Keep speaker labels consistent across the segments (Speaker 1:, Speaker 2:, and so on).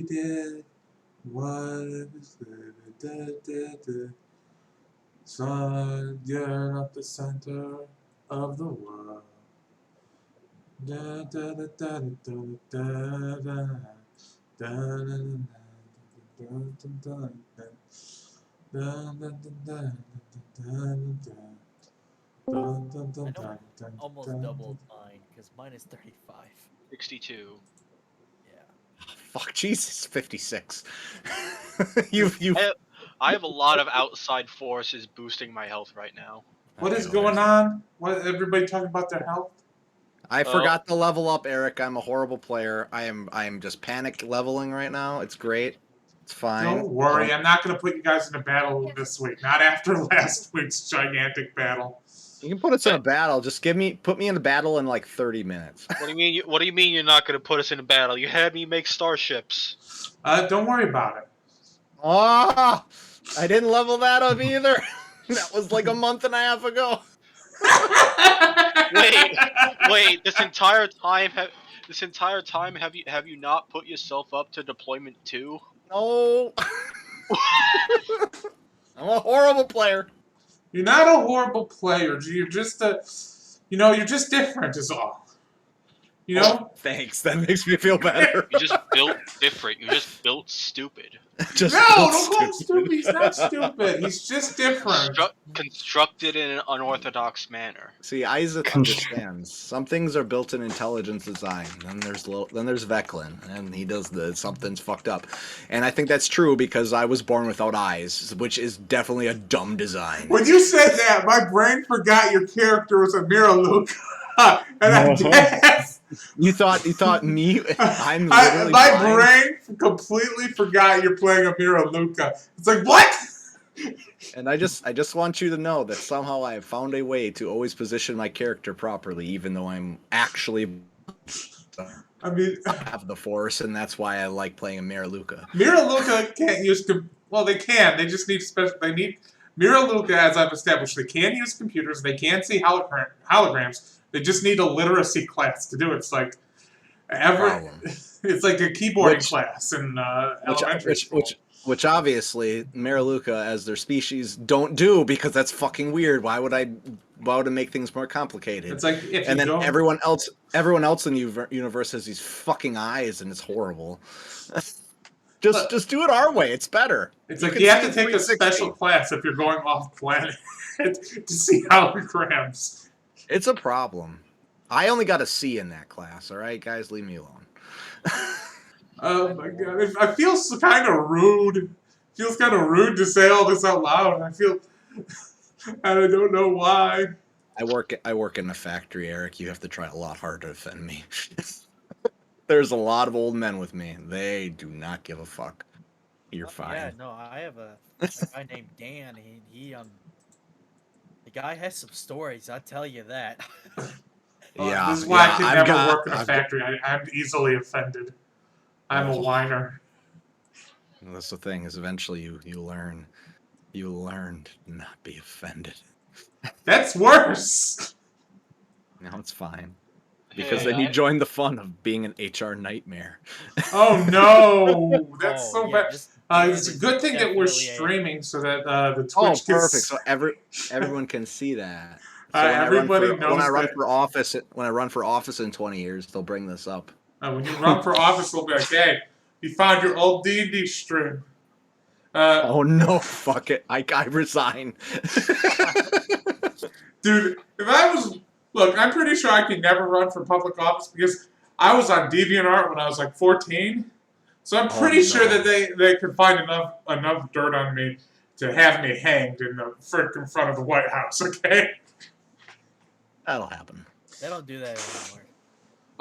Speaker 1: did was Son, you're not the center of the world. Da, da, da, da, da, da, da, da,
Speaker 2: I know almost doubled mine because mine is 35.
Speaker 3: 62.
Speaker 2: Yeah.
Speaker 4: Fuck, Jesus, 56.
Speaker 3: I have a lot of outside forces boosting my health right now.
Speaker 1: What is going on? What everybody talking about their health?
Speaker 4: I forgot to level up, Eric. I'm a horrible player. I am just panic leveling right now. It's great. It's fine.
Speaker 1: Don't worry, I'm not going to put you guys in a battle this week. Not after last week's gigantic battle.
Speaker 4: You can put us in a battle. Just put me in a battle in like 30 minutes.
Speaker 3: What do you mean? What do you mean you're not going to put us in a battle? You had me make starships.
Speaker 1: Don't worry about it.
Speaker 4: Oh, I didn't level that up either. That was like a month and a half ago.
Speaker 3: Wait! This entire time, have you not put yourself up to deployment 2?
Speaker 4: No. I'm a horrible player.
Speaker 1: You're not a horrible player. You're just you're just different is all. You know?
Speaker 4: Oh, thanks. That makes me feel better.
Speaker 3: You just built different. You just built stupid.
Speaker 1: Don't call him stupid. He's not stupid. He's just different.
Speaker 3: Constructed in an unorthodox manner.
Speaker 4: See, Isaac understands. Some things are built in intelligence design. Then there's Veclin, and he does something's fucked up. And I think that's true because I was born without eyes, which is definitely a dumb design.
Speaker 1: When you said that, my brain forgot your character was a Miraluka. And I guess
Speaker 4: you thought me.
Speaker 1: My brain completely forgot you're playing a Miraluka. It's like what?
Speaker 4: And I just want you to know that somehow I have found a way to always position my character properly, even though I'm actually.
Speaker 1: I mean,
Speaker 4: have the force, and that's why I like playing a Miraluka.
Speaker 1: Miraluka can't use. Well, they can. They just need special. They need Miraluka, as I've established. They can use computers. They can see holograms. They just need a literacy class to do it. It's like it's like a keyboarding class in elementary school.
Speaker 4: Which obviously Miraluka, as their species, don't do because that's fucking weird. Why would it make things more complicated?
Speaker 1: It's like
Speaker 4: everyone else in the universe has these fucking eyes, and it's horrible. Just do it our way. It's better.
Speaker 1: It's like you have to take a special class if you're going off planet to see holograms.
Speaker 4: It's a problem. I only got a C in that class. All right, guys, leave me alone.
Speaker 1: Oh my god! I feel kind of rude. It feels kind of rude to say all this out loud. I don't know why.
Speaker 4: I work in a factory, Eric. You have to try a lot harder to defend me. There's a lot of old men with me. They do not give a fuck. You're fine.
Speaker 2: Yeah, no, I have a guy named Dan. The guy has some stories. I tell you that.
Speaker 4: Yeah,
Speaker 1: this is why I can never work in a factory. I'm easily offended. I'm a whiner.
Speaker 4: That's the thing. Is eventually you learn to not be offended.
Speaker 1: That's worse.
Speaker 4: No, it's fine. Because then you join the fun of being an HR nightmare.
Speaker 1: Oh no, that's so bad. It's a good thing that we're streaming so that the Twitch.
Speaker 4: Oh, perfect. So everyone can see that. So
Speaker 1: everybody knows
Speaker 4: when I run for office in 20 years, they'll bring this up.
Speaker 1: When you run for office, they'll be like, "Hey, you found your old D&D stream."
Speaker 4: Oh no! Fuck it! I resign.
Speaker 1: Dude, look, I'm pretty sure I can never run for public office because I was on DeviantArt when I was like 14. So I'm pretty sure that they could find enough dirt on me to have me hanged in the front of the White House. Okay.
Speaker 4: That'll happen.
Speaker 2: They don't do that anymore.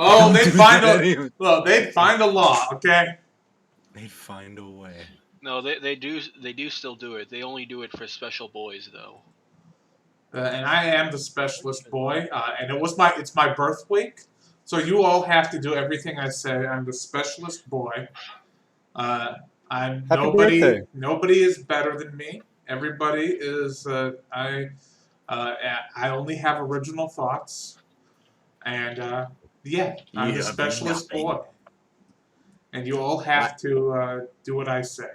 Speaker 1: Oh, they'd find a law, okay?
Speaker 4: They'd find a way.
Speaker 3: No, they do still do it. They only do it for special boys, though.
Speaker 1: And I am the specialist boy, and it's my birth week, so you all have to do everything I say. I'm the specialist boy. Nobody is better than me. Everybody is. I only have original thoughts. And, I'm the specialist boy. and you all have to do what I say.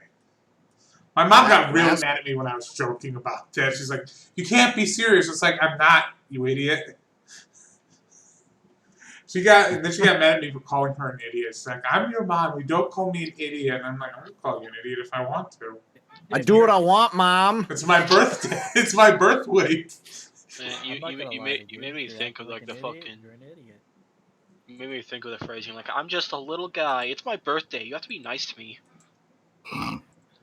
Speaker 1: My mom got really
Speaker 4: Last-
Speaker 1: mad at me when I was joking about that. She's like, "You can't be serious." It's like, I'm not, you idiot. She got mad at me for calling her an idiot. She's like, "I'm your mom. You don't call me an idiot." And I'm like, "I'm gonna call you an idiot if I want to.
Speaker 4: I do what I want, Mom.
Speaker 1: It's my birthday. It's my birth week."
Speaker 3: Man,
Speaker 2: I'm not gonna
Speaker 3: you
Speaker 2: lie,
Speaker 3: made
Speaker 2: dude.
Speaker 3: me
Speaker 2: You're
Speaker 3: think of
Speaker 2: acting
Speaker 3: like the
Speaker 2: an idiot,
Speaker 3: fucking.
Speaker 2: You're an idiot.
Speaker 3: You made me think of the phrasing like, "I'm just a little guy. It's my birthday. You have to be nice to me."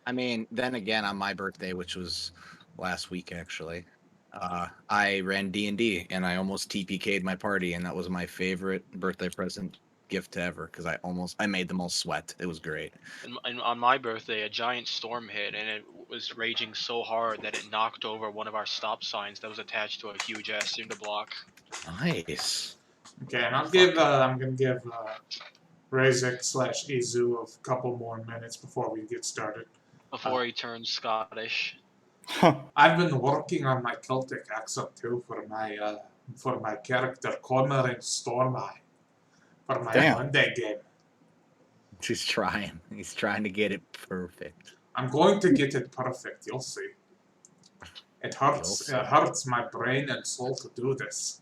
Speaker 4: I mean, then again, on my birthday, which was last week actually, I ran D&D and I almost TPK'd my party, and that was my favorite birthday present gift ever because I made them all sweat. It was great.
Speaker 3: And on my birthday, a giant storm hit, and it was raging so hard that it knocked over one of our stop signs that was attached to a huge ass cinder block.
Speaker 4: Nice.
Speaker 1: Okay, and I'm gonna give Razik/Izu a couple more minutes before we get started.
Speaker 3: Before he turned Scottish.
Speaker 1: I've been working on my Celtic accent too for my character Cormoran Stormeye for my
Speaker 5: Damn.
Speaker 1: Monday game.
Speaker 4: He's trying. He's trying to get it perfect.
Speaker 1: I'm going to get it perfect. You'll see. It hurts.
Speaker 4: You'll see.
Speaker 1: It hurts my brain and soul to do this.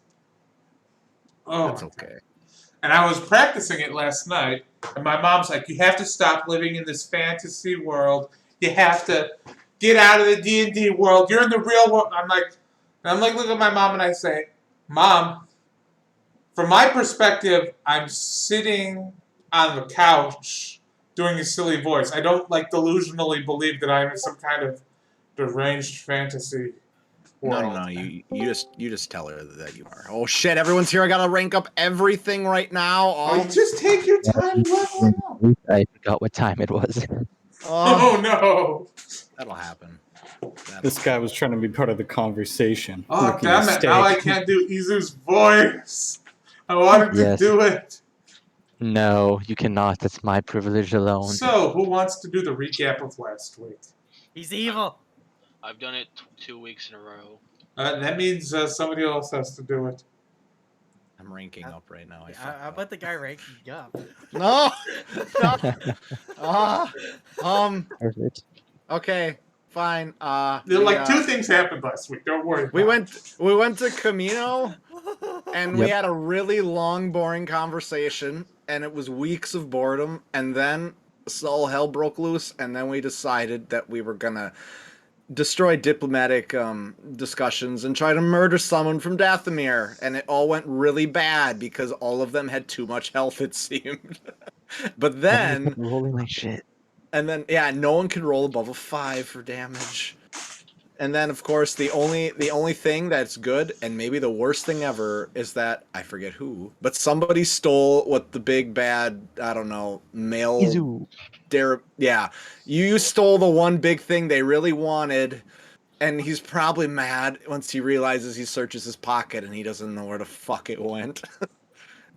Speaker 1: Oh,
Speaker 4: That's
Speaker 1: my
Speaker 4: okay.
Speaker 1: God. And I was practicing it last night, and my mom's like, "You have to stop living in this fantasy world. You have to get out of the D&D world. You're in the real world." I'm like, look at my mom, and I say, "Mom, from my perspective, I'm sitting on the couch doing a silly voice. I don't delusionally believe that I'm in some kind of deranged fantasy world."
Speaker 4: No. You just tell her that you are. Oh shit! Everyone's here. I gotta rank up everything right now.
Speaker 1: Oh, just take your time leveling up.
Speaker 6: I forgot what time it was.
Speaker 1: Oh no!
Speaker 4: That'll happen.
Speaker 5: This guy was trying to be part of the conversation.
Speaker 1: Oh
Speaker 5: Rookie
Speaker 1: damn it! Now I
Speaker 5: mistake.
Speaker 1: can't do Izu's voice. I wanted to
Speaker 6: Yes.
Speaker 1: do it.
Speaker 6: No, you cannot. That's my privilege alone.
Speaker 1: So, who wants to do the recap of last week?
Speaker 2: He's evil.
Speaker 3: I've done it 2 weeks in a row.
Speaker 1: That means somebody else has to do it.
Speaker 4: I'm ranking up right now.
Speaker 2: How about the guy ranking up?
Speaker 4: No.
Speaker 6: Perfect.
Speaker 4: Okay. Fine.
Speaker 1: Two things happened last week. Don't worry.
Speaker 4: We went to Camino, and we
Speaker 6: Yep.
Speaker 4: had a really long, boring conversation, and it was weeks of boredom, and then all hell broke loose, and then we decided that we were gonna destroy diplomatic discussions and try to murder someone from Dathomir, and it all went really bad because all of them had too much health, it seemed. But then,
Speaker 6: rolling like shit.
Speaker 4: and then no one could roll above a 5 for damage. And then, of course, the only thing that's good, and maybe the worst thing ever, is that I forget who, but somebody stole what the big bad, I don't know, male.
Speaker 6: Izu.
Speaker 4: You stole the one big thing they really wanted, and he's probably mad once he realizes he searches his pocket and he doesn't know where the fuck it went.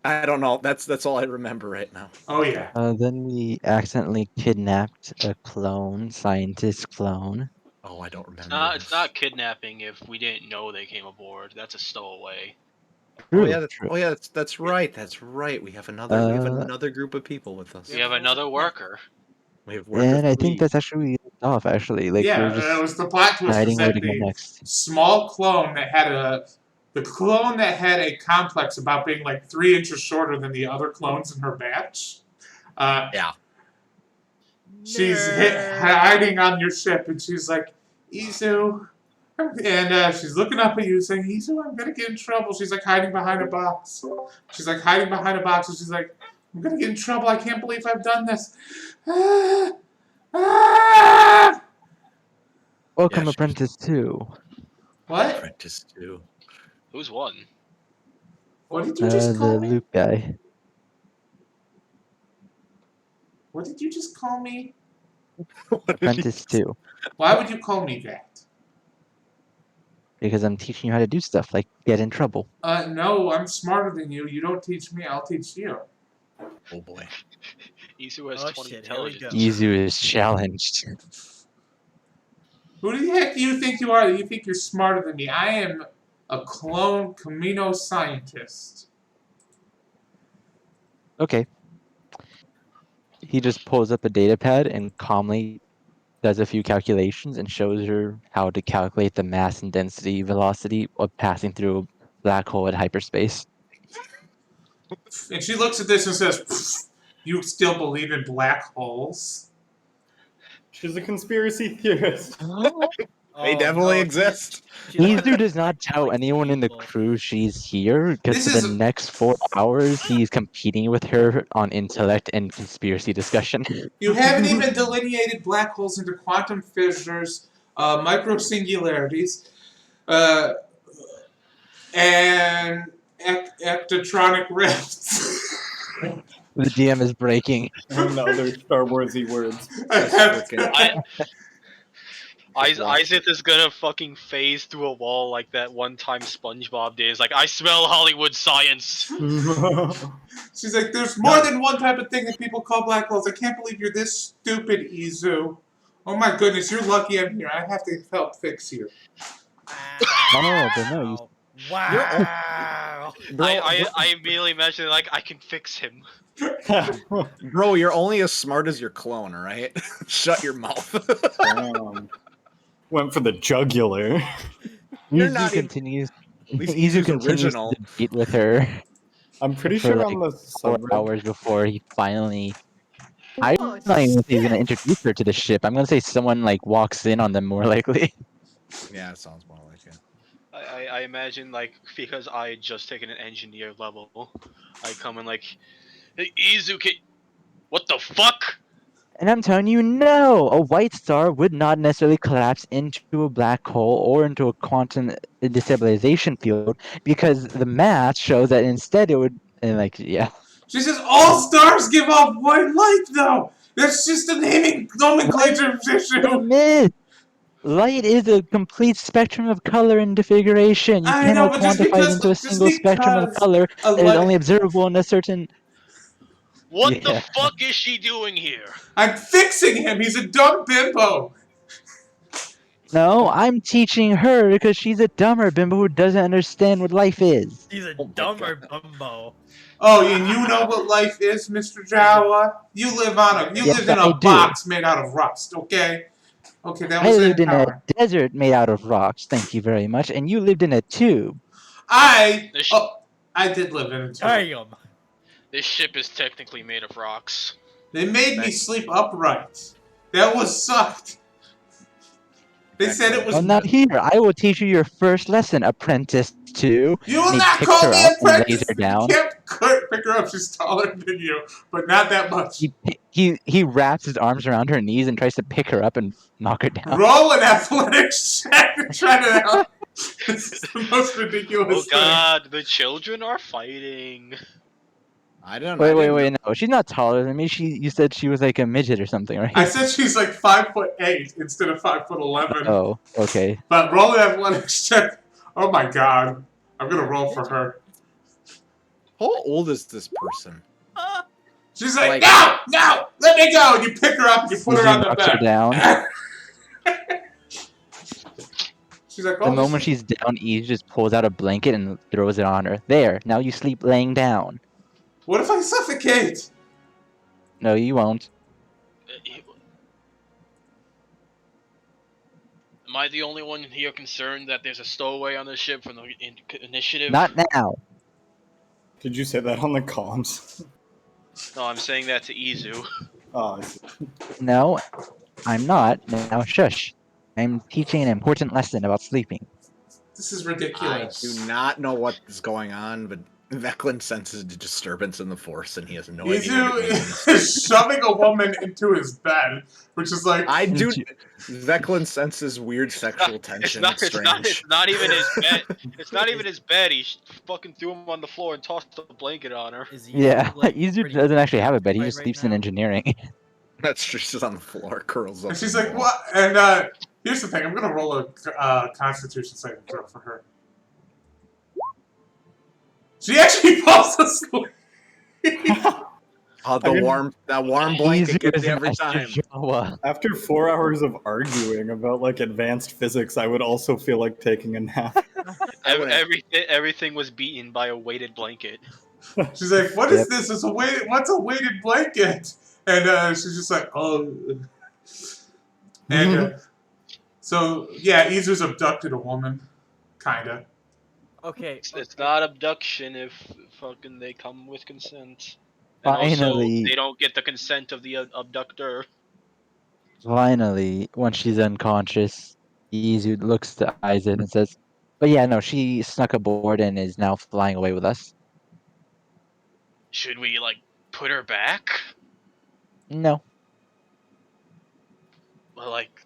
Speaker 4: I don't know. That's all I remember right now.
Speaker 1: Oh yeah.
Speaker 6: Then we accidentally kidnapped a scientist clone.
Speaker 4: Oh, I don't remember.
Speaker 3: It's not kidnapping if we didn't know they came aboard. That's a stowaway.
Speaker 4: Oh yeah,
Speaker 6: True.
Speaker 4: that's right. That's right. We have another group of people with us.
Speaker 3: We have another worker.
Speaker 4: We have
Speaker 6: And I think
Speaker 4: three.
Speaker 6: that's actually off. Actually,
Speaker 1: Yeah,
Speaker 6: we're just
Speaker 1: it was the plot twist was
Speaker 6: deciding where
Speaker 1: that
Speaker 6: to go
Speaker 1: the
Speaker 6: next.
Speaker 1: small clone that had a complex about being 3 inches shorter than the other clones in her batch. She's hiding on your ship, and she's like, "Izu," and she's looking up at you, saying, "Izu, I'm gonna get in trouble." She's hiding behind a box. She's hiding behind a box, and she's like, "I'm gonna get in trouble. I can't believe I've done this."
Speaker 6: Welcome,
Speaker 4: Yeah,
Speaker 6: Apprentice 2.
Speaker 1: What?
Speaker 4: Apprentice 2.
Speaker 3: Who's one?
Speaker 1: What did you just
Speaker 6: The
Speaker 1: call me?
Speaker 6: Luke guy.
Speaker 1: What did you just call me?
Speaker 6: Apprentice 2.
Speaker 1: Why would you call me that?
Speaker 6: Because I'm teaching you how to do stuff, like get in trouble.
Speaker 1: No, I'm smarter than you. You don't teach me, I'll teach you.
Speaker 4: Oh boy.
Speaker 3: Isu has
Speaker 2: Oh,
Speaker 3: 20
Speaker 2: shit, here we
Speaker 3: intelligence.
Speaker 2: go.
Speaker 6: Izu is challenged.
Speaker 1: Who the heck do you think you are? You think you're smarter than me? I am a clone Camino scientist.
Speaker 6: Okay. he just pulls up a data pad and calmly does a few calculations and shows her how to calculate the mass and density velocity of passing through a black hole at hyperspace.
Speaker 1: And she looks at this and says, "You still believe in black holes?"
Speaker 5: She's a conspiracy theorist.
Speaker 4: They
Speaker 2: Oh,
Speaker 4: definitely
Speaker 2: no,
Speaker 4: exist.
Speaker 2: she's one of
Speaker 6: Izu
Speaker 2: the
Speaker 6: does not tell
Speaker 2: like,
Speaker 6: anyone in the
Speaker 2: people.
Speaker 6: crew she's here because
Speaker 1: This
Speaker 6: for the
Speaker 1: is-
Speaker 6: next 4 hours he's competing with her on intellect and conspiracy discussion.
Speaker 1: You haven't even delineated black holes into quantum fissures, microsingularities, and ectotronic rifts.
Speaker 6: The DM is breaking.
Speaker 5: And other Star Warsy words.
Speaker 1: I have
Speaker 4: freaking-
Speaker 3: Isaac is gonna fucking phase through a wall like that one time SpongeBob did. It's like, I smell Hollywood science.
Speaker 1: She's like, there's more than one type of thing that people call black holes. I can't believe you're this stupid, Izu. Oh my goodness, you're lucky I'm here. I have to help fix you.
Speaker 6: Oh, but no, you
Speaker 2: Wow.
Speaker 4: Bro,
Speaker 3: I immediately imagine like I can fix him.
Speaker 4: bro, you're only as smart as your clone, alright? Shut your mouth.
Speaker 5: Went for the jugular.
Speaker 4: You're
Speaker 6: Izu
Speaker 4: not even-
Speaker 6: continues.
Speaker 4: At least
Speaker 6: Izu
Speaker 4: Izu's
Speaker 6: continues
Speaker 4: original.
Speaker 6: to debate with her
Speaker 5: I'm pretty
Speaker 6: for
Speaker 5: sure
Speaker 6: like
Speaker 5: on the
Speaker 6: 4
Speaker 5: subreddit.
Speaker 6: hours before he finally. I'm not even gonna say he's gonna introduce her to the ship. I'm gonna say someone like walks in on them more likely.
Speaker 4: Yeah, it sounds more like it.
Speaker 3: I imagine like because I had just taken an engineer level, I come in like, hey, Izuki, what the fuck?
Speaker 6: And I'm telling you, no! A white star would not necessarily collapse into a black hole or into a quantum destabilization field because the math shows that instead it would, and like, yeah.
Speaker 1: She says, all stars give off white light, though. That's just a naming nomenclature issue.
Speaker 6: Myth! Light is a complete spectrum of color and configuration. You
Speaker 1: I know,
Speaker 6: cannot
Speaker 1: but just
Speaker 6: quantify it
Speaker 1: because-
Speaker 6: into a
Speaker 1: just
Speaker 6: single spectrum of
Speaker 1: because
Speaker 6: color
Speaker 1: a
Speaker 6: that is
Speaker 1: light-
Speaker 6: only observable in a certain.
Speaker 3: What
Speaker 6: Yeah.
Speaker 3: the fuck is she doing here?
Speaker 1: I'm fixing him. He's a dumb bimbo.
Speaker 6: No, I'm teaching her because she's a dumber bimbo who doesn't understand what life is.
Speaker 2: He's a
Speaker 4: Oh my
Speaker 2: dumber
Speaker 4: God.
Speaker 2: bumbo.
Speaker 1: Oh, and you know what life is, Mr. Jawa? You live on you
Speaker 6: Yes,
Speaker 1: lived in
Speaker 6: I
Speaker 1: a
Speaker 6: do.
Speaker 1: box made out of rust, okay? Okay, that
Speaker 6: I
Speaker 1: was
Speaker 6: lived in a
Speaker 1: power.
Speaker 6: desert made out of rocks, thank you very much, and you lived in a tube.
Speaker 1: I did live in a tube.
Speaker 2: Damn.
Speaker 3: This ship is technically made of rocks.
Speaker 1: They made me sleep upright. That was sucked. They said it was.
Speaker 6: Well, not here. I will teach you your first lesson, apprentice 2.
Speaker 1: You will
Speaker 6: And he
Speaker 1: not
Speaker 6: picks
Speaker 1: call
Speaker 6: her
Speaker 1: me
Speaker 6: up and lays
Speaker 1: apprentice.
Speaker 6: her
Speaker 1: You
Speaker 6: down.
Speaker 1: can't pick her up. She's taller than you, but not that much.
Speaker 6: He wraps his arms around her knees and tries to pick her up and knock her down.
Speaker 1: Roll an athletics check and try to help. This is the most ridiculous
Speaker 3: Oh god, the children are fighting.
Speaker 4: I don't
Speaker 6: Wait,
Speaker 4: I
Speaker 6: wait,
Speaker 4: didn't
Speaker 6: wait! No, she's not taller than me. You said she was like a midget or something, right?
Speaker 1: I said she's like 5'8" instead of 5'11".
Speaker 6: Oh, okay.
Speaker 1: But roll an athletics check. Oh my god, I'm gonna roll for her.
Speaker 4: How old is this person?
Speaker 1: She's like,
Speaker 4: Like-
Speaker 1: no, no, let me go. And you pick her up and you put her
Speaker 6: Izu
Speaker 1: on the
Speaker 6: knocks her
Speaker 1: bed.
Speaker 6: down.
Speaker 1: She's like,
Speaker 6: The
Speaker 1: oh,
Speaker 6: moment
Speaker 1: this-
Speaker 6: she's down, Eve just pulls out a blanket and throws it on her. There, now you sleep laying down.
Speaker 1: what if I suffocate?
Speaker 6: No, you won't.
Speaker 3: Am I the only one here concerned that there's a stowaway on the ship from the initiative?
Speaker 6: Not now.
Speaker 5: Did you say that on the comms?
Speaker 3: No, I'm saying that to Izu.
Speaker 5: Oh, I see.
Speaker 6: No, I'm not. Now shush. I'm teaching an important lesson about sleeping.
Speaker 1: This is
Speaker 4: I
Speaker 1: ridiculous.
Speaker 4: do not know what is going on, but Veclin senses a disturbance in the force, and he has no idea what it means.
Speaker 1: Izu is shoving a woman into his bed, which is like,
Speaker 4: I do. Veclin senses weird sexual tension. It's strange.
Speaker 3: It's not even his bed. It's not even his bed. He fucking threw him on the floor and tossed a blanket on her.
Speaker 2: Is he
Speaker 6: Yeah,
Speaker 2: like,
Speaker 6: Izu
Speaker 2: pretty
Speaker 6: doesn't actually have a bed. He
Speaker 2: occupied
Speaker 6: just
Speaker 2: right
Speaker 6: sleeps in
Speaker 2: now?
Speaker 6: engineering.
Speaker 4: That's true. She's on the floor, curls up.
Speaker 1: and she's
Speaker 4: in the
Speaker 1: like,
Speaker 4: ball.
Speaker 1: what? And here's the thing. I'm gonna roll a Constitution saving throw for her. She actually falls asleep.
Speaker 4: Oh,
Speaker 5: I mean-
Speaker 4: that warm blanket
Speaker 6: Izu
Speaker 4: gets
Speaker 6: is
Speaker 4: you
Speaker 6: an
Speaker 4: every time.
Speaker 6: Astrojawa.
Speaker 5: After 4 hours of arguing about like advanced physics, I would also feel like taking a nap.
Speaker 3: Everything was beaten by a weighted blanket.
Speaker 1: She's like, what is
Speaker 6: Yep.
Speaker 1: this? What's a weighted blanket? And she's just like, oh. And so, yeah, Izu's abducted a woman. Kinda.
Speaker 2: Okay.
Speaker 3: It's not abduction if fucking they come with consent. And also,
Speaker 6: Finally,
Speaker 3: they don't get the consent of the abductor.
Speaker 6: finally, once she's unconscious, Izu looks to Aizen and says, "But yeah, no, she snuck aboard and is now flying away with us."
Speaker 3: Should we, like, put her back?
Speaker 6: No,
Speaker 3: Well, like,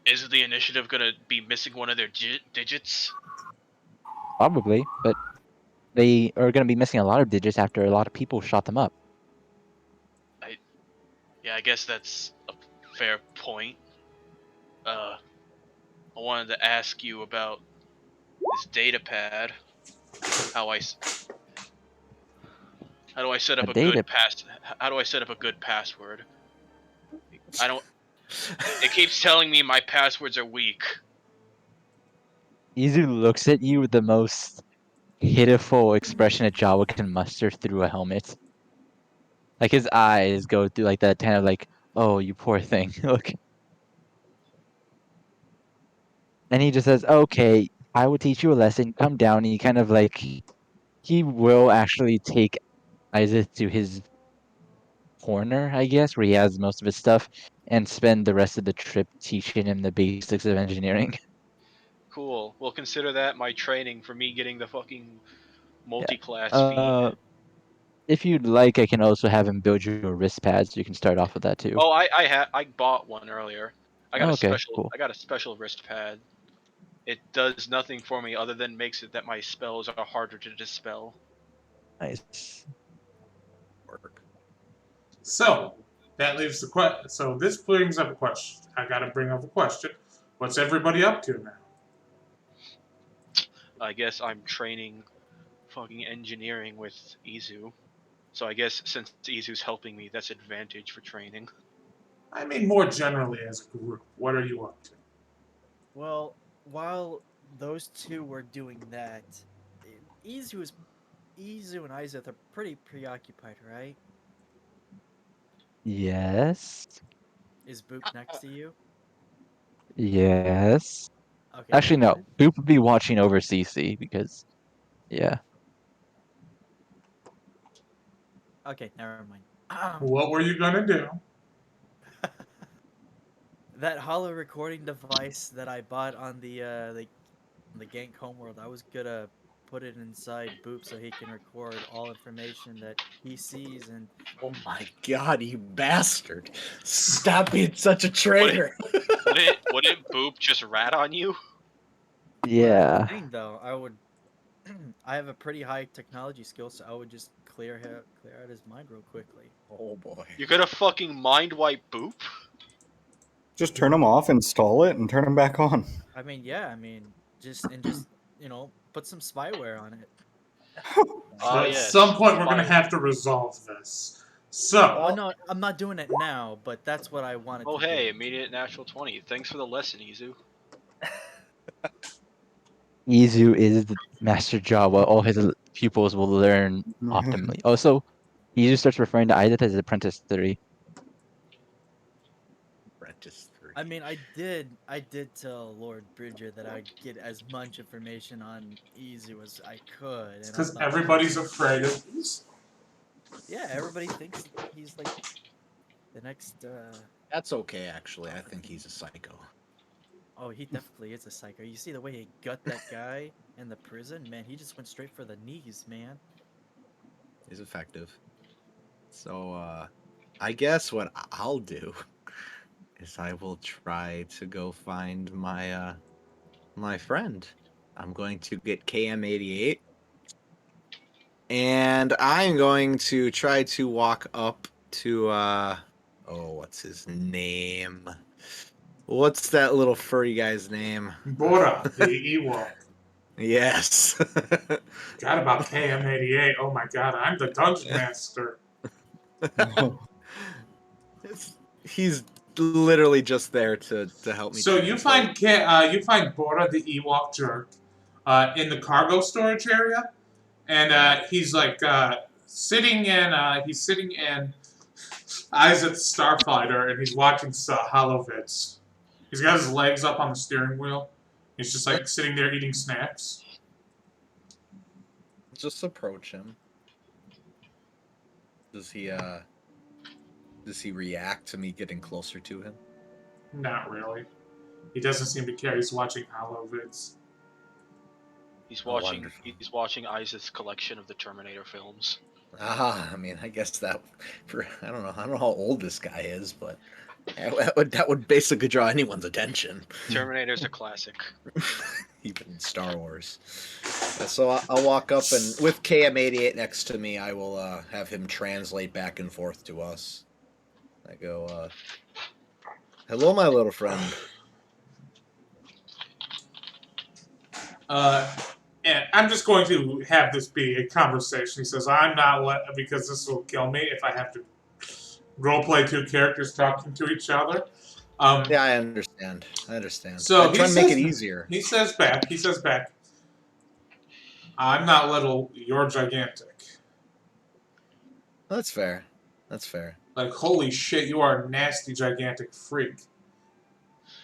Speaker 3: is the initiative gonna be missing one of their digits?
Speaker 6: probably, but they are going to be missing a lot of digits after a lot of people shot them up.
Speaker 3: Yeah, I guess that's a fair point. I wanted to ask you about this data pad. How do I set up
Speaker 6: A
Speaker 3: a good
Speaker 6: data.
Speaker 3: How do I set up a good password? I don't. It keeps telling me my passwords are weak.
Speaker 6: Izu looks at you with the most pitiful expression a Jawa can muster through a helmet. Like his eyes go through like that kind of like, oh, you poor thing. Look. And he just says, okay, I will teach you a lesson. Come down. And he kind of like, he will actually take Isaac to his corner, I guess, where he has most of his stuff, and spend the rest of the trip teaching him the basics of engineering.
Speaker 3: Cool. We'll consider that my training for me getting the fucking
Speaker 6: Yeah.
Speaker 3: multi-class feed.
Speaker 6: If you'd like, I can also have him build you a wrist pad, so you can start off with that too.
Speaker 3: Oh, I bought one earlier. I got
Speaker 6: Okay, cool.
Speaker 3: a special wrist pad. It does nothing for me other than makes it that my spells are harder to dispel.
Speaker 6: Nice.
Speaker 4: Work.
Speaker 1: So, that leaves the question. So, this brings up a question. I gotta bring up a question. What's everybody up to now?
Speaker 3: I guess I'm training fucking engineering with Izu. So I guess since Izu's helping me, that's advantage for training.
Speaker 1: I mean, more generally as a group, what are you up to?
Speaker 2: Well, while those two were doing that, Izu is Izu and Isaac are pretty preoccupied, right?
Speaker 6: Yes.
Speaker 2: Is Boop next to you?
Speaker 6: Yes.
Speaker 2: Okay,
Speaker 6: Actually,
Speaker 2: never
Speaker 6: no.
Speaker 2: mind.
Speaker 6: Boop would be watching over CC because, yeah.
Speaker 2: Okay, never mind.
Speaker 1: What were you gonna do?
Speaker 2: That hollow recording device that I bought on the Gank Homeworld, I was gonna put it inside Boop so he can record all information that he sees and
Speaker 4: Oh my god, you bastard! Stop being such a
Speaker 3: Would
Speaker 4: traitor.
Speaker 3: wouldn't Boop just rat on you?
Speaker 2: well, that's the
Speaker 6: Yeah.
Speaker 2: thing though. I would I have a pretty high technology skill, so I would just clear out his mind real quickly.
Speaker 4: Oh boy.
Speaker 3: You're gonna fucking mind wipe Boop?
Speaker 5: Just turn them off, install it, and turn them back on.
Speaker 2: I mean, yeah, I mean, just put some spyware on it.
Speaker 1: So at
Speaker 3: Yes.
Speaker 1: some point, we're gonna
Speaker 3: Fire.
Speaker 1: have to resolve this. So,
Speaker 2: Well, no, I'm not doing it now, but that's what I wanted
Speaker 3: Oh
Speaker 2: to
Speaker 3: hey,
Speaker 2: do.
Speaker 3: immediate natural 20. Thanks for the lesson, Izu.
Speaker 6: Izu is the master Jawa. All his pupils will learn optimally. Also, Izu starts referring to Isaac as apprentice 3.
Speaker 4: Registry.
Speaker 2: I mean, I did tell Lord Bridger that I'd get as much information on Izu as I could.
Speaker 1: it's
Speaker 2: And
Speaker 1: because
Speaker 2: I'm not
Speaker 1: everybody's
Speaker 2: sure.
Speaker 1: afraid of these.
Speaker 2: Yeah, everybody thinks he's like the next.
Speaker 4: That's okay, actually. I think he's a psycho.
Speaker 2: Oh, he definitely is a psycho. You see the way he gut that guy in the prison, man. He just went straight for the knees, man.
Speaker 4: He's effective. So, I guess what I'll do is I will try to go find my my friend. I'm going to get KM88, and I'm going to try to walk up to oh, what's his name? What's that little furry guy's name?
Speaker 1: Bora, the Ewok.
Speaker 4: Yes.
Speaker 1: Forgot about KM88. Oh my god, I'm the dungeon master.
Speaker 4: He's literally just there to help me.
Speaker 1: So you find Bora, the Ewok jerk, in the cargo storage area, and he's like sitting in Isaac's Starfighter, and he's watching Holovids. He's got his legs up on the steering wheel. He's just like sitting there eating snacks.
Speaker 4: Just approach him. Does he react to me getting closer to him?
Speaker 1: Not really. He doesn't seem to care. He's watching Holovids.
Speaker 3: He's
Speaker 4: Oh,
Speaker 3: watching.
Speaker 4: wonderful.
Speaker 3: He's watching Isaac's collection of the Terminator films.
Speaker 4: I mean, I guess that I don't know how old this guy is, but that would basically draw anyone's attention.
Speaker 3: Terminator's a classic.
Speaker 4: Even in Star Wars. So I'll walk up, and with KM88 next to me, I will have him translate back and forth to us. I go, hello, my little friend.
Speaker 1: And I'm just going to have this be a conversation. He says, I'm not because this will kill me if I have to roleplay two characters talking to each other.
Speaker 4: Yeah, I understand.
Speaker 1: So
Speaker 4: I'm trying to make it easier.
Speaker 1: He says back, I'm not little, you're gigantic.
Speaker 4: That's fair.
Speaker 1: Like, holy shit, you are a nasty, gigantic freak.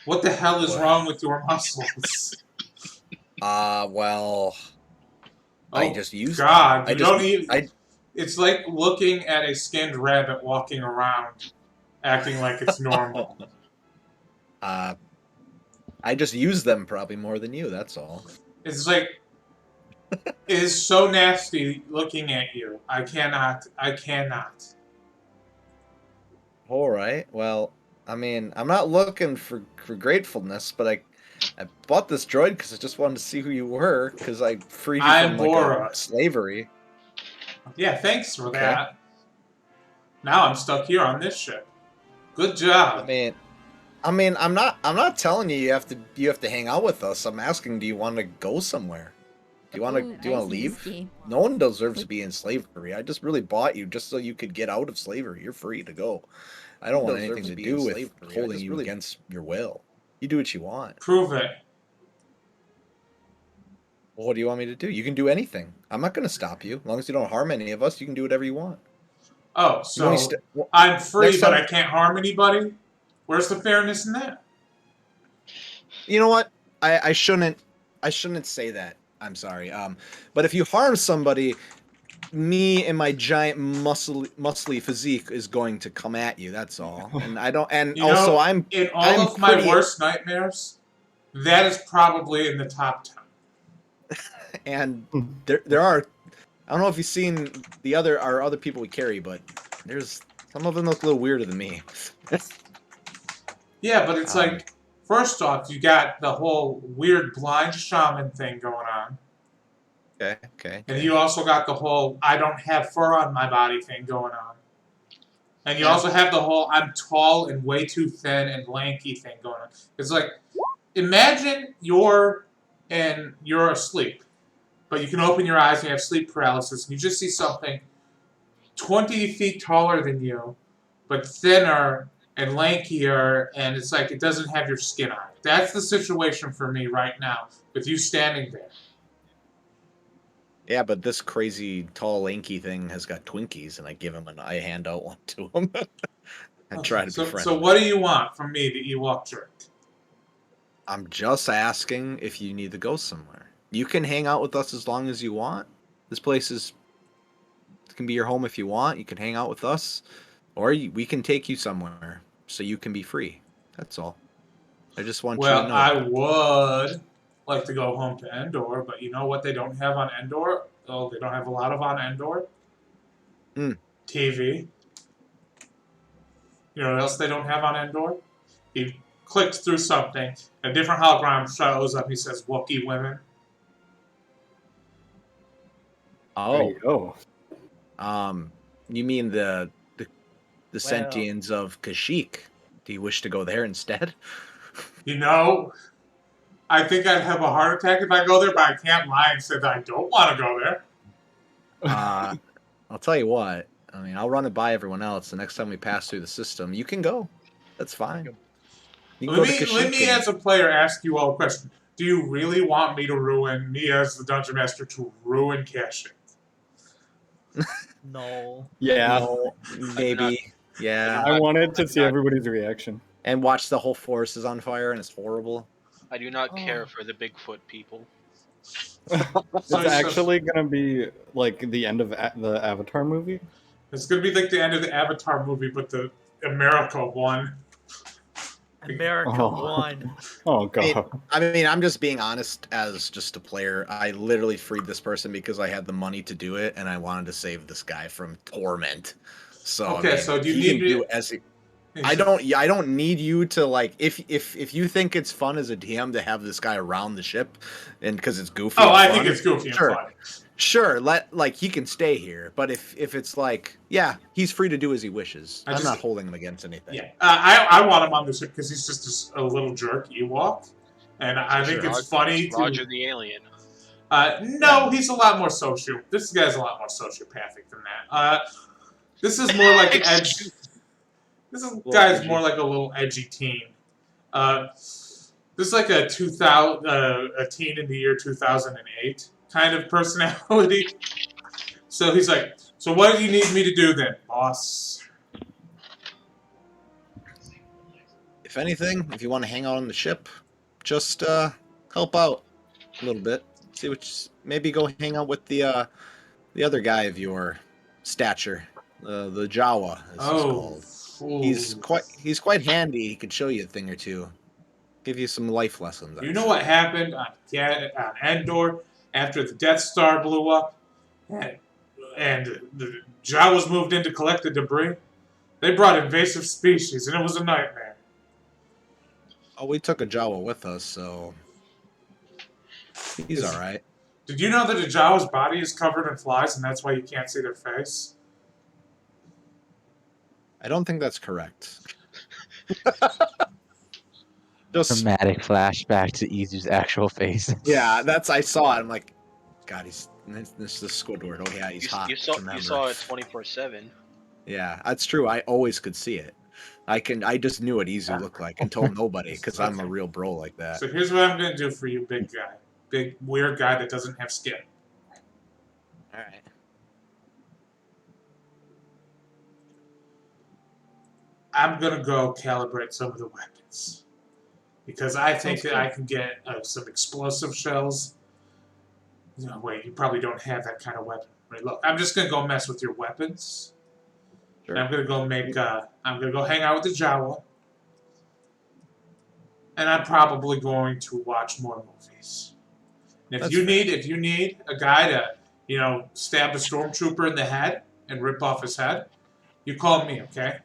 Speaker 1: What the hell is wrong with your muscles?
Speaker 4: Well, I just used
Speaker 1: God,
Speaker 4: them.
Speaker 1: It's like looking at a skinned rabbit walking around, acting like it's normal.
Speaker 4: I just use them probably more than you, that's all.
Speaker 1: It's like, it is so nasty looking at you. I cannot.
Speaker 4: All right. Well, I mean, I'm not looking for gratefulness, but I bought this droid because I just wanted to see who you were, because I freed you from slavery.
Speaker 1: Yeah, thanks for that. Now I'm stuck here on this ship. Good job.
Speaker 4: I mean, I'm not telling you have to hang out with us. I'm asking, do you want to go somewhere? Do you want to leave? No one deserves to be in slavery. I just really bought you just so you could get out of slavery. You're free to go. I don't want anything to do with holding you against your will. You do what you want.
Speaker 1: Prove it.
Speaker 4: Well, what do you want me to do? You can do anything. I'm not going to stop you. As long as you don't harm any of us, you can do whatever you want.
Speaker 1: Oh, so I'm free, but I can't harm anybody? Where's the fairness in that?
Speaker 4: You know what? I shouldn't say that. I'm sorry. But if you harm somebody, me and my giant muscly physique is going to come at you. That's all. And I don't. And also, I'm
Speaker 1: in all of my worst nightmares. That is probably in the top 10.
Speaker 4: And there are. I don't know if you've seen our other people we carry, but there's some of them look a little weirder than me.
Speaker 1: Yeah, but it's like, first off, you got the whole weird blind shaman thing going on.
Speaker 4: Okay.
Speaker 1: And you also got the whole I don't have fur on my body thing going on. And you also have the whole I'm tall and way too thin and lanky thing going on. It's like, imagine you're asleep, but you can open your eyes and you have sleep paralysis, and you just see something 20 feet taller than you, but thinner and lankier, and it's like it doesn't have your skin on it. That's the situation for me right now, with you standing there.
Speaker 4: Yeah, but this crazy, tall, lanky thing has got Twinkies, and I give him I hand out one to him. I try to be friendly.
Speaker 1: So what do you want from me, the Ewok jerk?
Speaker 4: I'm just asking if you need to go somewhere. You can hang out with us as long as you want. This place can be your home if you want. You can hang out with us, or we can take you somewhere so you can be free. That's all. I just want you to know.
Speaker 1: Well, I would like to go home to Endor, but you know what they don't have on Endor? Oh, they don't have a lot of on Endor? TV. You know what else they don't have on Endor? He clicks through something, a different hologram shows up, he says, Wookiee women.
Speaker 5: There you go.
Speaker 4: You mean the sentients of Kashyyyk? Do you wish to go there instead?
Speaker 1: You know, I think I'd have a heart attack if I go there, but I can't lie and say that I don't want to go there.
Speaker 4: I'll tell you what. I mean, I'll run it by everyone else. The next time we pass through the system, you can go. That's fine.
Speaker 1: Let me, as a player, ask you all a question. Do you really want me as the Dungeon Master, to ruin Kashyyyk?
Speaker 2: No.
Speaker 5: Yeah.
Speaker 4: No, maybe. Yeah,
Speaker 5: I wanted to see everybody's reaction.
Speaker 4: and watch the whole forest is on fire and it's horrible.
Speaker 3: I do not care for the Bigfoot people.
Speaker 1: So
Speaker 5: It's
Speaker 1: he says-
Speaker 5: actually gonna be like the end of the Avatar movie.
Speaker 1: It's gonna be like the end of the Avatar movie, but the America one.
Speaker 2: America
Speaker 5: Oh.
Speaker 2: won.
Speaker 5: Oh
Speaker 4: I mean,
Speaker 5: god.
Speaker 4: I'm just being honest as just a player. I literally freed this person because I had the money to do it, and I wanted to save this guy from torment. So
Speaker 1: Okay,
Speaker 4: I mean,
Speaker 1: so do you
Speaker 4: he
Speaker 1: need
Speaker 4: can
Speaker 1: me-
Speaker 4: do as he, I don't need you to like if you think it's fun as a DM to have this guy around the ship, and because it's goofy.
Speaker 1: Oh,
Speaker 4: and
Speaker 1: I
Speaker 4: fun,
Speaker 1: think it's goofy and
Speaker 4: sure.
Speaker 1: fun.
Speaker 4: Sure, he can stay here, but if it's like, yeah, he's free to do as he wishes. I'm not holding him against anything.
Speaker 1: Yeah, I want him on the ship because he's just a little jerk Ewok, and I think it's funny
Speaker 3: Roger
Speaker 1: to.
Speaker 3: the alien.
Speaker 1: No, he's a lot more social. This guy's a lot more sociopathic than that. This is more like an edge. This guy's
Speaker 4: edgy.
Speaker 1: more like a little edgy teen. This is like a 2000, a teen in the year 2008 kind of personality. So he's like, so what do you need me to do then, boss?
Speaker 4: If anything, if you want to hang out on the ship, just help out a little bit. See maybe go hang out with the other guy of your stature, the Jawa, as he's called. He's quite handy. He could show you a thing or two, give you some life lessons.
Speaker 1: You know what happened on Endor after the Death Star blew up, and the Jawas moved in to collect the debris? They brought invasive species, and it was a nightmare.
Speaker 4: Oh, we took a Jawa with us, so he's all right.
Speaker 1: Did you know that a Jawa's body is covered in flies, and that's why you can't see their face?
Speaker 4: I don't think that's correct. Just
Speaker 6: Dramatic flashback to Izu's actual face.
Speaker 4: yeah, I saw it. I'm like, God, this is Squidward. Oh yeah, he's hot.
Speaker 3: You saw it 24/7.
Speaker 4: Yeah, that's true. I always could see it. I just knew what Izu looked like and told nobody because I'm a real bro like that.
Speaker 1: So here's what I'm going to do for you, big guy. Big, weird guy that doesn't have skin.
Speaker 4: All right.
Speaker 1: I'm going to go calibrate some of the weapons. Because I think that I can get some explosive shells. No, wait, you probably don't have that kind of weapon. Right, look, I'm just going to go mess with your weapons.
Speaker 4: Sure.
Speaker 1: And I'm going to go I'm going to go hang out with the Jawa. And I'm probably going to watch more movies. And if you need a guy to, stab a stormtrooper in the head and rip off his head, you call me, okay?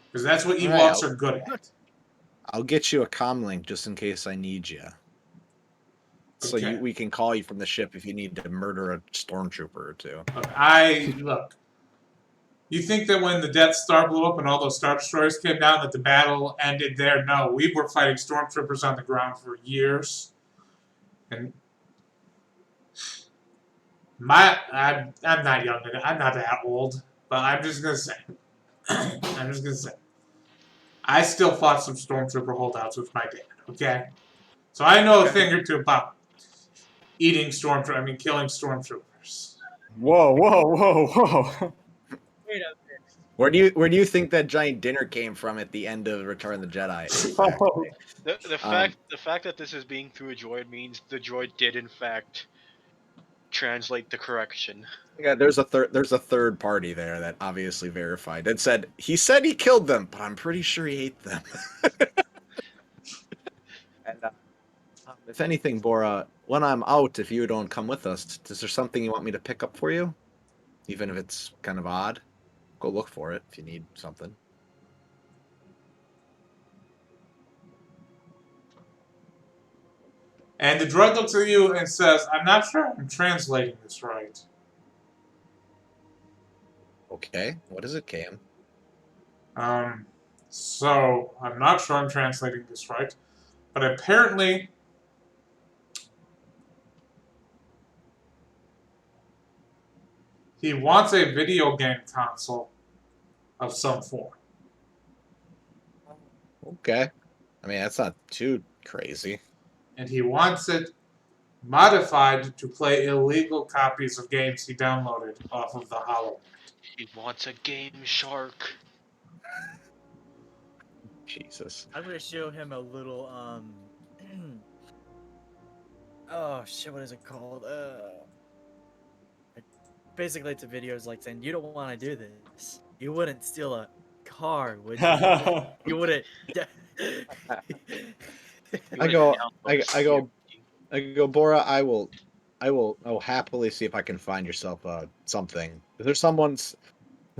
Speaker 1: Because that's what Ewoks are good at.
Speaker 4: I'll get you a comm link just in case I need you. So we can call you from the ship if you need to murder a stormtrooper or two.
Speaker 1: Look. You think that when the Death Star blew up and all those Star Destroyers came down that the battle ended there? No, we were fighting stormtroopers on the ground for years. And I'm not young, I'm not that old, but I'm just gonna say, I still fought some stormtrooper holdouts with my dad. Okay, so I know a thing or two about killing stormtroopers.
Speaker 5: Whoa, whoa, whoa, whoa.
Speaker 2: Wait a minute.
Speaker 4: Where do you think that giant dinner came from at the end of Return of the Jedi? Exactly?
Speaker 3: The fact that this is being through a droid means the droid did in fact translate the correction.
Speaker 4: Yeah, there's a third party there that obviously verified and said he killed them, but I'm pretty sure he ate them. And if anything, Bora, when I'm out, if you don't come with us, is there something you want me to pick up for you? Even if it's kind of odd, go look for it if you need something.
Speaker 1: And the droid looks at you and says, I'm not sure I'm translating this right.
Speaker 4: Okay, what is it, Cam?
Speaker 1: So, I'm not sure I'm translating this right, but apparently he wants a video game console of some form.
Speaker 4: Okay. I mean, that's not too crazy.
Speaker 1: And he wants it modified to play illegal copies of games he downloaded off of the HoloNet.
Speaker 3: He wants a Game Shark.
Speaker 4: Jesus.
Speaker 2: I'm gonna show him a little oh shit, what is it called? Basically it's a video is like saying you don't want to do this. You wouldn't steal a car, would you? You wouldn't.
Speaker 3: You
Speaker 4: I
Speaker 3: wouldn't
Speaker 4: go,
Speaker 3: download
Speaker 4: I go,
Speaker 3: security.
Speaker 4: I go, Bora. I will happily see if I can find yourself something. Is there something
Speaker 2: It's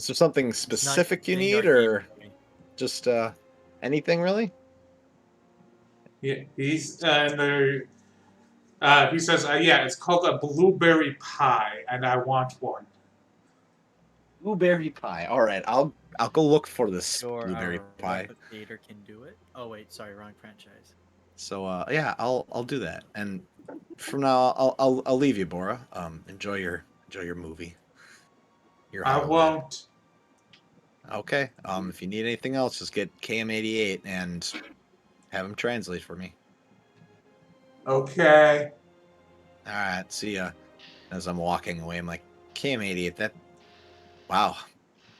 Speaker 2: not
Speaker 4: specific you
Speaker 2: getting our
Speaker 4: need, or
Speaker 2: game.
Speaker 4: just anything really?
Speaker 1: Yeah, he's he says, yeah, it's called a blueberry pie, and I want one.
Speaker 4: Blueberry pie. All right, I'll go look for this
Speaker 2: Or
Speaker 4: blueberry
Speaker 2: our
Speaker 4: pie.
Speaker 2: replicator can do it. Oh wait, sorry, wrong franchise.
Speaker 4: So yeah, I'll do that. And from now, I'll leave you, Bora. Enjoy your movie. Your
Speaker 1: I
Speaker 4: Hollywood.
Speaker 1: won't.
Speaker 4: Okay. If you need anything else, just get KM88 and have him translate for me.
Speaker 1: Okay.
Speaker 4: All right. See ya. As I'm walking away, I'm like, KM88. Wow.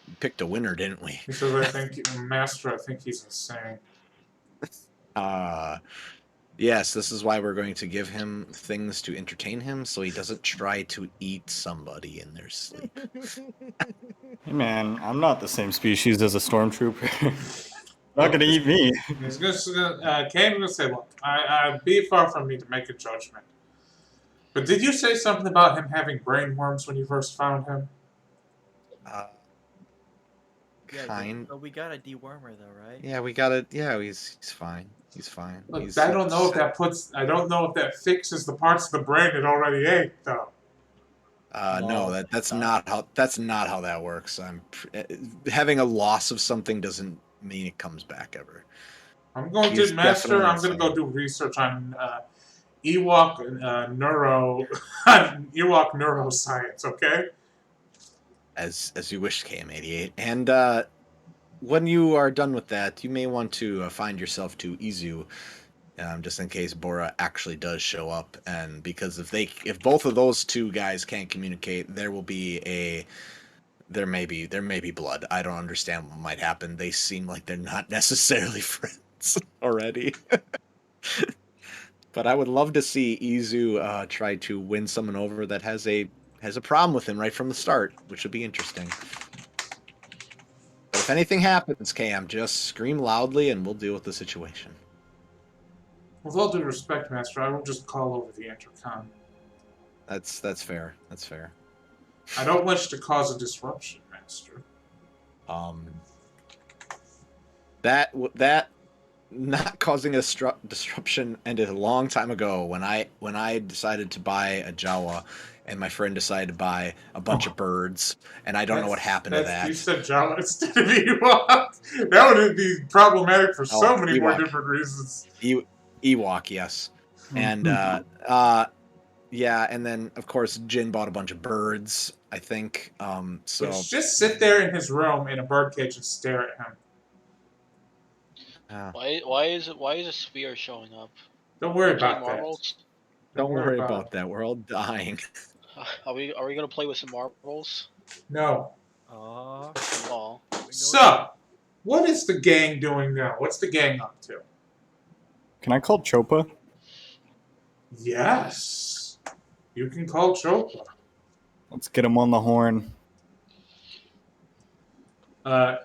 Speaker 4: We picked a winner, didn't we?
Speaker 1: He says, I think, Master, I think he's insane.
Speaker 4: Yes, this is why we're going to give him things to entertain him so he doesn't try to eat somebody in their sleep.
Speaker 5: Hey man, I'm not the same species as a stormtrooper. Not gonna eat me.
Speaker 1: He's gonna, Kane's gonna say, look, I be it far from me to make a judgment. But did you say something about him having brain worms when you first found him?
Speaker 2: Yeah,
Speaker 4: Kind.
Speaker 2: but we got a dewormer though, right?
Speaker 4: Yeah, we got it. Yeah, he's fine. He's fine.
Speaker 1: Look,
Speaker 4: He's,
Speaker 1: I don't know if I don't know if that fixes the parts of the brain it already ate, though.
Speaker 4: No, that's not how that works. Having a loss of something doesn't mean it comes back ever.
Speaker 1: I'm going
Speaker 4: He's
Speaker 1: to Master. I'm going to
Speaker 4: definitely
Speaker 1: go do research on Ewok Ewok neuroscience. Okay.
Speaker 4: As you wish, KM88. And when you are done with that, you may want to find yourself to Izu, just in case Bora actually does show up. And because if both of those two guys can't communicate, there may be blood. I don't understand what might happen. They seem like they're not necessarily friends already. But I would love to see Izu try to win someone over that has a problem with him right from the start, which would be interesting. But if anything happens, Cam, just scream loudly and we'll deal with the situation.
Speaker 1: With all due respect, Master, I will just call over the intercom.
Speaker 4: That's fair. That's fair.
Speaker 1: I don't wish to cause a disruption, Master.
Speaker 4: That not causing a disruption ended a long time ago when I decided to buy a Jawa and my friend decided to buy a bunch of birds, and I don't know what happened to that.
Speaker 1: You said Jawa instead of Ewok. That would be problematic for so many more
Speaker 4: Ewok.
Speaker 1: different reasons.
Speaker 4: Ewok, yes. And yeah, and then of course Jin bought a bunch of birds, I think. So
Speaker 1: Which just sit there in his room in a birdcage and stare at him.
Speaker 3: Why is a sphere showing up?
Speaker 1: Don't worry about
Speaker 3: marbles?
Speaker 1: that.
Speaker 4: don't worry about that. We're all dying.
Speaker 3: Are we gonna play with some marbles?
Speaker 1: No.
Speaker 3: Oh.
Speaker 1: So, what is the gang doing now? What's the gang up to?
Speaker 5: Can I call Chopa?
Speaker 1: Yes. You can call Chopa.
Speaker 5: Let's get him on the horn.
Speaker 1: And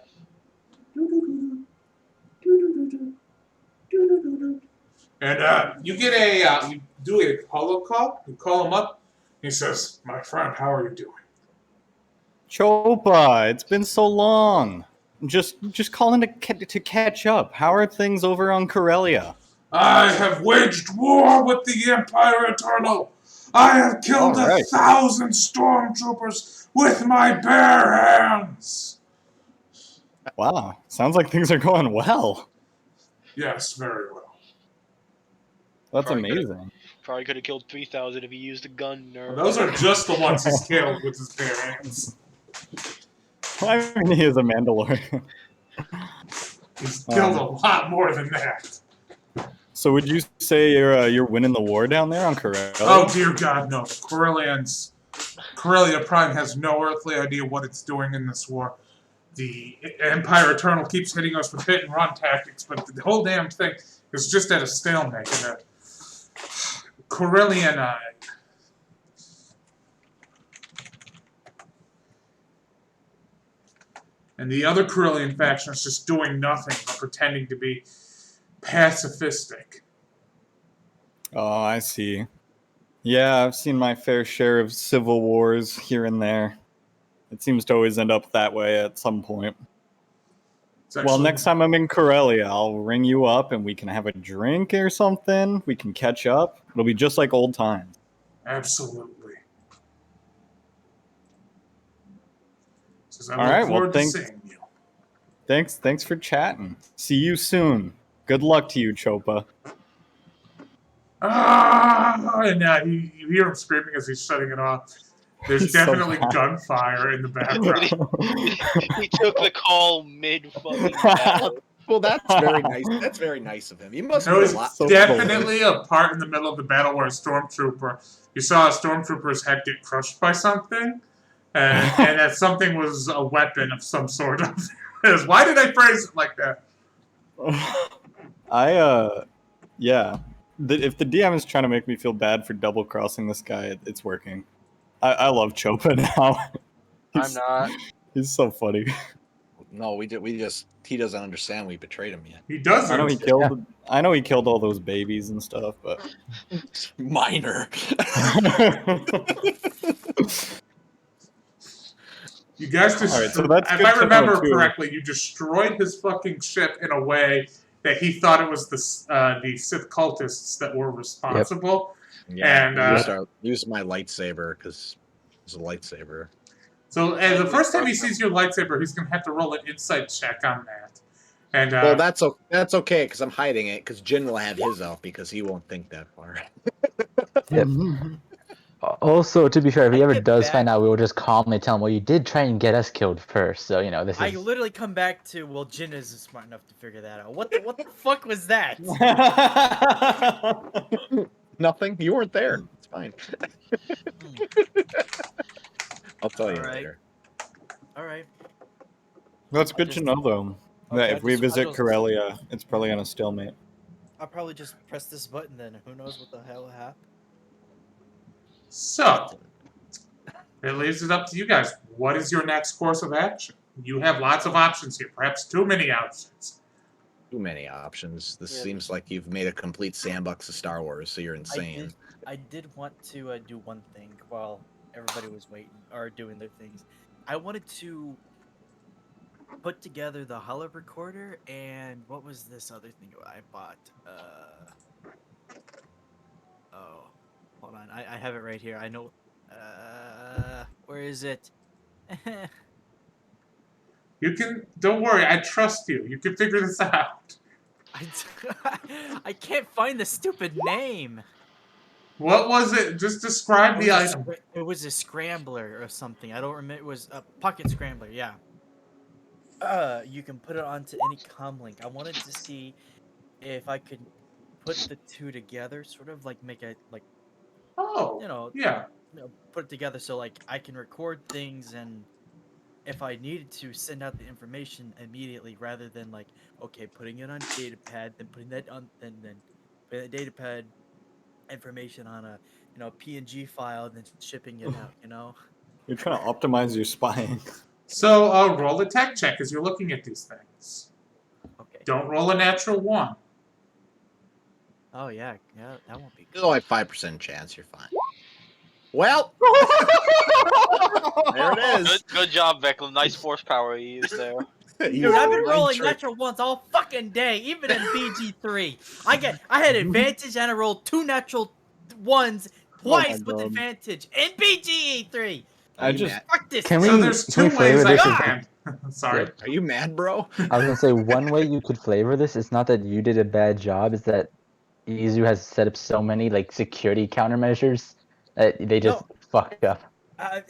Speaker 1: you get you do a holo call. You call him up. He says, "My friend, how are you doing?"
Speaker 5: Chopa, it's been so long. Just calling to catch up. How are things over on Corellia?
Speaker 1: I have waged war with the Empire Eternal. I have killed 1,000 stormtroopers with my bare hands.
Speaker 5: Wow, sounds like things are going well.
Speaker 1: Yes, very well.
Speaker 5: That's
Speaker 3: Probably
Speaker 5: amazing.
Speaker 3: Probably could have killed 3,000 if he used a gun.
Speaker 1: Well, those are just the ones he's killed with his bare hands.
Speaker 5: I mean, he is a Mandalorian.
Speaker 1: He's killed a lot more than that.
Speaker 5: So would you say you're winning the war down there on Corellia?
Speaker 1: Oh dear God, no! Corellia Prime has no earthly idea what it's doing in this war. the Empire Eternal keeps hitting us with hit and run tactics, but the whole damn thing is just at a stalemate. And Corellian, and the other Corellian faction is just doing nothing but pretending to be pacifistic.
Speaker 5: Oh, I see. Yeah, I've seen my fair share of civil wars here and there. It seems to always end up that way at some point. Well, next time I'm in Corellia, I'll ring you up and we can have a drink or something. We can catch up. It'll be just like old times.
Speaker 1: Absolutely. Says, I
Speaker 5: All
Speaker 1: look
Speaker 5: right, well,
Speaker 1: forward to
Speaker 5: thanks.
Speaker 1: seeing you.
Speaker 5: Thanks for chatting. See you soon. Good luck to you, Chopa.
Speaker 1: And you hear him screaming as he's shutting it off. There's
Speaker 5: He's so
Speaker 1: definitely
Speaker 5: mad.
Speaker 1: gunfire in the background.
Speaker 3: He took the call mid fucking battle.
Speaker 4: Well, that's very nice. That's very nice of him. He must
Speaker 1: There
Speaker 4: be a
Speaker 1: was
Speaker 4: lot.
Speaker 5: So
Speaker 1: definitely a part in the middle of the battle where you saw a stormtrooper's head get crushed by something, and that something was a weapon of some sort. Why did I phrase it like that?
Speaker 5: Yeah. If the DM is trying to make me feel bad for double crossing this guy, it's working. I love Chopa now.
Speaker 3: I'm not.
Speaker 5: He's so funny.
Speaker 4: No, he doesn't understand we betrayed him yet.
Speaker 1: He does.
Speaker 5: I know he killed. I know he killed all those babies and stuff, but
Speaker 4: Minor.
Speaker 1: You guys just.
Speaker 5: Alright, so that's
Speaker 1: if
Speaker 5: good
Speaker 1: I
Speaker 5: to know,
Speaker 1: remember
Speaker 5: too.
Speaker 1: correctly, you destroyed his fucking ship in a way that he thought it was the Sith cultists that were responsible.
Speaker 4: Yeah,
Speaker 1: And
Speaker 4: use my lightsaber because it's a lightsaber.
Speaker 1: so the first time he sees your lightsaber, he's gonna have to roll an insight check on that. And
Speaker 4: Well, that's okay because I'm hiding it because Jin will have his out because he won't think that far.
Speaker 6: Yep. Also, to be fair, if he
Speaker 2: I
Speaker 6: ever
Speaker 2: get
Speaker 6: does
Speaker 2: back-
Speaker 6: find out, we will just calmly tell him, well, you did try and get us killed first, so, this
Speaker 2: I
Speaker 6: is...
Speaker 2: literally come back to, well, Jin isn't smart enough to figure that out. What the fuck was that?
Speaker 4: Nothing. You weren't there. It's fine. I'll tell you
Speaker 2: Alright.
Speaker 4: later.
Speaker 2: Alright.
Speaker 5: That's good to know, though. That
Speaker 2: Okay,
Speaker 5: if we visit
Speaker 2: I'll just-
Speaker 5: Corellia, it's probably on a stalemate.
Speaker 2: I'll probably just press this button then. Who knows what the hell happened?
Speaker 1: so it leaves it up to you guys. What is your next course of action? You have lots of options here, perhaps too many options.
Speaker 4: Too many options. This
Speaker 2: Yeah.
Speaker 4: seems like you've made a complete sandbox of Star Wars, so you're insane.
Speaker 2: I did want to do one thing while everybody was waiting or doing their things. I wanted to put together the holo recorder and what was this other thing I bought? Oh, hold on. I have it right here. I know. Where is it?
Speaker 1: You can. Don't worry. I trust you. You can figure this out.
Speaker 2: I can't find the stupid name.
Speaker 1: What was it? Just describe the item.
Speaker 2: It was a scrambler or something. I don't remember. It was a pocket scrambler. Yeah. You can put it onto any comlink. I wanted to see if I could put the two together, sort of like make a
Speaker 1: Oh. Yeah.
Speaker 2: put it together so like I can record things and if I needed to send out the information immediately rather than like okay putting it on datapad then putting that on then putting the datapad information on a PNG file and then shipping it out.
Speaker 5: You're trying to optimize your spying.
Speaker 1: So roll a tech check as you're looking at these things.
Speaker 2: Okay.
Speaker 1: Don't roll a natural one.
Speaker 2: Oh yeah, that won't be
Speaker 4: There's only 5% chance. You're fine. Well, there it is.
Speaker 3: Good job, Veclin. Nice horsepower you used there.
Speaker 2: Dude, I've been rolling natural ones all fucking day, even in BG3. I had advantage and I rolled 2 natural ones twice with
Speaker 5: God.
Speaker 2: advantage in BGE3. Fuck this.
Speaker 6: Can
Speaker 1: So
Speaker 6: we-
Speaker 1: there's
Speaker 6: can we
Speaker 1: two ways
Speaker 6: flavor
Speaker 1: I
Speaker 6: this
Speaker 1: can. Sorry.
Speaker 4: Are you mad, bro?
Speaker 6: I was gonna say, one way you could flavor this, it's not that you did a bad job, it's that Izu has set up so many, security countermeasures that they just fucked up.
Speaker 2: I'm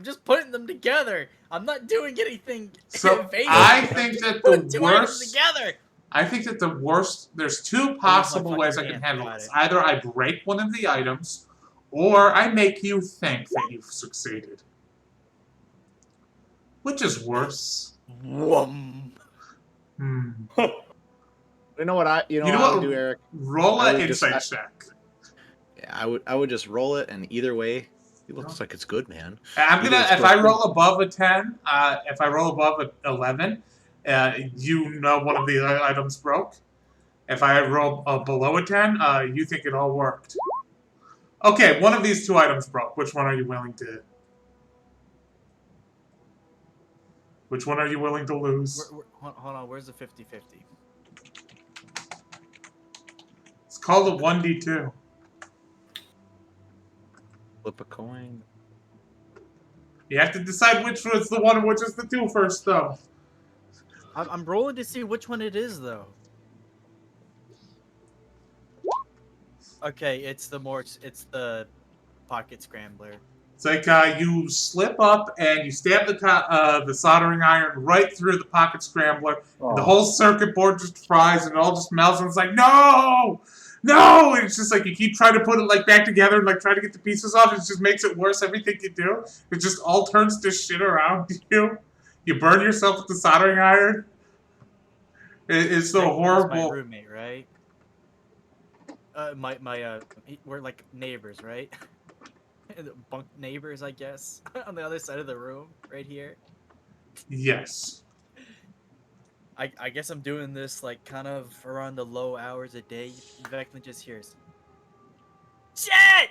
Speaker 2: just putting them together. I'm not doing anything
Speaker 1: So
Speaker 2: invasive.
Speaker 1: I think that the
Speaker 2: Put 2 items
Speaker 1: worst.
Speaker 2: together.
Speaker 1: I think that the worst. There's 2 possible
Speaker 2: fucking
Speaker 1: ways I can
Speaker 2: hand,
Speaker 1: handle
Speaker 2: got
Speaker 1: this.
Speaker 2: it.
Speaker 1: Either I break one of the items, or I make you think that you've succeeded. Which is worse?
Speaker 2: Whum.
Speaker 1: Hmm.
Speaker 4: You know what
Speaker 1: You know
Speaker 4: I
Speaker 1: what?
Speaker 4: would do, Eric?
Speaker 1: Roll
Speaker 4: I
Speaker 1: an
Speaker 4: would just-
Speaker 1: insight check.
Speaker 4: Yeah, I would just roll it, and either way, he looks like it's good, man.
Speaker 1: I'm
Speaker 4: Either
Speaker 1: gonna.
Speaker 4: it's
Speaker 1: If I
Speaker 4: broken-
Speaker 1: roll above a 10, if I roll above a 11, you know one of the items broke. If I roll below a 10, you think it all worked. Okay, one of these two items broke. Which one are you willing to? Which one are you willing to lose?
Speaker 2: Hold on, where's the 50-50?
Speaker 1: It's called a 1d2.
Speaker 4: Flip a coin.
Speaker 1: You have to decide which was the one and which is the two first, though.
Speaker 2: I'm rolling to see which one it is, though. Okay, it's the pocket scrambler.
Speaker 1: It's like you slip up and you stab the soldering iron right through the pocket scrambler. And the whole circuit board just fries and it all just melts. And it's like, no! No! And it's just like you keep trying to put it like back together and like try to get the pieces off. It just makes it worse. Everything you do, it just all turns to shit around you. You burn yourself with the soldering iron. It's so
Speaker 2: Nick was
Speaker 1: horrible.
Speaker 2: My roommate, right? We're like neighbors, right? Bunk neighbors, I guess, on the other side of the room, right here.
Speaker 1: Yes.
Speaker 2: I guess I'm doing this like kind of around the low hours a day. Vecna just hears, shit!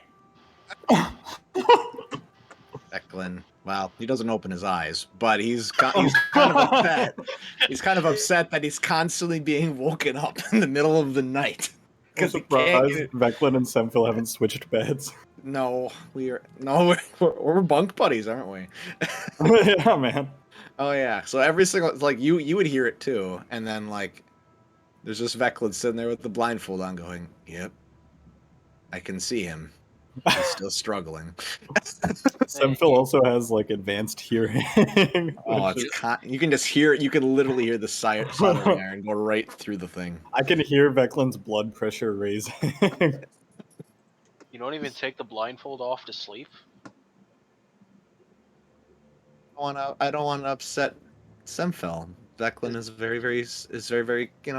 Speaker 4: Declan. Well, he doesn't open his eyes, but he's kind of upset. He's kind of upset that he's constantly being woken up in the middle of the night.
Speaker 5: I'm
Speaker 4: Because he can't.
Speaker 5: surprised Veclin and Semphil haven't switched beds.
Speaker 4: No, we're bunk buddies, aren't we?
Speaker 5: Yeah, man.
Speaker 4: Oh yeah. So every single like you would hear it too, and then like there's just Veclin sitting there with the blindfold on, going, "Yep, I can see him. He's still struggling."
Speaker 5: Semphil also has like advanced hearing.
Speaker 4: Oh, it's you can just hear it. You can literally hear the soldering iron go right through the thing.
Speaker 5: I can hear Veclin's blood pressure raising.
Speaker 3: You don't even take the blindfold off to sleep?
Speaker 4: I don't want to upset Semphil. Veclin is very, very,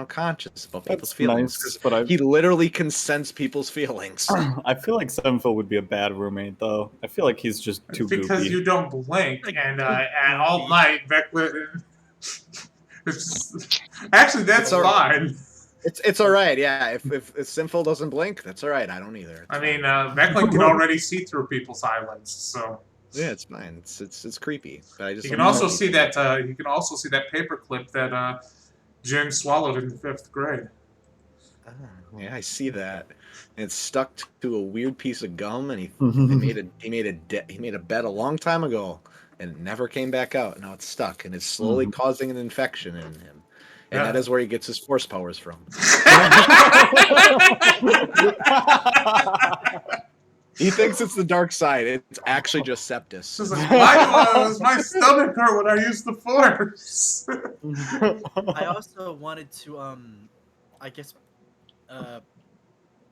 Speaker 4: conscious about people's
Speaker 5: That's
Speaker 4: feelings.
Speaker 5: nice, but
Speaker 4: He literally can sense people's feelings.
Speaker 5: I feel like Semphil would be a bad roommate, though. I feel like he's just too
Speaker 1: It's because
Speaker 5: goopy.
Speaker 1: you don't blink, and all night, Vecna. Actually, that's
Speaker 4: It's all right.
Speaker 1: fine.
Speaker 4: It's all right, yeah. If Semphil doesn't blink, that's all right. I don't either. It's
Speaker 1: I mean,
Speaker 4: fine.
Speaker 1: Vecna can already see through people's eyelids, so
Speaker 4: Yeah, it's fine. It's creepy. But I just
Speaker 1: you can
Speaker 4: don't
Speaker 1: also
Speaker 4: know
Speaker 1: see
Speaker 4: people.
Speaker 1: that. You can also see that paperclip that Jim swallowed in the 5th grade.
Speaker 4: Ah, yeah, I see that. And it's stuck to a weird piece of gum, and he made a bet a long time ago, and it never came back out. Now it's stuck, and it's slowly causing an infection in him. And that is where he gets his force powers from. He thinks it's the dark side. It's actually just Septus.
Speaker 1: It's like, why does my stomach hurt when I use the Force?
Speaker 2: I also wanted to, I guess,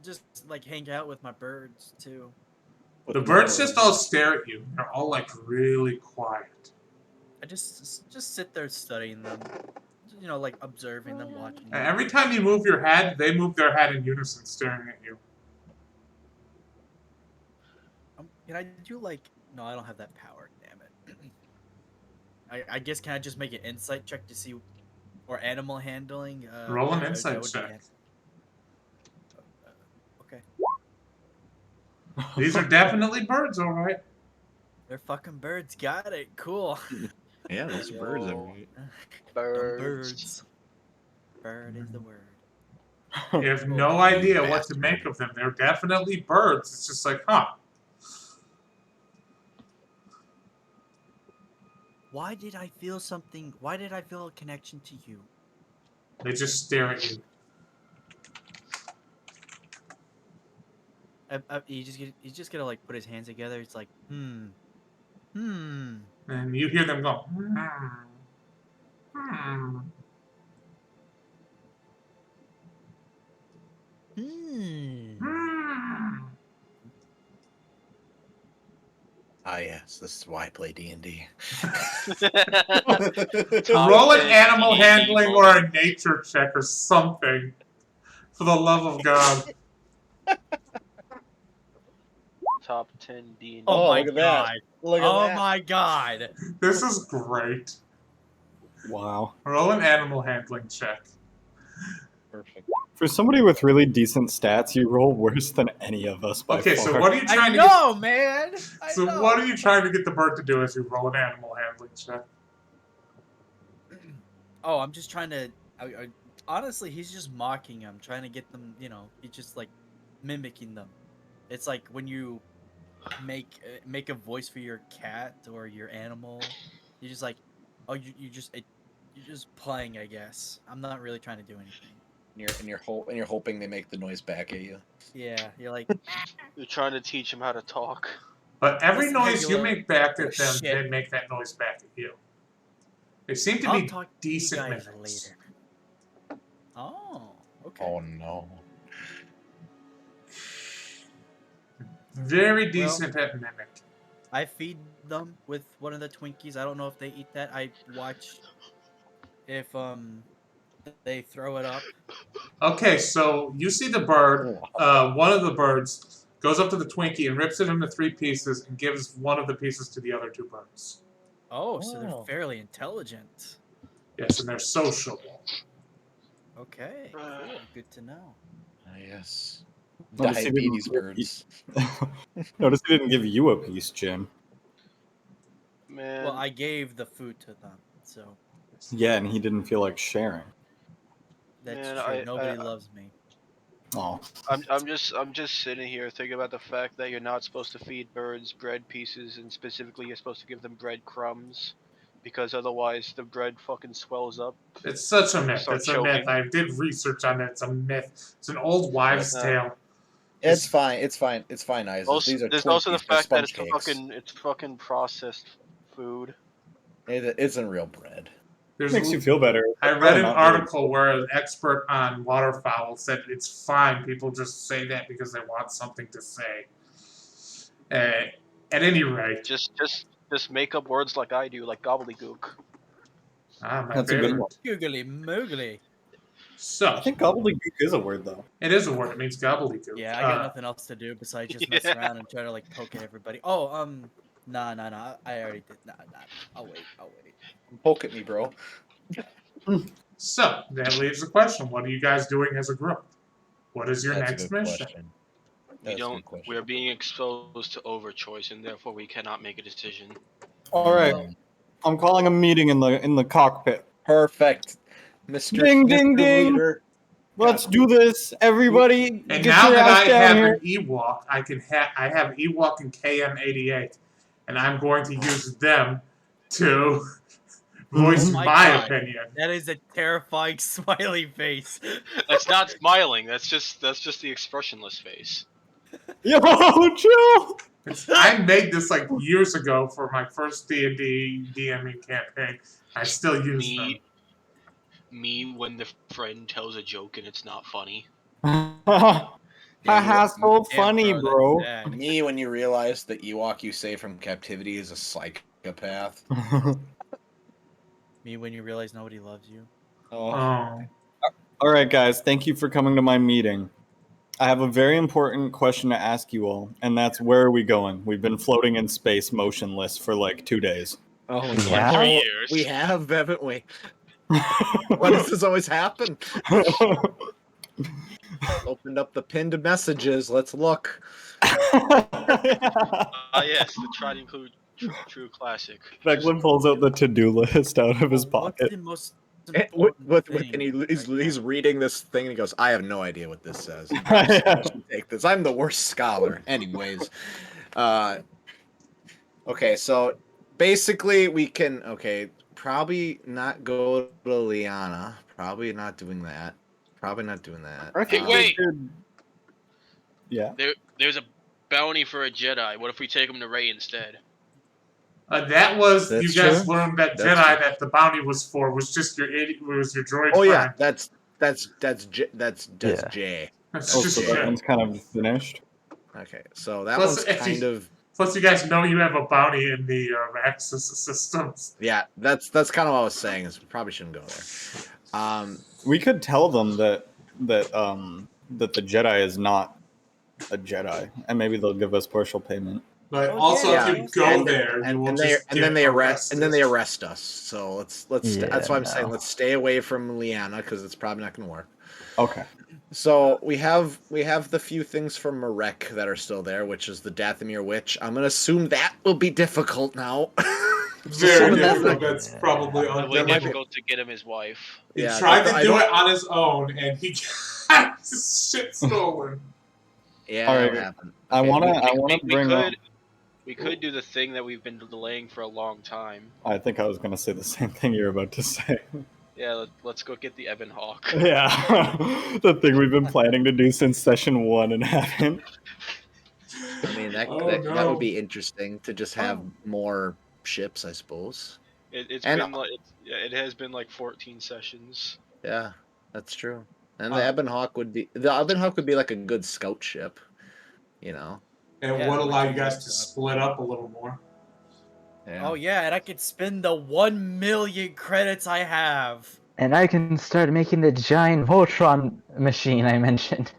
Speaker 2: just like hang out with my birds too.
Speaker 1: The birds just all stare at you. They're all like really quiet.
Speaker 2: I just sit there studying them, like observing them, watching.
Speaker 1: And every time you move your head, they move their head in unison, staring at you.
Speaker 2: Can I do like? No, I don't have that power. Damn it. I guess can I just make an insight check to see, or animal handling?
Speaker 1: Roll an
Speaker 2: that
Speaker 1: insight
Speaker 2: would be
Speaker 1: check.
Speaker 2: Okay.
Speaker 1: These are definitely birds, all right.
Speaker 2: They're fucking birds. Got it. Cool.
Speaker 4: Yeah, those birds are.
Speaker 2: Them
Speaker 3: Birds.
Speaker 2: Bird is the word.
Speaker 1: You have no idea what to make of them. They're definitely birds. It's just like, huh.
Speaker 2: Why did I feel something? Why did I feel a connection to you?
Speaker 1: They just stare at you.
Speaker 2: He's just gonna like put his hands together. It's like,
Speaker 1: And you hear them go,
Speaker 4: Ah, yes, this is why I play D&D.
Speaker 3: Top
Speaker 1: Roll an
Speaker 3: 10
Speaker 1: animal
Speaker 3: D&D
Speaker 1: handling or
Speaker 3: moment.
Speaker 1: a nature check or something. For the love of God.
Speaker 3: Top 10 D&D.
Speaker 2: Oh,
Speaker 4: Oh,
Speaker 2: my
Speaker 4: look at
Speaker 2: god.
Speaker 4: that. Look at
Speaker 2: Oh
Speaker 4: that.
Speaker 2: my god.
Speaker 1: This is great.
Speaker 5: Wow.
Speaker 1: Roll an animal handling check.
Speaker 4: Perfect.
Speaker 5: For somebody with really decent stats, you roll worse than any of us by
Speaker 1: Okay,
Speaker 5: far.
Speaker 1: so what are you
Speaker 2: I
Speaker 1: trying to
Speaker 2: know, man.
Speaker 1: get?
Speaker 2: I
Speaker 1: So
Speaker 2: know.
Speaker 1: what are you trying to get the bird to do as you roll an animal handling check?
Speaker 2: Oh, I'm just trying to. Honestly, he's just mocking them, trying to get them. He's just like mimicking them. It's like when you make a voice for your cat or your animal. You're just like, oh, you're just playing, I guess. I'm not really trying to do anything.
Speaker 4: And you're hoping they make the noise back at you.
Speaker 2: Yeah, you're like,
Speaker 3: You're trying to teach him how to talk.
Speaker 1: But every
Speaker 2: Listen, hey,
Speaker 1: noise
Speaker 2: you
Speaker 1: you
Speaker 2: little
Speaker 1: make back at them,
Speaker 2: shit.
Speaker 1: they make that noise back at you. They seem to
Speaker 2: I'll
Speaker 1: be
Speaker 2: talk to
Speaker 1: decent
Speaker 2: you guys
Speaker 1: mimics.
Speaker 2: later. Oh, okay.
Speaker 4: Oh no.
Speaker 1: Very
Speaker 2: Well,
Speaker 1: decent at mimic.
Speaker 2: I feed them with one of the Twinkies. I don't know if they eat that. I watch if they throw it up.
Speaker 1: Okay, so you see the bird. One of the birds goes up to the Twinkie and rips it into 3 pieces and gives one of the pieces to the other 2 birds.
Speaker 2: Oh, so they're
Speaker 4: Oh.
Speaker 2: fairly intelligent.
Speaker 1: Yes, and they're sociable.
Speaker 2: Okay, cool. Good to know.
Speaker 4: Ah, yes.
Speaker 5: Notice he didn't
Speaker 4: Diabetes
Speaker 5: give-
Speaker 4: birds.
Speaker 5: Notice he didn't give you a piece, Jim.
Speaker 3: Man,
Speaker 2: Well, I gave the food to them, so
Speaker 5: Yeah, and he didn't feel like sharing.
Speaker 2: that's
Speaker 3: Man,
Speaker 2: true.
Speaker 3: I-
Speaker 2: Nobody loves me.
Speaker 5: Oh,
Speaker 3: I'm just sitting here thinking about the fact that you're not supposed to feed birds bread pieces, and specifically you're supposed to give them bread crumbs, because otherwise the bread fucking swells up.
Speaker 1: It's such a myth.
Speaker 3: Start
Speaker 1: It's a myth.
Speaker 3: choking.
Speaker 1: I did research on it. It's a myth. It's an old wives' tale.
Speaker 4: It's fine. It's fine. It's fine, Isaac.
Speaker 3: Also,
Speaker 4: These are
Speaker 3: there's also the
Speaker 4: Twinkies. They're
Speaker 3: fact that
Speaker 4: sponge
Speaker 3: it's
Speaker 4: cakes.
Speaker 3: fucking processed food.
Speaker 4: It isn't real bread.
Speaker 1: There's
Speaker 5: makes you feel better.
Speaker 1: I read
Speaker 5: Probably
Speaker 1: an
Speaker 5: not really.
Speaker 1: article where an expert on waterfowl said it's fine. People just say that because they want something to say. At any rate,
Speaker 3: Just make up words like I do, like gobbledygook.
Speaker 1: my
Speaker 5: That's a good
Speaker 1: favorite.
Speaker 5: one.
Speaker 2: Googly moogly.
Speaker 1: So
Speaker 5: I think gobbledygook is a word, though.
Speaker 1: it is a word. It means gobbledygook.
Speaker 2: Yeah, I got nothing else to do besides just mess around and try to like poke at everybody. Oh, nah. I already did. Nah. I'll wait.
Speaker 4: Poke at me, bro.
Speaker 1: So that leaves the question: what are you guys doing as a group? What is your
Speaker 4: That's a
Speaker 1: next
Speaker 4: good
Speaker 1: mission?
Speaker 4: question.
Speaker 3: We
Speaker 4: That's a
Speaker 3: don't.
Speaker 4: good question.
Speaker 3: We are being exposed to overchoice, and therefore we cannot make a decision.
Speaker 5: All right, I'm calling a meeting in the cockpit.
Speaker 4: Perfect. Mr.
Speaker 5: Ding,
Speaker 4: Mr.
Speaker 5: ding, ding.
Speaker 4: Leader.
Speaker 5: Let's do this, everybody.
Speaker 1: And
Speaker 5: get
Speaker 1: now
Speaker 5: your
Speaker 1: that
Speaker 5: ass
Speaker 1: I
Speaker 5: down
Speaker 1: have
Speaker 5: here.
Speaker 1: an Ewok, I have Ewok and KM88, and I'm going to use them to voice
Speaker 2: Oh my
Speaker 1: my
Speaker 2: God.
Speaker 1: opinion.
Speaker 2: That is a terrifying smiley face.
Speaker 3: That's not smiling. That's just the expressionless face.
Speaker 5: Yo, chill.
Speaker 1: I made this like years ago for my first D&D DMing campaign. I still use them.
Speaker 3: Me when the friend tells a joke and it's not funny.
Speaker 5: Haha, so
Speaker 2: Damn,
Speaker 5: funny,
Speaker 2: that's
Speaker 5: bro.
Speaker 2: sad.
Speaker 4: Me when you realize the Ewok you saved from captivity is a psychopath.
Speaker 2: Me when you realize nobody loves you.
Speaker 4: Oh.
Speaker 5: All right, guys, thank you for coming to my meeting. I have a very important question to ask you all, and that's where are we going? We've been floating in space motionless for like 2 days.
Speaker 4: Oh,
Speaker 6: Yeah?
Speaker 3: 3 years.
Speaker 4: We have, haven't we? Why does this always happen? Opened up the pinned messages. Let's look.
Speaker 3: Yes, the tried and include true classic.
Speaker 5: Declan pulls out the to-do list out of his
Speaker 2: What's
Speaker 5: pocket.
Speaker 2: the most
Speaker 4: With,
Speaker 2: important
Speaker 4: and
Speaker 2: thing
Speaker 4: he's
Speaker 2: right
Speaker 4: reading this thing and he goes, I have no idea what this says.
Speaker 5: Yeah.
Speaker 4: Take this. I'm the worst scholar. Anyways. Okay, so basically we can probably not go to Liana. Probably not doing that.
Speaker 3: Hey, wait!
Speaker 5: Yeah.
Speaker 3: There's a bounty for a Jedi. What if we take him to Rey instead?
Speaker 1: That was
Speaker 4: That's
Speaker 1: you guys
Speaker 4: true.
Speaker 1: learned that
Speaker 4: That's
Speaker 1: Jedi
Speaker 4: true.
Speaker 1: that the bounty was for was just your idiot. Was your droid
Speaker 4: Oh yeah,
Speaker 1: friend.
Speaker 4: that's Jay.
Speaker 1: That's
Speaker 5: Oh,
Speaker 1: just
Speaker 5: so that
Speaker 1: shit.
Speaker 5: one's kind of finished.
Speaker 4: Okay, so that
Speaker 1: Plus,
Speaker 4: one's
Speaker 1: if
Speaker 4: kind
Speaker 1: you-
Speaker 4: of
Speaker 1: Plus, you guys know you have a bounty in the Axis systems.
Speaker 4: Yeah, that's kind of what I was saying. Is we probably shouldn't go there.
Speaker 5: We could tell them that the Jedi is not a Jedi, and maybe they'll give us partial payment.
Speaker 1: But
Speaker 2: Oh,
Speaker 1: also,
Speaker 2: yeah,
Speaker 1: if you
Speaker 2: also-
Speaker 1: go there, you will just
Speaker 4: and
Speaker 1: get
Speaker 4: then they arrest
Speaker 1: arrested.
Speaker 4: us. So let's.
Speaker 6: Yeah,
Speaker 4: That's why I'm saying
Speaker 6: no.
Speaker 4: let's stay away from Liana because it's probably not going to work.
Speaker 5: Okay.
Speaker 4: So we have the few things from Marek that are still there, which is the Dathomir Witch. I'm gonna assume that will be difficult now.
Speaker 1: Very
Speaker 4: So that's
Speaker 1: difficult.
Speaker 4: like-
Speaker 1: That's probably
Speaker 3: Really
Speaker 4: There might be-
Speaker 3: difficult to get him his wife.
Speaker 1: He
Speaker 4: Yeah,
Speaker 1: tried to
Speaker 4: I
Speaker 1: do
Speaker 4: don't-
Speaker 1: it on his own, and he got his shit stolen.
Speaker 4: Yeah,
Speaker 5: All
Speaker 4: that
Speaker 5: right.
Speaker 4: happened.
Speaker 5: I wanna
Speaker 3: We
Speaker 5: bring up.
Speaker 3: could do the thing that we've been delaying for a long time.
Speaker 5: I think I was gonna say the same thing you're about to say.
Speaker 3: Yeah, let's go get the Ebon Hawk.
Speaker 5: Yeah, the thing we've been planning to do since session 1 and haven't.
Speaker 4: I mean, that
Speaker 1: Oh,
Speaker 4: would be interesting to just have more ships, I suppose.
Speaker 3: It's
Speaker 4: And-
Speaker 3: been like it has been like 14 sessions.
Speaker 4: Yeah, that's true. And
Speaker 1: Uh,
Speaker 4: the Ebon Hawk would be like a good scout ship, you know.
Speaker 1: And
Speaker 2: Yeah,
Speaker 1: would allow you
Speaker 2: which
Speaker 1: guys
Speaker 2: is-
Speaker 1: to split up a little more.
Speaker 4: Yeah.
Speaker 2: Oh yeah, and I could spend the 1 million credits I have.
Speaker 6: And I can start making the giant Voltron machine I mentioned.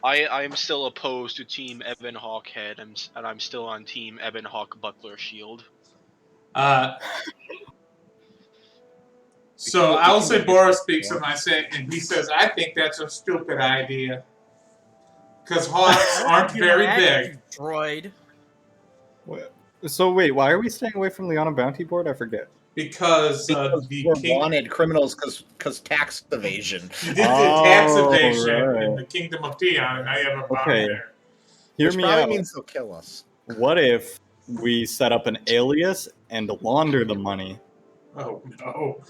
Speaker 3: I'm still opposed to Team Ebon Hawk Head, and I'm still on Team Ebon Hawk Buckler Shield.
Speaker 1: So
Speaker 4: We
Speaker 1: I will
Speaker 4: can
Speaker 1: say
Speaker 4: make it
Speaker 1: Boris
Speaker 4: work.
Speaker 1: speaks, and he says, "I think that's a stupid idea because hawks aren't
Speaker 2: Be
Speaker 1: very
Speaker 2: my
Speaker 1: big."
Speaker 2: attitude, droid.
Speaker 5: So wait, why are we staying away from Liana Bounty Board? I forget.
Speaker 1: Because
Speaker 4: Because
Speaker 1: the
Speaker 4: we're
Speaker 1: king,
Speaker 4: wanted criminals because tax evasion.
Speaker 1: you did the tax
Speaker 5: Oh,
Speaker 1: evasion in
Speaker 5: right.
Speaker 1: the Kingdom of Dion, and now you have a bounty
Speaker 5: Okay.
Speaker 1: there.
Speaker 5: Hear
Speaker 4: Which
Speaker 5: me
Speaker 4: probably
Speaker 5: out.
Speaker 4: means they'll kill us.
Speaker 5: What if we set up an alias and launder the money?
Speaker 1: Oh no!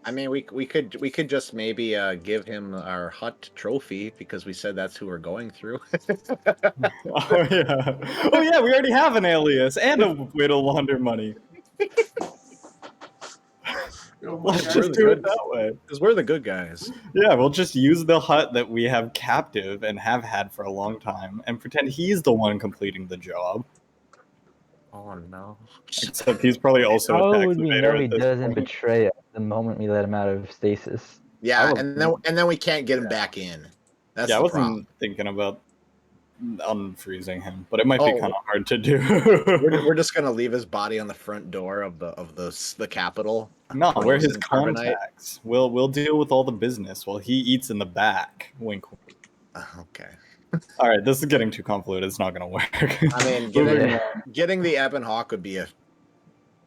Speaker 4: I mean, we could just maybe give him our hut trophy because we said that's who we're going through.
Speaker 5: Oh yeah. Oh yeah, we already have an alias and a way to launder money.
Speaker 1: Oh my
Speaker 5: Let's
Speaker 1: God.
Speaker 5: just do it that way.
Speaker 4: Because we're the good guys.
Speaker 5: Yeah, we'll just use the hut that we have captive and have had for a long time and pretend he's the one completing the job.
Speaker 4: Oh no.
Speaker 5: Except he's probably also
Speaker 6: How
Speaker 5: a tax
Speaker 6: would we
Speaker 5: evader
Speaker 6: know
Speaker 5: at
Speaker 6: he
Speaker 5: this
Speaker 6: doesn't
Speaker 5: point.
Speaker 6: betray us the moment we let him out of stasis?
Speaker 4: Yeah,
Speaker 6: I will-
Speaker 4: and then we can't get him back in. That's
Speaker 5: Yeah, I
Speaker 4: the
Speaker 5: wasn't
Speaker 4: problem.
Speaker 5: thinking about unfreezing him, but it might be
Speaker 4: Oh.
Speaker 5: kind of hard to do.
Speaker 4: We're just gonna leave his body on the front door of the capital.
Speaker 5: No, we're his
Speaker 4: Frozen carbonite.
Speaker 5: contacts. We'll deal with all the business while he eats in the back. Wink. wink.
Speaker 4: Okay.
Speaker 5: All right, this is getting too convoluted. It's not gonna work.
Speaker 4: I mean, getting the Ebon Hawk would be a.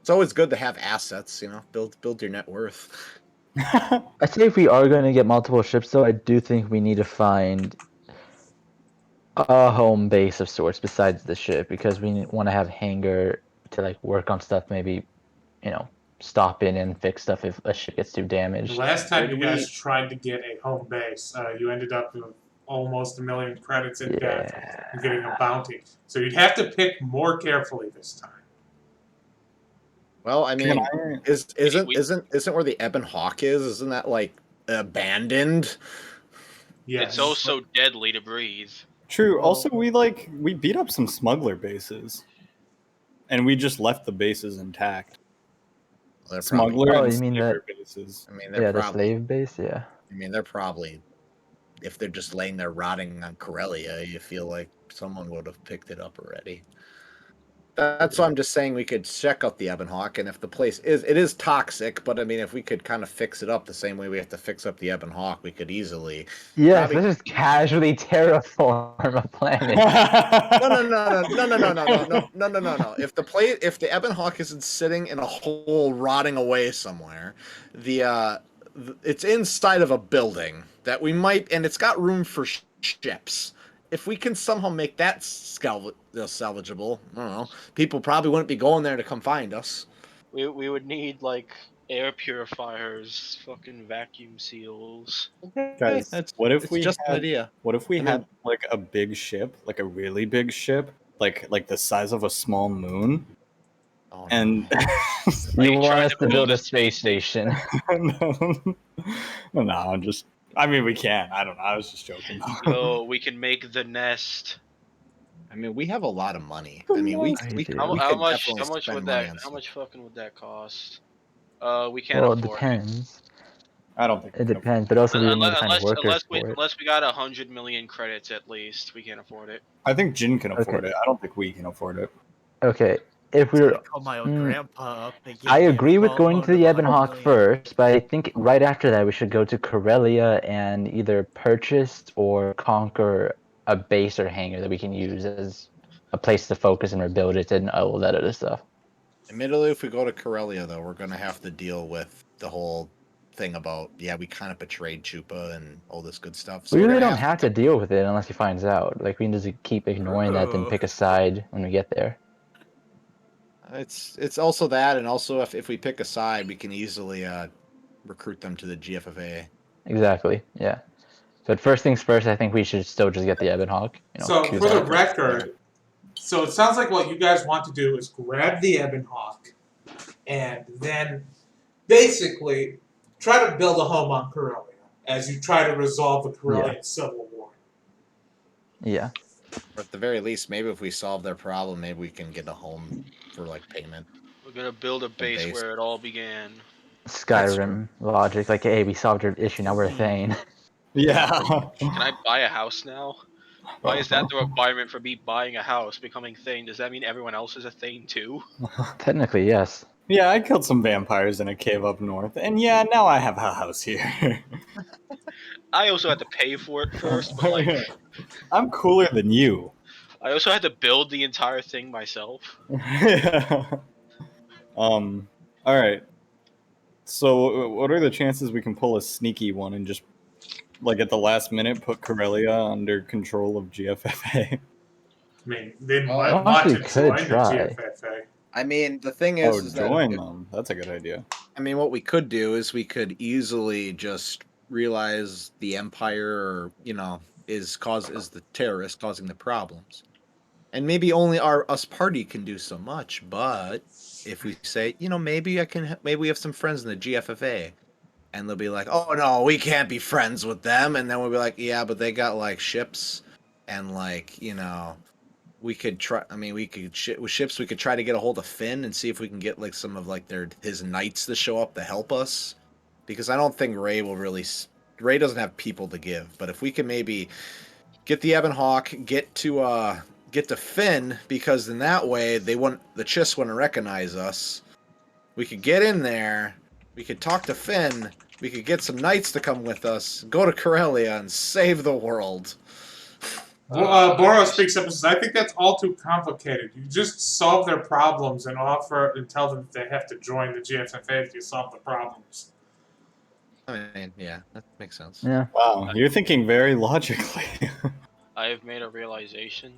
Speaker 4: It's always good to have assets, you know. Build your net worth.
Speaker 6: I say if we are going to get multiple ships, though, I do think we need to find a home base of sorts besides the ship, because we want to have hangar to like work on stuff. Maybe, stop in and fix stuff if a ship gets too
Speaker 1: The
Speaker 6: damaged.
Speaker 1: last time you
Speaker 4: Did
Speaker 1: guys
Speaker 4: we-
Speaker 1: tried to get a home base, you ended up with almost 1 million credits in debt and getting a bounty. So you'd have to pick more carefully this time.
Speaker 4: Well, I
Speaker 5: Can
Speaker 4: mean,
Speaker 5: I-
Speaker 4: isn't where the Ebon Hawk is? Isn't that like abandoned?
Speaker 1: Yes.
Speaker 3: It's also deadly to breathe.
Speaker 5: True. Also, we beat up some smuggler bases, and we just left the bases intact.
Speaker 4: They're
Speaker 5: Smuggler
Speaker 6: Oh,
Speaker 5: and
Speaker 6: you mean
Speaker 5: slaver bases.
Speaker 4: I mean,
Speaker 6: Yeah,
Speaker 4: they're
Speaker 6: the
Speaker 4: probably.
Speaker 6: slave base. Yeah.
Speaker 4: I mean, they're probably. If they're just laying there rotting on Corellia, you feel like someone would have picked it up already. That's why I'm just saying we could check out the Ebon Hawk, and if the place is toxic, but I mean, if we could kind of fix it up the same way we have to fix up the Ebon Hawk, we could easily.
Speaker 6: Yes,
Speaker 4: Probably-
Speaker 6: let's just casually terraform a planet.
Speaker 4: No. If the Ebon Hawk isn't sitting in a hole rotting away somewhere, it's inside of a building that we might, and it's got room for ships. If we can somehow make that salvageable, I don't know. People probably wouldn't be going there to come find us.
Speaker 3: We would need like air purifiers, fucking vacuum seals.
Speaker 5: Guys, what if
Speaker 4: It's
Speaker 5: we
Speaker 4: just an
Speaker 5: had
Speaker 4: idea.
Speaker 5: What if we
Speaker 4: I mean-
Speaker 5: had like a big ship, like a really big ship, like the size of a small moon,
Speaker 4: Oh, no.
Speaker 5: and
Speaker 6: You
Speaker 3: Like,
Speaker 6: want
Speaker 3: trying
Speaker 6: us
Speaker 3: to
Speaker 6: to build
Speaker 3: build
Speaker 6: a
Speaker 3: a-
Speaker 6: space station?
Speaker 5: no, I'm just I mean, we can. I don't know. I was just joking.
Speaker 3: Yo, we can make the nest.
Speaker 4: I mean, we have a lot of money. I mean, we
Speaker 6: I
Speaker 4: we,
Speaker 6: do.
Speaker 3: How,
Speaker 4: we
Speaker 3: how
Speaker 4: could
Speaker 3: much?
Speaker 4: definitely
Speaker 3: How much
Speaker 4: spend
Speaker 3: would
Speaker 4: money
Speaker 3: that?
Speaker 4: on
Speaker 3: How
Speaker 4: stuff.
Speaker 3: much fucking would that cost? We can't
Speaker 6: Well, it
Speaker 3: afford it.
Speaker 6: depends.
Speaker 5: I don't think
Speaker 6: It
Speaker 5: we can
Speaker 6: depends, but also we would need to find workers for it.
Speaker 3: Unless we got 100 million credits at least, we can't afford it.
Speaker 5: I think Jin can afford
Speaker 6: Okay.
Speaker 5: it. I don't think we can afford it.
Speaker 6: Okay, if
Speaker 2: I
Speaker 6: we
Speaker 2: was
Speaker 6: were,
Speaker 2: gonna call my old
Speaker 6: mm,
Speaker 2: grandpa up and give
Speaker 6: I
Speaker 2: me a
Speaker 6: agree with
Speaker 2: small
Speaker 6: going
Speaker 2: loan
Speaker 6: to the
Speaker 2: of 100
Speaker 6: Ebonhawk
Speaker 2: million.
Speaker 6: first, but I think right after that we should go to Corellia and either purchase or conquer a base or hangar that we can use as a place to focus and rebuild it and all that other stuff.
Speaker 4: Admittedly, if we go to Corellia, though, we're gonna have to deal with the whole thing about we kind of betrayed Chupa and all this good stuff. So
Speaker 6: We
Speaker 4: we're
Speaker 6: really
Speaker 4: gonna
Speaker 6: don't have to deal with it unless he finds out. Like, we can just keep ignoring that and
Speaker 2: Ooh.
Speaker 6: pick a side when we get there.
Speaker 4: It's also that, and also if we pick a side, we can easily recruit them to the GFFA.
Speaker 6: Exactly, yeah. But first things first, I think we should still just get the Ebonhawk.
Speaker 1: So
Speaker 6: do
Speaker 1: for the
Speaker 6: that.
Speaker 1: record, so it sounds like what you guys want to do is grab the Ebonhawk and then basically try to build a home on Corellia as you try to resolve the Corellian Civil War.
Speaker 6: Yeah.
Speaker 4: Or at the very least, maybe if we solve their problem, maybe we can get a home for payment.
Speaker 3: We're gonna build a base
Speaker 4: base.
Speaker 3: where it all began.
Speaker 6: Skyrim logic, like, hey, we solved your issue, now we're a thing.
Speaker 5: Yeah.
Speaker 3: Can I buy a house now? Why is that the requirement for me buying a house, becoming Thane? Does that mean everyone else is a Thane too?
Speaker 6: Technically, yes.
Speaker 5: Yeah, I killed some vampires in a cave up north, and yeah, now I have a house here.
Speaker 3: I also had to pay for it first, but
Speaker 5: I'm cooler than you.
Speaker 3: I also had to build the entire thing myself.
Speaker 5: All right. So, what are the chances we can pull a sneaky one and just, at the last minute, put Corellia under control of GFFA?
Speaker 1: I mean, they
Speaker 4: Well,
Speaker 1: might
Speaker 6: I
Speaker 1: want
Speaker 6: actually
Speaker 1: to
Speaker 6: could
Speaker 1: join
Speaker 6: try.
Speaker 1: the GFFA.
Speaker 4: I mean, the thing is
Speaker 5: Join
Speaker 4: that
Speaker 5: them. That's a good idea.
Speaker 4: I mean, what we could do is we could easily just realize the Empire, is the terrorist causing the problems, and maybe only us party can do so much. But if we say, maybe maybe we have some friends in the GFFA, and they'll be like, oh no, we can't be friends with them, and then we'll be like, yeah, but they got ships, and we could try. I mean, with ships. We could try to get a hold of Finn and see if we can get some of his knights to show up to help us. Because I don't think Ray will really. Ray doesn't have people to give. But if we can maybe get the Ebonhawk, get to Finn, because in that way the Chiss wouldn't recognize us. We could get in there. We could talk to Finn. We could get some knights to come with us. Go to Corellia and save the world.
Speaker 1: Boros speaks up and says, I think that's all too complicated. You just solve their problems and offer and tell them they have to join the GFFA if you solve the problems.
Speaker 4: I mean, yeah, that makes sense.
Speaker 6: Yeah.
Speaker 5: Wow, you're thinking very logically.
Speaker 3: I have made a realization.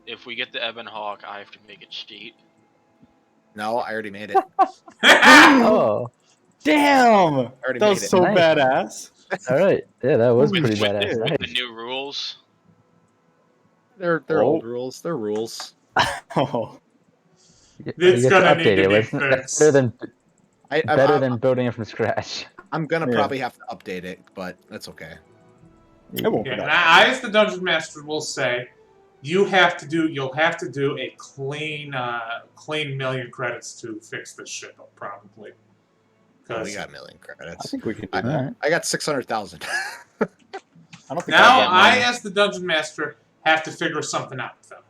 Speaker 3: If we get the Ebonhawk, I have to make it cheat.
Speaker 4: No, I already made it.
Speaker 6: Oh,
Speaker 5: Damn!
Speaker 4: Already
Speaker 5: That
Speaker 4: made
Speaker 5: was
Speaker 4: it.
Speaker 5: so
Speaker 6: Nice.
Speaker 5: badass.
Speaker 6: all right. Yeah, that was
Speaker 5: With-
Speaker 6: pretty
Speaker 5: with
Speaker 6: badass.
Speaker 3: With the
Speaker 6: Nice.
Speaker 3: new rules.
Speaker 4: They're
Speaker 5: Oh.
Speaker 4: old rules. They're rules.
Speaker 5: Oh.
Speaker 1: It's
Speaker 6: You get
Speaker 1: gonna
Speaker 6: to
Speaker 1: need
Speaker 6: update
Speaker 1: to
Speaker 6: it.
Speaker 1: be
Speaker 6: That's
Speaker 1: fixed.
Speaker 6: better than building it from scratch.
Speaker 4: I'm gonna
Speaker 5: Yeah.
Speaker 4: probably have to update it, but that's okay.
Speaker 5: It won't
Speaker 1: Yeah,
Speaker 5: be
Speaker 1: and
Speaker 5: that.
Speaker 1: I, as the dungeon master, will say, you'll have to do a clean million credits to fix this ship up, probably.
Speaker 4: Oh, we
Speaker 1: 'Cause
Speaker 4: got million
Speaker 5: I
Speaker 4: credits.
Speaker 5: think we can do
Speaker 4: I-
Speaker 5: that.
Speaker 6: Alright.
Speaker 4: I got 600,000.
Speaker 5: I don't think
Speaker 1: now
Speaker 5: I'll get
Speaker 1: I,
Speaker 5: mine.
Speaker 1: as the dungeon master, have to figure something out with them.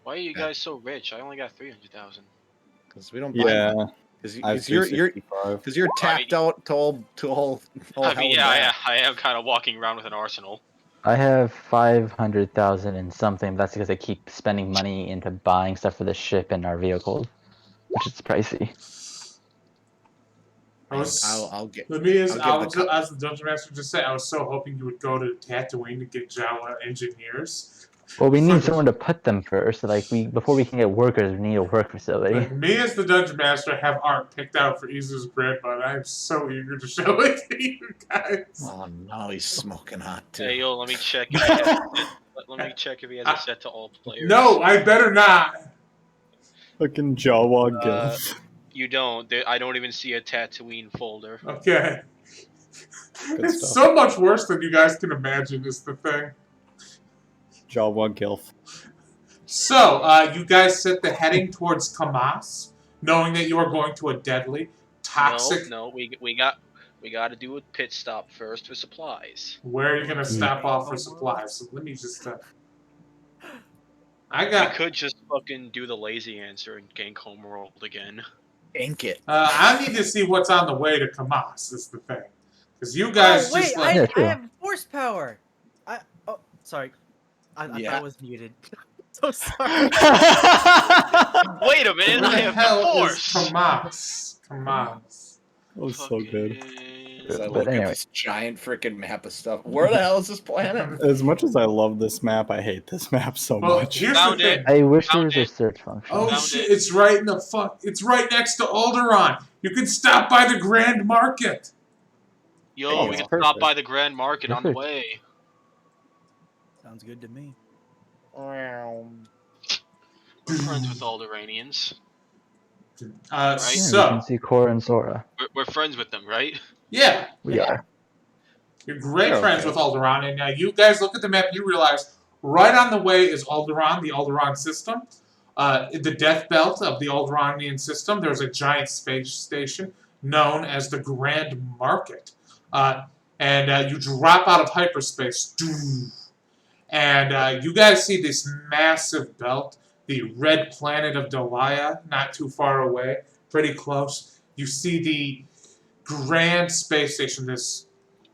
Speaker 3: Why are you
Speaker 4: Yeah.
Speaker 3: guys so rich? I only got 300,000.
Speaker 4: Because we don't buy
Speaker 5: Yeah,
Speaker 4: Because
Speaker 5: I have
Speaker 4: you're
Speaker 5: 365.
Speaker 4: because you're tapped out to all
Speaker 3: I
Speaker 4: hell
Speaker 3: mean,
Speaker 4: and
Speaker 3: yeah,
Speaker 4: back.
Speaker 3: I am kind of walking around with an arsenal.
Speaker 6: I have 500,000 and something. But that's because I keep spending money into buying stuff for the ship and our vehicles, which is pricey.
Speaker 1: I was,
Speaker 4: I'll get.
Speaker 1: let me, as
Speaker 4: I'll give the
Speaker 1: as the dungeon master just said, I was so hoping you would go to Tatooine to get Jawa engineers.
Speaker 6: Well, we
Speaker 1: For
Speaker 6: need
Speaker 1: the-
Speaker 6: someone to put them first. So, before we can get workers, we need a work facility.
Speaker 1: Like, me as the dungeon master have art picked out for Izu's grid, but I'm so eager to show it to you guys.
Speaker 4: Oh no, he's smoking hot too.
Speaker 3: Hey, yo, let me check. If he has let me check if he has it set to all players.
Speaker 1: No, I better not.
Speaker 5: Fucking Jawa
Speaker 3: Uh,
Speaker 5: gif.
Speaker 3: You don't. I don't even see a Tatooine folder.
Speaker 1: Okay. It's
Speaker 5: stuff.
Speaker 1: so much worse than you guys can imagine is the thing.
Speaker 5: Jawa Gilf.
Speaker 1: So, you guys set the heading towards Kamas, knowing that you are going to a deadly, toxic...
Speaker 3: No, we got to do a pit stop first for supplies.
Speaker 1: Where are you going to stop off for supplies? So let me just... I
Speaker 3: We
Speaker 1: got...
Speaker 3: could just fucking do the lazy answer and gank homeworld again.
Speaker 4: Gank it.
Speaker 1: I need to see what's on the way to Kamas, is the thing. Because you guys
Speaker 2: Oh wait,
Speaker 1: just like...
Speaker 6: Yeah,
Speaker 2: I
Speaker 6: true.
Speaker 2: have horsepower. Sorry, I thought
Speaker 4: Yeah.
Speaker 2: I was muted. So sorry.
Speaker 3: Wait a minute,
Speaker 1: Who
Speaker 3: I
Speaker 1: the
Speaker 3: have
Speaker 1: hell
Speaker 3: the
Speaker 1: is
Speaker 3: horse.
Speaker 1: Kamas? Kamas.
Speaker 5: That was so good.
Speaker 4: As I
Speaker 6: But
Speaker 4: look at
Speaker 6: anyway.
Speaker 4: this giant freaking map of stuff. Where the hell is this planet?
Speaker 5: As much as I love this map, I hate this map so
Speaker 1: Well,
Speaker 5: much.
Speaker 1: here's the
Speaker 3: Found
Speaker 1: thing.
Speaker 3: it.
Speaker 6: I wish there
Speaker 3: Found
Speaker 6: was a
Speaker 3: it.
Speaker 6: search function.
Speaker 1: Oh
Speaker 3: Found
Speaker 1: shit!
Speaker 3: it.
Speaker 1: It's right in the fuck. It's right next to Alderaan. You can stop by the Grand Market.
Speaker 3: Yo,
Speaker 5: Oh,
Speaker 3: we
Speaker 5: it's
Speaker 3: can stop
Speaker 5: perfect.
Speaker 3: by the Grand Market on the
Speaker 6: Perfect.
Speaker 3: way.
Speaker 2: Sounds good to me.
Speaker 3: We're friends with all the Iranians.
Speaker 6: Yeah, we
Speaker 1: So
Speaker 6: can see Korra and Sora.
Speaker 3: We're friends with them, right?
Speaker 1: yeah,
Speaker 6: We are.
Speaker 1: you're great
Speaker 4: They're
Speaker 1: friends
Speaker 4: okay.
Speaker 1: with Alderaan, and you guys look at the map. You realize right on the way is Alderaan, the Alderaan system. In the death belt of the Alderaanian system, there's a giant space station known as the Grand Market, and you drop out of hyperspace. And you guys see this massive belt, the red planet of Delia, not too far away, pretty close. You see the grand space station, this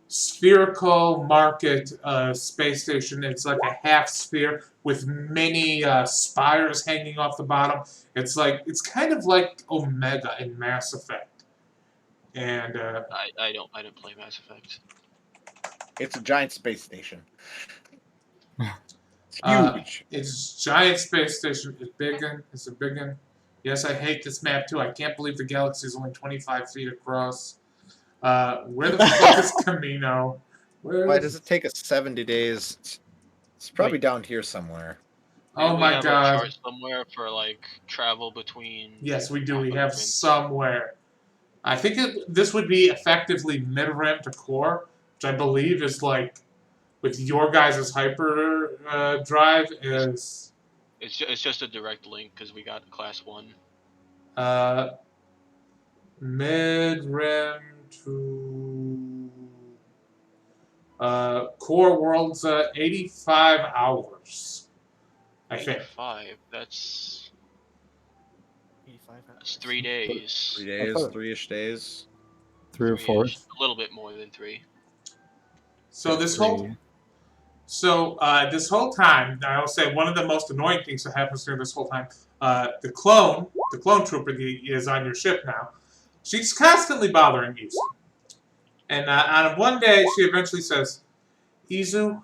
Speaker 1: spherical market space station. It's like a half sphere with many spires hanging off the bottom. It's kind of like Omega in Mass Effect. And
Speaker 3: I don't play Mass Effect.
Speaker 4: It's a giant space station. It's huge.
Speaker 1: It's a giant space station. It's big one. It's a big one. Yes, I hate this map too. I can't believe the galaxy is only 25 feet across. Where the fuck is Camino?
Speaker 4: Why does it take us 70 days? It's probably down here somewhere.
Speaker 1: Oh
Speaker 3: Maybe we
Speaker 1: my
Speaker 3: have
Speaker 1: god.
Speaker 3: a chart somewhere for like travel between.
Speaker 1: Yes, we do. We have
Speaker 3: continents.
Speaker 1: somewhere. I think this would be effectively mid-rim to core, which I believe is like, with your guys' hyper drive, is
Speaker 3: It's just a direct link because we got class 1.
Speaker 1: mid-rim to core world's 85 hours, I think.
Speaker 3: 85. That's
Speaker 2: 85 hours.
Speaker 3: 3 days.
Speaker 4: 3 days,
Speaker 5: thought-
Speaker 4: 3-ish days.
Speaker 5: 3 or 4.
Speaker 3: A little bit more than 3.
Speaker 1: So this whole time, I'll say one of the most annoying things that happens during this whole time, the clone trooper is on your ship now. She's constantly bothering Izu. And on one day, she eventually says, Izu,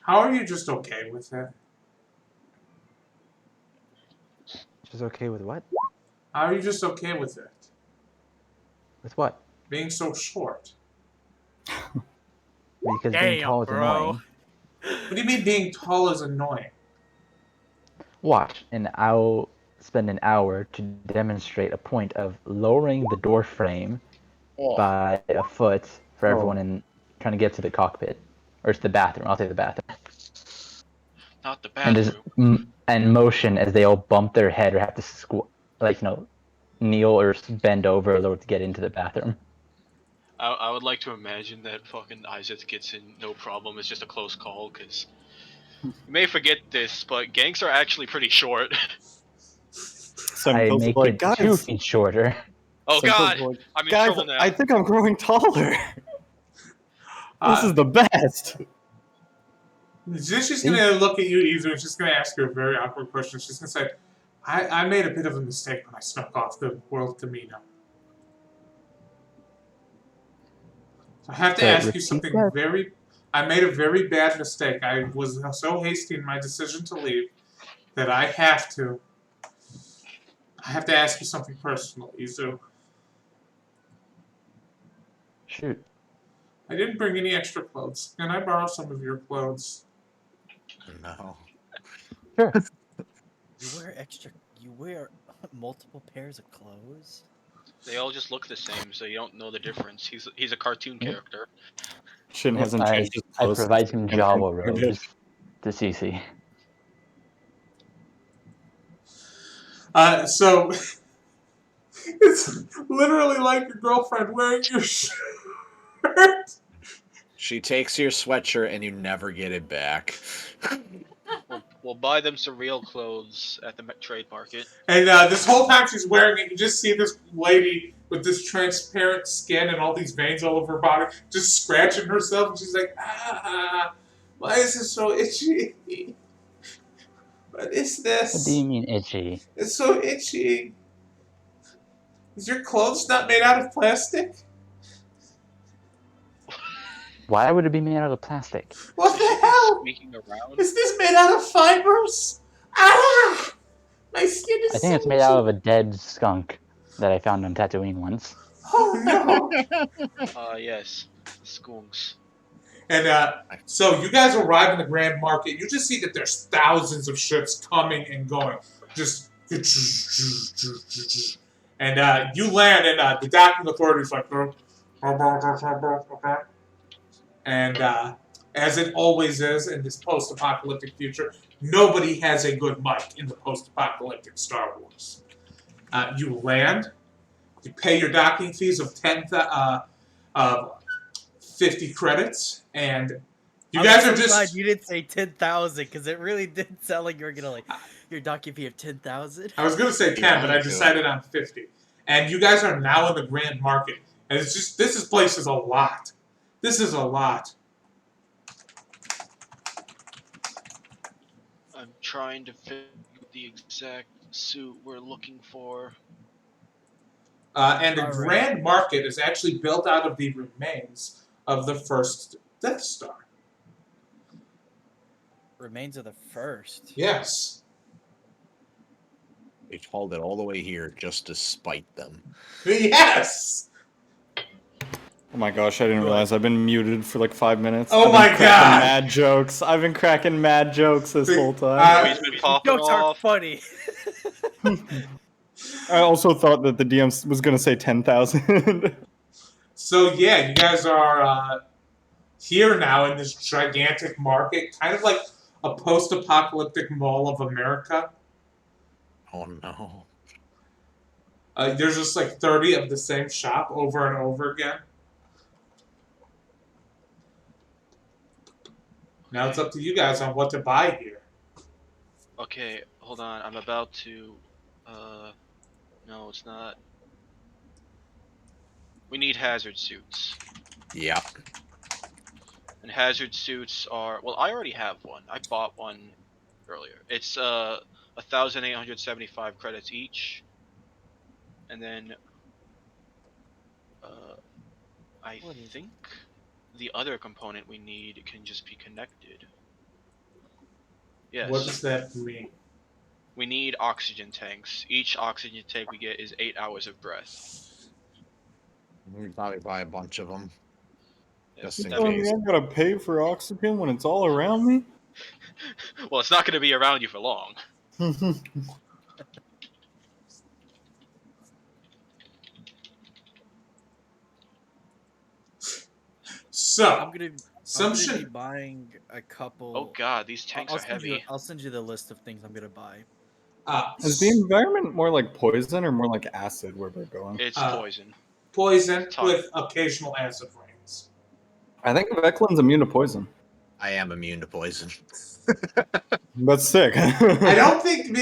Speaker 1: how are you just okay with it?
Speaker 6: She's okay with what?
Speaker 1: How are you just okay with it?
Speaker 6: With what?
Speaker 1: Being so short.
Speaker 6: Because being tall is annoying.
Speaker 1: What do you mean being tall is annoying?
Speaker 6: Watch, and I'll spend an hour to demonstrate a point of lowering the door frame
Speaker 4: Oh,
Speaker 6: by a foot for everyone in trying to get to the cockpit. Or to the bathroom. I'll say the bathroom.
Speaker 3: Not the
Speaker 6: And
Speaker 3: bathroom.
Speaker 6: just and motion as they all bump their head or have to kneel or bend over a little to get into the bathroom.
Speaker 3: I would like to imagine that fucking Isaac gets in no problem. It's just a close call because you may forget this, but ganks are actually pretty short.
Speaker 6: I
Speaker 5: Senpil's
Speaker 6: make
Speaker 5: like,
Speaker 6: it
Speaker 5: guys,
Speaker 6: 2 feet shorter.
Speaker 3: Oh
Speaker 5: Senpil's
Speaker 3: god,
Speaker 5: like,
Speaker 3: I'm in
Speaker 5: guys,
Speaker 3: trouble now.
Speaker 5: I think I'm growing taller. This is the best.
Speaker 1: She's gonna look at you, Izu, and she's gonna ask you a very awkward question. She's gonna say, I made a bit of a mistake when I snuck off the world Camino. I have to
Speaker 6: Sorry,
Speaker 1: ask you
Speaker 6: repeat
Speaker 1: something
Speaker 6: that?
Speaker 1: I made a very bad mistake. I was so hasty in my decision to leave that I have to ask you something personal, Izu.
Speaker 6: Shoot.
Speaker 1: I didn't bring any extra clothes. Can I borrow some of your clothes?
Speaker 4: no.
Speaker 6: Sure.
Speaker 2: You wear multiple pairs of clothes?
Speaker 3: They all just look the same, so you don't know the difference. He's a cartoon
Speaker 7: Yeah.
Speaker 3: character.
Speaker 5: Shin
Speaker 7: Yep,
Speaker 5: hasn't
Speaker 7: I,
Speaker 5: changed his
Speaker 7: I
Speaker 5: post.
Speaker 7: provide some Java robes to CC.
Speaker 1: So it's literally like your girlfriend wearing your shirt.
Speaker 4: She takes your sweatshirt and you never get it back.
Speaker 3: We'll buy them some real clothes at the trade market.
Speaker 1: And this whole time she's wearing it, you just see this lady with this transparent skin and all these veins all over her body, just scratching herself. And she's like, why is this so itchy? What is this?
Speaker 7: What do you mean itchy?
Speaker 1: It's so itchy. Is your clothes not made out of plastic?
Speaker 7: Why would it be made out of plastic?
Speaker 1: What
Speaker 3: Should
Speaker 1: the
Speaker 3: be
Speaker 1: hell?
Speaker 3: squeaking around.
Speaker 1: Is this made out of fibers? Ah! My skin is
Speaker 7: I think
Speaker 1: so
Speaker 7: it's made out of a dead skunk that I found on Tatooine once.
Speaker 1: Oh no!
Speaker 3: Yes, skunks.
Speaker 1: And so you guys arrive in the Grand Market. You just see that there's thousands of ships coming and going. Just and you land, and the docking authority's like, and as it always is in this post-apocalyptic future, nobody has a good mic in the post-apocalyptic Star Wars. You land, you pay your docking fees of 50 credits, and you guys are just.
Speaker 2: Glad you didn't say 10,000 because it really did sound like you were gonna your docking fee of 10,000.
Speaker 1: I was gonna say 10, but I decided on 50. And you guys are now in the Grand Market, and it's just this place is a lot. This is a lot.
Speaker 3: I'm trying to figure out the exact suit we're looking for.
Speaker 1: And the Grand Market is actually built out of the remains of the first Death Star.
Speaker 2: Remains of the first.
Speaker 1: Yes.
Speaker 4: They hauled it all the way here just to spite them.
Speaker 1: Yes!
Speaker 5: Oh my gosh, I didn't realize I've been muted for like 5 minutes.
Speaker 1: Oh
Speaker 5: I've
Speaker 1: my
Speaker 5: been cracking
Speaker 1: God.
Speaker 5: Mad jokes. I've been cracking mad jokes this whole time.
Speaker 3: He's been popping
Speaker 2: Jokes are
Speaker 3: off.
Speaker 2: funny.
Speaker 5: I also thought that the DM was going to say 10,000.
Speaker 1: So yeah, you guys are here now in this gigantic market, kind of like a post-apocalyptic Mall of America.
Speaker 4: Oh no.
Speaker 1: There's just like 30 of the same shop over and over again. Now it's up to you guys on what to buy here.
Speaker 3: Okay, hold on. I'm about to. No, it's not. We need hazard suits.
Speaker 4: Yeah.
Speaker 3: And hazard suits are. Well, I already have one. I bought one earlier. It's 1,875 credits each. And then. I think the other component we need can just be connected. Yes.
Speaker 1: What does that mean?
Speaker 3: We need oxygen tanks. Each oxygen tank we get is 8 hours of breath.
Speaker 4: We probably buy a bunch of them. Just in
Speaker 3: That means-
Speaker 4: case.
Speaker 5: I gotta pay for oxygen when it's all around me?
Speaker 3: Well, it's not going to be around you for long.
Speaker 1: So,
Speaker 2: I'm gonna be
Speaker 1: be
Speaker 2: buying a couple.
Speaker 3: Oh god, these tanks are heavy.
Speaker 2: I'll send you the list of things I'm gonna buy.
Speaker 5: Is the environment more like poison or more like acid where we're going?
Speaker 3: It's poison.
Speaker 1: Poison
Speaker 3: Tough.
Speaker 1: with occasional acid rains.
Speaker 5: I think Veclin's immune to poison.
Speaker 4: I am immune to poison.
Speaker 5: That's sick.
Speaker 1: I don't think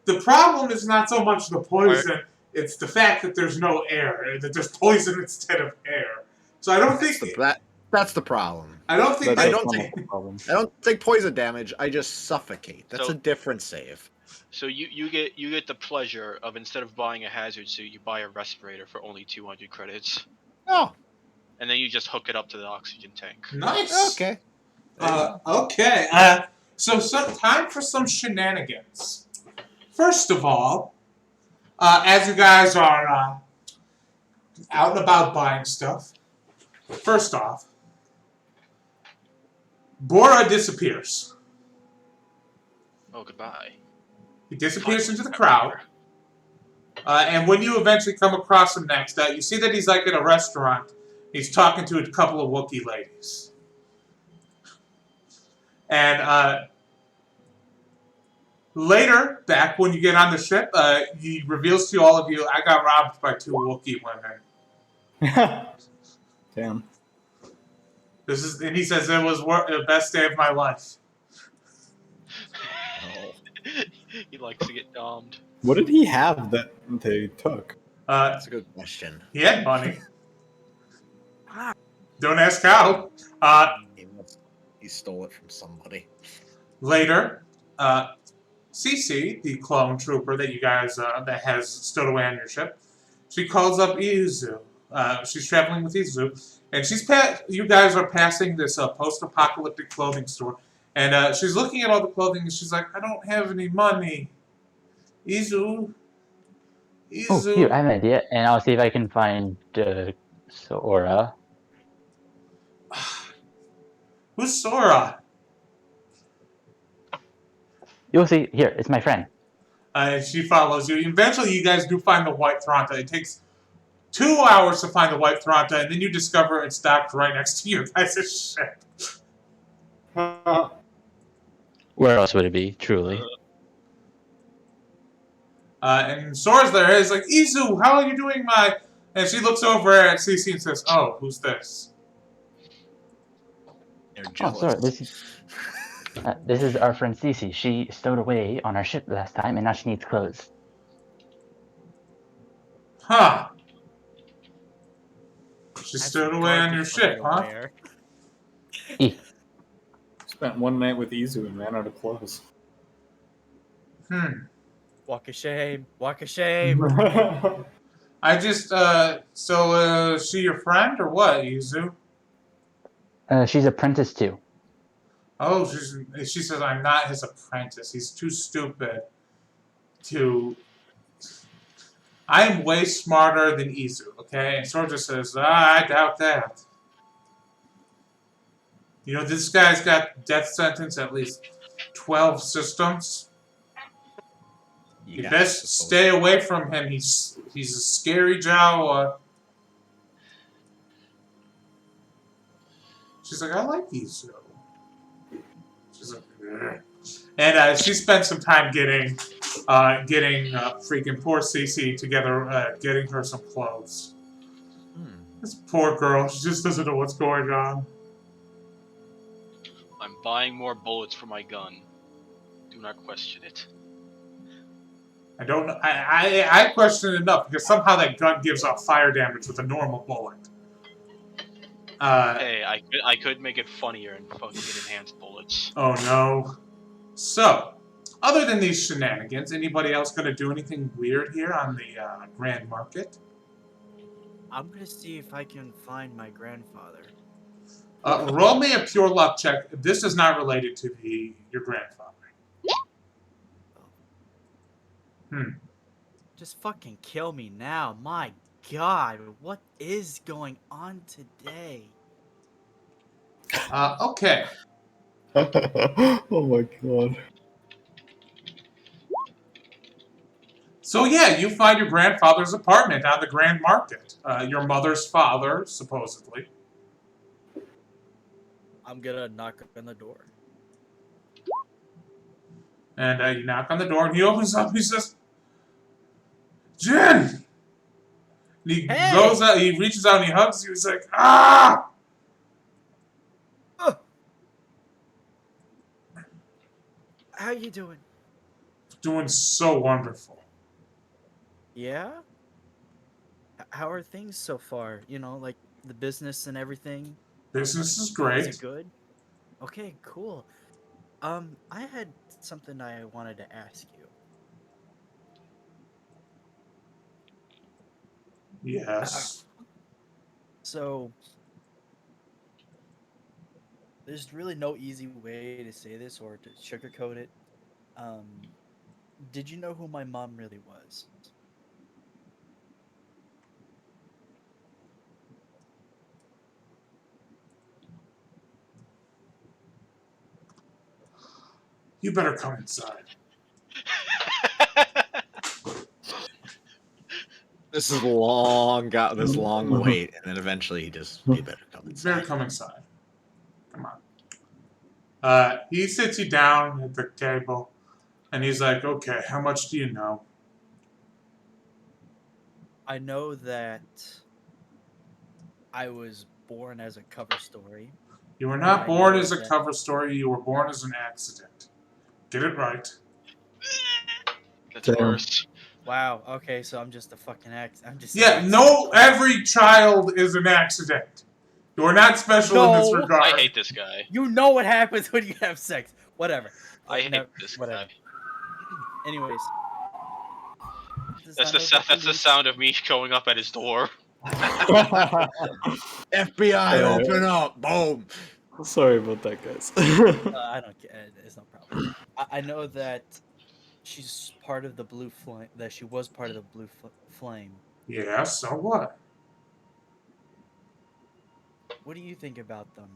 Speaker 1: the problem is not so much the poison, it's the fact that there's no air, that there's poison instead of air. So I don't think
Speaker 4: That's the problem.
Speaker 1: I don't think
Speaker 4: I don't think poison damage. I just suffocate. That's
Speaker 3: So-
Speaker 4: a different save.
Speaker 3: So you get the pleasure of, instead of buying a hazard suit, you buy a respirator for only 200 credits.
Speaker 4: Oh,
Speaker 3: And then you just hook it up to the oxygen tank.
Speaker 1: nice.
Speaker 4: okay.
Speaker 1: Okay. So time for some shenanigans. First of all, as you guys are out and about buying stuff, first off, Bora disappears.
Speaker 3: Oh, goodbye.
Speaker 1: He disappears into the crowd. And when you eventually come across him next, you see that he's like in a restaurant. He's talking to a couple of Wookiee ladies. And later, back when you get on the ship, he reveals to all of you, I got robbed by 2 Wookiee women.
Speaker 5: Damn.
Speaker 1: And he says it was the best day of my life.
Speaker 3: He likes to get domed.
Speaker 5: What did he have that they took?
Speaker 4: That's a good question.
Speaker 1: He had money. Don't ask how.
Speaker 4: He stole it from somebody.
Speaker 1: Later, Cece, the clone trooper that you guys that has stowed away on your ship, she calls up Izu. She's traveling with Izu, and you guys are passing this post-apocalyptic clothing store, and she's looking at all the clothing, and she's like, "I don't have any money, Izu."
Speaker 7: Oh, here, I have an idea, and I'll see if I can find Sora.
Speaker 1: Who's Sora?
Speaker 7: You'll see. Here, it's my friend.
Speaker 1: And she follows you. Eventually, you guys do find the White Thranta. It takes 2 hours to find the White Thranta, and then you discover it's docked right next to your guys' ship.
Speaker 7: Where else would it be, truly?
Speaker 1: And Sora's there. He's like, Izu, how are you doing, my... And she looks over at Cece and says, oh, who's this?
Speaker 4: They're
Speaker 7: Oh,
Speaker 4: jealous.
Speaker 7: Sora, this is our friend Cece. She stowed away on our ship last time, and now she needs clothes.
Speaker 1: Huh. She
Speaker 2: That's
Speaker 1: stowed away on your
Speaker 2: garbage for me
Speaker 1: ship,
Speaker 2: to
Speaker 1: huh?
Speaker 2: wear.
Speaker 5: Spent one night with Izu and ran out of clothes.
Speaker 2: Walk of shame. Walk of shame.
Speaker 1: I just, so, is she your friend or what, Izu?
Speaker 7: She's apprenticed too.
Speaker 1: Oh, she says, I'm not his apprentice. He's too stupid to... I'm way smarter than Izu, okay? And Sora just says, I doubt that. You know, this guy's got death sentence at least 12 systems. You best stay away from him. He's a scary Jawa. She's like, I like Izu. She's like, ugh. And she spent some time getting freaking poor Cece together, getting her some clothes. This poor girl, she just doesn't know what's going on.
Speaker 3: I'm buying more bullets for my gun. Do not question it.
Speaker 1: I don't know. I question it enough because somehow that gun gives off fire damage with a normal bullet.
Speaker 3: Hey, I could make it funnier and fucking get enhanced bullets.
Speaker 1: Oh no. So, other than these shenanigans, anybody else going to do anything weird here on the Grand Market?
Speaker 2: I'm gonna see if I can find my grandfather.
Speaker 1: Roll me a pure luck check. This is not related to your grandfather.
Speaker 2: Just fucking kill me now. My God, what is going on today?
Speaker 1: Okay.
Speaker 5: Oh my god.
Speaker 1: So yeah, you find your grandfather's apartment on the Grand Market. Your mother's father, supposedly.
Speaker 2: I'm gonna knock on the door.
Speaker 1: And you knock on the door, and he opens up. He says, "Jen!" And he goes out. He reaches out and he hugs you. He's like, "Ah!"
Speaker 2: How you doing?
Speaker 1: Doing so wonderful.
Speaker 2: Yeah? How are things so far? You know, like the business and everything?
Speaker 1: Business is
Speaker 2: Is
Speaker 1: great.
Speaker 2: it good? Okay, cool. I had something I wanted to ask you.
Speaker 1: Yes.
Speaker 2: So, there's really no easy way to say this or to sugarcoat it. Did you know who my mom really was?
Speaker 1: You better come inside.
Speaker 4: this long wait, and then eventually he better come
Speaker 1: Better
Speaker 4: inside.
Speaker 1: come inside. Come on. He sits you down at the table, and he's like, "Okay, how much do you know?"
Speaker 2: I know that I was born as a cover story.
Speaker 1: You were
Speaker 2: and
Speaker 1: not
Speaker 2: I
Speaker 1: born
Speaker 2: know
Speaker 1: as a
Speaker 2: that-
Speaker 1: cover story. You were born as an accident. Get it right.
Speaker 3: That's
Speaker 5: Damn.
Speaker 3: worse.
Speaker 2: Wow. Okay, so I'm just a fucking I'm just. an
Speaker 1: Yeah,
Speaker 2: accident.
Speaker 1: no, every child is an accident. You are not special in this
Speaker 2: No.
Speaker 1: regard.
Speaker 3: I hate this guy.
Speaker 2: You know what happens when you have sex. Whatever.
Speaker 3: I hate
Speaker 2: No,
Speaker 3: this
Speaker 2: whatever.
Speaker 3: guy.
Speaker 2: Anyways.
Speaker 3: That's the sound of me going up at his door.
Speaker 4: FBI, open up! Boom.
Speaker 5: Sorry about that, guys.
Speaker 2: I don't care. It's no problem. I know that she's part of the blue flame. That she was part of the blue flame.
Speaker 1: Yeah, so what?
Speaker 2: What do you think about them?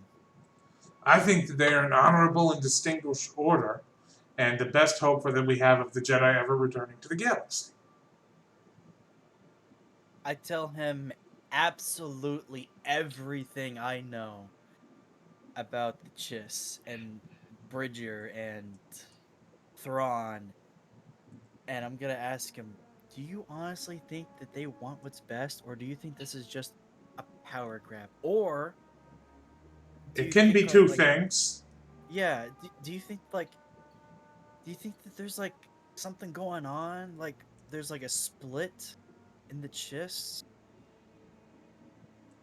Speaker 1: I think that they are an honorable and distinguished order, and the best hope for them we have of the Jedi ever returning to the galaxy.
Speaker 2: I tell him absolutely everything I know about the Chiss and Bridger and Thrawn, and I'm gonna ask him, do you honestly think that they want what's best, or do you think this is just a power grab? Or do
Speaker 1: It
Speaker 2: you
Speaker 1: can be
Speaker 2: think,
Speaker 1: two
Speaker 2: like,
Speaker 1: things.
Speaker 2: yeah, do you think that there's like something going on? Like there's like a split in the Chiss?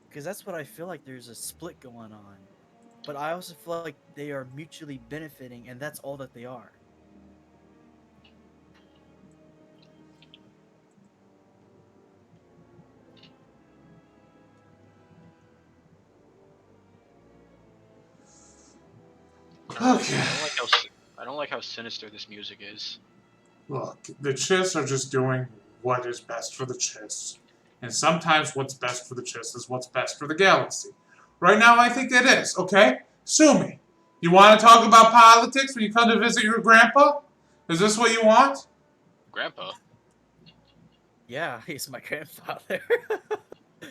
Speaker 2: Because that's what I feel like, there's a split going on. But I also feel like they are mutually benefiting, and that's all that they are.
Speaker 1: Okay.
Speaker 3: I don't like how sinister this music is.
Speaker 1: Look, the Chiss are just doing what is best for the Chiss. And sometimes what's best for the Chiss is what's best for the galaxy. Right now, I think it is, okay? Sue me. You want to talk about politics when you come to visit your grandpa? Is this what you want?
Speaker 3: Grandpa?
Speaker 2: Yeah, he's my grandfather.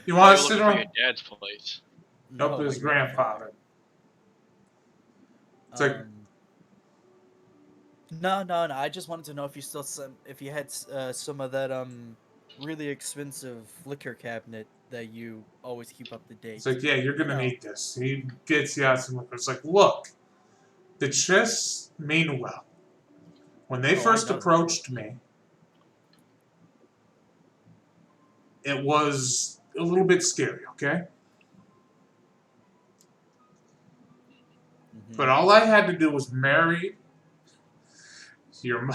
Speaker 1: You
Speaker 3: Why
Speaker 1: want
Speaker 3: are
Speaker 1: to
Speaker 3: you
Speaker 1: sit
Speaker 3: looking for
Speaker 1: around?
Speaker 3: your dad's place?
Speaker 1: Nope,
Speaker 2: my
Speaker 1: his grandfather. It's like,
Speaker 2: No. I just wanted to know if you had some of that really expensive liquor cabinet that you always keep up to date.
Speaker 1: it's like, yeah, you're gonna
Speaker 2: No.
Speaker 1: need this. He gets you out some liquor. It's like, look, the Chiss mean well. When they
Speaker 2: Oh, I
Speaker 1: first
Speaker 2: know that.
Speaker 1: approached me, it was a little bit scary, okay?
Speaker 2: Mhm.
Speaker 1: But all I had to do was marry your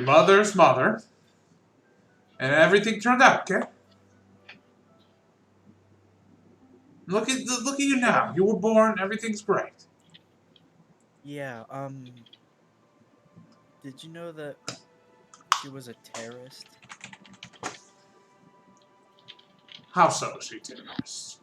Speaker 1: mother's mother, and everything turned out, okay? Look at you now. You were born. Everything's great.
Speaker 2: Yeah. Did you know that she was a terrorist?
Speaker 1: How so, is she terrorist?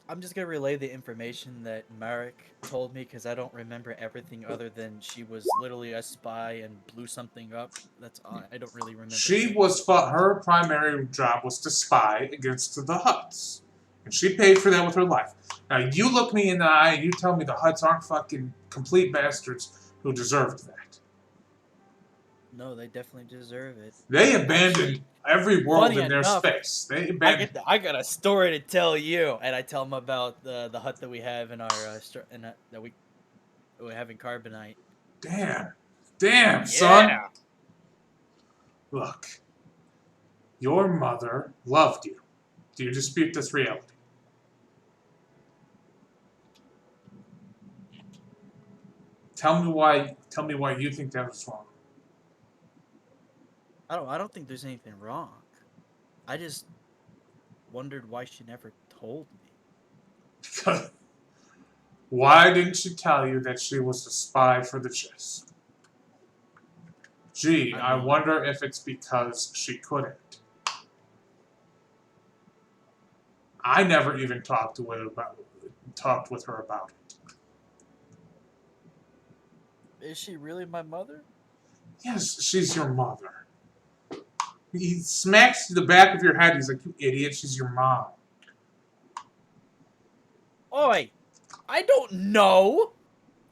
Speaker 2: I'm just gonna relay the information that Marek told me, because I don't remember everything other than she was literally a spy and blew something up. That's all. I don't really remember.
Speaker 1: She was her primary job was to spy against the Hutts, and she paid for that with her life. Now you look me in the eye and you tell me the Hutts aren't fucking complete bastards who deserved that.
Speaker 2: No, they definitely deserve it.
Speaker 1: They abandoned every world
Speaker 2: funny
Speaker 1: in their
Speaker 2: enough,
Speaker 1: space. They abandoned.
Speaker 2: I got a story to tell you, and I tell them about the hut that we have in our that we have in Carbonite.
Speaker 1: Damn, son. Look, your mother loved you. Do you dispute this reality? Tell me why you think that was wrong.
Speaker 2: I don't think there's anything wrong. I just wondered why she never told me.
Speaker 1: Because why didn't she tell you that she was a spy for the Chiss? Gee, I
Speaker 2: mean,
Speaker 1: wonder if it's because she couldn't. I never even talked with her about it.
Speaker 2: is she really my mother?
Speaker 1: Yes, she's your mother. He smacks the back of your head. He's like, "You idiot! She's your mom."
Speaker 2: Oi, I don't know.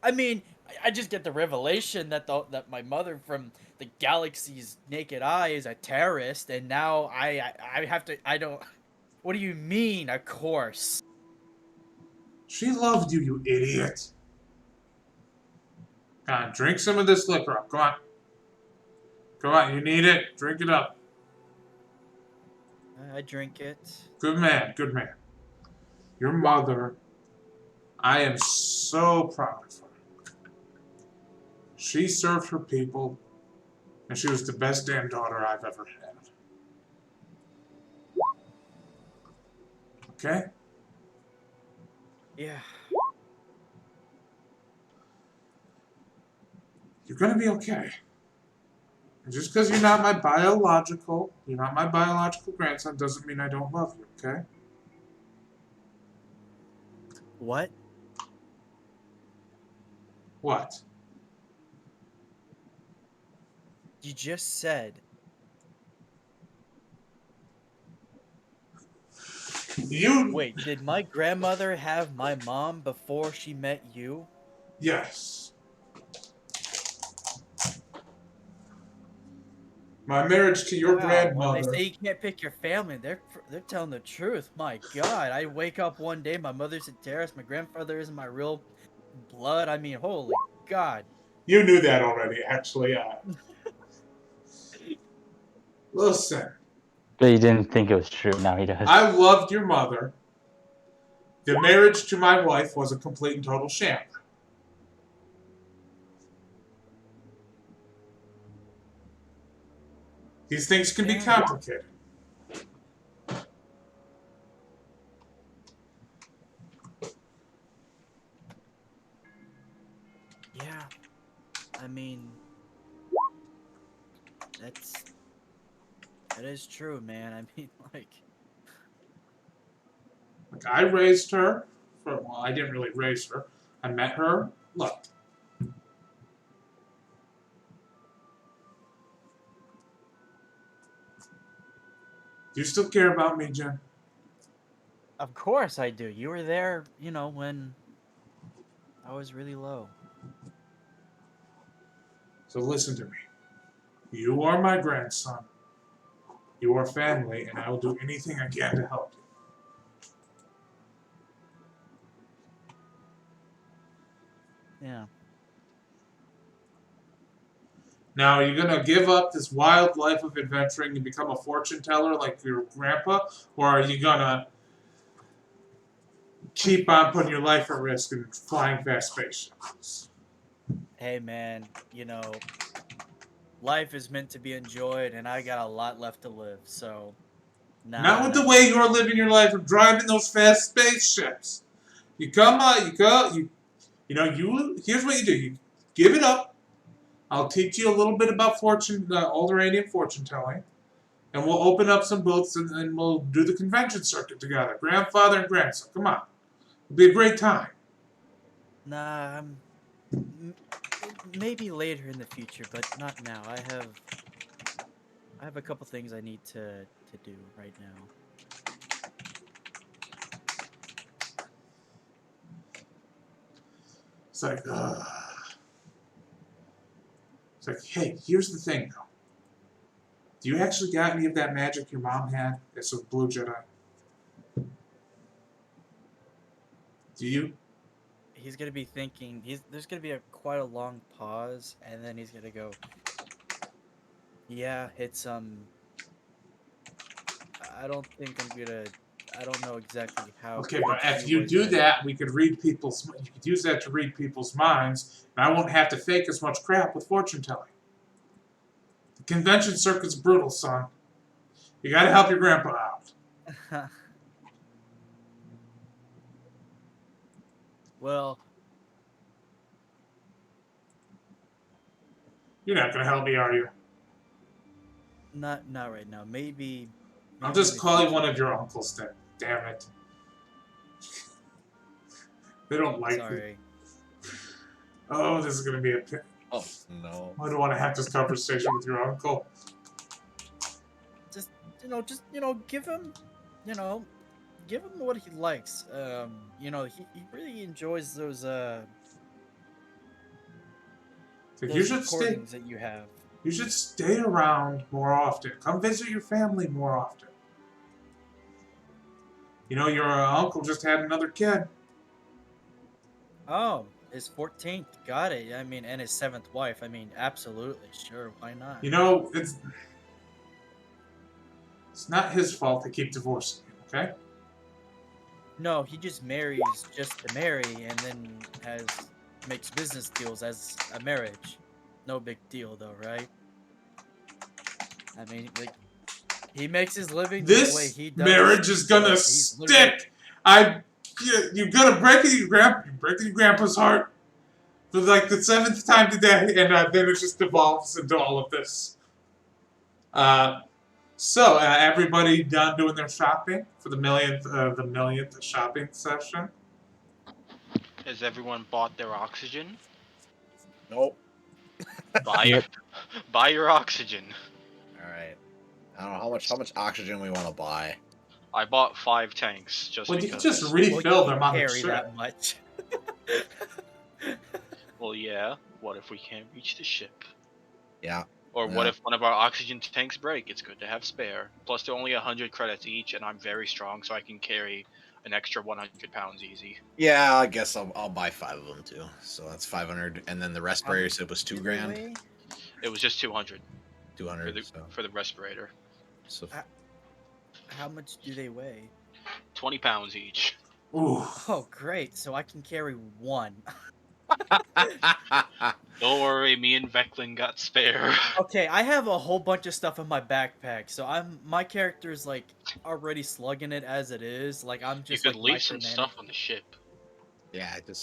Speaker 2: I mean, I just get the revelation that that my mother from the galaxy's naked eye is a terrorist, and now I have to. I don't. What do you mean? Of course.
Speaker 1: She loved you, you idiot. Come on, drink some of this liquor up. Come on. Come on, you need it. Drink it up.
Speaker 2: I drink it.
Speaker 1: Good man, good man. Your mother, I am so proud of her. She served her people, and she was the best damn daughter I've ever had. Okay?
Speaker 2: Yeah.
Speaker 1: You're gonna be okay. And just because you're not my biological grandson doesn't mean I don't love you, okay?
Speaker 2: What?
Speaker 1: What?
Speaker 2: You just said.
Speaker 1: You...
Speaker 2: Wait, did my grandmother have my mom before she met you?
Speaker 1: Yes. My marriage to your
Speaker 2: Wow, when they
Speaker 1: grandmother...
Speaker 2: say you can't pick your family, they're telling the truth. My God, I wake up one day, my mother's a terrorist, my grandfather isn't my real blood. I mean, holy God.
Speaker 1: You knew that already, actually. Listen.
Speaker 7: But he didn't think it was true. Now he does.
Speaker 1: I loved your mother. The marriage to my wife was a complete and total sham. These things can be complicated.
Speaker 2: Yeah. I mean, that is true, man. I mean, like
Speaker 1: I raised her. Well, I didn't really raise her. I met her. Look. Do you still care about me, Jen?
Speaker 2: of course I do. You were there, when I was really low.
Speaker 1: So listen to me. You are my grandson. You are family, and I will do anything I can to help you.
Speaker 2: Yeah.
Speaker 1: Now, are you going to give up this wild life of adventuring and become a fortune teller like your grandpa? Or are you going to keep on putting your life at risk and flying fast spaceships?
Speaker 2: Hey, man, life is meant to be enjoyed, and I got a lot left to live, so...
Speaker 1: Not with the way you're living your life of driving those fast spaceships. You come on, here's what you do. You give it up. I'll teach you a little bit about old Iranian fortune telling. And we'll open up some booths and we'll do the convention circuit together. Grandfather and grandson. Come on. It'll be a great time.
Speaker 2: Nah, maybe later in the future, but not now. I have a couple things I need to do right now.
Speaker 1: It's like, It's like, hey, here's the thing, though. Do you actually got any of that magic your mom had? It's a blue Jedi. Do you?
Speaker 2: He's gonna be thinking. There's gonna be quite a long pause, and then he's gonna go. Yeah, it's I don't think I'm gonna. I don't know exactly how.
Speaker 1: Okay, but if you do that, we could read people's. You could use that to read people's minds, and I won't have to fake as much crap with fortune telling. The convention circuit's brutal, son. You gotta help your grandpa out.
Speaker 2: Well,
Speaker 1: You're not gonna help me, are you?
Speaker 2: not right now. Maybe
Speaker 1: I'll just call you one of your uncles then. Damn it. They don't like me.
Speaker 2: Sorry.
Speaker 1: Oh, this is gonna be a pit.
Speaker 4: Oh no.
Speaker 1: I don't want to have this conversation with your uncle.
Speaker 2: just give him, you know, give him what he likes. He really enjoys those
Speaker 1: You should stay.
Speaker 2: recordings that you have.
Speaker 1: You should stay around more often. Come visit your family more often. Your uncle just had another kid.
Speaker 2: Oh, his 14th. Got it. I mean, and his 7th wife. I mean, absolutely. Sure. Why not?
Speaker 1: It's not his fault to keep divorcing you, okay?
Speaker 2: No, he just marries just to marry and then makes business deals as a marriage. No big deal, though, right? I mean, like, he makes his living the way
Speaker 1: This
Speaker 2: he does.
Speaker 1: marriage is gonna stick. You're gonna break it. You break your grandpa's heart for like the 7th time today, and then it just devolves into all of this. So everybody done doing their shopping for the millionth shopping session?
Speaker 3: Has everyone bought their oxygen?
Speaker 4: Nope.
Speaker 3: Buy your oxygen.
Speaker 4: All right. I don't know how much oxygen we want to buy.
Speaker 3: I bought 5 tanks just
Speaker 1: Well,
Speaker 3: because.
Speaker 1: you can just refill them on the
Speaker 2: carry
Speaker 1: ship.
Speaker 2: that much.
Speaker 3: Well, yeah. What if we can't reach the ship?
Speaker 4: Yeah.
Speaker 3: Or what if one of our oxygen tanks break? It's good to have spare. Plus, they're only 100 credits each, and I'm very strong, so I can carry an extra 100 pounds easy.
Speaker 4: Yeah, I guess I'll buy 5 of them too. So that's 500, and then the respirator said was $2,000.
Speaker 3: It was just 200
Speaker 4: 200
Speaker 3: for the respirator.
Speaker 4: So
Speaker 2: How much do they weigh?
Speaker 3: 20 pounds each.
Speaker 1: Ooh.
Speaker 2: Oh, great. So I can carry 1.
Speaker 3: Don't worry, me and Veclin got spare.
Speaker 2: Okay, I have a whole bunch of stuff in my backpack, so my character's like already slugging it as it is. Like I'm just
Speaker 3: you could
Speaker 2: like
Speaker 3: leave some stuff on the ship.
Speaker 4: Yeah, you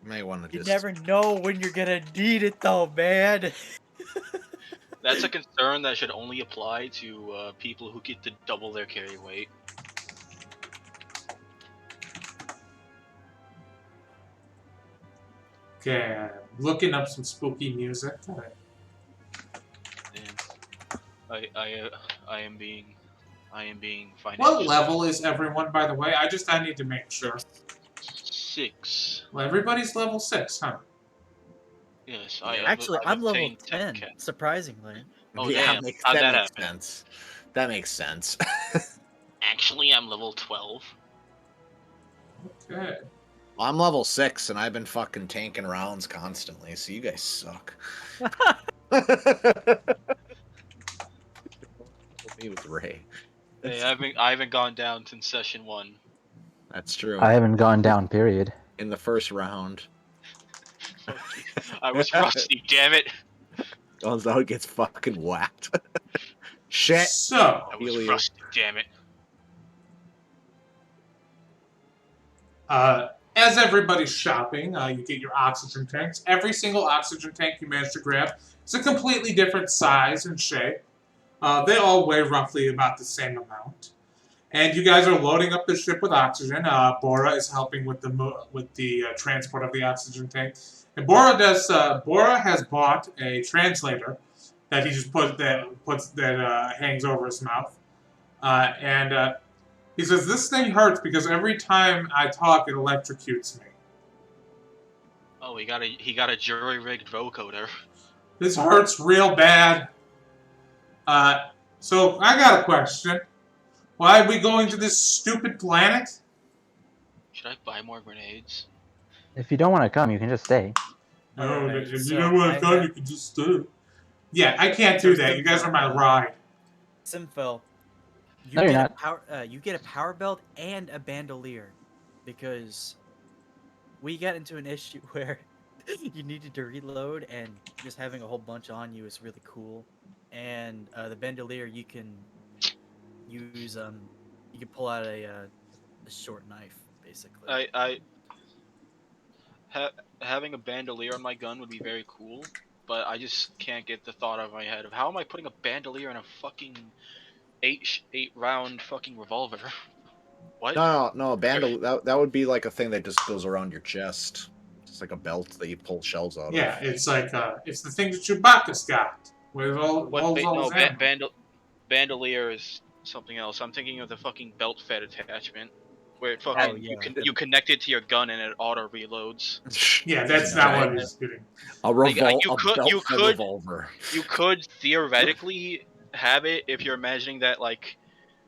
Speaker 4: may want to
Speaker 2: You
Speaker 4: just.
Speaker 2: never know when you're gonna need it, though, man.
Speaker 3: That's a concern that should only apply to people who get to double their carry weight.
Speaker 1: Okay, looking up some spooky music.
Speaker 3: I am being financially.
Speaker 1: What level is everyone, by the way? I need to make sure.
Speaker 3: 6.
Speaker 1: Well, everybody's level 6, huh?
Speaker 3: Yes,
Speaker 2: Actually, I'm level
Speaker 3: obtained
Speaker 2: 10. surprisingly.
Speaker 3: Oh,
Speaker 4: yeah,
Speaker 3: damn.
Speaker 4: that
Speaker 3: How'd that
Speaker 4: makes
Speaker 3: happen?
Speaker 4: sense. That makes sense.
Speaker 3: Actually, I'm level 12.
Speaker 1: Okay.
Speaker 4: Well, I'm level 6, and I've been fucking tanking rounds constantly, so you guys suck. Me with Ray.
Speaker 3: Hey, I haven't gone down since session 1.
Speaker 4: That's true.
Speaker 6: I haven't gone down, period.
Speaker 4: In the first round.
Speaker 3: I was rusty, damn it.
Speaker 4: Gonzalo gets fucking whacked. Shit.
Speaker 1: So,
Speaker 3: I was rusty, damn it.
Speaker 1: as everybody's shopping, you get your oxygen tanks. Every single oxygen tank you manage to grab is a completely different size and shape. They all weigh roughly about the same amount. And you guys are loading up the ship with oxygen. Bora is helping with the transport of the oxygen tank. And Bora has bought a translator that he just hangs over his mouth. And he says, "This thing hurts because every time I talk, it electrocutes me."
Speaker 3: Oh, he got a jury-rigged vocoder.
Speaker 1: This hurts real bad. So I got a question. Why are we going to this stupid planet?
Speaker 3: Should I buy more grenades?
Speaker 6: If you don't want to come, you can just stay.
Speaker 1: No,
Speaker 2: Alright,
Speaker 1: if
Speaker 2: so
Speaker 1: you don't want
Speaker 2: I
Speaker 1: to come, you can just stay. Yeah, I can't do that. You guys are my ride.
Speaker 2: Simfil,
Speaker 6: No, you're not.
Speaker 2: You get a power belt and a bandolier, because we got into an issue where you needed to reload, and just having a whole bunch on you is really cool. And the bandolier, you can use you can pull out a short knife, basically.
Speaker 3: Having a bandolier on my gun would be very cool, but I just can't get the thought out of my head of how am I putting a bandolier in a fucking 8 round fucking revolver? What?
Speaker 4: No, that would be like a thing that just goes around your chest. It's like a belt that you pull shells out
Speaker 1: Yeah,
Speaker 4: of.
Speaker 1: it's like it's the thing that Chewbacca's got with all his ammo.
Speaker 3: Bandolier is something else. I'm thinking of the fucking belt fed attachment, where it
Speaker 2: Oh,
Speaker 3: fucking
Speaker 2: yeah,
Speaker 3: you connect it to your gun and it auto reloads.
Speaker 1: Yeah, that's
Speaker 2: No,
Speaker 1: not
Speaker 2: I-
Speaker 1: what he's getting.
Speaker 4: A
Speaker 3: you could
Speaker 4: revolver.
Speaker 3: you could theoretically have it if you're imagining that like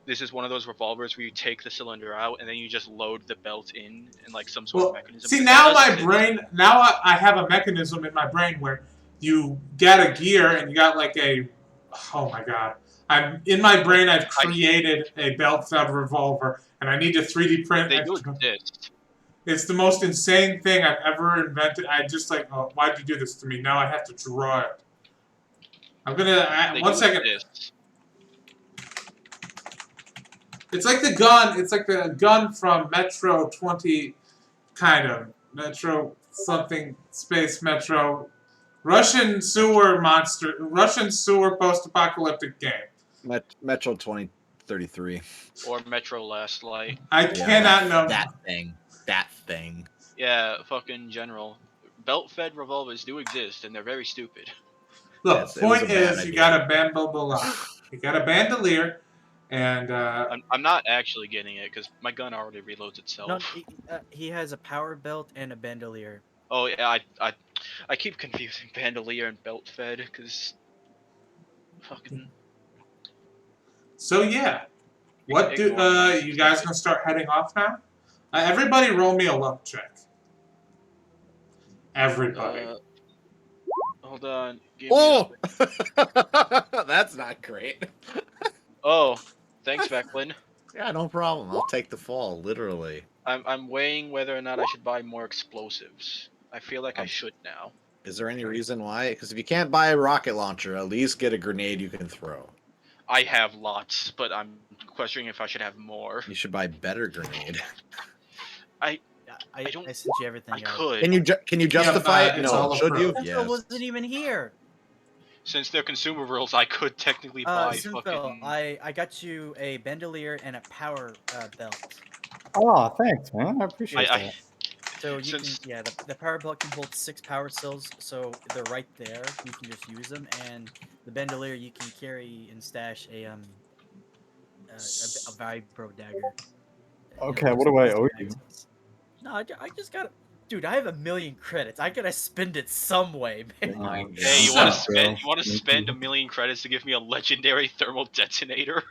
Speaker 3: this is one of those revolvers where you take the cylinder out and then you just load the belt in like some sort of
Speaker 1: Well,
Speaker 3: mechanism.
Speaker 1: see,
Speaker 3: That
Speaker 1: now
Speaker 3: does
Speaker 1: my
Speaker 3: exist.
Speaker 1: brain, now I have a mechanism in my brain where you get a gear and you got like a, oh my god. In my brain, I've created a belt-fed revolver, and I need to 3D print
Speaker 3: They
Speaker 1: it.
Speaker 3: do exist.
Speaker 1: It's the most insane thing I've ever invented. I just like, oh, why'd you do this to me? Now I have to draw it. I'm gonna,
Speaker 3: They
Speaker 1: one
Speaker 3: do
Speaker 1: second.
Speaker 3: exist.
Speaker 1: It's like the gun. It's like the gun from Metro 20, kind of Metro something Space Metro, Russian sewer monster, Russian sewer post-apocalyptic game.
Speaker 4: Metro 2033.
Speaker 3: Or Metro Last Light.
Speaker 1: I cannot know
Speaker 4: that thing. That thing.
Speaker 3: Yeah, fucking general. Belt-fed revolvers do exist, and they're very stupid.
Speaker 1: Look,
Speaker 4: Yes, it was
Speaker 1: point
Speaker 4: a bad
Speaker 1: is, you
Speaker 4: idea.
Speaker 1: got a bandolier. You got a bandolier, and
Speaker 3: I'm not actually getting it because my gun already reloads
Speaker 2: No,
Speaker 3: itself.
Speaker 2: he has a power belt and a bandolier.
Speaker 3: Oh yeah, I keep confusing bandolier and belt-fed because fucking.
Speaker 1: so yeah. What do
Speaker 3: Ignore me.
Speaker 1: you guys gonna start heading off now? Everybody, roll me a luck check. Everybody.
Speaker 3: Hold on. Give
Speaker 4: Oh!
Speaker 3: me
Speaker 4: That's not great.
Speaker 3: Oh, thanks, Veclin.
Speaker 4: Yeah, no problem. I'll take the fall, literally.
Speaker 3: I'm weighing whether or not I should buy more explosives. I feel like I should now.
Speaker 4: Is there any reason why? Because if you can't buy a rocket launcher, at least get a grenade you can throw.
Speaker 3: I have lots, but I'm questioning if I should have more.
Speaker 4: You should buy better grenade.
Speaker 2: I
Speaker 3: don't-
Speaker 2: sent you everything.
Speaker 3: I could.
Speaker 4: Can you justify it?
Speaker 1: it's
Speaker 4: No.
Speaker 1: all
Speaker 4: Should you?
Speaker 1: approved.
Speaker 2: Senfil wasn't even here.
Speaker 3: Since they're consumer rules, I could technically buy
Speaker 2: Senfil,
Speaker 3: fucking.
Speaker 2: I got you a bandolier and a power belt.
Speaker 5: Oh, thanks, man. I appreciate
Speaker 3: I-
Speaker 5: that.
Speaker 2: So you
Speaker 3: Since-
Speaker 2: can, yeah, the power belt can hold 6 power cells, so they're right there. You can just use them, and the bandolier you can carry and stash a vibro dagger.
Speaker 5: Okay, what do I owe you?
Speaker 2: No, I just got. Dude, I have 1,000,000 credits. I gotta spend it some way, man.
Speaker 5: Oh,
Speaker 3: Hey,
Speaker 5: yeah.
Speaker 3: you want to
Speaker 1: So-
Speaker 3: spend? You want to
Speaker 5: Thank
Speaker 3: spend
Speaker 5: you.
Speaker 3: 1,000,000 credits to give me a legendary thermal detonator?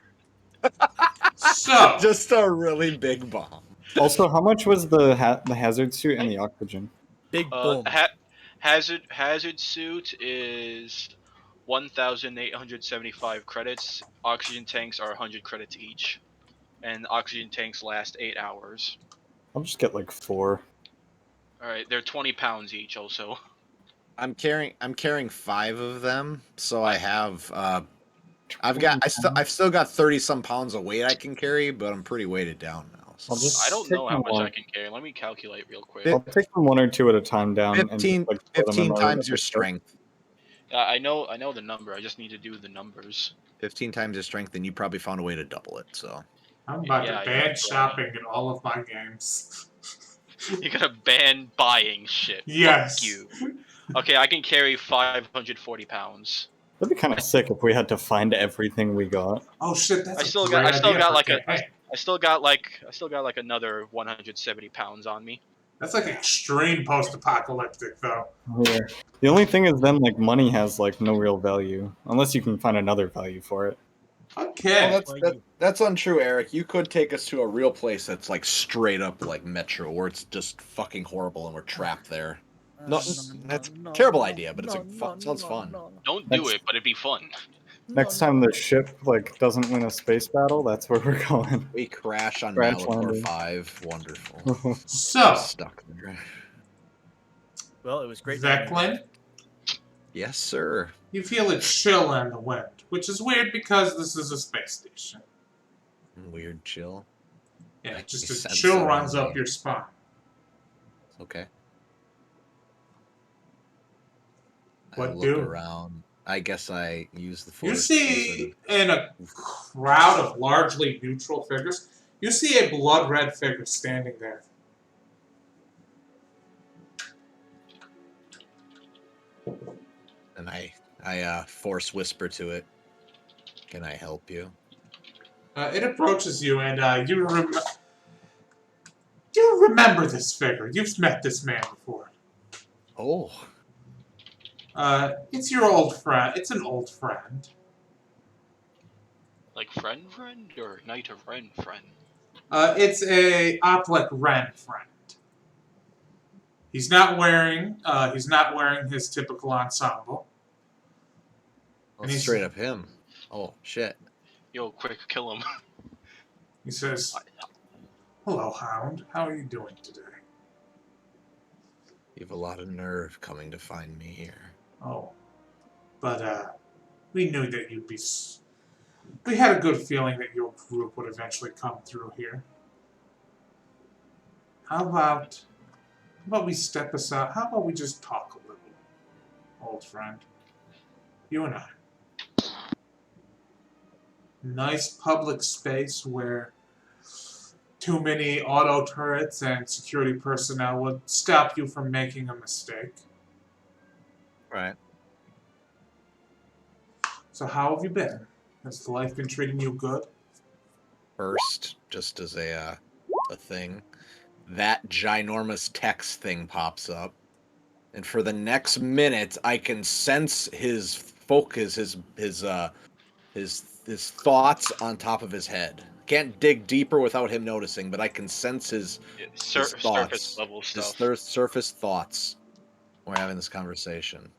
Speaker 1: So,
Speaker 4: Just a really big bomb.
Speaker 5: Also, how much was the hazard suit and the oxygen?
Speaker 2: Big boom.
Speaker 3: Hazard suit is 1,875 credits. Oxygen tanks are 100 credits each, and oxygen tanks last 8 hours.
Speaker 5: I'll just get like 4.
Speaker 3: All right, they're 20 pounds each. Also,
Speaker 4: I'm carrying 5 of them, so I have
Speaker 5: Mm-hmm.
Speaker 4: I've still got 30 some pounds of weight I can carry, but I'm pretty weighted down now. So.
Speaker 5: I'll just
Speaker 3: I don't
Speaker 5: take
Speaker 3: know how
Speaker 5: them
Speaker 3: much
Speaker 5: one.
Speaker 3: I can carry. Let me calculate real quick.
Speaker 5: I'll take them 1 or 2 at a time down.
Speaker 4: 15,
Speaker 5: and just, like, throw them in
Speaker 4: 15
Speaker 5: my
Speaker 4: times your
Speaker 5: inventory.
Speaker 4: strength.
Speaker 3: I know the number. I just need to do the numbers.
Speaker 4: 15 times your strength, and you probably found a way to double it. So
Speaker 1: I'm about
Speaker 3: Yeah,
Speaker 1: to
Speaker 3: yeah,
Speaker 1: ban
Speaker 3: yeah.
Speaker 1: shopping in all of my games.
Speaker 3: You're gonna ban buying shit.
Speaker 1: Yes.
Speaker 3: Fuck you. Okay, I can carry 540 pounds.
Speaker 5: That'd be kind of sick if we had to find everything we got.
Speaker 1: Oh shit, that's
Speaker 3: I still
Speaker 1: a
Speaker 3: got-
Speaker 1: great
Speaker 3: I still
Speaker 1: idea
Speaker 3: got
Speaker 1: for
Speaker 3: like a-
Speaker 1: campaign.
Speaker 3: I still got like another 170 pounds on me.
Speaker 1: That's like extreme post-apocalyptic, though.
Speaker 5: Yeah. The only thing is then like money has like no real value unless you can find another value for it.
Speaker 1: Okay.
Speaker 4: that's untrue, Eric. You could take us to a real place that's like straight up like Metro, where it's just fucking horrible and we're trapped there. No, that's a terrible idea, but it's sounds fun.
Speaker 3: Don't do
Speaker 5: That's-
Speaker 3: it, but it'd be fun.
Speaker 5: Next time the ship like doesn't win a space battle, that's where we're going.
Speaker 4: We crash on
Speaker 5: Crash
Speaker 4: Malator
Speaker 5: landing.
Speaker 4: 5. Wonderful.
Speaker 1: So,
Speaker 4: Stuck there.
Speaker 2: Well, it was great. knowing you.
Speaker 1: Veclin,
Speaker 4: Yes, sir.
Speaker 1: you feel a chill in the wind, which is weird because this is a space station.
Speaker 4: Weird chill.
Speaker 1: Yeah,
Speaker 4: Like,
Speaker 1: just
Speaker 4: you
Speaker 1: a
Speaker 4: said
Speaker 1: chill
Speaker 4: so
Speaker 1: runs
Speaker 4: early.
Speaker 1: up your spine.
Speaker 4: Okay.
Speaker 1: What
Speaker 4: I look
Speaker 1: do?
Speaker 4: around. I guess I use the
Speaker 1: You
Speaker 4: force.
Speaker 1: see, in a crowd of largely neutral figures, you see a blood red figure standing there.
Speaker 4: And I force whisper to it. Can I help you?
Speaker 1: It approaches you, and you remember this figure. You've met this man before.
Speaker 4: Oh.
Speaker 1: It's your old friend. It's an old friend.
Speaker 3: Like friend or Knight of Ren friend?
Speaker 1: It's a Oplic Ren friend. He's not wearing his typical ensemble.
Speaker 4: Well,
Speaker 1: And he's-
Speaker 4: straight up him. Oh, shit.
Speaker 3: Yo, quick, kill him.
Speaker 1: He says, "Hello, Hound. How are you doing today?"
Speaker 4: You have a lot of nerve coming to find me here.
Speaker 1: Oh, but we knew that you'd be. We had a good feeling that your group would eventually come through here. How about we step aside? How about we just talk a little, old friend? You and I. Nice public space where too many auto turrets and security personnel would stop you from making a mistake.
Speaker 4: Right.
Speaker 1: So how have you been? Has life been treating you good?
Speaker 4: First, just as a thing, that ginormous text thing pops up, and for the next minute, I can sense his focus, his thoughts on top of his head. Can't dig deeper without him noticing, but I can sense his
Speaker 3: Surface
Speaker 4: thoughts,
Speaker 3: level stuff.
Speaker 4: his surface thoughts. When we're having this conversation.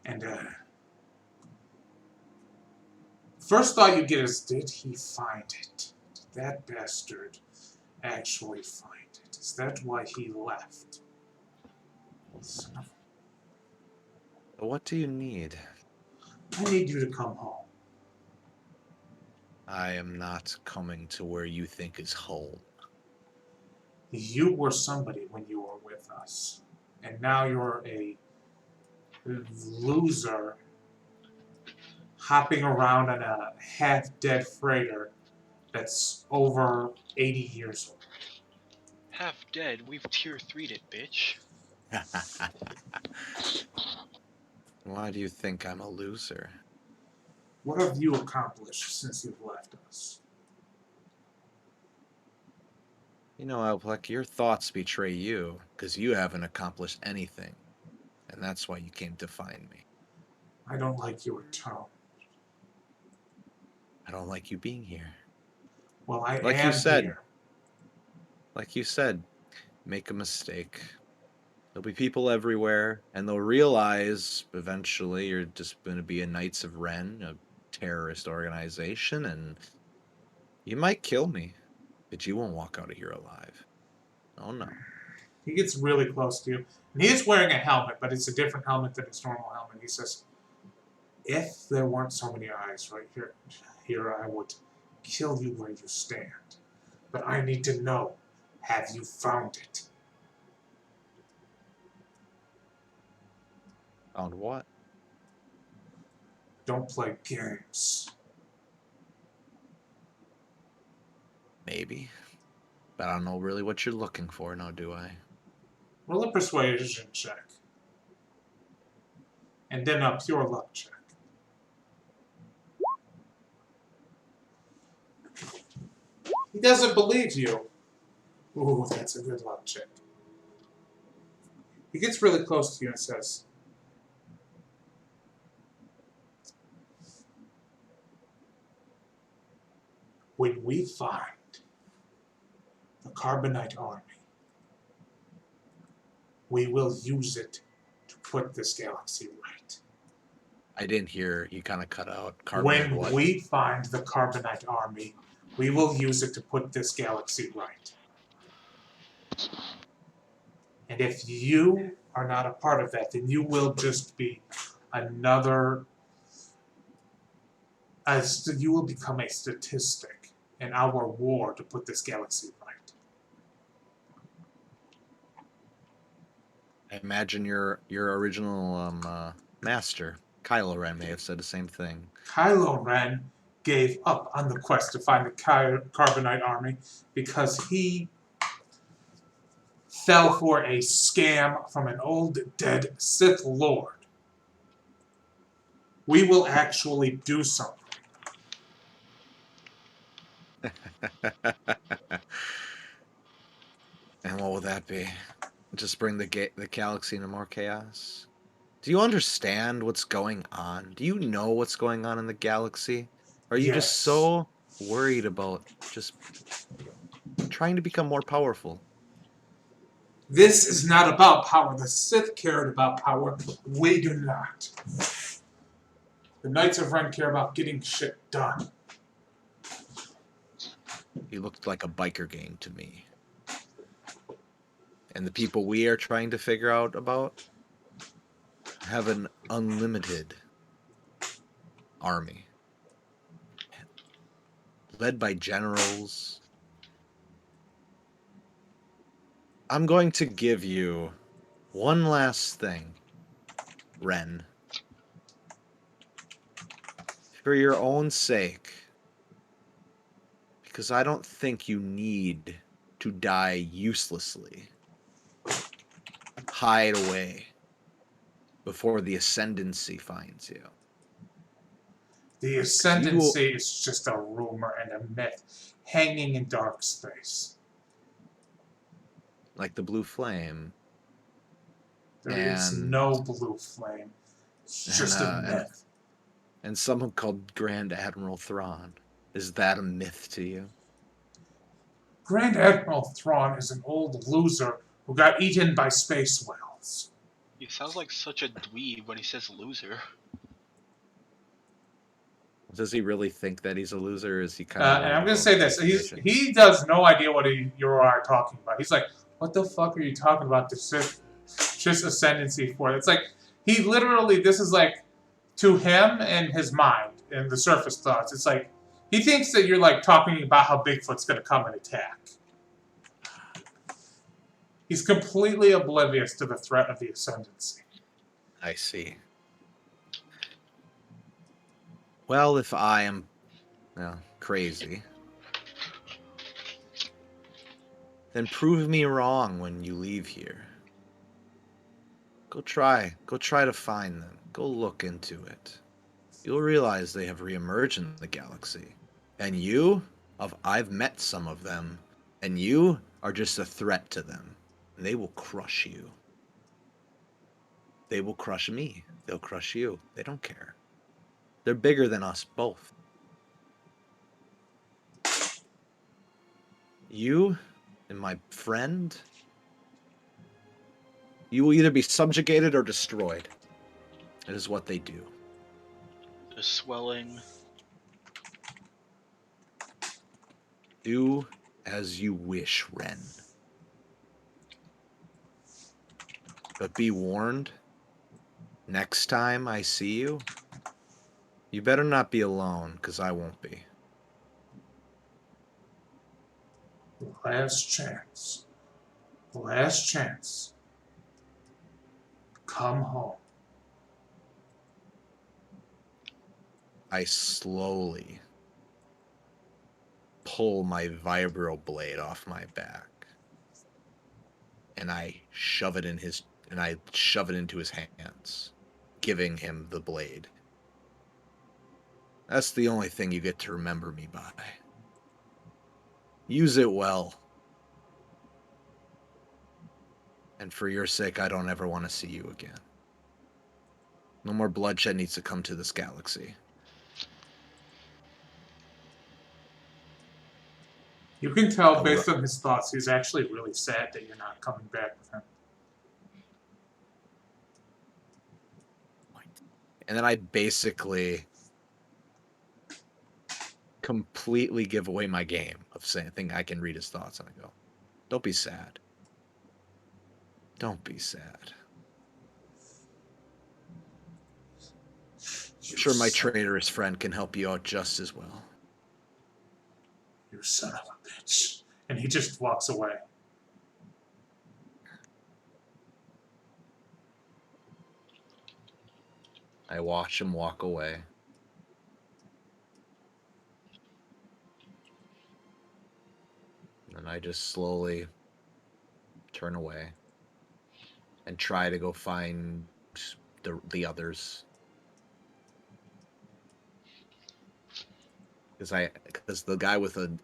Speaker 1: And first thought you get is, did he find it? Did that bastard actually find it? Is that why he left? Son of-
Speaker 4: What do you need?
Speaker 1: I need you to come home.
Speaker 4: I am not coming to where you think is home.
Speaker 1: You were somebody when you were with us. And now you're a loser hopping around on a half-dead freighter that's over 80 years old.
Speaker 3: Half dead, we've tier 3'd it, bitch.
Speaker 4: Why do you think I'm a loser?
Speaker 1: What have you accomplished since you've left us?
Speaker 4: You know, Alplek, your thoughts betray you, because you haven't accomplished anything. And that's why you came to find me.
Speaker 1: I don't like your tone.
Speaker 4: I don't like you being here.
Speaker 1: Well, I
Speaker 4: Like
Speaker 1: am
Speaker 4: you said.
Speaker 1: here.
Speaker 4: Like you said, make a mistake. There'll be people everywhere, and they'll realize eventually you're just going to be a Knights of Ren, a terrorist organization, and you might kill me, but you won't walk out of here alive. Oh no.
Speaker 1: He gets really close to you. And he is wearing a helmet, but it's a different helmet than his normal helmet. He says, if there weren't so many eyes right here I would kill you where you stand. But I need to know, have you found it?
Speaker 4: Found what?
Speaker 1: Don't play games.
Speaker 4: Maybe. But I don't know really what you're looking for now, do I?
Speaker 1: Roll a persuasion check. And then a pure luck check. He doesn't believe you. Ooh, that's a good luck check. He gets really close to you and says, when we find the Carbonite army, we will use it to put this galaxy right.
Speaker 4: I didn't hear. You kind of cut out.
Speaker 1: When
Speaker 4: What?
Speaker 1: we find the Carbonite army, we will use it to put this galaxy right. And if you are not a part of that, then you will just be another. You will become a statistic in our war to put this galaxy right.
Speaker 4: I imagine your original master, Kylo Ren, may have said the same thing.
Speaker 1: Kylo Ren gave up on the quest to find the Carbonite army because he fell for a scam from an old dead Sith Lord. We will actually do something.
Speaker 4: And what will that be? Just bring the galaxy into more chaos? Do you understand what's going on? Do you know what's going on in the galaxy? Are you just
Speaker 1: Yes.
Speaker 4: so worried about just trying to become more powerful?
Speaker 1: This is not about power. The Sith cared about power. We do not. The Knights of Ren care about getting shit done.
Speaker 4: He looked like a biker gang to me. And the people we are trying to figure out about have an unlimited army. Led by generals. I'm going to give you one last thing, Ren. For your own sake. Because I don't think you need to die uselessly. Hide away before the ascendancy finds you.
Speaker 1: The ascendancy is just a rumor and a myth hanging in dark space.
Speaker 4: Like the blue flame.
Speaker 1: There is no blue flame. It's just a myth.
Speaker 4: And someone called Grand Admiral Thrawn. Is that a myth to you?
Speaker 1: Grand Admiral Thrawn is an old loser who got eaten by space whales.
Speaker 3: He sounds like such a dweeb when he says loser.
Speaker 4: Does he really think that he's a loser? Or is he kind of?
Speaker 1: And I'm going to say this: he does no idea what you are talking about. He's like, "What the fuck are you talking about? This just ascendancy for?" It's like he literally. This is like to him and his mind and the surface thoughts. It's like he thinks that you're like talking about how Bigfoot's going to come and attack. He's completely oblivious to the threat of the ascendancy.
Speaker 4: I see. Well, if I am crazy, then prove me wrong when you leave here. Go try to find them. Go look into it. You'll realize they have reemerged in the galaxy. And I've met some of them, and you are just a threat to them. And they will crush you. They will crush me. They'll crush you. They don't care. They're bigger than us both. You and my friend, you will either be subjugated or destroyed. It is what they do.
Speaker 3: The swelling.
Speaker 4: Do as you wish, Ren. But be warned, next time I see you, you better not be alone, because I won't be.
Speaker 1: Last chance. Last chance. Come home.
Speaker 4: I slowly pull my vibro blade off my back, and I shove it into his hands, giving him the blade. That's the only thing you get to remember me by. Use it well. And for your sake, I don't ever want to see you again. No more bloodshed needs to come to this galaxy.
Speaker 1: You can tell based on his thoughts, he's actually really sad that you're not coming back with him.
Speaker 4: And then I basically completely give away my game of saying, I think I can read his thoughts, and I go, don't be sad. Don't be sad. I'm sure my traitorous friend can help you out just as well.
Speaker 1: You son of a bitch. And he just walks away.
Speaker 4: I watch him walk away. And I just slowly turn away and try to go find the others. Because the guy with an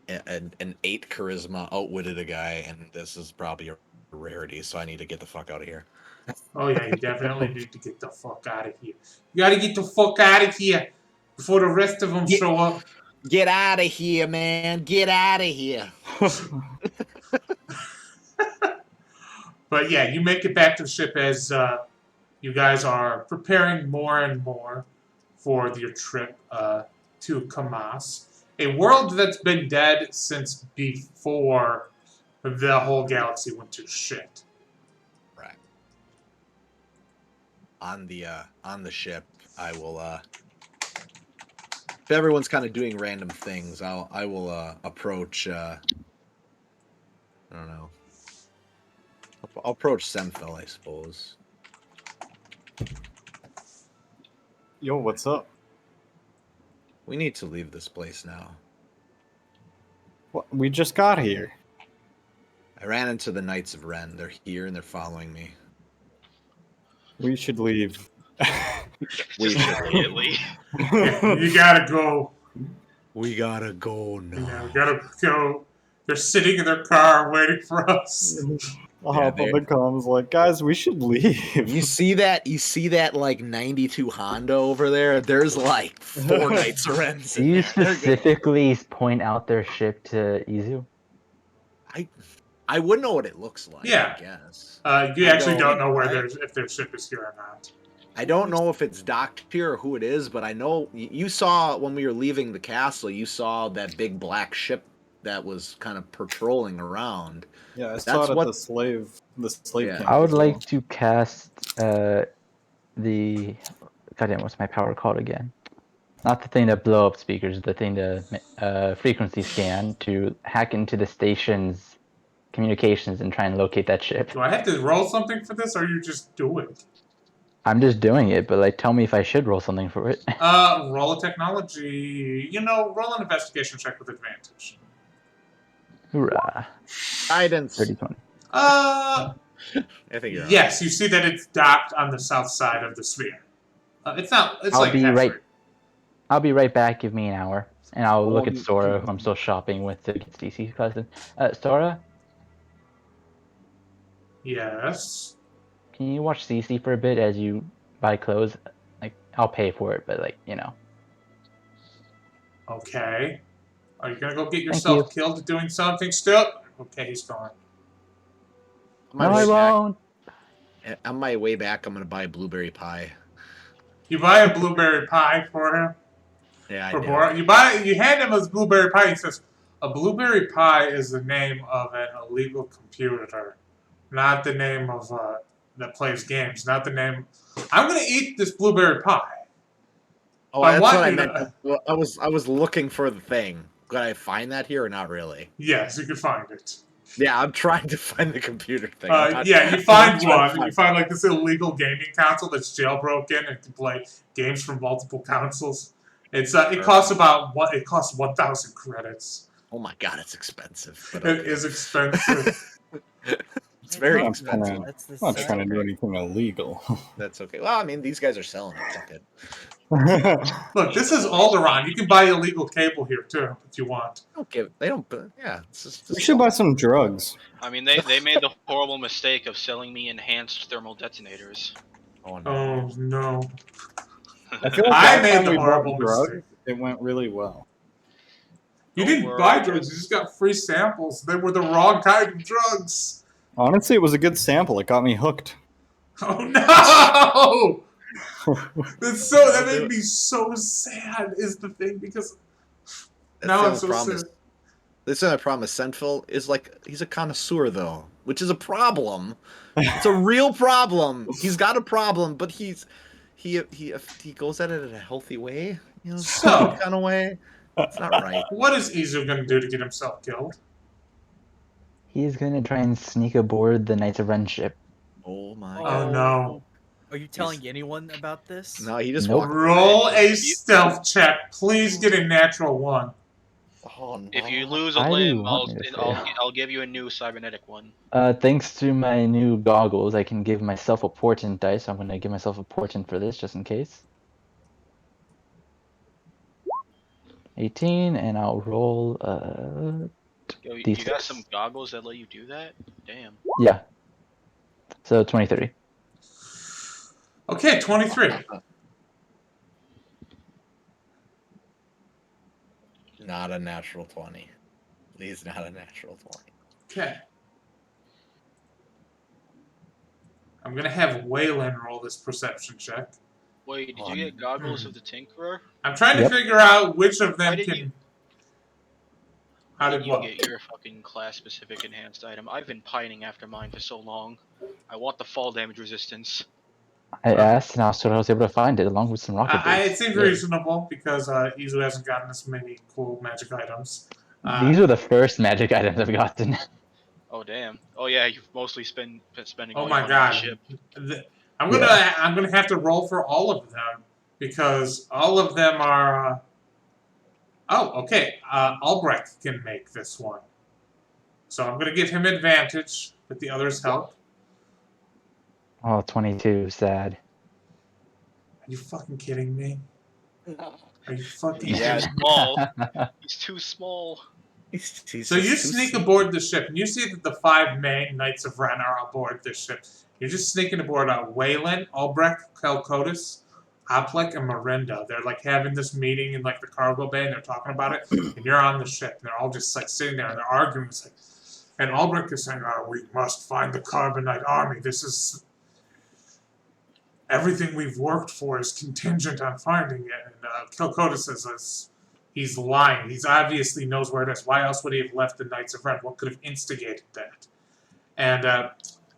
Speaker 4: 8 charisma outwitted a guy, and this is probably a rarity, so I need to get the fuck out of here.
Speaker 1: Oh yeah, you definitely need to get the fuck out of here. You gotta get the fuck out of here before the rest of them show up.
Speaker 4: Get out of here, man! Get out of here!
Speaker 1: But yeah, you make it back to the ship as you guys are preparing more and more for your trip to Kamas, a world that's been dead since before the whole galaxy went to shit.
Speaker 4: Right. On the ship, I will if everyone's kind of doing random things, I will approach I don't know. I'll approach Semfel, I suppose.
Speaker 5: Yo, what's up?
Speaker 4: We need to leave this place now.
Speaker 5: What? We just got here.
Speaker 4: I ran into the Knights of Ren. They're here and they're following me.
Speaker 5: We should leave.
Speaker 3: Just immediately.
Speaker 1: You gotta go.
Speaker 4: We gotta go now.
Speaker 1: You know, gotta go. They're sitting in their car waiting for us.
Speaker 5: I'll hop on the comms like, guys, we should leave.
Speaker 4: You see that? You see that like 92 Honda over there? There's like 4 Knights of Ren.
Speaker 7: Do you specifically point out their ship to Izu?
Speaker 4: I wouldn't know what it looks like.
Speaker 1: Yeah.
Speaker 4: I guess.
Speaker 1: You actually don't know where
Speaker 4: right?
Speaker 1: if their ship is here or not.
Speaker 4: I don't know if it's docked here or who it is, but I know you saw when we were leaving the castle. You saw that big black ship that was kind of patrolling around.
Speaker 5: Yeah, I saw it at the slave
Speaker 4: Yeah.
Speaker 5: camp.
Speaker 7: I would
Speaker 5: as well.
Speaker 7: like to cast the goddamn, what's my power called again? Not the thing that blow up speakers, the thing to frequency scan to hack into the station's communications and try and locate that ship.
Speaker 1: Do I have to roll something for this, or you just do it?
Speaker 7: I'm just doing it, but like, tell me if I should roll something for it.
Speaker 1: Roll a technology. Roll an investigation check with advantage.
Speaker 7: Hoorah!
Speaker 4: Guidance.
Speaker 7: 30-20.
Speaker 4: I think you're
Speaker 1: Yes, you see that it's docked on the south side of the sphere. It's not. It's like halfway.
Speaker 7: I'll be right back. Give me an hour, and I'll look at
Speaker 4: you-
Speaker 7: Sora, who I'm still shopping with to get DC cousin. Sora,
Speaker 1: Yes.
Speaker 7: can you watch CC for a bit as you buy clothes? Like, I'll pay for it, but like,
Speaker 1: Okay. Are you gonna go get yourself killed doing something still? Okay, he's gone.
Speaker 7: No, I won't.
Speaker 4: On my way back, I'm gonna buy a blueberry pie.
Speaker 1: You buy a blueberry pie for him.
Speaker 4: Yeah,
Speaker 1: For
Speaker 4: I
Speaker 1: Borat. You hand him a blueberry pie. He says, "A blueberry pie is the name of an illegal computer, not the name of that plays games. Not the name. I'm gonna eat this blueberry pie."
Speaker 4: Oh,
Speaker 1: I
Speaker 4: that's
Speaker 1: want
Speaker 4: what I
Speaker 1: you to-
Speaker 4: meant. Well, I was looking for the thing. Could I find that here or not really?
Speaker 1: Yes, you can find it.
Speaker 4: Yeah, I'm trying to find the computer thing.
Speaker 1: Yeah, you find one. You find like this illegal gaming console that's jailbroken and can play games from multiple consoles. It costs it costs 1,000 credits.
Speaker 4: Oh my god, it's expensive. But
Speaker 1: It
Speaker 4: okay.
Speaker 1: is expensive.
Speaker 4: It's very
Speaker 5: I'm
Speaker 4: expensive.
Speaker 2: That's the
Speaker 5: not
Speaker 2: sad
Speaker 5: trying to do
Speaker 2: part.
Speaker 5: anything illegal.
Speaker 4: That's okay. Well, I mean, these guys are selling it. Fuck it.
Speaker 1: Look, this is Alderaan. You can buy illegal cable here too if you want.
Speaker 4: They don't. Yeah. It's just
Speaker 5: We should buy some drugs.
Speaker 3: I mean, they made the horrible mistake of selling me enhanced thermal detonators.
Speaker 4: Oh no.
Speaker 1: Oh no!
Speaker 5: I feel like
Speaker 1: I
Speaker 5: last
Speaker 1: made
Speaker 5: time
Speaker 1: the
Speaker 5: we bought
Speaker 1: horrible
Speaker 5: drugs,
Speaker 1: mistake.
Speaker 5: it went really well.
Speaker 1: You
Speaker 3: Don't
Speaker 1: didn't
Speaker 3: worry.
Speaker 1: buy drugs. You just got free samples. They were the wrong kind of drugs.
Speaker 5: Honestly, it was a good sample. It got me hooked.
Speaker 1: Oh no! That made me so sad. Is the thing because now I'm so sad.
Speaker 4: This is a problem. Senfil is he's a connoisseur though, which is a problem. It's a real problem. He's got a problem, but he goes at it in a healthy way,
Speaker 1: So-
Speaker 4: kind of way. It's not right.
Speaker 1: What is Izu gonna do to get himself killed?
Speaker 7: He's gonna try and sneak aboard the Knights of Ren ship.
Speaker 4: Oh my
Speaker 1: Oh
Speaker 4: god.
Speaker 1: no!
Speaker 2: Are you telling anyone about this?
Speaker 4: No, he just
Speaker 7: Nope.
Speaker 4: walked
Speaker 1: Roll
Speaker 4: away.
Speaker 1: a stealth check. Please get a natural one.
Speaker 4: Oh no.
Speaker 3: If you lose a
Speaker 7: Why do you
Speaker 3: limb,
Speaker 7: want me to fail?
Speaker 3: I'll give you a new cybernetic one.
Speaker 7: Thanks to my new goggles, I can give myself a portent dice. I'm gonna give myself a portent for this, just in case. 18, and I'll roll.
Speaker 3: Yo, you
Speaker 7: D6.
Speaker 3: got some goggles that let you do that? Damn.
Speaker 7: Yeah. So 23.
Speaker 1: Okay, 23.
Speaker 4: Not a natural 20. Please, not a natural 20.
Speaker 1: Okay. I'm gonna have Waylon roll this perception check.
Speaker 3: Wait, did you get goggles of the Tinkerer?
Speaker 1: I'm trying to
Speaker 7: Yep.
Speaker 1: figure out which of them
Speaker 3: Why did
Speaker 1: can.
Speaker 3: you-
Speaker 1: How
Speaker 3: Did
Speaker 1: did
Speaker 3: you
Speaker 1: what?
Speaker 3: get your fucking class-specific enhanced item? I've been pining after mine for so long. I want the fall damage resistance.
Speaker 7: I asked, and I was able to find it along with some rocket boots.
Speaker 1: It seems
Speaker 7: Yeah.
Speaker 1: reasonable because Izu hasn't gotten this many cool magic items.
Speaker 7: These are the first magic items I've gotten.
Speaker 3: Oh damn. Oh yeah, you've mostly spending
Speaker 1: Oh
Speaker 3: all
Speaker 1: my
Speaker 3: your money on the
Speaker 1: god!
Speaker 3: ship.
Speaker 1: I'm gonna have to roll for all of them because all of them are. Oh, okay. Albrecht can make this one, so I'm gonna give him advantage with the others' help.
Speaker 7: Oh, 22, sad.
Speaker 1: Are you fucking kidding me? Are you fucking
Speaker 3: He's
Speaker 4: Yeah.
Speaker 3: too small. He's too small.
Speaker 1: So you sneak aboard the ship, and you see that the 5 main Knights of Ren are aboard this ship. You're just sneaking aboard Waylon, Albrecht, Kelkotis, Oplek, and Marinda. They're like having this meeting in like the cargo bay, and they're talking about it. And you're on the ship, and they're all just like sitting there, and they're arguing. It's like, and Albrecht is saying, "Oh, we must find the Carbonite army. This is everything we've worked for is contingent on finding it." And Kelkotis says, he's lying. He's obviously knows where it is. Why else would he have left the Knights of Ren? What could have instigated that? And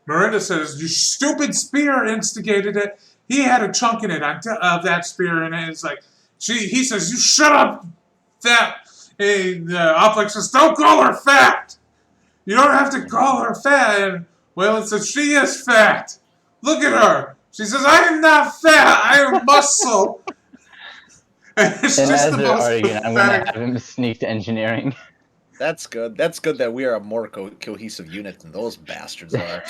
Speaker 1: Marinda says, "You stupid spear instigated it. He had a chunk in it of that spear." And it's like, he says, "You shut up, fat." And Oplex says, "Don't call her fat. You don't have to call her fat." And Waylon says, "She is fat. Look at her." She says, "I am not fat. I am muscle." It's
Speaker 7: And
Speaker 1: just
Speaker 7: as
Speaker 1: the
Speaker 7: they're
Speaker 1: most
Speaker 7: arguing, I'm going
Speaker 1: pathetic.
Speaker 7: to have him sneak to engineering.
Speaker 4: That's good. That's good that we are a more cohesive unit than those bastards are.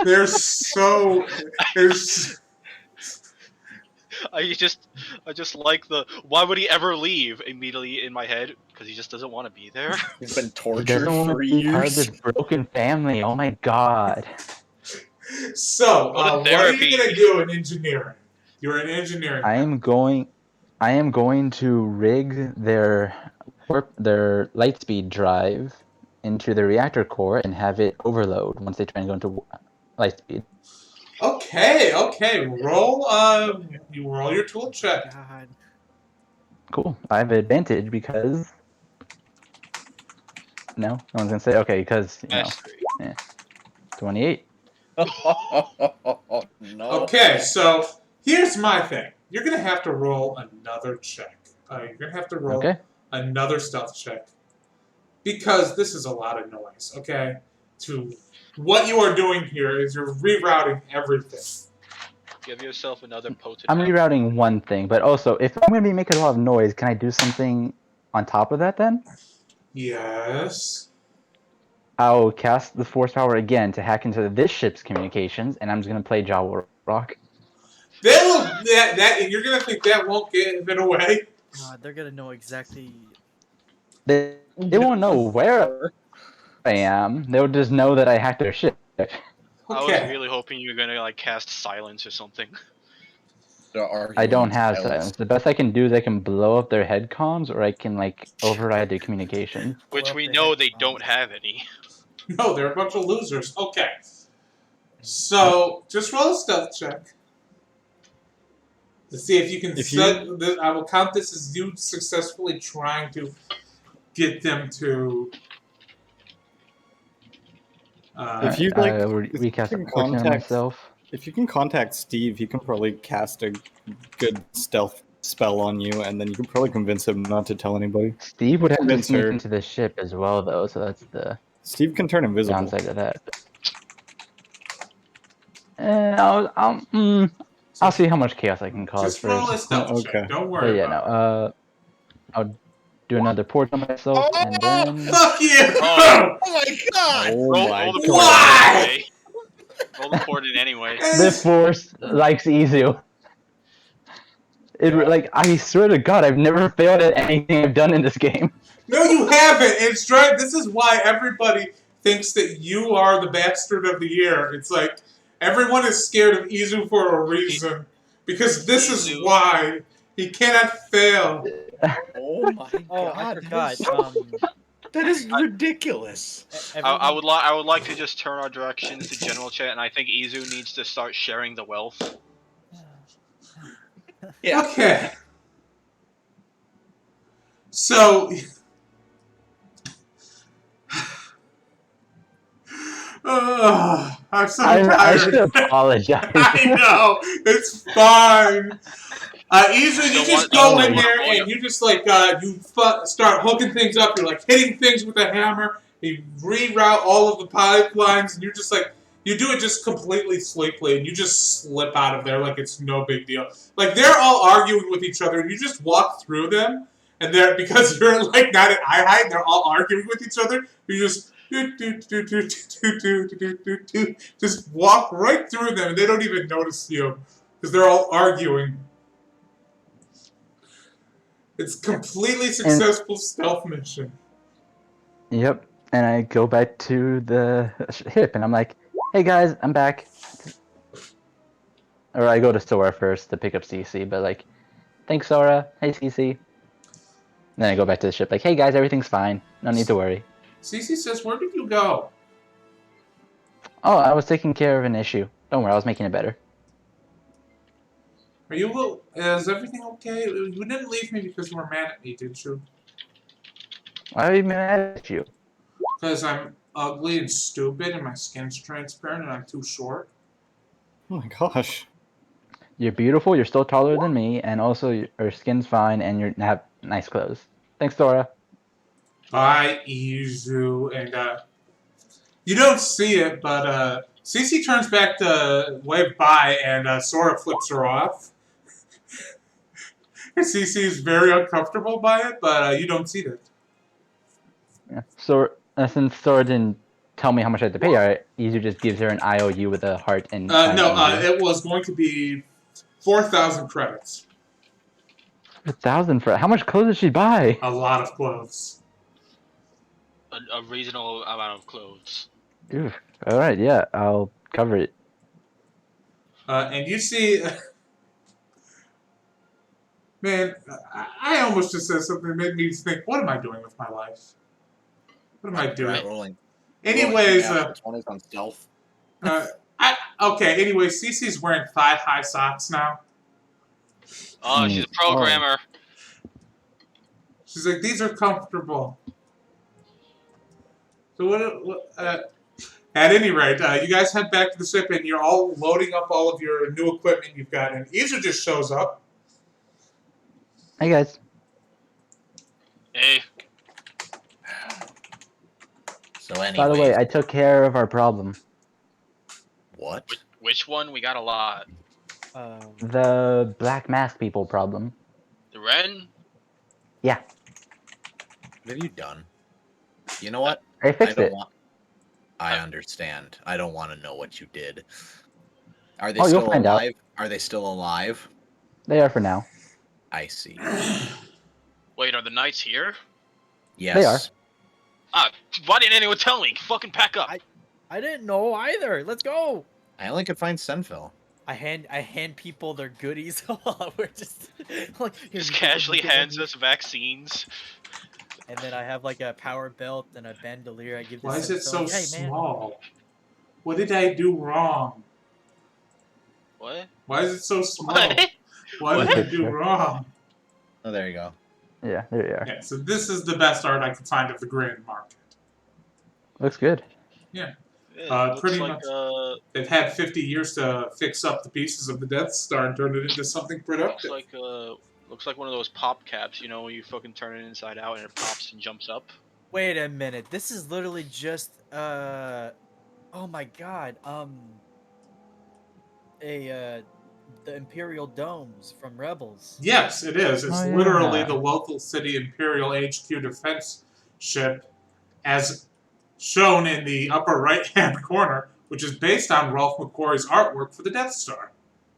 Speaker 1: They're so. There's.
Speaker 3: I just like the why would he ever leave immediately in my head because he just doesn't want to be there.
Speaker 4: He's been
Speaker 7: He
Speaker 4: tortured
Speaker 7: doesn't want
Speaker 4: for
Speaker 7: to be part of
Speaker 4: years.
Speaker 7: this broken family. Oh my god.
Speaker 1: So,
Speaker 3: Go to
Speaker 1: what are you
Speaker 3: therapy.
Speaker 1: going to do in engineering? You're in engineering.
Speaker 7: I am going to rig their lightspeed drive into the reactor core and have it overload once they try and go into lightspeed.
Speaker 1: Okay. Roll. You roll your tool check.
Speaker 2: God.
Speaker 7: Cool. I have advantage because no one's gonna say okay because you know
Speaker 3: Mastery.
Speaker 7: 28.
Speaker 4: No.
Speaker 1: Okay, so here's my thing. You're going to have to roll another check. You're going to have to roll
Speaker 7: Okay.
Speaker 1: another stealth check. Because this is a lot of noise, okay? What you are doing here is you're rerouting everything.
Speaker 3: Give yourself another potent.
Speaker 7: I'm rerouting one thing, but also if I'm gonna be making a lot of noise, can I do something on top of that then?
Speaker 1: Yes.
Speaker 7: I'll cast the force power again to hack into this ship's communications, and I'm just gonna play Jawa Rock.
Speaker 1: You're gonna think that won't give it away.
Speaker 2: God, they're gonna know exactly.
Speaker 7: They won't know where I am. They'll just know that I hacked their ship.
Speaker 3: I was
Speaker 1: Okay.
Speaker 3: really hoping you were gonna like cast silence or something.
Speaker 7: I don't have silence. The best I can do is I can blow up their head comms, or I can like override their communication.
Speaker 3: Which
Speaker 2: Blow
Speaker 3: we
Speaker 2: up
Speaker 3: know
Speaker 2: the
Speaker 3: they
Speaker 2: head
Speaker 3: don't
Speaker 2: comms.
Speaker 3: have any.
Speaker 1: No, they're a bunch of losers. Okay. So just roll a stealth check to see if you can I will count this as you successfully trying to get them to.
Speaker 5: If you like,
Speaker 7: recast
Speaker 5: you
Speaker 7: a
Speaker 5: can
Speaker 7: portion of
Speaker 5: contact-
Speaker 7: myself.
Speaker 5: if you can contact Steve, he can probably cast a good stealth spell on you, and then you can probably convince him not to tell anybody.
Speaker 7: Steve would have to
Speaker 5: Convince
Speaker 7: sneak
Speaker 5: her.
Speaker 7: into the ship as well, though, so that's the
Speaker 5: Steve can turn invisible.
Speaker 7: downside of that. I'll see how much chaos I can cause
Speaker 1: just roll a
Speaker 7: first.
Speaker 1: stealth
Speaker 5: Okay.
Speaker 1: check. Don't
Speaker 7: But
Speaker 1: worry
Speaker 7: yeah,
Speaker 1: about
Speaker 7: no. I'll do another port on myself, and
Speaker 1: it.
Speaker 7: then
Speaker 1: Fuck you!
Speaker 3: Oh.
Speaker 4: Oh my god!
Speaker 5: Oh
Speaker 3: Roll
Speaker 5: my
Speaker 3: the
Speaker 5: god.
Speaker 3: port
Speaker 1: Why?
Speaker 3: anyway. Roll the port in anyway.
Speaker 7: the force likes Izu. Like, I swear to God, I've never failed at anything I've done in this game.
Speaker 1: No, you haven't. It's right. This is why everybody thinks that you are the bastard of the year. It's like everyone is scared of Izu for a reason. Because this is
Speaker 3: Izu.
Speaker 1: why he cannot fail.
Speaker 4: Oh my
Speaker 2: Oh,
Speaker 4: god!
Speaker 2: I forgot.
Speaker 4: That is ridiculous.
Speaker 3: I would like to just turn our directions to general chat, and I think Izu needs to start sharing the wealth.
Speaker 4: Yeah.
Speaker 1: Okay. So. I'm so
Speaker 7: I
Speaker 1: tired.
Speaker 7: should apologize.
Speaker 1: I know. It's fine. Izu, you
Speaker 3: Still
Speaker 1: just
Speaker 3: want-
Speaker 1: go
Speaker 3: you
Speaker 1: in
Speaker 3: still
Speaker 1: there
Speaker 3: want-
Speaker 1: and you just like start hooking things up. You're like hitting things with a hammer. You reroute all of the pipelines, and you're just like you do it just completely sleepily, and you just slip out of there like it's no big deal. Like they're all arguing with each other, and you just walk through them, and they're because you're like not at eye height, and they're all arguing with each other. You just just walk right through them, and they don't even notice you because they're all arguing. It's completely successful stealth mission.
Speaker 7: Yep. And I go back to the ship, and I'm like, "Hey guys, I'm back." Or I go to Sora first to pick up CC, but like, "Thanks, Sora. Hey, CC." Then I go back to the ship, like, "Hey guys, everything's fine. No need to worry."
Speaker 1: Cece says, "Where did you go?"
Speaker 7: Oh, I was taking care of an issue. Don't worry, I was making it better.
Speaker 1: Are you? Is everything okay? You didn't leave me because you were mad at me, did you?
Speaker 7: Why are you mad at you?
Speaker 1: Because I'm ugly and stupid, and my skin's transparent, and I'm too short.
Speaker 5: Oh my gosh.
Speaker 7: You're beautiful, you're still taller than me, and also your skin's fine, and you have nice clothes. Thanks, Sora.
Speaker 1: Bye, Izu, and you don't see it, but Cece turns back to wave bye, and Sora flips her off. And Cece is very uncomfortable by it, but you don't see that.
Speaker 7: Yeah. So since Sora didn't tell me how much I had to pay her, Izu just gives her an IOU with a heart and.
Speaker 1: It was going to be 4,000 credits.
Speaker 7: 1,000 for how much clothes did she buy?
Speaker 1: A lot of clothes.
Speaker 3: A reasonable amount of clothes.
Speaker 7: Oof. All right, yeah, I'll cover it.
Speaker 1: And you see, man, I almost just said something that made me think, what am I doing with my life? What am I doing?
Speaker 4: Rolling.
Speaker 1: Anyways,
Speaker 4: This one is on stealth.
Speaker 1: Anyway, Cece's wearing thigh-high socks now.
Speaker 3: Oh, she's a programmer.
Speaker 1: She's like, these are comfortable. So at any rate, you guys head back to the ship, and you're all loading up all of your new equipment you've got, and Izu just shows up.
Speaker 7: Hey guys.
Speaker 3: Hey,
Speaker 4: So anyway.
Speaker 7: By the way, I took care of our problem.
Speaker 4: What?
Speaker 3: which one? We got a lot.
Speaker 7: The black mask people problem.
Speaker 3: The Ren?
Speaker 7: Yeah,
Speaker 4: What have you done? You know what?
Speaker 7: I fixed it.
Speaker 4: I understand. I don't want to know what you did. Are they
Speaker 7: Oh, you'll
Speaker 4: still
Speaker 7: find out.
Speaker 4: alive? Are they still alive?
Speaker 7: They are for now.
Speaker 4: I see.
Speaker 3: Wait, are the knights here?
Speaker 4: Yes.
Speaker 7: They are.
Speaker 3: Ah, why didn't anyone tell me? Fucking pack up.
Speaker 2: I didn't know either. Let's go.
Speaker 4: I only could find Senfil.
Speaker 2: I hand people their goodies while we're just like
Speaker 3: Just casually hands us vaccines.
Speaker 2: And then I have like a power belt and a bandolier. I give.
Speaker 1: Why
Speaker 2: this
Speaker 1: is it so
Speaker 2: hey, man.
Speaker 1: small? What did I do wrong?
Speaker 3: What?
Speaker 1: Why is it so small?
Speaker 3: What?
Speaker 1: What did I do wrong?
Speaker 4: Oh, there you go.
Speaker 7: Yeah, there you are.
Speaker 1: Yeah, so this is the best art I could find of the Grand Market.
Speaker 7: Looks good.
Speaker 3: Yeah, looks
Speaker 1: pretty
Speaker 3: like,
Speaker 1: much. They've had 50 years to fix up the pieces of the Death Star and turn it into something productive.
Speaker 3: Looks like one of those pop caps, you know, where you fucking turn it inside out and it pops and jumps up.
Speaker 2: Wait a minute. This is literally just oh my god. The Imperial domes from Rebels.
Speaker 1: Yes, it is. It's
Speaker 7: Oh, yeah.
Speaker 1: literally the local city Imperial HQ defense ship, as shown in the upper right-hand corner, which is based on Ralph McQuarrie's artwork for the Death Star.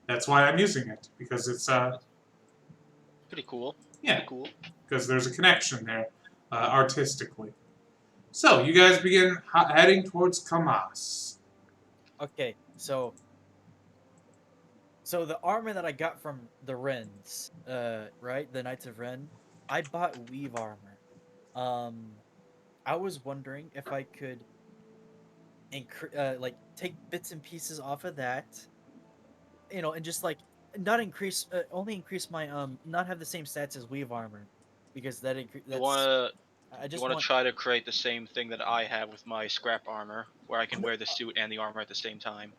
Speaker 1: That's why I'm using it, because it's
Speaker 3: pretty cool.
Speaker 1: Yeah.
Speaker 3: Pretty cool.
Speaker 1: Because there's a connection there, artistically. So you guys begin heading towards Kamas.
Speaker 2: Okay, so the armor that I got from the Rens, right, the Knights of Ren, I bought weave armor. I was wondering if I could like take bits and pieces off of that, and just like not increase, only increase my not have the same stats as weave armor, because that's
Speaker 3: You wanna
Speaker 2: I
Speaker 3: you
Speaker 2: just
Speaker 3: wanna
Speaker 2: want.
Speaker 3: try to create the same thing that I have with my scrap armor, where I can wear the suit and the armor at the same time.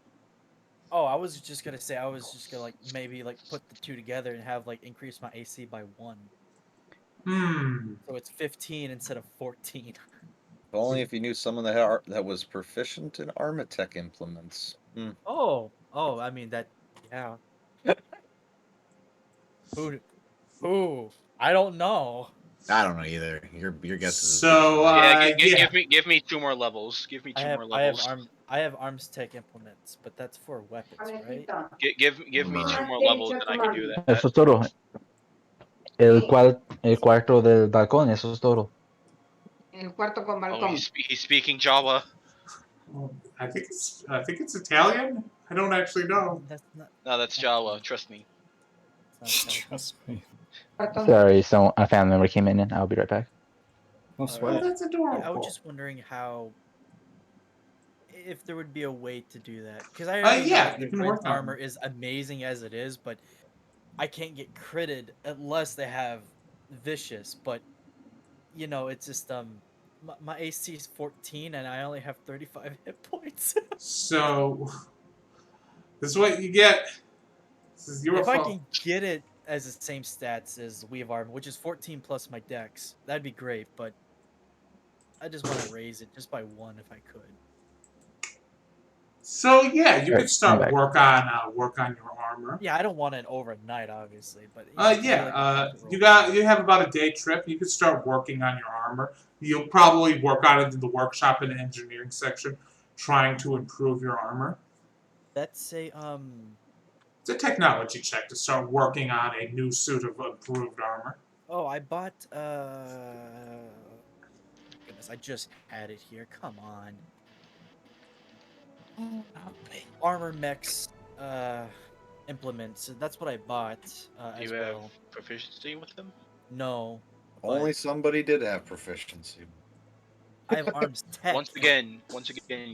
Speaker 2: Oh, I was just gonna say, I was just gonna like maybe like put the two together and have like increase my AC by 1, so it's 15 instead of 14.
Speaker 4: If only if you knew someone that was proficient in Armatech implements.
Speaker 2: Oh, I mean that, yeah. Who? I don't know.
Speaker 4: I don't know either. Your guess is as good
Speaker 1: So,
Speaker 4: as mine.
Speaker 3: Yeah,
Speaker 1: yeah.
Speaker 3: give me 2 more levels. Give me 2 more levels.
Speaker 2: I have arms tech implements, but that's for weapons, right?
Speaker 3: Give me 2 more levels and I can do that.
Speaker 7: Eso es todo. El cuarto del balcón, eso es todo.
Speaker 8: El cuarto con
Speaker 3: Oh,
Speaker 8: balcón.
Speaker 3: he's speaking Java.
Speaker 1: Well, I think it's Italian. I don't actually know.
Speaker 2: That's not.
Speaker 3: No, that's Java. Trust me.
Speaker 2: That's not
Speaker 5: Trust me.
Speaker 8: Cuarto.
Speaker 7: Sorry, so a family member came in and I'll be right back.
Speaker 5: No
Speaker 2: Alright.
Speaker 1: Oh,
Speaker 5: sweat.
Speaker 1: that's adorable.
Speaker 2: Yeah, I was just wondering if there would be a way to do that, because I
Speaker 1: Yeah,
Speaker 2: already know that
Speaker 1: you
Speaker 2: the
Speaker 1: can
Speaker 2: Red
Speaker 1: work on
Speaker 2: armor
Speaker 1: it.
Speaker 2: is amazing as it is, but I can't get critted unless they have vicious. But it's just my AC is 14 and I only have 35 hit points.
Speaker 1: So, this is what you get. This is your
Speaker 2: If I
Speaker 1: fault.
Speaker 2: can get it as the same stats as Weave Armor, which is 14 plus my dex, that'd be great, but I just want to raise it just by 1 if I could.
Speaker 1: So yeah, you
Speaker 7: Alright,
Speaker 1: could start
Speaker 7: I'm back.
Speaker 1: work on your armor.
Speaker 2: Yeah, I don't want it overnight, obviously, but
Speaker 1: You have about a day trip. You could start working on your armor. You'll probably work on it in the workshop in the engineering section, trying to improve your armor.
Speaker 2: That's a
Speaker 1: It's a technology check to start working on a new suit of improved armor.
Speaker 2: Oh, I bought goodness, I just had it here. Come on. Armor mechs implements. That's what I bought
Speaker 3: Do
Speaker 2: as
Speaker 3: you have
Speaker 2: well.
Speaker 3: proficiency with them?
Speaker 2: No.
Speaker 4: Only somebody did have proficiency.
Speaker 2: I have arms tech.
Speaker 3: Once again,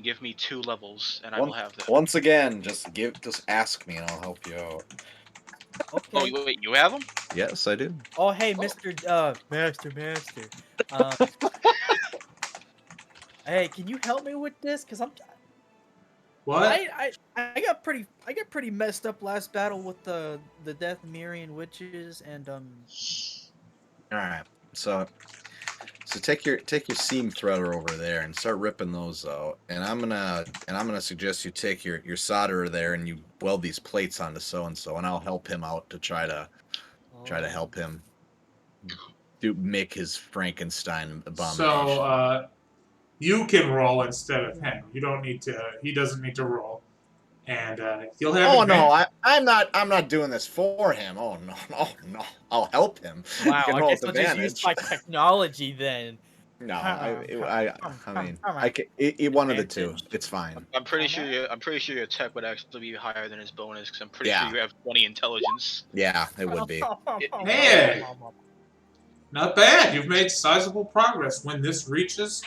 Speaker 3: give me 2 levels and I will have them.
Speaker 4: Once again, just ask me and I'll help you out.
Speaker 2: Okay.
Speaker 3: Oh, wait, you have them?
Speaker 4: Yes, I do.
Speaker 2: Oh, hey, Mr. Master. Hey, can you help me with this? Cause
Speaker 1: What?
Speaker 2: I got pretty messed up last battle with the Death Mirian witches and
Speaker 4: All right. So take your seam threader over there and start ripping those out. And I'm gonna suggest you take your solderer there and you weld these plates onto so and so, and I'll help him out to try to help him make his Frankenstein abomination.
Speaker 1: So you can roll instead of him. You don't need to. He doesn't need to roll, and he'll have.
Speaker 4: Oh no, I'm not doing this for him. Oh no, I'll help him.
Speaker 2: Wow,
Speaker 4: You can
Speaker 2: I
Speaker 4: roll
Speaker 2: guess
Speaker 4: with
Speaker 2: I'll just use
Speaker 4: advantage.
Speaker 2: my technology then.
Speaker 4: No, one of the two. It's fine.
Speaker 3: I'm pretty sure your tech would actually be higher than his bonus because I'm pretty sure you have 20 intelligence.
Speaker 4: Yeah, it would be.
Speaker 1: Hey, not bad. You've made sizable progress. When this reaches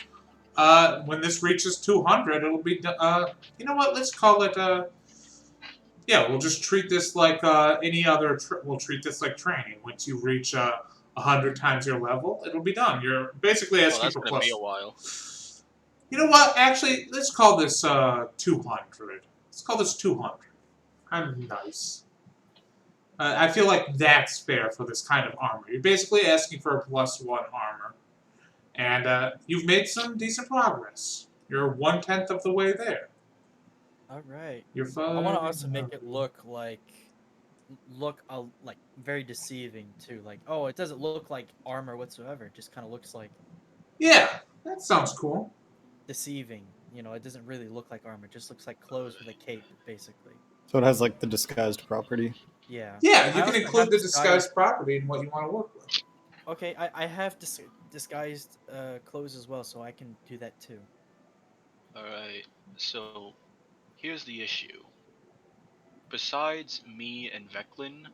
Speaker 1: 200, it'll be. You know what? Let's call it. Yeah, we'll just treat this like any other. We'll treat this like training. Once you reach 100 times your level, it'll be done. You're basically asking
Speaker 3: That's
Speaker 1: for
Speaker 3: gonna
Speaker 1: plus.
Speaker 3: be a while.
Speaker 1: You know what? Actually, let's call this 200. Let's call this 200. Kind of nice. I feel like that's fair for this kind of armor. You're basically asking for a +1 armor. And you've made some decent progress. You're 1/10 of the way there.
Speaker 2: All right.
Speaker 1: You're fine.
Speaker 2: I want to also make it look like very deceiving too. Like, oh, it doesn't look like armor whatsoever. It just kind of looks like
Speaker 1: Yeah, that sounds cool.
Speaker 2: deceiving. It doesn't really look like armor. It just looks like clothes with a cape, basically.
Speaker 5: So it has like the disguised property.
Speaker 2: Yeah.
Speaker 1: Yeah, you
Speaker 2: I
Speaker 1: can
Speaker 2: also
Speaker 1: include
Speaker 2: have
Speaker 1: the disguised property in what you want to work with.
Speaker 2: Okay, I have disguised clothes as well, so I can do that too.
Speaker 3: Alright, so here's the issue. Besides me and Veclin,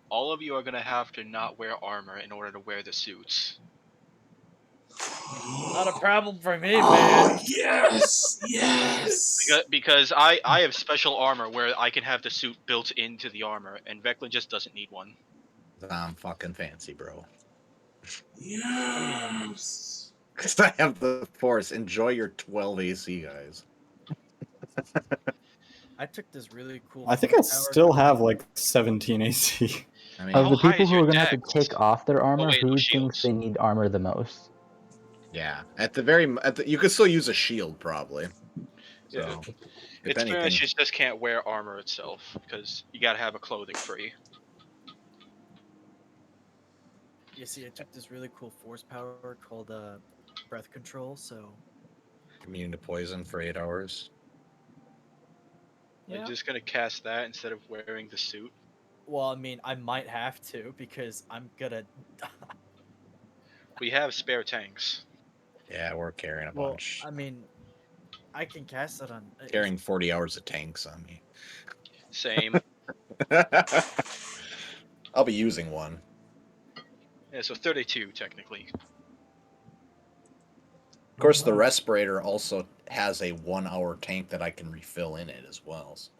Speaker 3: all of you are gonna have to not wear armor in order to wear the suits.
Speaker 2: Not a problem for me,
Speaker 1: Oh
Speaker 2: man.
Speaker 1: yes, yes.
Speaker 3: Because I have special armor where I can have the suit built into the armor, and Veclin just doesn't need one.
Speaker 4: I'm fucking fancy, bro.
Speaker 1: Yes.
Speaker 4: Because I have the Force. Enjoy your 12 AC, guys.
Speaker 2: I took this really cool.
Speaker 5: I think I
Speaker 2: force power
Speaker 5: still
Speaker 2: called-
Speaker 5: have like 17 AC.
Speaker 4: I mean,
Speaker 7: Of
Speaker 3: How
Speaker 7: the
Speaker 3: high
Speaker 7: people
Speaker 3: is
Speaker 7: who
Speaker 3: your
Speaker 7: are gonna have to
Speaker 3: dex?
Speaker 7: take off their armor,
Speaker 3: wait, no,
Speaker 7: who
Speaker 3: shields.
Speaker 7: thinks they need armor the most?
Speaker 4: yeah. You could still use a shield, probably. So,
Speaker 3: Yeah.
Speaker 4: if
Speaker 3: It's pretty
Speaker 4: anything,
Speaker 3: much you just can't wear armor itself because you gotta have a clothing free.
Speaker 2: You see, I took this really cool force power called breath control. So
Speaker 4: immune to poison for 8 hours.
Speaker 3: Like
Speaker 2: yeah.
Speaker 3: just gonna cast that instead of wearing the suit.
Speaker 2: Well, I mean, I might have to because I'm gonna.
Speaker 3: We have spare tanks.
Speaker 4: Yeah, we're carrying a
Speaker 2: Well,
Speaker 4: bunch.
Speaker 2: I mean, I can cast it on.
Speaker 4: Carrying 40 hours of tanks on me.
Speaker 3: Same.
Speaker 4: I'll be using one.
Speaker 3: Yeah, so 32 technically.
Speaker 4: Of course, the respirator also has a 1-hour tank that I can refill in it as well. So.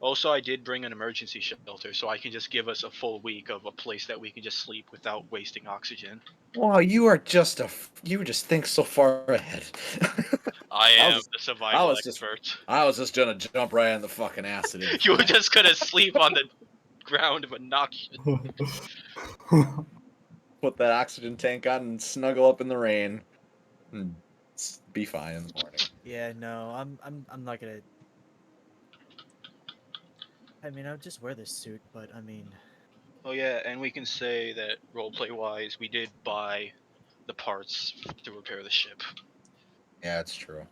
Speaker 3: Also, I did bring an emergency shelter, so I can just give us a full week of a place that we can just sleep without wasting oxygen.
Speaker 4: Wow, you just think so far ahead.
Speaker 3: I am the
Speaker 4: I
Speaker 3: survival
Speaker 4: was just
Speaker 3: expert.
Speaker 4: I was just gonna jump right on the fucking acid.
Speaker 3: You were just gonna sleep on the ground but knock.
Speaker 4: Put that oxygen tank on and snuggle up in the rain, and be fine in the morning.
Speaker 2: Yeah, no, I'm not gonna. I mean, I'll just wear this suit, but I mean,
Speaker 3: Oh yeah, and we can say that roleplay wise, we did buy the parts to repair the ship.
Speaker 4: Yeah, it's true.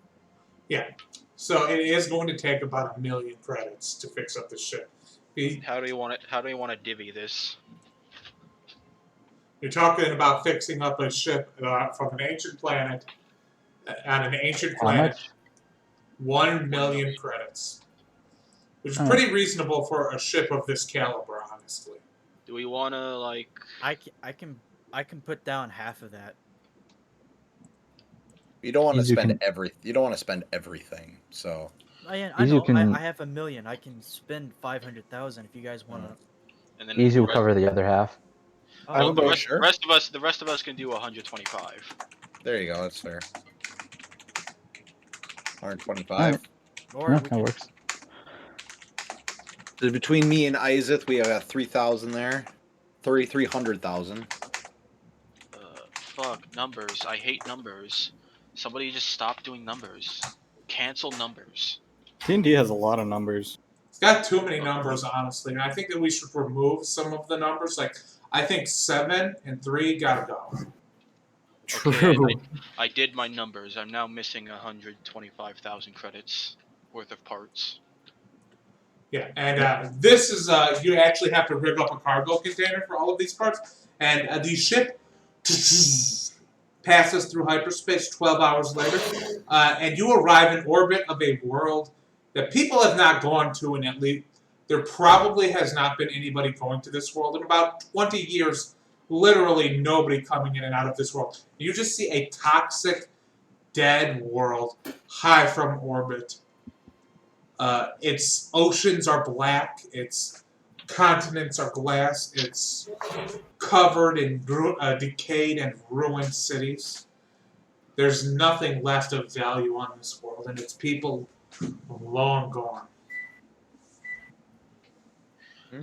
Speaker 1: Yeah. So it is going to take about 1 million credits to fix up the ship.
Speaker 3: How do you want it? How do you want to divvy this?
Speaker 1: You're talking about fixing up a ship from an ancient planet on an ancient
Speaker 7: How
Speaker 1: planet.
Speaker 7: much?
Speaker 1: 1 million credits, which is
Speaker 7: Oh.
Speaker 1: pretty reasonable for a ship of this caliber, honestly.
Speaker 3: Do we want to like?
Speaker 2: I can put down half of that.
Speaker 4: You don't want to
Speaker 7: Easy
Speaker 4: spend
Speaker 7: can-
Speaker 4: You don't want to spend everything. So
Speaker 2: I
Speaker 7: Easy
Speaker 2: know.
Speaker 7: can-
Speaker 2: I have 1 million. I can spend 500,000 if you guys want to.
Speaker 3: And then
Speaker 7: Easy will
Speaker 3: the
Speaker 7: cover the other half.
Speaker 5: I
Speaker 3: Well,
Speaker 5: would
Speaker 3: the
Speaker 5: go-
Speaker 3: rest,
Speaker 4: sure.
Speaker 3: the rest of us can do 125.
Speaker 4: there you go. That's fair. 125.
Speaker 7: Alright.
Speaker 2: Or
Speaker 7: No,
Speaker 2: we
Speaker 7: that
Speaker 2: can,
Speaker 7: works.
Speaker 4: So between me and Isaac, we have 3,000 there. 300,000.
Speaker 3: Fuck numbers. I hate numbers. Somebody just stop doing numbers. Cancel numbers.
Speaker 5: D&D has a lot of numbers.
Speaker 1: It's got too many numbers, honestly. And I think that we should remove some of the numbers. Like, I think 7 and 3 gotta go.
Speaker 3: Okay, I did my numbers. I'm now missing 125,000 credits worth of parts.
Speaker 1: Yeah, and this is, you actually have to rig up a cargo container for all of these parts. And the ship passes through hyperspace 12 hours later. And you arrive in orbit of a world that people have not gone to in at least... There probably has not been anybody going to this world in about 20 years. Literally nobody coming in and out of this world. You just see a toxic, dead world high from orbit. Its oceans are black. Its continents are glass. It's covered in decayed and ruined cities. There's nothing left of value on this world, and its people long gone.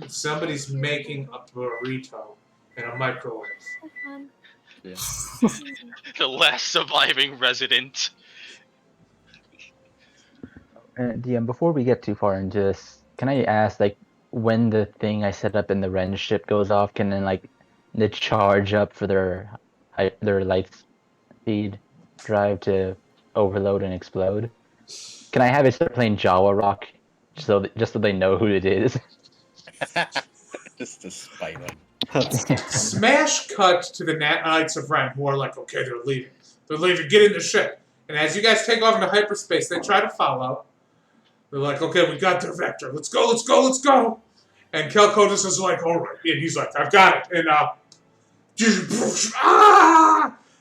Speaker 1: Somebody's making a burrito in a microwave.
Speaker 3: The last surviving resident.
Speaker 7: DM, before we get too far into this, can I ask, like, when the thing I set up in the Ren ship goes off, can then, like, the charge up for their light speed drive to overload and explode? Can I have it start playing Jawa Rock, just so they know who it is?
Speaker 4: Just to spite him.
Speaker 1: Smash cut to the Knights of Ren, who are like, okay, they're leaving. They're leaving. Get in the ship. And as you guys take off into hyperspace, they try to follow. They're like, okay, we got their vector. Let's go, let's go, let's go. And Kelkotis is like, all right. And he's like, I've got it. And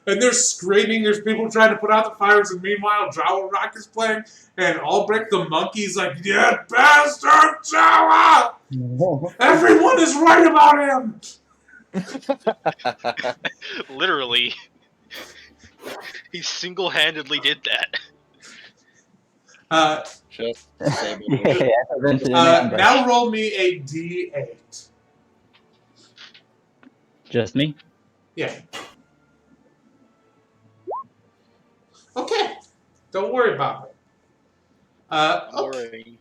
Speaker 1: and they're screaming. There's people trying to put out the fires. And meanwhile, Jawa Rock is playing. And Albrecht the monkey's like, yeah, bastard Jawa! Everyone is right about him!
Speaker 3: Literally. He single-handedly did that.
Speaker 4: Just
Speaker 7: Yeah, eventually an ambush.
Speaker 1: now roll me a D8.
Speaker 9: Just me?
Speaker 1: Yeah. Okay. Don't worry about it. Okay.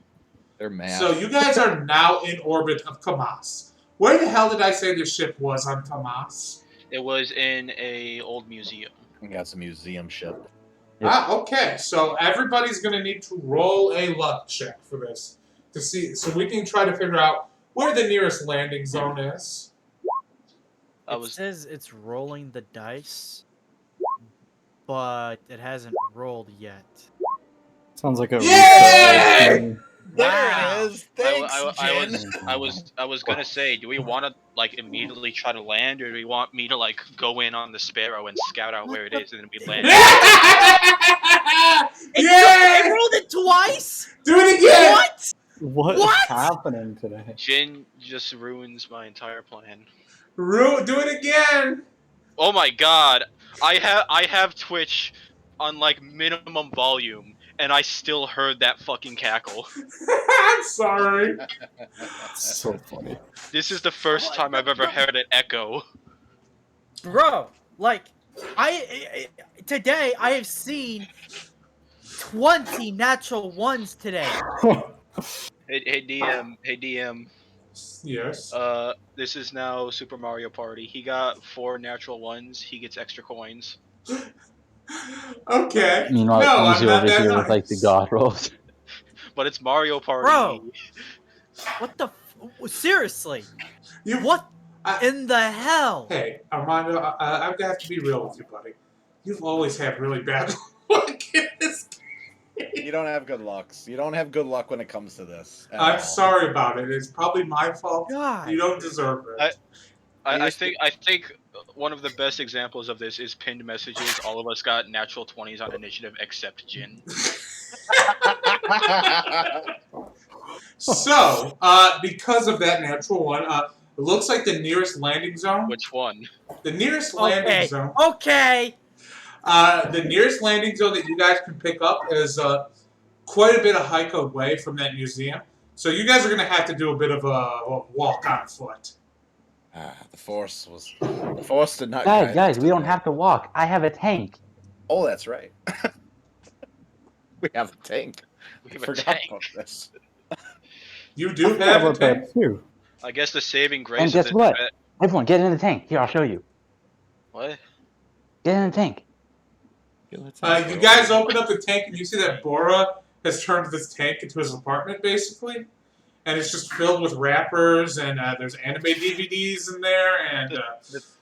Speaker 4: They're mad.
Speaker 1: So you guys are now in orbit of Kamas. Where the hell did I say the ship was on Kamas?
Speaker 3: It was in a old museum.
Speaker 4: We got some museum shit.
Speaker 1: Okay. So everybody's going to need to roll a luck check for this to see, so we can try to figure out where the nearest landing zone is.
Speaker 2: It says it's rolling the dice, but it hasn't rolled yet.
Speaker 5: Sounds like a
Speaker 1: Yay!
Speaker 5: reset.
Speaker 6: There
Speaker 1: it
Speaker 6: is. Thanks,
Speaker 3: I was gonna say, do we want to like immediately try to land, or do we want me to like go in on the Sparrow and scout out where it is, and then we land?
Speaker 2: It rolled it twice.
Speaker 1: Do it again!
Speaker 2: What?
Speaker 5: What is happening today?
Speaker 3: Jin just ruins my entire plan.
Speaker 1: Do it again!
Speaker 3: Oh my god, I have Twitch on like minimum volume, and I still heard that fucking cackle.
Speaker 1: I'm sorry.
Speaker 5: So funny.
Speaker 3: This is the first time I've ever heard an echo.
Speaker 2: Bro, like, today I have seen 20 natural ones today.
Speaker 3: Hey DM.
Speaker 1: Yes.
Speaker 3: This is now Super Mario Party. He got 4 natural ones. He gets extra coins.
Speaker 1: Okay.
Speaker 7: Meanwhile,
Speaker 1: no, I'm
Speaker 7: easy
Speaker 1: not
Speaker 7: over
Speaker 1: that
Speaker 7: here
Speaker 1: nice.
Speaker 7: with like the god rolls.
Speaker 3: But it's Mario Party.
Speaker 2: Bro! What the seriously? What in the hell?
Speaker 1: Hey, Armando, I'm gonna have to be real with you, buddy. You've always had really bad luck in this game.
Speaker 4: You don't have good lucks. You don't have good luck when it comes to this. at
Speaker 1: I'm
Speaker 4: all.
Speaker 1: sorry about it. It's probably my fault.
Speaker 2: God.
Speaker 1: You don't deserve it.
Speaker 3: I think one of the best examples of this is pinned messages. All of us got natural 20s on initiative except Jin.
Speaker 1: So, because of that natural one, it looks like the nearest landing zone.
Speaker 3: Which one?
Speaker 1: The nearest landing zone.
Speaker 2: Okay.
Speaker 1: The nearest landing zone that you guys can pick up is quite a bit of hike away from that museum. So you guys are going to have to do a bit of a walk on foot.
Speaker 4: The force did not.
Speaker 7: Guys, we don't have to walk. I have a tank.
Speaker 4: Oh, that's right. We have a tank.
Speaker 3: We
Speaker 4: I
Speaker 3: have a
Speaker 4: forgot
Speaker 3: tank.
Speaker 4: about this.
Speaker 1: You do
Speaker 5: I
Speaker 1: have a
Speaker 5: about
Speaker 1: tank.
Speaker 5: that too.
Speaker 3: I guess the saving grace
Speaker 7: And
Speaker 3: of
Speaker 7: guess
Speaker 3: this
Speaker 7: what?
Speaker 3: event-
Speaker 7: Everyone, get in the tank. Here, I'll show you.
Speaker 3: What?
Speaker 7: Get in the tank.
Speaker 1: You guys open up the tank and you see that Bora has turned this tank into his apartment, basically. And it's just filled with wrappers, and there's anime DVDs in there, and...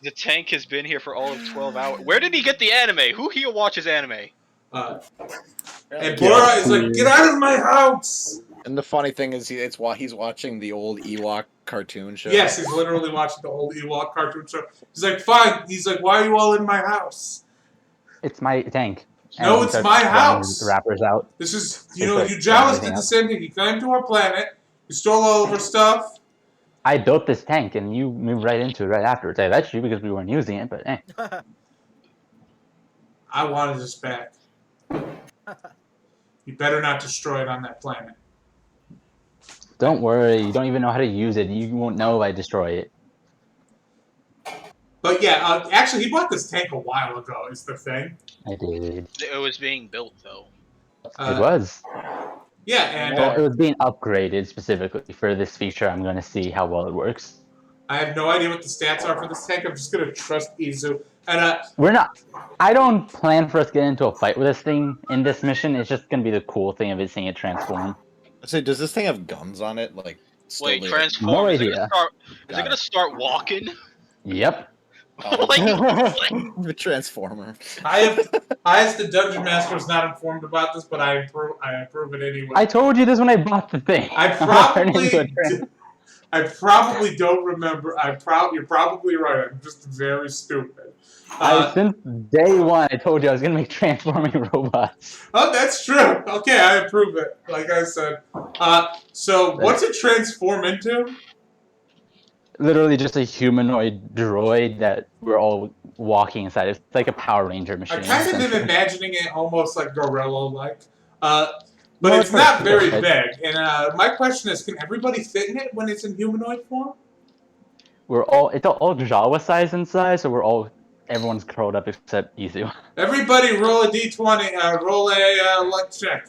Speaker 3: The tank has been here for all of 12 hours. Where did he get the anime? Who here watches anime?
Speaker 1: and Bora is like, get out of my house!
Speaker 4: And the funny thing is, he's watching the old Ewok cartoon show.
Speaker 1: Yes, he's literally watching the old Ewok cartoon show. He's like, fine. He's like, why are you all in my house?
Speaker 7: It's my tank.
Speaker 1: No,
Speaker 7: he
Speaker 1: it's
Speaker 7: starts
Speaker 1: my
Speaker 7: throwing
Speaker 1: house.
Speaker 7: The wrappers out.
Speaker 1: This is,
Speaker 7: He
Speaker 1: you
Speaker 7: starts
Speaker 1: Jawas
Speaker 7: everything
Speaker 1: did the
Speaker 7: up.
Speaker 1: same thing. He came to our planet, he stole all of our stuff.
Speaker 7: I built this tank, and you moved right into it right afterwards. I let you because we weren't using it, but
Speaker 1: I wanted this back. You better not destroy it on that planet.
Speaker 7: Don't worry. You don't even know how to use it. You won't know if I destroy it.
Speaker 1: But yeah, actually, he bought this tank a while ago, is the thing.
Speaker 7: I did.
Speaker 3: It was being built, though.
Speaker 7: It was.
Speaker 1: Yeah, and
Speaker 7: Well, it was being upgraded specifically for this feature. I'm going to see how well it works.
Speaker 1: I have no idea what the stats are for this tank. I'm just going to trust Izu. And
Speaker 7: We're not. I don't plan for us to get into a fight with this thing in this mission. It's just going to be the cool thing of it seeing it transform.
Speaker 4: So, does this thing have guns on it, like Still
Speaker 3: Wait,
Speaker 4: do it.
Speaker 3: transform.
Speaker 7: No
Speaker 3: Is it
Speaker 7: idea.
Speaker 3: gonna start? Is
Speaker 4: Got
Speaker 3: it gonna
Speaker 4: it.
Speaker 3: start walking?
Speaker 7: Yep.
Speaker 3: Like,
Speaker 4: I'm a transformer.
Speaker 1: As the dungeon master was not informed about this, but I approve it anyway.
Speaker 7: I told you this when I bought the thing.
Speaker 1: I
Speaker 7: I'm turning into a
Speaker 1: I probably don't remember. You're probably right. I'm just very stupid.
Speaker 7: Since day one, I told you I was gonna make transforming robots.
Speaker 1: Oh, that's true. Okay, I approve it. Like I said. So what's it transform into?
Speaker 7: Literally just a humanoid droid that we're all walking inside. It's like a Power Ranger machine.
Speaker 1: I kind of am
Speaker 7: essentially.
Speaker 1: imagining it almost like gorilla-like. But
Speaker 7: No,
Speaker 1: it's not
Speaker 7: it's
Speaker 1: very
Speaker 7: good.
Speaker 1: big. And my question is, can everybody fit in it when it's in humanoid form?
Speaker 7: It's all Jawa size inside, so everyone's curled up except Izu.
Speaker 1: Everybody roll a d20. Roll a luck check.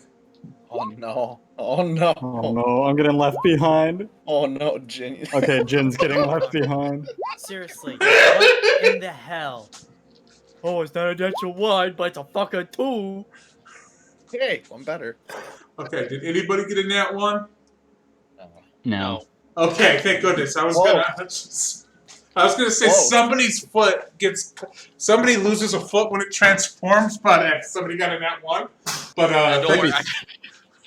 Speaker 4: Oh no. Oh no.
Speaker 5: Oh no, I'm getting left behind.
Speaker 4: Oh no, Jin.
Speaker 5: Okay, Jin's getting left behind.
Speaker 2: Seriously, what in the hell? Oh, it's not a natural 1, but it's a fucking 2.
Speaker 4: Hey, one better.
Speaker 1: Okay, did anybody get a nat 1?
Speaker 7: No.
Speaker 1: Okay, thank goodness. I was gonna say somebody loses a foot when it transforms, but if somebody got a nat 1. But
Speaker 3: don't worry,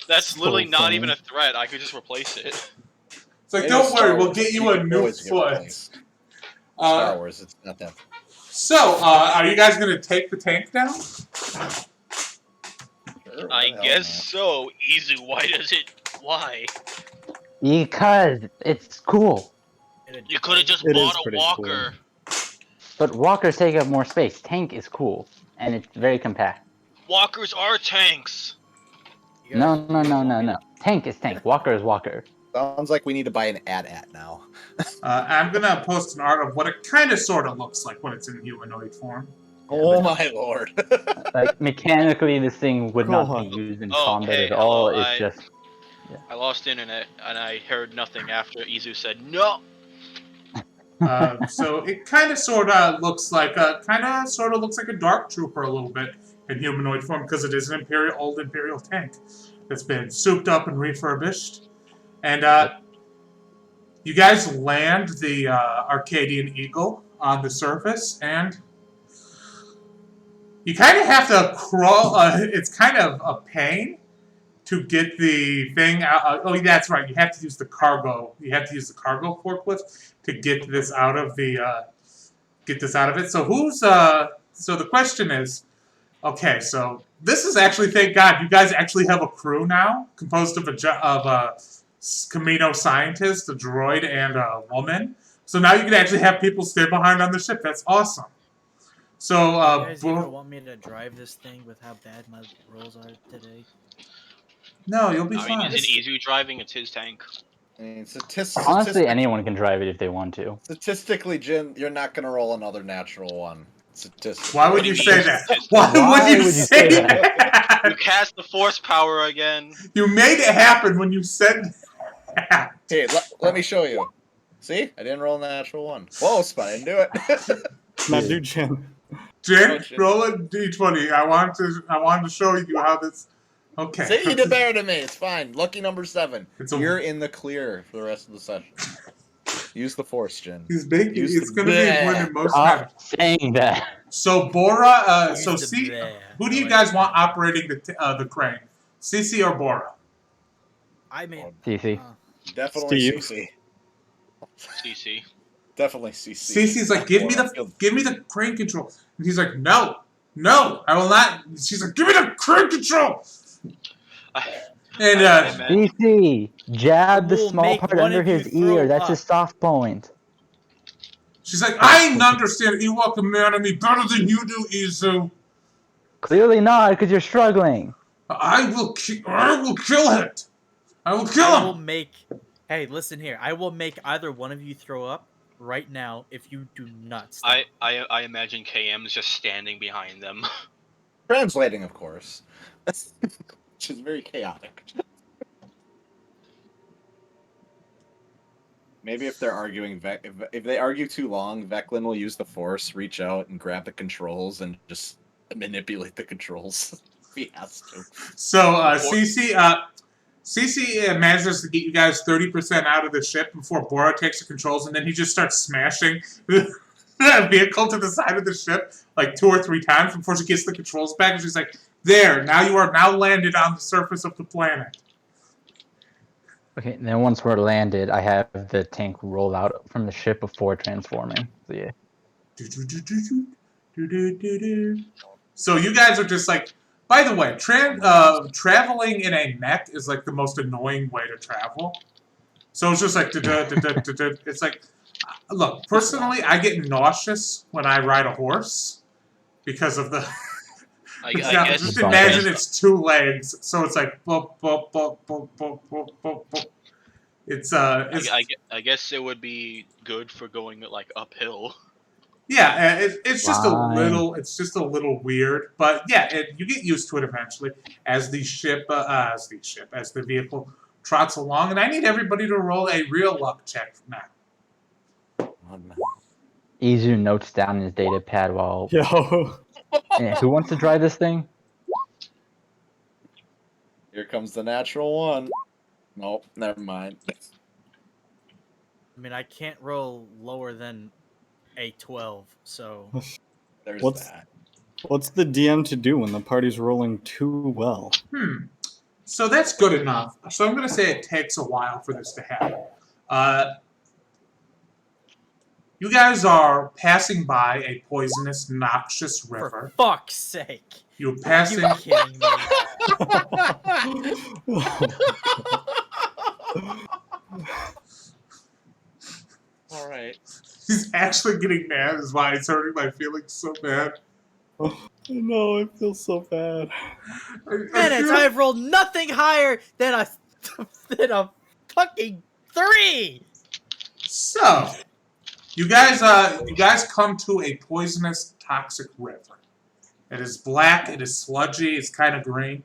Speaker 3: that's literally
Speaker 5: So
Speaker 3: not
Speaker 5: funny.
Speaker 3: even a threat. I could just replace it.
Speaker 1: it's like,
Speaker 4: In
Speaker 1: don't
Speaker 4: Star
Speaker 1: worry, we'll
Speaker 4: Wars,
Speaker 1: get you
Speaker 4: you
Speaker 1: a
Speaker 4: can
Speaker 1: new
Speaker 4: always get
Speaker 1: foot.
Speaker 4: replaced. Star Wars, it's not that.
Speaker 1: So, are you guys gonna take the tank down?
Speaker 4: Sure,
Speaker 3: I
Speaker 4: why the hell
Speaker 3: guess so. Izu, why?
Speaker 7: Because it's cool.
Speaker 3: You could have just
Speaker 5: It is
Speaker 3: bought a
Speaker 5: pretty
Speaker 3: walker.
Speaker 7: But walkers take up more space. Tank is cool, and it's very compact.
Speaker 3: Walkers are tanks.
Speaker 2: You guys-
Speaker 7: No. Tank is tank. Walker is walker.
Speaker 4: not? Sounds like we need to buy an AT-AT now.
Speaker 1: I'm gonna post an art of what it kind of sort of looks like when it's in humanoid form.
Speaker 4: Oh my lord.
Speaker 7: Like mechanically, this thing would not
Speaker 5: Cool.
Speaker 7: be used in
Speaker 3: Oh,
Speaker 7: combat
Speaker 3: hey,
Speaker 7: at all.
Speaker 3: hello,
Speaker 7: It's just
Speaker 3: I lost internet and I heard nothing after Izu said no.
Speaker 1: So it kind of sort of looks like a dark trooper a little bit in humanoid form because it is an old imperial tank that's been souped up and refurbished. And you guys land the Arcadian Eagle on the surface, and you kind of have to crawl. It's kind of a pain to get the thing out. Oh, that's right. You have to use the cargo. You have to use the cargo forklift to get this out of the. So who's? So the question is, okay. So this is actually, thank God, you guys actually have a crew now composed of a Camino scientist, a droid, and a woman. So now you can actually have people stay behind on the ship. That's awesome. So
Speaker 2: you guys even want me to drive this thing with how bad my rolls are today?
Speaker 1: no, you'll be
Speaker 3: I mean,
Speaker 1: fine.
Speaker 3: isn't Izu driving? It's his tank.
Speaker 4: I mean,
Speaker 7: honestly, anyone can drive it if they want to.
Speaker 4: Statistically, Jin, you're not gonna roll another natural one. Statistically.
Speaker 1: Why would you say that? Why would you say that?
Speaker 3: You cast the force power again.
Speaker 1: You made it happen when you said that.
Speaker 4: Hey, let me show you. See? I didn't roll a natural one. Close, but I didn't do it.
Speaker 5: Now do Jin.
Speaker 1: Jin, roll a d20. I wanted to show you how this. Okay.
Speaker 4: See, you did better than me. It's fine. Lucky number 7.
Speaker 1: It's a-
Speaker 4: You're in the clear for the rest of the session. Use the force, Jin.
Speaker 1: He's making.
Speaker 4: Use
Speaker 1: It's
Speaker 4: the
Speaker 1: going to be
Speaker 4: bleh.
Speaker 1: winning most times.
Speaker 7: Stop saying that.
Speaker 1: So Bora.
Speaker 2: Use
Speaker 1: So
Speaker 2: the
Speaker 1: see,
Speaker 2: bleh.
Speaker 1: who do you
Speaker 2: I
Speaker 1: guys
Speaker 2: like
Speaker 1: want
Speaker 2: that.
Speaker 1: operating the crane? CC or Bora?
Speaker 2: I mean,
Speaker 7: CC.
Speaker 4: Definitely
Speaker 5: Steve.
Speaker 4: CC.
Speaker 3: CC.
Speaker 4: Definitely CC.
Speaker 1: CC's like, give me the crane control, and he's like, no, I will not. She's like, give me the crane control. And
Speaker 7: CC. Jab the
Speaker 2: will
Speaker 7: small
Speaker 2: make
Speaker 7: part
Speaker 2: one
Speaker 7: under
Speaker 2: of you
Speaker 7: his ear.
Speaker 2: throw
Speaker 7: That's his
Speaker 2: up.
Speaker 7: soft point.
Speaker 1: she's like, I understand Ewok anatomy better than you do, Izu.
Speaker 7: Clearly not, because you're struggling.
Speaker 1: I will kill it. I will kill
Speaker 2: I will
Speaker 1: him.
Speaker 2: make. Hey, listen here. I will make either one of you throw up right now if you do not stop.
Speaker 3: I imagine KM's just standing behind them.
Speaker 4: Translating, of course. Which is very chaotic. Maybe if they're arguing, if they argue too long, Veclin will use the force, reach out, and grab the controls, and just manipulate the controls if he has to.
Speaker 1: So CC, CC manages to get you guys 30% out of the ship before Bora takes the controls, and then he just starts smashing the vehicle to the side of the ship like 2 or 3 times before she gets the controls back. And she's like, "There, now you are now landed on the surface of the planet."
Speaker 7: Okay, and then once we're landed, I have the tank roll out from the ship before transforming. So yeah.
Speaker 1: So you guys are just like. By the way, traveling in a mech is like the most annoying way to travel. So it's just like, it's like, look, personally, I get nauseous when I ride a horse because of the.
Speaker 3: I
Speaker 1: Now,
Speaker 3: guess
Speaker 1: just imagine it's 2 legs, so it's like, boop, boop, boop, boop, boop, boop, boop, boop. It's
Speaker 3: I guess it would be good for going like uphill.
Speaker 1: yeah, it's just a
Speaker 7: Fine.
Speaker 1: little weird, but yeah, you get used to it eventually as the vehicle trots along. And I need everybody to roll a real luck check now.
Speaker 7: Izu notes down his data pad while.
Speaker 5: Yo.
Speaker 7: Yeah, who wants to drive this thing?
Speaker 4: Here comes the natural one. Nope, never mind.
Speaker 2: I mean, I can't roll lower than a 12, so
Speaker 4: There's
Speaker 5: What's-
Speaker 4: that.
Speaker 5: What's the DM to do when the party's rolling too well?
Speaker 1: So that's good enough. So I'm going to say it takes a while for this to happen. You guys are passing by a poisonous, noxious
Speaker 2: for
Speaker 1: river.
Speaker 2: fuck's sake.
Speaker 1: You're
Speaker 2: Are
Speaker 1: passing.
Speaker 2: you kidding me?
Speaker 3: All right.
Speaker 1: He's actually getting mad, is why it's hurting my feelings so bad.
Speaker 5: No, I feel so bad.
Speaker 2: Minutes, I have rolled nothing higher than a fucking 3.
Speaker 1: So, you guys come to a poisonous, toxic river. It is black. It is sludgy. It's kind of green.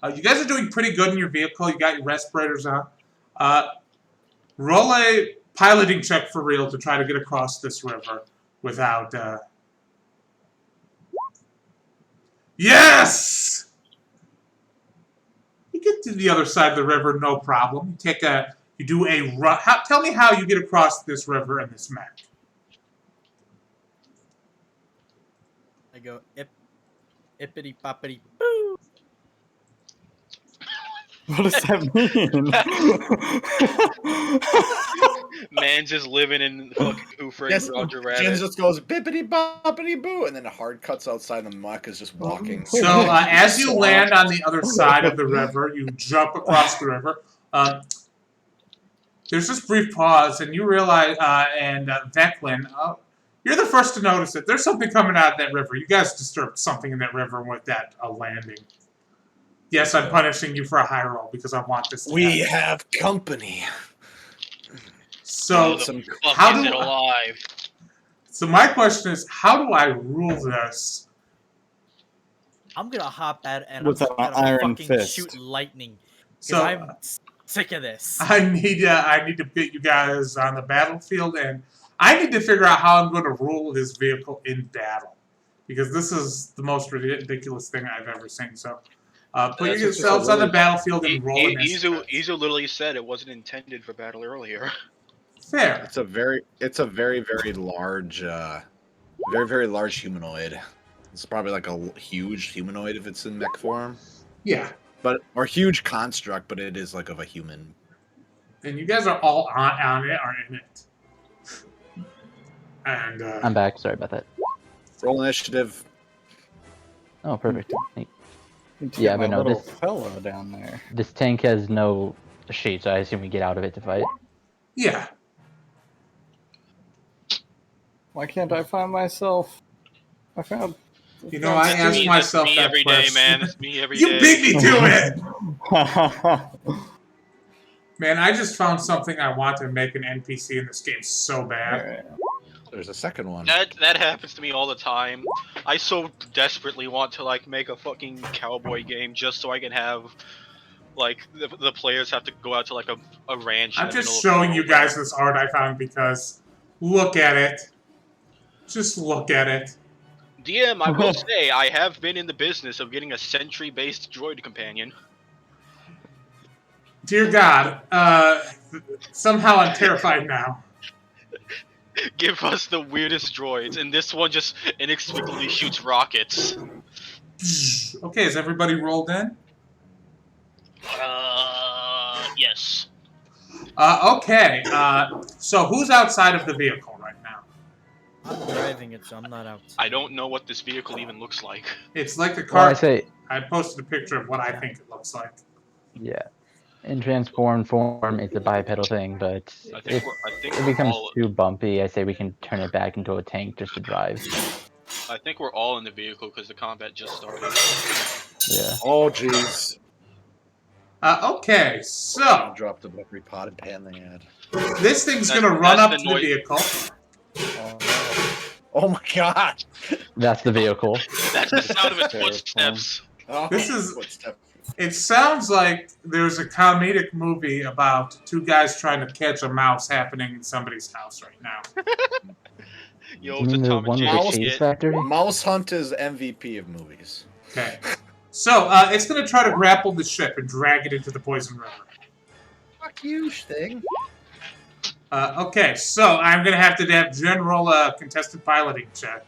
Speaker 1: You guys are doing pretty good in your vehicle. You got your respirators on. Roll a piloting check for real to try to get across this river without. Yes! You get to the other side of the river, no problem. You do a run. Tell me how you get across this river in this map.
Speaker 2: I go ippity poppity boo.
Speaker 5: What does that mean?
Speaker 3: Man just living in fucking Who Framed
Speaker 4: Yes,
Speaker 3: Roger
Speaker 4: Jen
Speaker 3: Rabbit.
Speaker 4: just goes bippity boppity boo, and then the hard cuts outside, and Muck is just walking.
Speaker 1: So as you land on the other side of the river, you jump across the river. There's this brief pause, and you realize, Veclin, you're the first to notice it. There's something coming out of that river. You guys disturbed something in that river with that landing. Yes, I'm punishing you for a high roll because I want this to
Speaker 4: We
Speaker 1: happen.
Speaker 4: have company.
Speaker 1: So,
Speaker 3: the
Speaker 1: how
Speaker 3: fuck is
Speaker 1: do
Speaker 3: it alive?
Speaker 1: So my question is, how do I rule this?
Speaker 2: I'm gonna hop at and
Speaker 5: With
Speaker 2: I'm
Speaker 5: an
Speaker 2: gonna
Speaker 5: iron
Speaker 2: fucking
Speaker 5: fist.
Speaker 2: shoot lightning.
Speaker 1: So
Speaker 2: So I'm sick of this.
Speaker 1: I need to get you guys on the battlefield, and I need to figure out how I'm going to rule this vehicle in battle, because this is the most ridiculous thing I've ever seen. So, put
Speaker 3: That's
Speaker 1: yourselves on the battlefield and roll initiative.
Speaker 3: Izu literally said it wasn't intended for battle earlier.
Speaker 1: Fair.
Speaker 4: It's a very very large, very large humanoid. It's probably like a huge humanoid if it's in mech form,
Speaker 1: Yeah.
Speaker 4: or huge construct, but it is like of a human.
Speaker 1: And you guys are all on it, or in it. And
Speaker 7: I'm back. Sorry about that.
Speaker 4: Roll initiative.
Speaker 7: Oh, perfect. Neat.
Speaker 5: Yeah,
Speaker 7: but
Speaker 5: my
Speaker 7: no,
Speaker 5: little
Speaker 7: this-
Speaker 5: fellow down there.
Speaker 7: This tank has no sheet, so I assume we get out of it to fight.
Speaker 1: yeah.
Speaker 5: Why can't I find myself? I found.
Speaker 1: You know, I ask myself
Speaker 3: me
Speaker 1: that
Speaker 3: every
Speaker 1: question.
Speaker 3: day, man. It's me every
Speaker 1: You
Speaker 3: day.
Speaker 1: beat me to it!
Speaker 5: it.
Speaker 1: Man, I just found something I want to make an NPC in this game so bad.
Speaker 4: There's a second one.
Speaker 3: That happens to me all the time. I so desperately want to like make a fucking cowboy game just so I can have like the players have to go out to like a ranch. in
Speaker 1: I'm
Speaker 3: the
Speaker 1: just
Speaker 3: middle of
Speaker 1: showing you
Speaker 3: nowhere.
Speaker 1: guys this art I found because look at it. Just look at it.
Speaker 3: DM, I will say I have been in the business of getting a sentry-based droid companion.
Speaker 1: Dear God, somehow I'm terrified now.
Speaker 3: Give us the weirdest droids, and this one just inexplicably shoots rockets.
Speaker 1: Okay, is everybody rolled in?
Speaker 3: Yes.
Speaker 1: Okay, so who's outside of the vehicle right now?
Speaker 2: I'm driving it, so I'm not outside.
Speaker 3: I don't know what this vehicle even looks like.
Speaker 1: It's like the
Speaker 7: Well,
Speaker 1: car.
Speaker 7: I say,
Speaker 1: I posted a picture of what I think it looks like.
Speaker 7: yeah. In transform form, it's a bipedal thing, but
Speaker 3: I
Speaker 7: if
Speaker 3: think
Speaker 7: it
Speaker 3: we're
Speaker 7: becomes
Speaker 3: all.
Speaker 7: too bumpy, I say we can turn it back into a tank just to drive.
Speaker 3: I think we're all in the vehicle because the combat just started.
Speaker 7: Yeah.
Speaker 4: Oh, jeez.
Speaker 1: Okay, so
Speaker 4: Dropped the every pot and pan they had.
Speaker 1: this thing's
Speaker 3: That's-
Speaker 1: gonna run
Speaker 3: that's
Speaker 1: up
Speaker 3: the
Speaker 1: to the
Speaker 3: noise.
Speaker 1: vehicle.
Speaker 2: Oh, no.
Speaker 4: Oh my god!
Speaker 7: That's the vehicle.
Speaker 3: That's the sound of its
Speaker 5: Terrifying.
Speaker 3: footsteps.
Speaker 4: Oh,
Speaker 1: This is-
Speaker 4: footstep.
Speaker 1: It sounds like there's a comedic movie about two guys trying to catch a mouse happening in somebody's house right now.
Speaker 3: Yo,
Speaker 7: You
Speaker 3: it's a
Speaker 7: mean the
Speaker 3: Tom and
Speaker 7: one with
Speaker 3: Jerry
Speaker 7: the
Speaker 4: Mouse-
Speaker 7: cheese
Speaker 3: skit.
Speaker 7: factory?
Speaker 4: Mouse Hunt is MVP of movies.
Speaker 1: Okay. So, it's gonna try to grapple the ship and drag it into the poison river.
Speaker 4: Fuck you, thing.
Speaker 1: Okay, so I'm gonna have to have Jen roll a contested piloting check.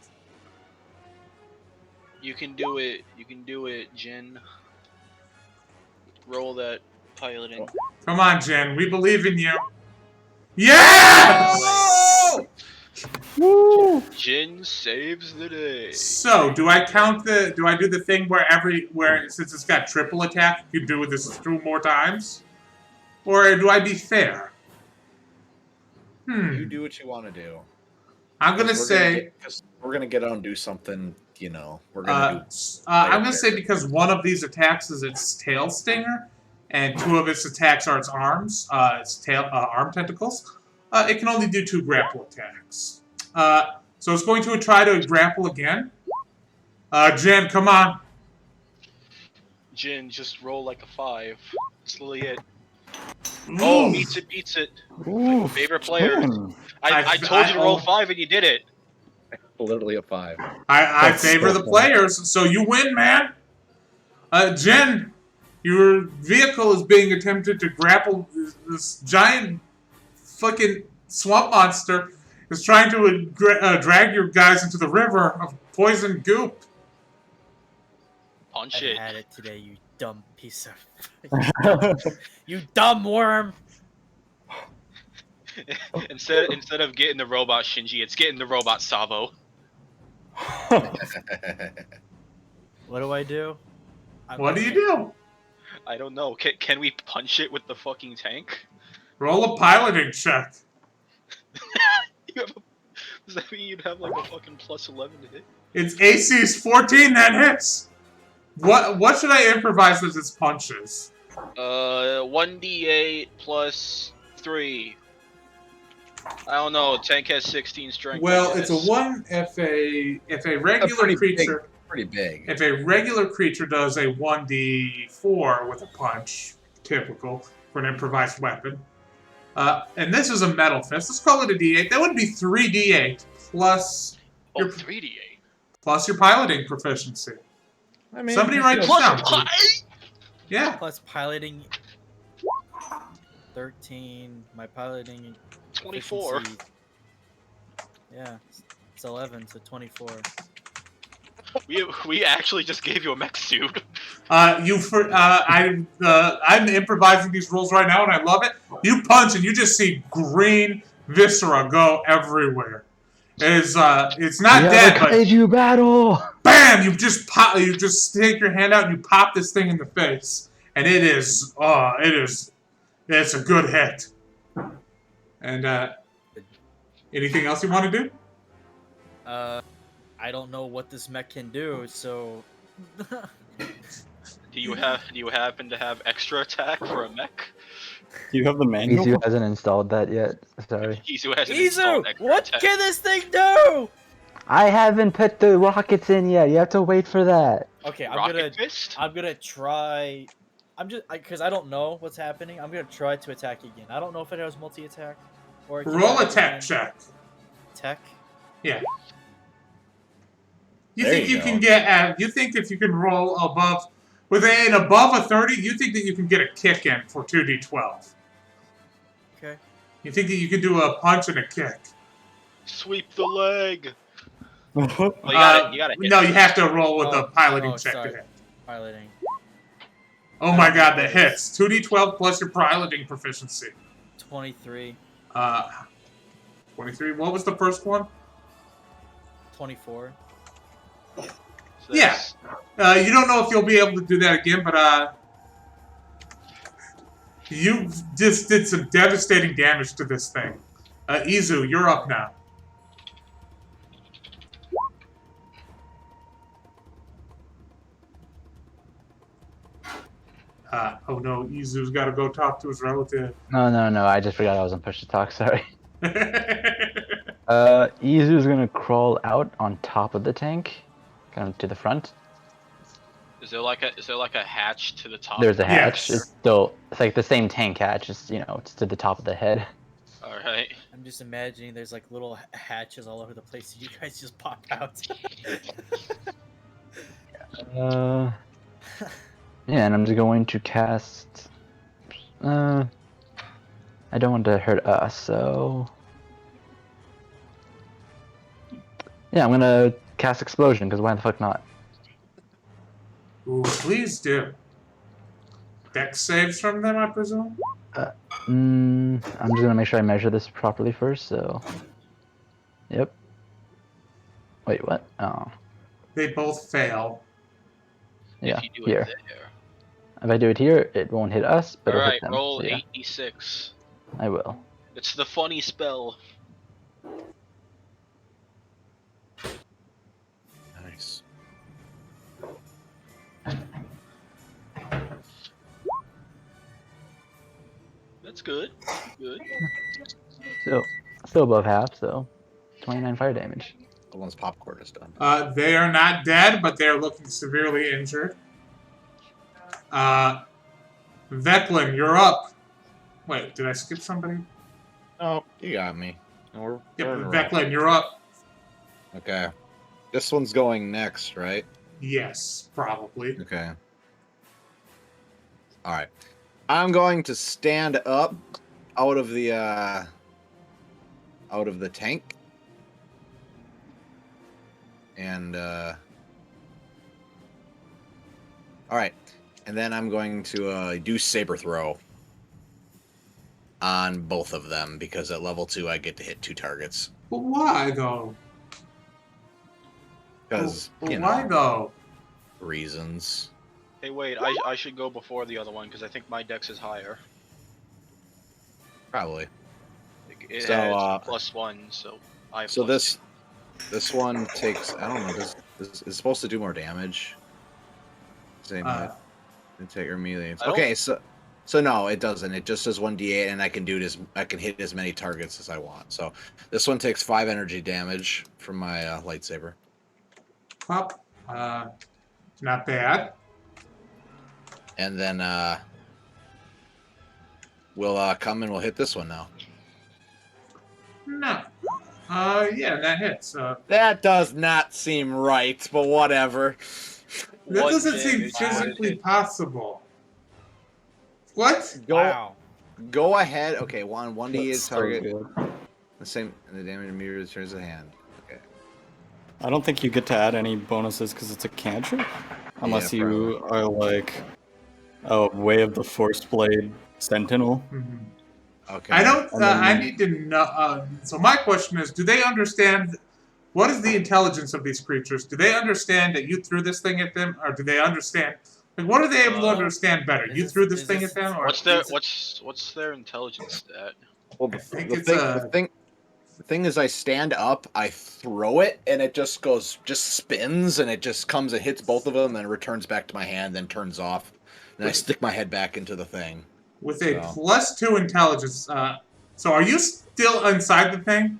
Speaker 3: You can do it. You can do it, Jin. Roll that piloting.
Speaker 1: Come on, Jen, we believe in you. Yes!
Speaker 7: Woo!
Speaker 3: Jin saves the day.
Speaker 1: So, do I count the? Do I do the thing where since it's got triple attack, you do this 2 more times, or do I be fair?
Speaker 4: You do what you want to do.
Speaker 1: I'm gonna say.
Speaker 4: We're gonna get out and do something. You know, we're gonna do.
Speaker 1: I'm gonna say because one of these attacks is its tail stinger, and 2 of its attacks are its arms, its tail arm tentacles. It can only do 2 grapple attacks. So it's going to try to grapple again. Jen, come on.
Speaker 3: Jin, just roll like a 5. That's literally it. Oh, beats it.
Speaker 5: Ooh,
Speaker 3: Favorite player.
Speaker 5: Jen.
Speaker 3: I told you to roll 5 and you did it.
Speaker 4: Literally a 5.
Speaker 1: I
Speaker 5: That's
Speaker 1: favor
Speaker 5: so
Speaker 1: the
Speaker 5: funny.
Speaker 1: players, so you win, man. Jen, your vehicle is being attempted to grapple this giant fucking swamp monster. Is trying to drag your guys into the river of poison goop.
Speaker 3: Punch
Speaker 2: I
Speaker 3: it.
Speaker 2: had it today, you dumb piece of... you dumb worm!
Speaker 3: Instead of getting the robot Shinji, it's getting the robot Savo.
Speaker 2: What do I do?
Speaker 1: What do you do?
Speaker 3: I don't know. Can we punch it with the fucking tank?
Speaker 1: Roll a piloting check.
Speaker 3: Does that mean you'd have like a fucking +11 to hit?
Speaker 1: Its AC is 14, that hits. What should I improvise with its punches?
Speaker 3: 1d8 plus 3. I don't know. Tank has 16 strength.
Speaker 1: Well,
Speaker 3: I
Speaker 1: it's a
Speaker 3: guess.
Speaker 1: 1 if a regular
Speaker 4: pretty
Speaker 1: creature
Speaker 4: Pretty big.
Speaker 1: if a regular creature does a 1d4 with a punch, typical for an improvised weapon. And this is a metal fist. Let's call it a d8. That would be 3d8 plus
Speaker 3: Oh,
Speaker 1: your
Speaker 3: 3d8.
Speaker 1: plus your piloting proficiency.
Speaker 4: I mean,
Speaker 1: Somebody write this
Speaker 3: Plus
Speaker 1: down.
Speaker 3: what?
Speaker 1: Yeah.
Speaker 2: Plus piloting... 13. My piloting...
Speaker 3: 24.
Speaker 2: efficiency- Yeah, it's 11, so 24.
Speaker 3: We actually just gave you a mech suit.
Speaker 1: I'm improvising these rules right now, and I love it. You punch, and you just see green viscera go everywhere. It's not dead, but
Speaker 7: Kaiju battle!
Speaker 1: bam! You just pop. You just stick your hand out, and you pop this thing in the face, and it's a good hit. And anything else you want to do?
Speaker 2: I don't know what this mech can do, so...
Speaker 3: Do you happen to have extra attack for a mech?
Speaker 5: Do you have the manual?
Speaker 7: Izu hasn't installed that yet. Sorry.
Speaker 3: Izu hasn't installed
Speaker 2: Izu!
Speaker 3: extra
Speaker 2: What
Speaker 3: attack.
Speaker 2: can this thing do?
Speaker 7: I haven't put the rockets in yet. You have to wait for that.
Speaker 2: Okay,
Speaker 3: Rocket fist?
Speaker 2: I'm gonna try... because I don't know what's happening, I'm gonna try to attack again. I don't know if it has multi-attack. Or it can
Speaker 1: Roll a
Speaker 2: attack
Speaker 1: tech
Speaker 2: again.
Speaker 1: check.
Speaker 2: Tech?
Speaker 1: Yeah. You
Speaker 4: There
Speaker 1: think
Speaker 4: you
Speaker 1: you
Speaker 4: go.
Speaker 1: can get? You think if you can roll above With an above a 30, you think that you can get a kick in for 2d12.
Speaker 2: Okay.
Speaker 1: You think that you can do a punch and a kick.
Speaker 3: Sweep the leg.
Speaker 5: Oh,
Speaker 3: Well, you gotta hit
Speaker 1: no,
Speaker 3: it.
Speaker 1: you have to roll with a piloting
Speaker 2: oh,
Speaker 1: check
Speaker 2: sorry.
Speaker 1: to hit.
Speaker 2: Piloting.
Speaker 1: Oh
Speaker 2: I
Speaker 1: my
Speaker 2: don't
Speaker 1: god,
Speaker 2: know
Speaker 1: that
Speaker 2: what it
Speaker 1: hits. 2d12 plus your piloting proficiency.
Speaker 2: 23.
Speaker 1: 23. What was the first one?
Speaker 2: 24.
Speaker 3: So
Speaker 1: Yeah.
Speaker 3: that's-
Speaker 1: You don't know if you'll be able to do that again, but you just did some devastating damage to this thing. Izu, you're up now. Oh no, Izu's got to go talk to his relative.
Speaker 7: No. I just forgot I was on push to talk. Sorry. Izu's gonna crawl out on top of the tank, kind of to the front.
Speaker 3: Is there like a hatch to the top?
Speaker 7: There's a hatch.
Speaker 1: Yes.
Speaker 7: It's like the same tank hatch. It's to the top of the head.
Speaker 3: All right.
Speaker 2: I'm just imagining there's like little hatches all over the place. You guys just pop out.
Speaker 7: Yeah, and I'm just going to cast. I don't want to hurt us, so. Yeah, I'm gonna cast explosion because why the fuck not?
Speaker 1: Ooh, please do. Dex saves from them, I presume?
Speaker 7: I'm just gonna make sure I measure this properly first. So. Yep. Wait, what? Oh,
Speaker 1: They both fail.
Speaker 7: yeah.
Speaker 3: If you do
Speaker 7: Here.
Speaker 3: it there.
Speaker 7: If I do it here, it won't hit us, but
Speaker 3: All
Speaker 7: it'll
Speaker 3: right,
Speaker 7: hit them.
Speaker 3: roll
Speaker 7: So, yeah,
Speaker 3: 8d6.
Speaker 7: I will.
Speaker 3: It's the funny spell.
Speaker 4: Nice.
Speaker 3: That's good. Good.
Speaker 7: Still above half, so 29 fire damage.
Speaker 4: The one's popcorn is done.
Speaker 1: They are not dead, but they're looking severely injured. Veclin, you're up. Wait, did I skip somebody?
Speaker 4: Oh, you got me.
Speaker 1: Yep, Veclin, you're up.
Speaker 4: Okay. This one's going next, right?
Speaker 1: Yes, probably.
Speaker 4: Okay. All right. I'm going to stand up out of the tank. And all right. And then I'm going to do saber throw on both of them because at level 2 I get to hit 2 targets.
Speaker 1: But why, though?
Speaker 4: Because,
Speaker 1: But why, though?
Speaker 4: reasons.
Speaker 3: Hey, wait. I should go before the other one because I think my dex is higher.
Speaker 4: Probably.
Speaker 3: It
Speaker 4: So,
Speaker 3: has +1, so I have
Speaker 4: So
Speaker 3: plus
Speaker 4: this one takes, I don't know, this is supposed to do more damage. Same take or melee.
Speaker 3: I don't-
Speaker 4: Okay, so no, it doesn't. It just does 1d8 and I can hit as many targets as I want. So this one takes 5 energy damage from my lightsaber.
Speaker 1: Well, not bad.
Speaker 4: And then we'll come and we'll hit this one now.
Speaker 1: No. Yeah, that hits.
Speaker 4: That does not seem right, but whatever.
Speaker 1: That
Speaker 3: One
Speaker 1: doesn't seem
Speaker 3: damage.
Speaker 1: physically possible. What?
Speaker 2: Wow.
Speaker 4: Go ahead. Okay, 1d8
Speaker 5: that's so
Speaker 4: target.
Speaker 5: good.
Speaker 4: The same, and the damage immediately returns to the hand. Okay.
Speaker 5: I don't think you get to add any bonuses because it's a cantrip, unless
Speaker 4: Yeah,
Speaker 5: you are like a Way of the Force Blade Sentinel.
Speaker 1: Mhm.
Speaker 4: Okay.
Speaker 1: I don't.
Speaker 5: And then-
Speaker 1: I need to know. So my question is: do they understand? What is the intelligence of these creatures? Do they understand that you threw this thing at them, or do they understand? Like, what are they able to understand better?
Speaker 2: is
Speaker 1: You
Speaker 2: this-
Speaker 1: threw this
Speaker 2: is
Speaker 1: thing
Speaker 2: this-
Speaker 1: at them, or
Speaker 3: What's their
Speaker 1: is it-
Speaker 3: what's their intelligence stat?
Speaker 4: Well,
Speaker 1: I think
Speaker 4: the
Speaker 1: it's
Speaker 4: thing is, I stand up, I throw it, and it just spins, and it just comes and hits both of them, and then returns back to my hand, then turns off. Then I stick my head back into the thing.
Speaker 1: with a
Speaker 4: So.
Speaker 1: +2 intelligence? So are you still inside the thing?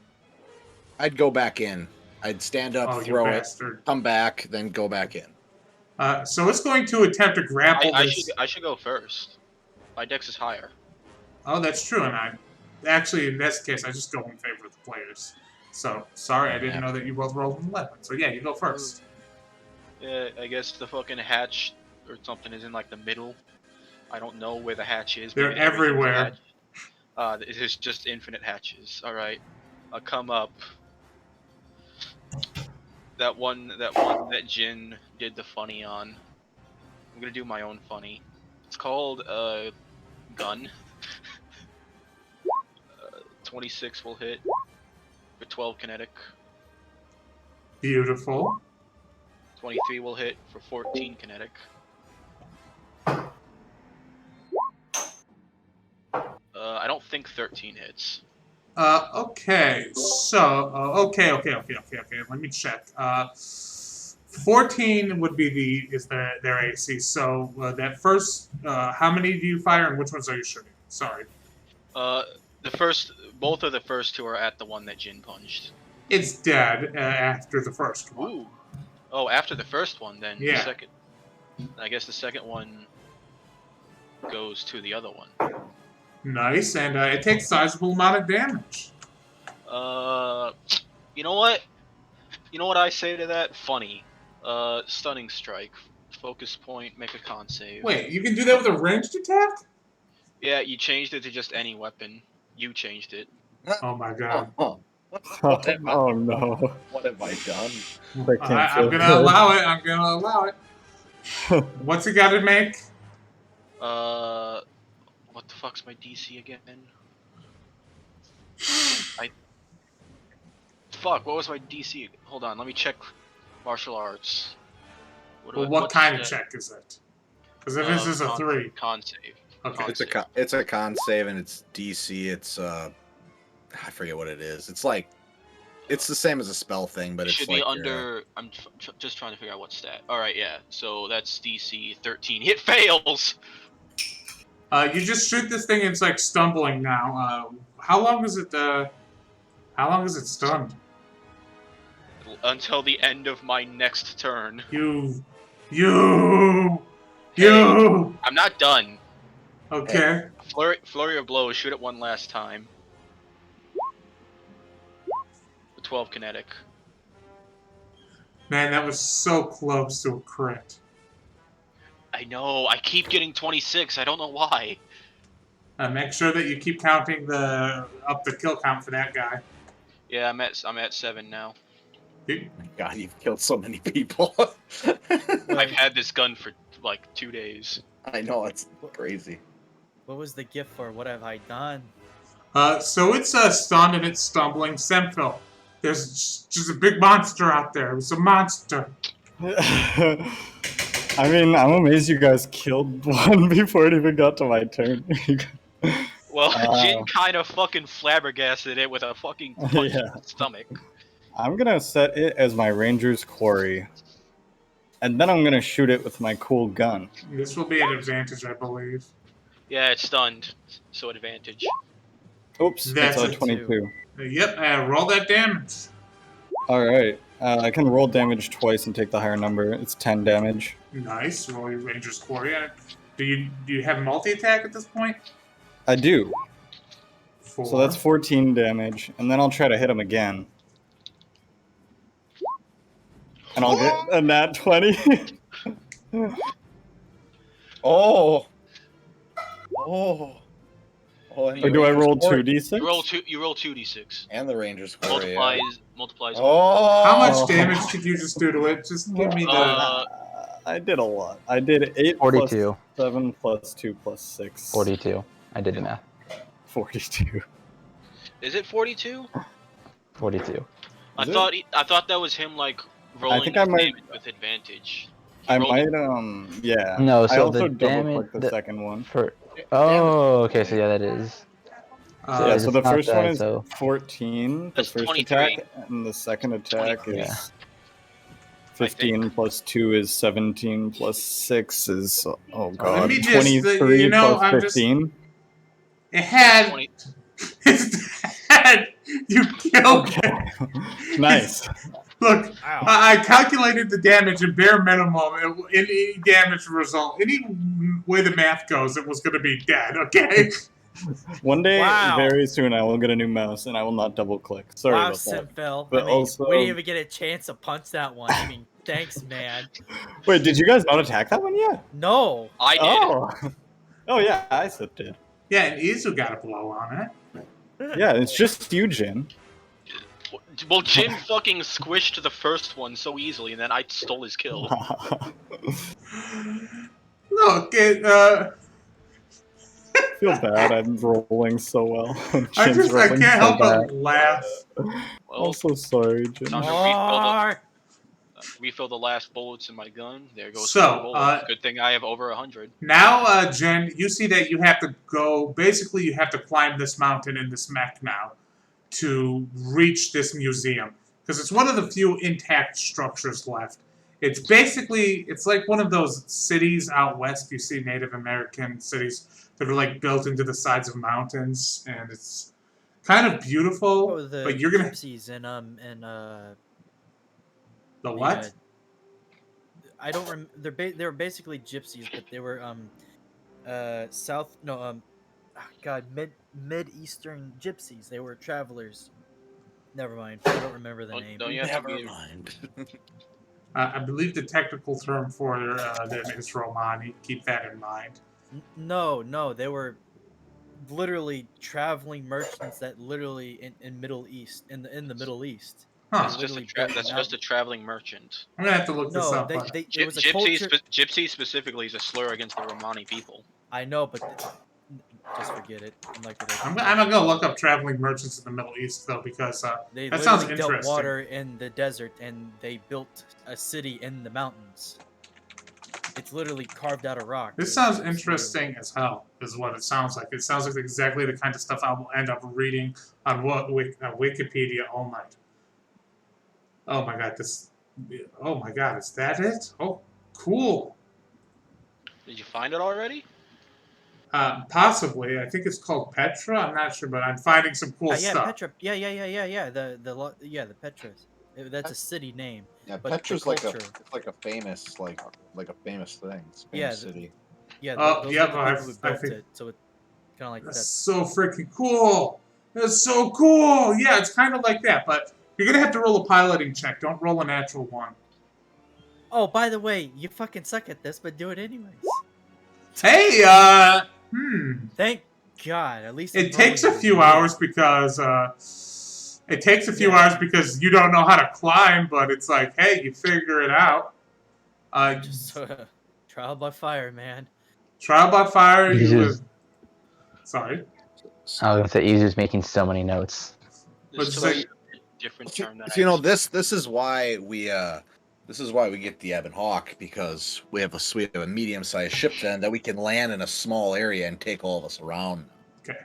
Speaker 4: I'd go back in. I'd stand up,
Speaker 1: Oh, you
Speaker 4: throw it,
Speaker 1: bastard!
Speaker 4: come back, then go back in.
Speaker 1: So it's going to attempt to grapple
Speaker 3: I
Speaker 1: this.
Speaker 3: should go first. My dex is higher.
Speaker 1: Oh, that's true, and actually, in this case, I just go in favor of the players. So, sorry, I didn't
Speaker 4: Yeah.
Speaker 1: know that you both rolled an 11. So, yeah, you go first.
Speaker 3: Yeah, I guess the fucking hatch or something is in like the middle. I don't know where the hatch is.
Speaker 1: They're
Speaker 3: Maybe everything's a
Speaker 1: everywhere.
Speaker 3: hatch. It is just infinite hatches. All right, I'll come up. That one that Jin did the funny on. I'm gonna do my own funny. It's called gun. 26 will hit for 12 kinetic.
Speaker 1: Beautiful.
Speaker 3: 23 will hit for 14 kinetic. I don't think 13 hits.
Speaker 1: Okay. So, okay. Let me check. 14 would be their AC. So that first, how many do you fire, and which ones are you shooting? Sorry.
Speaker 3: Both of the first two are at the one that Jin punched.
Speaker 1: It's dead after the first one.
Speaker 3: Ooh. Oh, after the first one, then
Speaker 1: Yeah.
Speaker 3: the second. I guess the second one goes to the other one.
Speaker 1: Nice, and it takes sizable amount of damage.
Speaker 3: You know what? You know what I say to that? Funny. Stunning strike. Focus point, make a con save.
Speaker 1: Wait, you can do that with a ranged attack?
Speaker 3: Yeah, you changed it to just any weapon. You changed it.
Speaker 1: Oh my god.
Speaker 5: Oh no.
Speaker 4: What have I done?
Speaker 5: That can't feel
Speaker 1: I'm gonna
Speaker 5: good.
Speaker 1: allow it. I'm gonna allow it. What's it gotta make?
Speaker 3: What the fuck's my DC again? Fuck, what was my DC? Hold on, let me check martial arts.
Speaker 1: What kind of check is it? Because if this is a 3.
Speaker 3: Con save.
Speaker 1: Okay.
Speaker 4: It's a con save and it's DC. It's I forget what it is. It's like it's the same as a spell thing, but
Speaker 3: It
Speaker 4: it's
Speaker 3: should
Speaker 4: like
Speaker 3: be under. I'm just trying to figure out what stat. All right, yeah. So that's DC 13. It fails.
Speaker 1: You just shoot this thing. It's like stumbling now. How long is it? How long is it stunned?
Speaker 3: Until the end of my next turn.
Speaker 1: You.
Speaker 3: I'm not done.
Speaker 1: Okay.
Speaker 3: Flurry of blows. Shoot it one last time. 12 kinetic.
Speaker 1: Man, that was so close to a crit.
Speaker 3: I know. I keep getting 26. I don't know why.
Speaker 1: Make sure that you keep counting up the kill count for that guy.
Speaker 3: Yeah, I'm at 7 now.
Speaker 4: God, you've killed so many people.
Speaker 3: I've had this gun for like 2 days.
Speaker 4: I know, it's crazy.
Speaker 2: What was the gift for? What have I done?
Speaker 1: So it's stunned and it's stumbling. Semphil, there's just a big monster out there. It was a monster.
Speaker 5: I mean, I'm amazed you guys killed one before it even got to my turn.
Speaker 3: Well, Jin kind of fucking flabbergasted it with a fucking punch in the stomach.
Speaker 5: I'm gonna set it as my ranger's quarry. And then I'm gonna shoot it with my cool gun.
Speaker 1: This will be an advantage, I believe.
Speaker 3: Yeah, it's stunned, so advantage.
Speaker 5: Oops,
Speaker 1: That's
Speaker 5: that's a
Speaker 1: a
Speaker 5: 22.
Speaker 1: Yep, roll that damage.
Speaker 5: Alright, I can roll damage twice and take the higher number. It's 10 damage.
Speaker 1: Nice. Roll your Ranger's Quarry. Do you have multi-attack at this point?
Speaker 5: I do.
Speaker 1: 4.
Speaker 5: So that's 14 damage, and then I'll try to hit him again. And I'll get a nat 20.
Speaker 4: Oh.
Speaker 5: Or do I roll 2d6?
Speaker 3: You roll 2d6.
Speaker 4: And the Ranger's Quarry.
Speaker 3: Multiplies.
Speaker 4: Oh.
Speaker 1: How much damage did you just do to it? Just give me the...
Speaker 5: I did a lot. I did 8
Speaker 7: 42.
Speaker 5: plus 7 plus 2 plus 6.
Speaker 7: 42. I did the math.
Speaker 5: 42.
Speaker 3: Is it 42?
Speaker 7: 42.
Speaker 3: I thought that was him like rolling damage with advantage.
Speaker 5: Yeah.
Speaker 7: No, so
Speaker 5: I also
Speaker 7: the
Speaker 5: double-clicked
Speaker 7: damage...
Speaker 5: the second one.
Speaker 7: Oh, okay, so yeah, that is...
Speaker 5: Yeah, so the first one is
Speaker 7: so...
Speaker 5: 14,
Speaker 3: That's
Speaker 5: the first
Speaker 3: 23.
Speaker 5: attack, and the second attack
Speaker 3: 23.
Speaker 5: is 15 plus 2 is 17 plus 6 is, oh god,
Speaker 1: me just,
Speaker 5: 23 plus
Speaker 1: I'm
Speaker 5: 15?
Speaker 1: It had...
Speaker 3: 20.
Speaker 1: It's had... You killed it.
Speaker 5: Nice.
Speaker 1: Look, I calculated the damage in bare minimum. Any damage result, any way the math goes, it was going to be dead, okay?
Speaker 5: One day, very soon, I will get a new mouse, and I will not double-click. Sorry about that.
Speaker 2: Semphil.
Speaker 5: But
Speaker 2: I mean,
Speaker 5: also,
Speaker 2: we didn't even get a chance to punch that one. I mean, Thanks, man.
Speaker 5: Wait, did you guys not attack that one yet?
Speaker 2: No.
Speaker 3: I did.
Speaker 5: Oh. Oh yeah, Isip did.
Speaker 1: Yeah, and Izu got a blow on it.
Speaker 5: Yeah, it's just you, Jin.
Speaker 3: Well, Jin fucking squished the first one so easily, and then I stole his kill.
Speaker 1: Look,
Speaker 5: Feel bad. I'm rolling so well.
Speaker 1: I
Speaker 5: Jin's
Speaker 1: just I
Speaker 5: rolling
Speaker 1: can't
Speaker 5: so
Speaker 1: help
Speaker 5: bad.
Speaker 1: but laugh.
Speaker 3: Well,
Speaker 5: I'm so sorry, Jin.
Speaker 3: Time to
Speaker 2: More.
Speaker 3: refill the last bullets in my gun. There goes
Speaker 1: So,
Speaker 3: 4 bullets. Good thing I have over 100.
Speaker 1: Now, Jen, you see that you have to go. Basically, you have to climb this mountain in this mech now to reach this museum because it's one of the few intact structures left. It's basically it's like one of those cities out west. You see Native American cities that are like built into the sides of mountains, and it's kind of beautiful.
Speaker 2: Oh, the
Speaker 1: but you're gonna
Speaker 2: gypsies and
Speaker 1: the what?
Speaker 2: I don't rem. They were basically gypsies, but they were mid eastern gypsies. They were travelers. Never mind. I don't remember the name.
Speaker 3: Don't you have to
Speaker 4: Never
Speaker 3: be?
Speaker 4: mind.
Speaker 1: I believe the technical term for them is Romani. Keep that in mind.
Speaker 2: No, they were literally traveling merchants that literally in Middle East in the Middle East.
Speaker 1: Huh.
Speaker 3: That's just that's just a traveling merchant.
Speaker 1: I'm gonna have to look this
Speaker 2: No,
Speaker 1: up.
Speaker 2: there was a culture.
Speaker 3: Gypsy specifically is a slur against the Romani people.
Speaker 2: I know, but just forget it.
Speaker 1: I'm not gonna look up traveling merchants in the Middle East though because
Speaker 2: They
Speaker 1: that sounds
Speaker 2: literally dealt
Speaker 1: interesting.
Speaker 2: water in the desert, and they built a city in the mountains. It's literally carved out of rock.
Speaker 1: This sounds interesting as hell, is what it sounds like. It sounds like exactly the kind of stuff I will end up reading on Wikipedia all night. Oh my god, oh my god, is that it? Oh, cool.
Speaker 3: Did you find it already?
Speaker 1: Possibly. I think it's called Petra. I'm not sure, but I'm finding some cool
Speaker 2: Yeah,
Speaker 1: stuff.
Speaker 2: Petra. Yeah. The Petras. That's a city name.
Speaker 4: Yeah,
Speaker 2: But
Speaker 4: Petra's
Speaker 2: the
Speaker 4: like a
Speaker 2: culture-
Speaker 4: it's like a famous like a famous thing. It's a
Speaker 2: Yeah,
Speaker 4: famous city.
Speaker 2: Yeah,
Speaker 1: Oh,
Speaker 2: those
Speaker 1: yep,
Speaker 2: are the people who
Speaker 1: I
Speaker 2: built
Speaker 1: think-
Speaker 2: it. So it's kind of like
Speaker 1: That's
Speaker 2: that.
Speaker 1: so freaking cool. That's so cool. Yeah, it's kind of like that, but you're gonna have to roll a piloting check. Don't roll a natural one.
Speaker 2: Oh, by the way, you fucking suck at this, but do it anyways.
Speaker 1: Hey,
Speaker 2: Thank God. At least I'm
Speaker 1: It takes a
Speaker 2: rolling
Speaker 1: few
Speaker 2: good.
Speaker 1: hours because you don't know how to climb, but it's like, hey, you figure it out.
Speaker 2: Just trial by fire, man.
Speaker 1: Trial by fire.
Speaker 7: Jesus.
Speaker 1: Sorry.
Speaker 7: I was gonna say Izu's making so many notes.
Speaker 3: This
Speaker 1: But
Speaker 3: is a different term that
Speaker 4: So, you know, this is why we get the Ebb and Hawk, because we have a medium-sized ship then that we can land in a small area and take all of us around.
Speaker 1: Okay.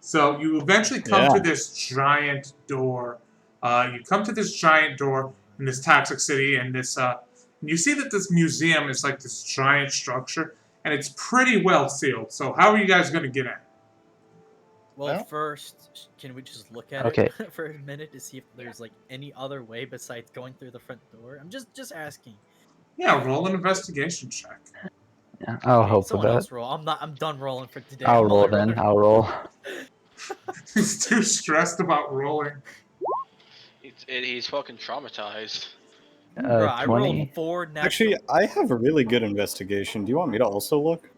Speaker 1: So you eventually come to
Speaker 5: Yeah.
Speaker 1: this giant door. You come to this giant door in this toxic city, and you see that this museum is like this giant structure, and it's pretty well sealed. So how are you guys going to get in?
Speaker 2: Well,
Speaker 4: Well-
Speaker 2: first, can we just look at
Speaker 7: Okay.
Speaker 2: it for a minute to see if there's like any other way besides going through the front door? I'm just asking.
Speaker 1: Yeah, roll an investigation check.
Speaker 7: Yeah, I'll hope for
Speaker 2: Someone
Speaker 7: that.
Speaker 2: else roll. I'm done rolling for today.
Speaker 7: I'll
Speaker 2: I'm
Speaker 7: roll
Speaker 2: only
Speaker 7: then.
Speaker 2: rolling-
Speaker 7: I'll roll.
Speaker 1: He's too stressed about rolling.
Speaker 3: he's fucking traumatized.
Speaker 2: Bro, I
Speaker 7: 20.
Speaker 2: rolled 4 natural.
Speaker 5: Actually, I have a really good investigation. Do you want me to also look?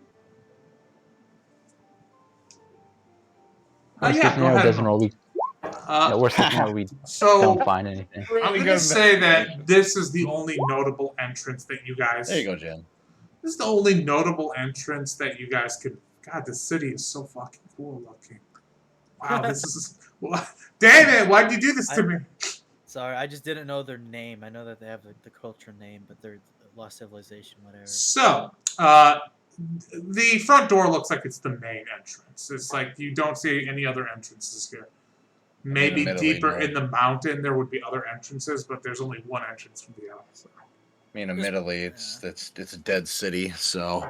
Speaker 7: Worst
Speaker 1: yeah,
Speaker 7: case
Speaker 1: go
Speaker 7: scenario,
Speaker 1: ahead.
Speaker 7: doesn't roll. Worst case scenario, we
Speaker 1: So
Speaker 7: don't find anything.
Speaker 1: I'm going to say that this is the only notable entrance that you guys...
Speaker 4: There you go, Jen.
Speaker 1: This is the only notable entrance that you guys could... God, this city is so fucking cool looking. Wow, this is... Damn it, why'd you do this to me?
Speaker 2: Sorry, I just didn't know their name. I know that they have the culture name, but they're Lost Civilization, whatever.
Speaker 1: So, the front door looks like it's the main entrance. It's like you don't see any other entrances here. Maybe
Speaker 4: admittedly,
Speaker 1: deeper
Speaker 4: no.
Speaker 1: in the mountain there would be other entrances, but there's only one entrance from the outside.
Speaker 4: I mean, admittedly, it's a dead city, so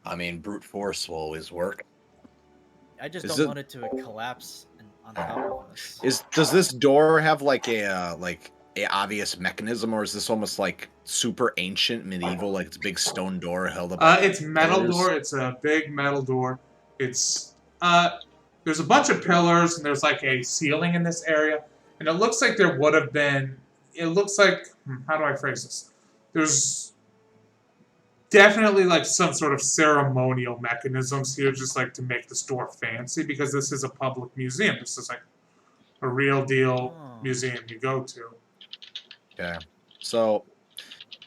Speaker 4: I mean, brute force will always work.
Speaker 2: I just
Speaker 4: Is
Speaker 2: don't
Speaker 4: it-
Speaker 2: want it to collapse on top of us.
Speaker 4: Does this door have like a obvious mechanism, or is this almost like super ancient medieval, like it's a big stone door held up? by
Speaker 1: It's metal
Speaker 4: pillars?
Speaker 1: door. It's a big metal door. It's there's a bunch of pillars and there's like a ceiling in this area, and it looks like there would have been. It looks like how do I phrase this? there's definitely like some sort of ceremonial mechanisms here, just like to make the store fancy, because this is a public museum. This is like a real deal museum you go to.
Speaker 4: Okay. So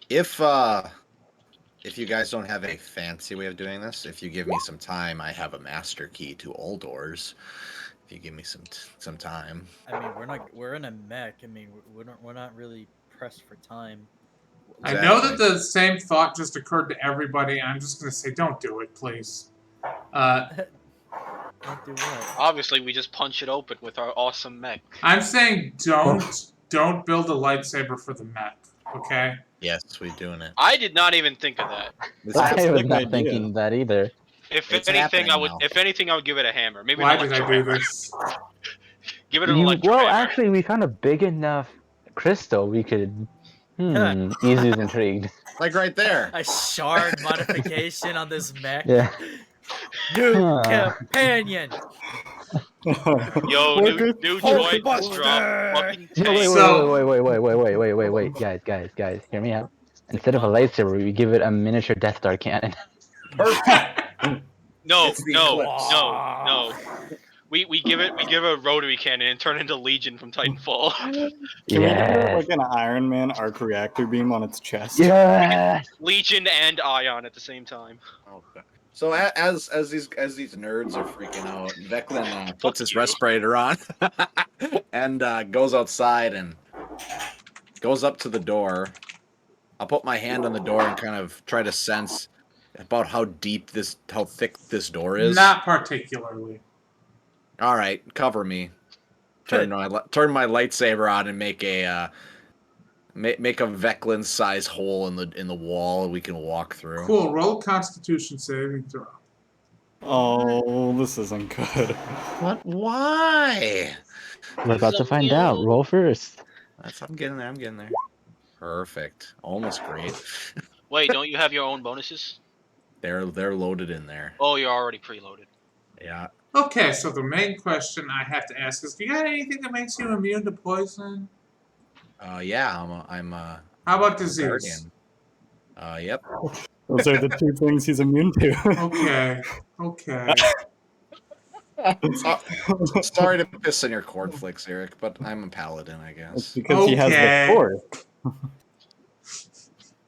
Speaker 4: if you guys don't have a fancy way of doing this, if you give me some time, I have a master key to all doors. If you give me some time.
Speaker 2: I mean, we're in a mech. I mean, we're not really pressed for time.
Speaker 1: I know
Speaker 4: Exactly.
Speaker 1: that the same thought just occurred to everybody. I'm just gonna say, don't do it, please.
Speaker 2: Don't do what?
Speaker 3: Obviously, we just punch it open with our awesome mech.
Speaker 1: I'm saying don't build a lightsaber for the mech. Okay.
Speaker 4: Yes, we're doing it.
Speaker 3: I did not even think of that.
Speaker 4: This
Speaker 7: I
Speaker 4: is
Speaker 7: was
Speaker 5: good
Speaker 7: not
Speaker 5: idea.
Speaker 7: thinking that either.
Speaker 3: If
Speaker 4: It's
Speaker 3: anything,
Speaker 4: happening now.
Speaker 3: if anything, I would give it a hammer. Maybe
Speaker 1: Why
Speaker 3: an
Speaker 1: did I
Speaker 3: electro
Speaker 1: do
Speaker 3: hammer.
Speaker 1: this?
Speaker 3: Give it an electro
Speaker 7: Well,
Speaker 3: hammer.
Speaker 7: actually, we found a big enough crystal. We could. Izu's intrigued.
Speaker 4: like right there.
Speaker 2: A shard modification on this mech.
Speaker 7: Yeah.
Speaker 2: New
Speaker 7: Huh.
Speaker 2: companion.
Speaker 3: Yo,
Speaker 5: Worker-
Speaker 3: new
Speaker 2: Hulk
Speaker 3: droid just
Speaker 2: Buster!
Speaker 3: dropped fucking
Speaker 7: No,
Speaker 3: tank.
Speaker 7: wait, guys, hear me out. Instead of a lightsaber, we give it a miniature Death Star cannon.
Speaker 3: No,
Speaker 4: It's the
Speaker 3: no,
Speaker 4: Eclipse.
Speaker 3: no. We give it a rotary cannon and turn it into Legion from Titanfall.
Speaker 5: Can we give it
Speaker 7: Yeah.
Speaker 5: like an Iron Man arc reactor beam on its chest?
Speaker 7: Yeah.
Speaker 3: Legion and Ion at the same time.
Speaker 4: Okay. So as these nerds are freaking out, Veclin puts his
Speaker 3: you.
Speaker 4: respirator on and goes outside and goes up to the door. I'll put my hand on the door and kind of try to sense about how thick this door is.
Speaker 1: Not particularly.
Speaker 4: All right, cover me. Turn my lightsaber on and make a Veclin size hole in the wall we can walk through.
Speaker 1: Cool. Roll Constitution saving throw.
Speaker 5: Oh, this isn't good.
Speaker 4: What? Why?
Speaker 6: We're about to find out. Roll first.
Speaker 4: I'm getting there. Perfect. Almost great.
Speaker 3: Wait, don't you have your own bonuses?
Speaker 4: They're loaded in there.
Speaker 3: Oh, you're already preloaded.
Speaker 4: Yeah.
Speaker 1: Okay, so the main question I have to ask is: do you got anything that makes you immune to poison?
Speaker 4: Yeah. I'm
Speaker 1: How about disease?
Speaker 4: guardian. Yep.
Speaker 5: Those are the two things he's immune to.
Speaker 1: Okay.
Speaker 4: Sorry to piss on your cornflakes, Eric, but I'm a paladin, I
Speaker 5: It's
Speaker 4: guess.
Speaker 5: because he has
Speaker 1: Okay.
Speaker 5: the force.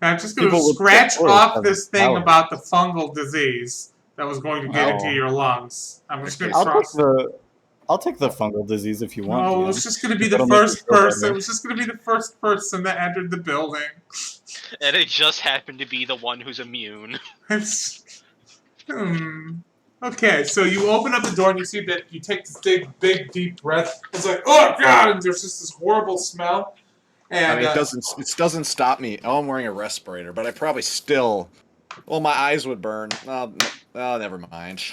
Speaker 1: I'm just going to
Speaker 5: People with
Speaker 1: scratch
Speaker 5: the force
Speaker 1: off
Speaker 5: have
Speaker 1: this thing
Speaker 5: power.
Speaker 1: about the fungal disease that was going to get into
Speaker 5: Oh.
Speaker 1: your lungs. I'm just going to
Speaker 5: I'll take
Speaker 1: cross.
Speaker 5: I'll take the fungal disease if you want.
Speaker 1: No,
Speaker 5: Ian.
Speaker 1: it's just going to be
Speaker 5: That'll
Speaker 1: the
Speaker 5: make you
Speaker 1: first
Speaker 5: feel better.
Speaker 1: person. It was just going to be the first person that entered the building.
Speaker 3: And it just happened to be the one who's immune.
Speaker 1: Okay, so you open up the door and you see that you take this big, deep breath. It's like, oh god, and there's just this horrible smell. And
Speaker 4: I mean, it doesn't stop me. Oh, I'm wearing a respirator, but I probably still. Well, my eyes would burn. Oh, never mind.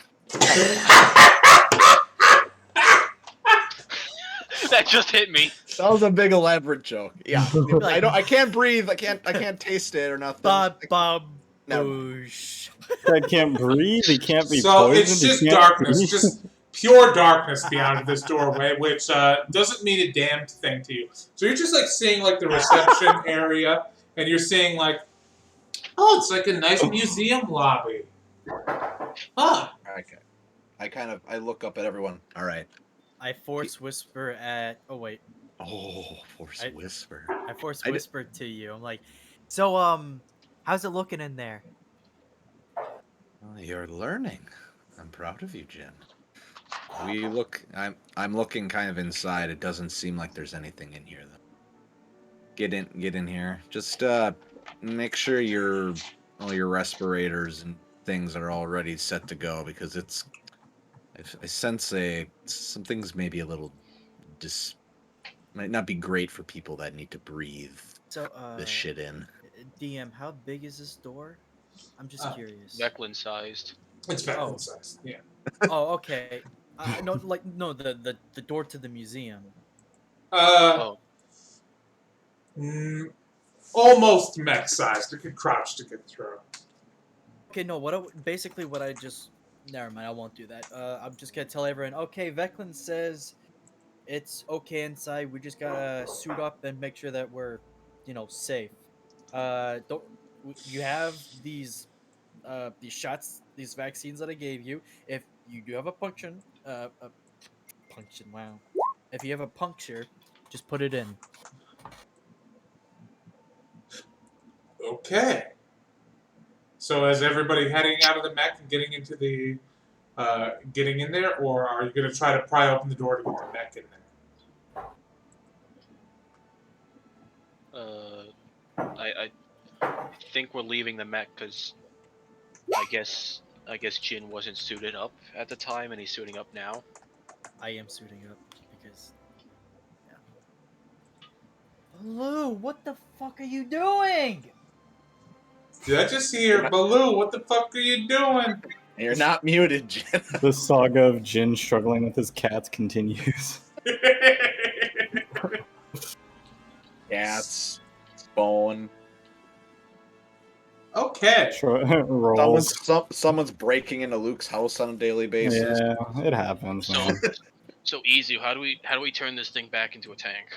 Speaker 3: That just hit me.
Speaker 4: That was a big elaborate joke. Yeah,
Speaker 2: Like-
Speaker 4: I can't breathe. I can't taste it or nothing. Never mind.
Speaker 2: Boosh.
Speaker 5: I can't breathe. He can't be
Speaker 1: so
Speaker 5: poisoned.
Speaker 1: it's
Speaker 5: he
Speaker 1: just
Speaker 5: can't
Speaker 1: darkness,
Speaker 5: breathe.
Speaker 1: just pure darkness beyond this doorway, which doesn't mean a damned thing to you. So you're just like seeing like the reception area, and you're seeing like, oh, it's like a nice museum lobby. Huh.
Speaker 4: Okay. I look up at everyone. All right.
Speaker 2: I force whisper at. Oh wait.
Speaker 4: Oh, force whisper.
Speaker 2: I force
Speaker 4: I d-
Speaker 2: whisper to you. I'm like, so how's it looking in there?
Speaker 4: Oh, you're learning. I'm proud of you, Jen. I'm looking kind of inside. It doesn't seem like there's anything in here though. Get in here. Just make sure all your respirators and things are all ready set to go because I sense some things may be a little might not be great for people that need to breathe
Speaker 2: So
Speaker 4: this shit in.
Speaker 2: DM, how big is this door? I'm just curious.
Speaker 3: Veclin sized.
Speaker 1: It's Veclin size. Yeah.
Speaker 2: Oh, okay. The door to the museum.
Speaker 1: Almost mech sized. You could crouch to get through.
Speaker 2: Okay, no. Basically what I just. Never mind. I won't do that. I'm just gonna tell everyone. Okay, Veclin says it's okay inside. We just gotta suit up and make sure that we're, safe. Don't you have these shots, these vaccines that I gave you? If you do have a punction, wow. If you have a puncture, just put it in.
Speaker 1: Okay. So is everybody heading out of the mech and getting into the, getting in there, or are you going to try to pry open the door to get the mech in there?
Speaker 3: I think we're leaving the mech because I guess Jin wasn't suited up at the time, and he's suiting up now.
Speaker 2: I am suiting up because, yeah. Baloo, what the fuck are you doing?
Speaker 1: Did I just hear, Baloo, what the fuck are you doing?
Speaker 4: You're not muted, Jin.
Speaker 5: The saga of Jin struggling with his cats continues.
Speaker 4: Cats, bone.
Speaker 1: Okay.
Speaker 5: Rolls.
Speaker 4: Someone's breaking into Luke's house on a daily basis.
Speaker 5: Yeah, it happens,
Speaker 3: So,
Speaker 5: man.
Speaker 3: so easy. How do we turn this thing back into a tank?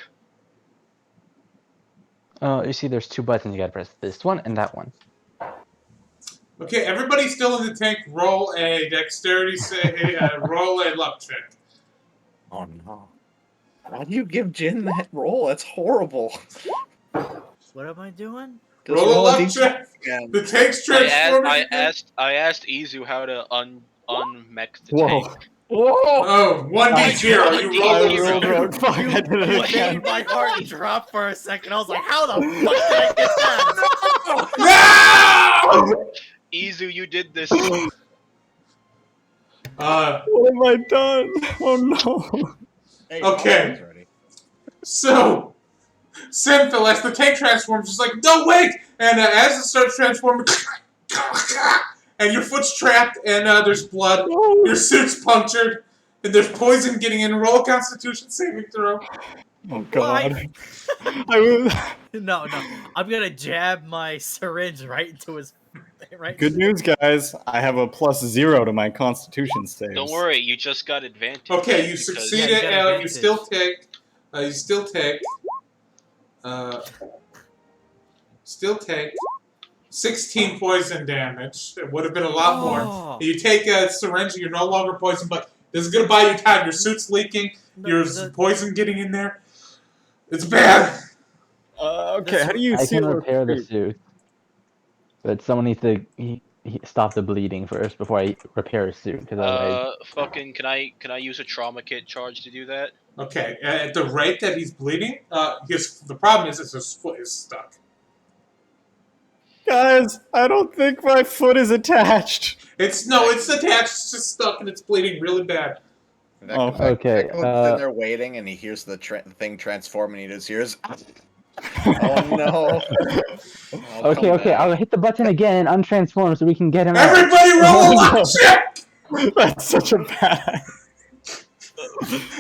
Speaker 7: You see, there's 2 buttons you gotta press. This one and that one.
Speaker 1: Okay, everybody still in the tank, roll a dexterity roll a luck check.
Speaker 4: Oh no. Why do you give Jin that roll? That's horrible.
Speaker 2: What am I doing?
Speaker 4: Just
Speaker 1: Roll a luck
Speaker 4: D6
Speaker 1: check.
Speaker 4: again.
Speaker 1: The tank's transforming.
Speaker 3: I asked Izu how to unmech the
Speaker 5: Whoa.
Speaker 3: tank.
Speaker 1: Oh, 1d0. You
Speaker 3: I
Speaker 1: rolled
Speaker 3: rolled
Speaker 1: a
Speaker 3: wrong.
Speaker 5: Fuck, I did it
Speaker 2: You
Speaker 5: again.
Speaker 2: made my heart drop for a second. I was like, how the fuck did I get that?
Speaker 1: No!
Speaker 3: Izu, you did this.
Speaker 1: Uh,
Speaker 5: What have I done? Oh no.
Speaker 4: Hey,
Speaker 1: Okay.
Speaker 4: he's ready.
Speaker 1: so, Sinful, as the tank transforms, is like, no, wait! And as it starts transforming, and your foot's trapped, and there's blood, your suit's punctured, and there's poison getting in. Roll a Constitution saving throw.
Speaker 5: Oh god. I was...
Speaker 2: No. I'm gonna jab my syringe right into his. Right.
Speaker 5: Good news, guys. I have a +0 to my Constitution saves.
Speaker 3: Don't worry, you just got advantage.
Speaker 1: Okay, you
Speaker 3: because-
Speaker 1: succeeded.
Speaker 2: Yeah, you got
Speaker 1: You
Speaker 2: advantage.
Speaker 1: still take 16 poison damage. It would have been a lot more.
Speaker 2: Oh.
Speaker 1: You take a syringe, you're no longer poisoned, but this is gonna buy you time. Your suit's leaking. There's poison getting in there. It's bad.
Speaker 5: Okay, how do you
Speaker 7: I
Speaker 5: seal
Speaker 7: can
Speaker 5: a
Speaker 7: repair the
Speaker 5: suit?
Speaker 7: suit. But someone needs to stop the bleeding first before I repair his suit. Because otherwise...
Speaker 3: Fucking, can I use a trauma kit charge to do that?
Speaker 1: Okay, at the rate that he's bleeding, the problem is his foot is stuck.
Speaker 5: Guys, I don't think my foot is attached.
Speaker 1: It's attached, it's just stuck, and it's bleeding really bad.
Speaker 7: Okay,
Speaker 4: Veclin's in there waiting, and he hears the thing transform, and he just hears, "Oh no!"
Speaker 7: Okay, I'll hit the button again and untransform so we can get him out.
Speaker 1: Everybody roll a luck check!
Speaker 5: That's such a bad.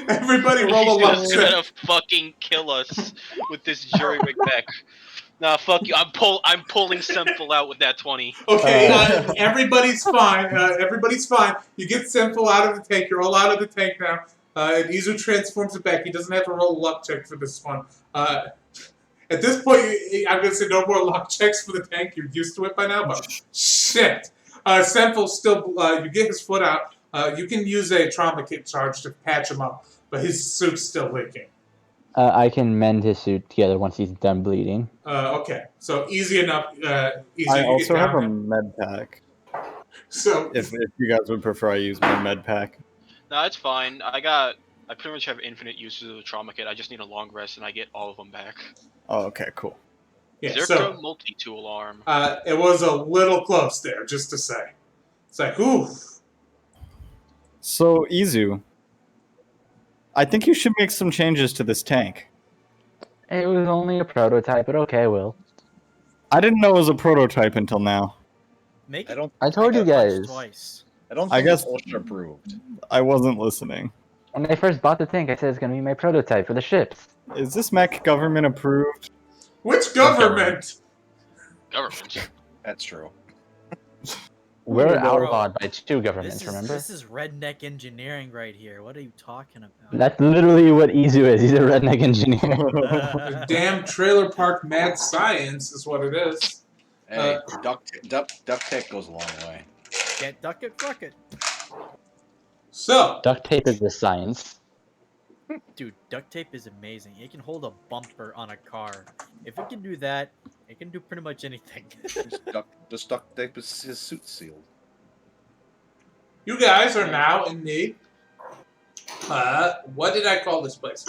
Speaker 1: Everybody roll a luck
Speaker 3: He's
Speaker 1: check.
Speaker 3: gonna fucking kill us with this jury rig mech. Nah, fuck you. I'm pulling Simple out with that 20.
Speaker 1: Okay, everybody's fine. Everybody's fine. You get Simple out of the tank. You're all out of the tank now. And Izu transforms it back. He doesn't have to roll a luck check for this one. At this point, I'm going to say no more luck checks for the tank. You're used to it by now, but shit. Simple still, you get his foot out. You can use a trauma kit charge to patch him up, but his suit's still leaking.
Speaker 7: I can mend his suit together once he's done bleeding.
Speaker 1: Okay, so easy enough. Easy
Speaker 5: I
Speaker 1: to
Speaker 5: also
Speaker 1: get
Speaker 5: have a
Speaker 1: down
Speaker 5: med pack.
Speaker 1: So
Speaker 5: If you guys would prefer, I use my med pack.
Speaker 3: No, it's fine. I pretty much have infinite uses of the trauma kit. I just need a long rest, and I get all of them back.
Speaker 5: Oh, okay, cool.
Speaker 1: yeah,
Speaker 3: Zerko
Speaker 1: so
Speaker 3: multi-tool arm.
Speaker 1: it was a little close there, just to say. It's like, oof.
Speaker 5: So, Izu, I think you should make some changes to this tank.
Speaker 7: It was only a prototype, but okay, Will.
Speaker 5: I didn't know it was a prototype until now.
Speaker 2: Make
Speaker 4: I
Speaker 2: it
Speaker 4: don't.
Speaker 7: I told you
Speaker 2: punch
Speaker 7: guys.
Speaker 2: twice.
Speaker 4: I don't
Speaker 5: I
Speaker 4: think
Speaker 5: guess-
Speaker 4: it's ultra approved.
Speaker 5: I wasn't listening.
Speaker 7: When I first bought the tank, I said it's gonna be my prototype for the ships.
Speaker 5: Is this mech government approved?
Speaker 1: Which government?
Speaker 3: Government.
Speaker 4: That's true.
Speaker 7: We're
Speaker 5: Bro.
Speaker 7: outlawed by 2 governments, remember?
Speaker 2: This is redneck engineering right here. What are you talking about?
Speaker 7: That's literally what Izu is. He's a redneck engineer.
Speaker 1: Damn trailer park mad science is what it is.
Speaker 4: Hey, duct tape goes a long way.
Speaker 2: Can't duck it, fuck it.
Speaker 1: So,
Speaker 7: Duct tape is the science.
Speaker 2: Dude, duct tape is amazing. It can hold a bumper on a car. If it can do that, it can do pretty much anything.
Speaker 4: Just duct tape his suit sealed.
Speaker 1: you guys are now in the what did I call this place?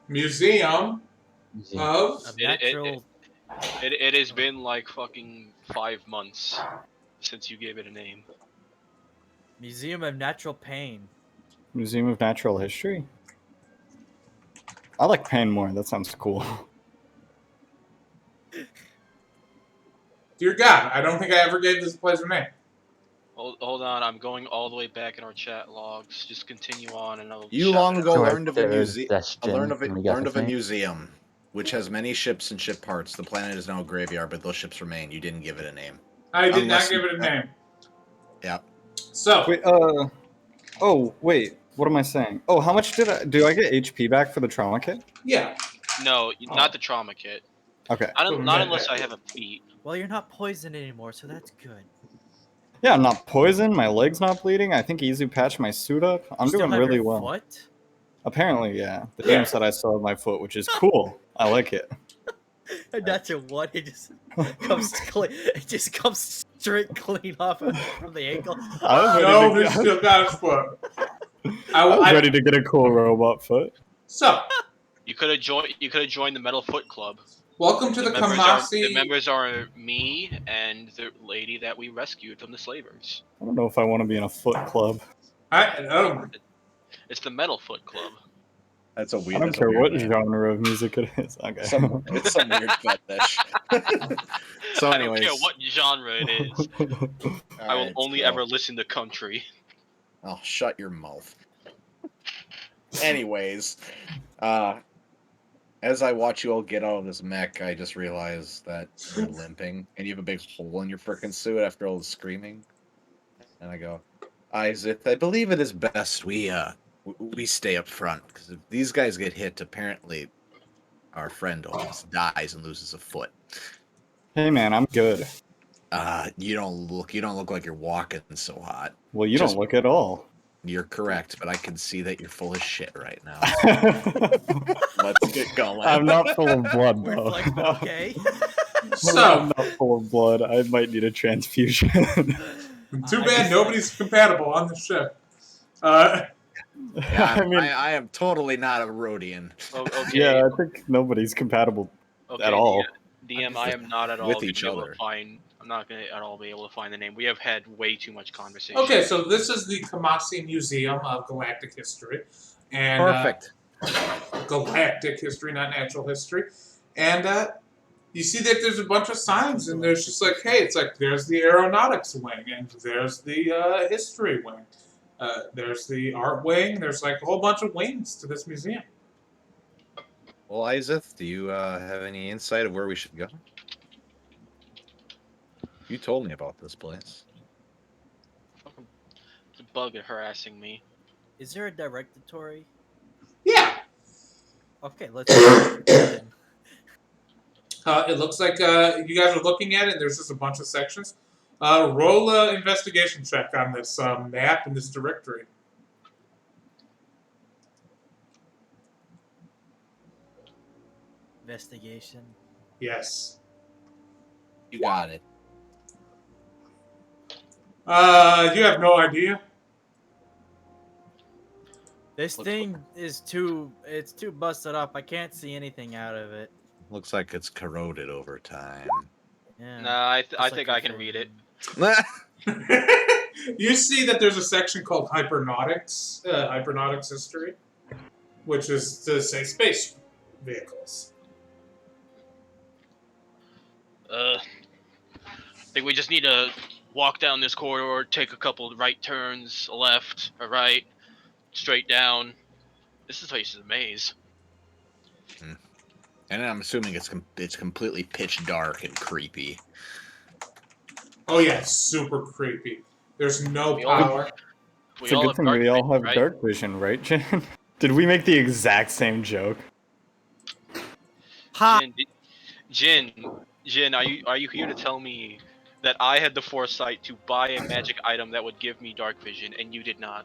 Speaker 1: Museum of
Speaker 2: A natural.
Speaker 3: It has been like fucking 5 months since you gave it a name.
Speaker 2: Museum of Natural Pain.
Speaker 5: Museum of Natural History. I like pain more. That sounds cool.
Speaker 1: Dear God, I don't think I ever gave this place a name.
Speaker 3: Hold on, I'm going all the way back in our chat logs. Just continue on, and I'll.
Speaker 4: You
Speaker 3: shout
Speaker 4: long
Speaker 3: it
Speaker 4: ago
Speaker 3: out.
Speaker 4: learned of a museum.
Speaker 7: Suggestion,
Speaker 4: Learned of
Speaker 7: and we got the
Speaker 4: a
Speaker 7: same.
Speaker 4: museum, which has many ships and ship parts. The planet is now a graveyard, but those ships remain. You didn't give it a name.
Speaker 1: I did
Speaker 4: Unless
Speaker 1: not give
Speaker 4: you-
Speaker 1: it a name.
Speaker 4: Yep.
Speaker 1: So,
Speaker 5: Wait, oh, wait. What am I saying? Oh, how much do I get HP back for the trauma kit?
Speaker 1: yeah.
Speaker 3: No, not the trauma kit.
Speaker 5: Okay.
Speaker 3: Not unless I have a feat.
Speaker 2: Well, you're not poisoned anymore, so that's good.
Speaker 5: Yeah, I'm not poisoned. My leg's not bleeding. I think Izu patched my suit up. I'm
Speaker 2: You still
Speaker 5: doing
Speaker 2: have
Speaker 5: really
Speaker 2: your
Speaker 5: well.
Speaker 2: Foot?
Speaker 5: Apparently, yeah. The
Speaker 1: Yeah.
Speaker 5: game said I still have my foot, which is cool. I like it.
Speaker 2: A natural one, it just comes clean. It just comes straight clean off from the ankle.
Speaker 5: I was ready
Speaker 1: No,
Speaker 5: to
Speaker 1: he's still got his foot.
Speaker 5: I was ready to get a cool robot foot.
Speaker 1: So,
Speaker 3: You could have joined the Metal Foot Club.
Speaker 1: welcome to the
Speaker 3: The
Speaker 1: Kamasi.
Speaker 3: members are me and the lady that we rescued from the slavers.
Speaker 5: I don't know if I want to be in a foot club.
Speaker 3: It's the Metal Foot Club.
Speaker 4: That's a
Speaker 5: I
Speaker 4: weird.
Speaker 5: don't
Speaker 4: that's a
Speaker 5: care
Speaker 4: weird
Speaker 5: what
Speaker 4: name.
Speaker 5: genre of music it is. Okay.
Speaker 4: It's some weird fetish. So,
Speaker 3: I don't
Speaker 4: anyways,
Speaker 3: care what genre it is. I will
Speaker 4: alright,
Speaker 3: only
Speaker 4: so-
Speaker 3: ever listen to country.
Speaker 4: Oh, shut your mouth. Anyways, as I watch you all get out of this mech, I just realized that you're limping and you have a big hole in your frickin' suit after all the screaming. And I go, Isaac, I believe it is best we stay up front because if these guys get hit, apparently our friend almost dies and loses a foot.
Speaker 5: Hey man, I'm good.
Speaker 4: You don't look like you're walking so hot.
Speaker 5: Well, you
Speaker 4: Just-
Speaker 5: don't look at all.
Speaker 4: You're correct, but I can see that you're full of shit right now.
Speaker 5: I'm
Speaker 4: Let's get going.
Speaker 5: not full of blood,
Speaker 2: We're
Speaker 5: though.
Speaker 2: flex, but okay.
Speaker 5: I'm
Speaker 1: So,
Speaker 5: not full of blood. I might need a transfusion.
Speaker 1: too bad nobody's compatible on the ship.
Speaker 4: Yeah,
Speaker 5: I mean,
Speaker 4: I am totally not a Rhodian.
Speaker 3: Okay.
Speaker 5: yeah, I think nobody's compatible
Speaker 3: Okay,
Speaker 5: at all.
Speaker 3: DM, I am not at all
Speaker 4: With
Speaker 3: gonna
Speaker 4: each
Speaker 3: be able
Speaker 4: other.
Speaker 3: to find. I'm not gonna at all be able to find the name. We have had way too much conversation.
Speaker 1: Okay, so this is the Kamasi Museum of Galactic History. And,
Speaker 4: Perfect.
Speaker 1: Galactic history, not natural history. And you see that there's a bunch of signs, and there's just like, hey, it's like there's the aeronautics wing, and there's the history wing. There's the art wing. There's like a whole bunch of wings to this museum.
Speaker 4: Well, Isaac, do you have any insight of where we should go? You told me about this place.
Speaker 3: It's a bug harassing me.
Speaker 2: Is there a directory?
Speaker 1: Yeah.
Speaker 2: Okay, let's go. Then.
Speaker 1: It looks like you guys are looking at it, and there's just a bunch of sections. Roll an investigation check on this map and this directory.
Speaker 2: Investigation.
Speaker 1: Yes.
Speaker 4: You got it.
Speaker 1: You have no idea.
Speaker 2: This thing is it's too busted up. I can't see anything out of it.
Speaker 4: Looks like it's corroded over time.
Speaker 2: Yeah.
Speaker 3: Nah, I
Speaker 2: just
Speaker 3: think
Speaker 2: like
Speaker 3: I can read it.
Speaker 1: You see that there's a section called hypernautics, hypernautics history, which is to say space vehicles.
Speaker 3: I think we just need to walk down this corridor, take a couple right turns, a left, a right, straight down. This place is a maze.
Speaker 4: And I'm assuming it's completely pitch dark and creepy.
Speaker 1: Oh yeah, it's super creepy. There's no
Speaker 3: We all-
Speaker 1: power.
Speaker 5: It's a good thing we all have dark vision, right, Jen? Did we make the exact same joke?
Speaker 2: Ha!
Speaker 3: Jin, are you here to tell me that I had the foresight to buy a magic item that would give me dark vision, and you did not?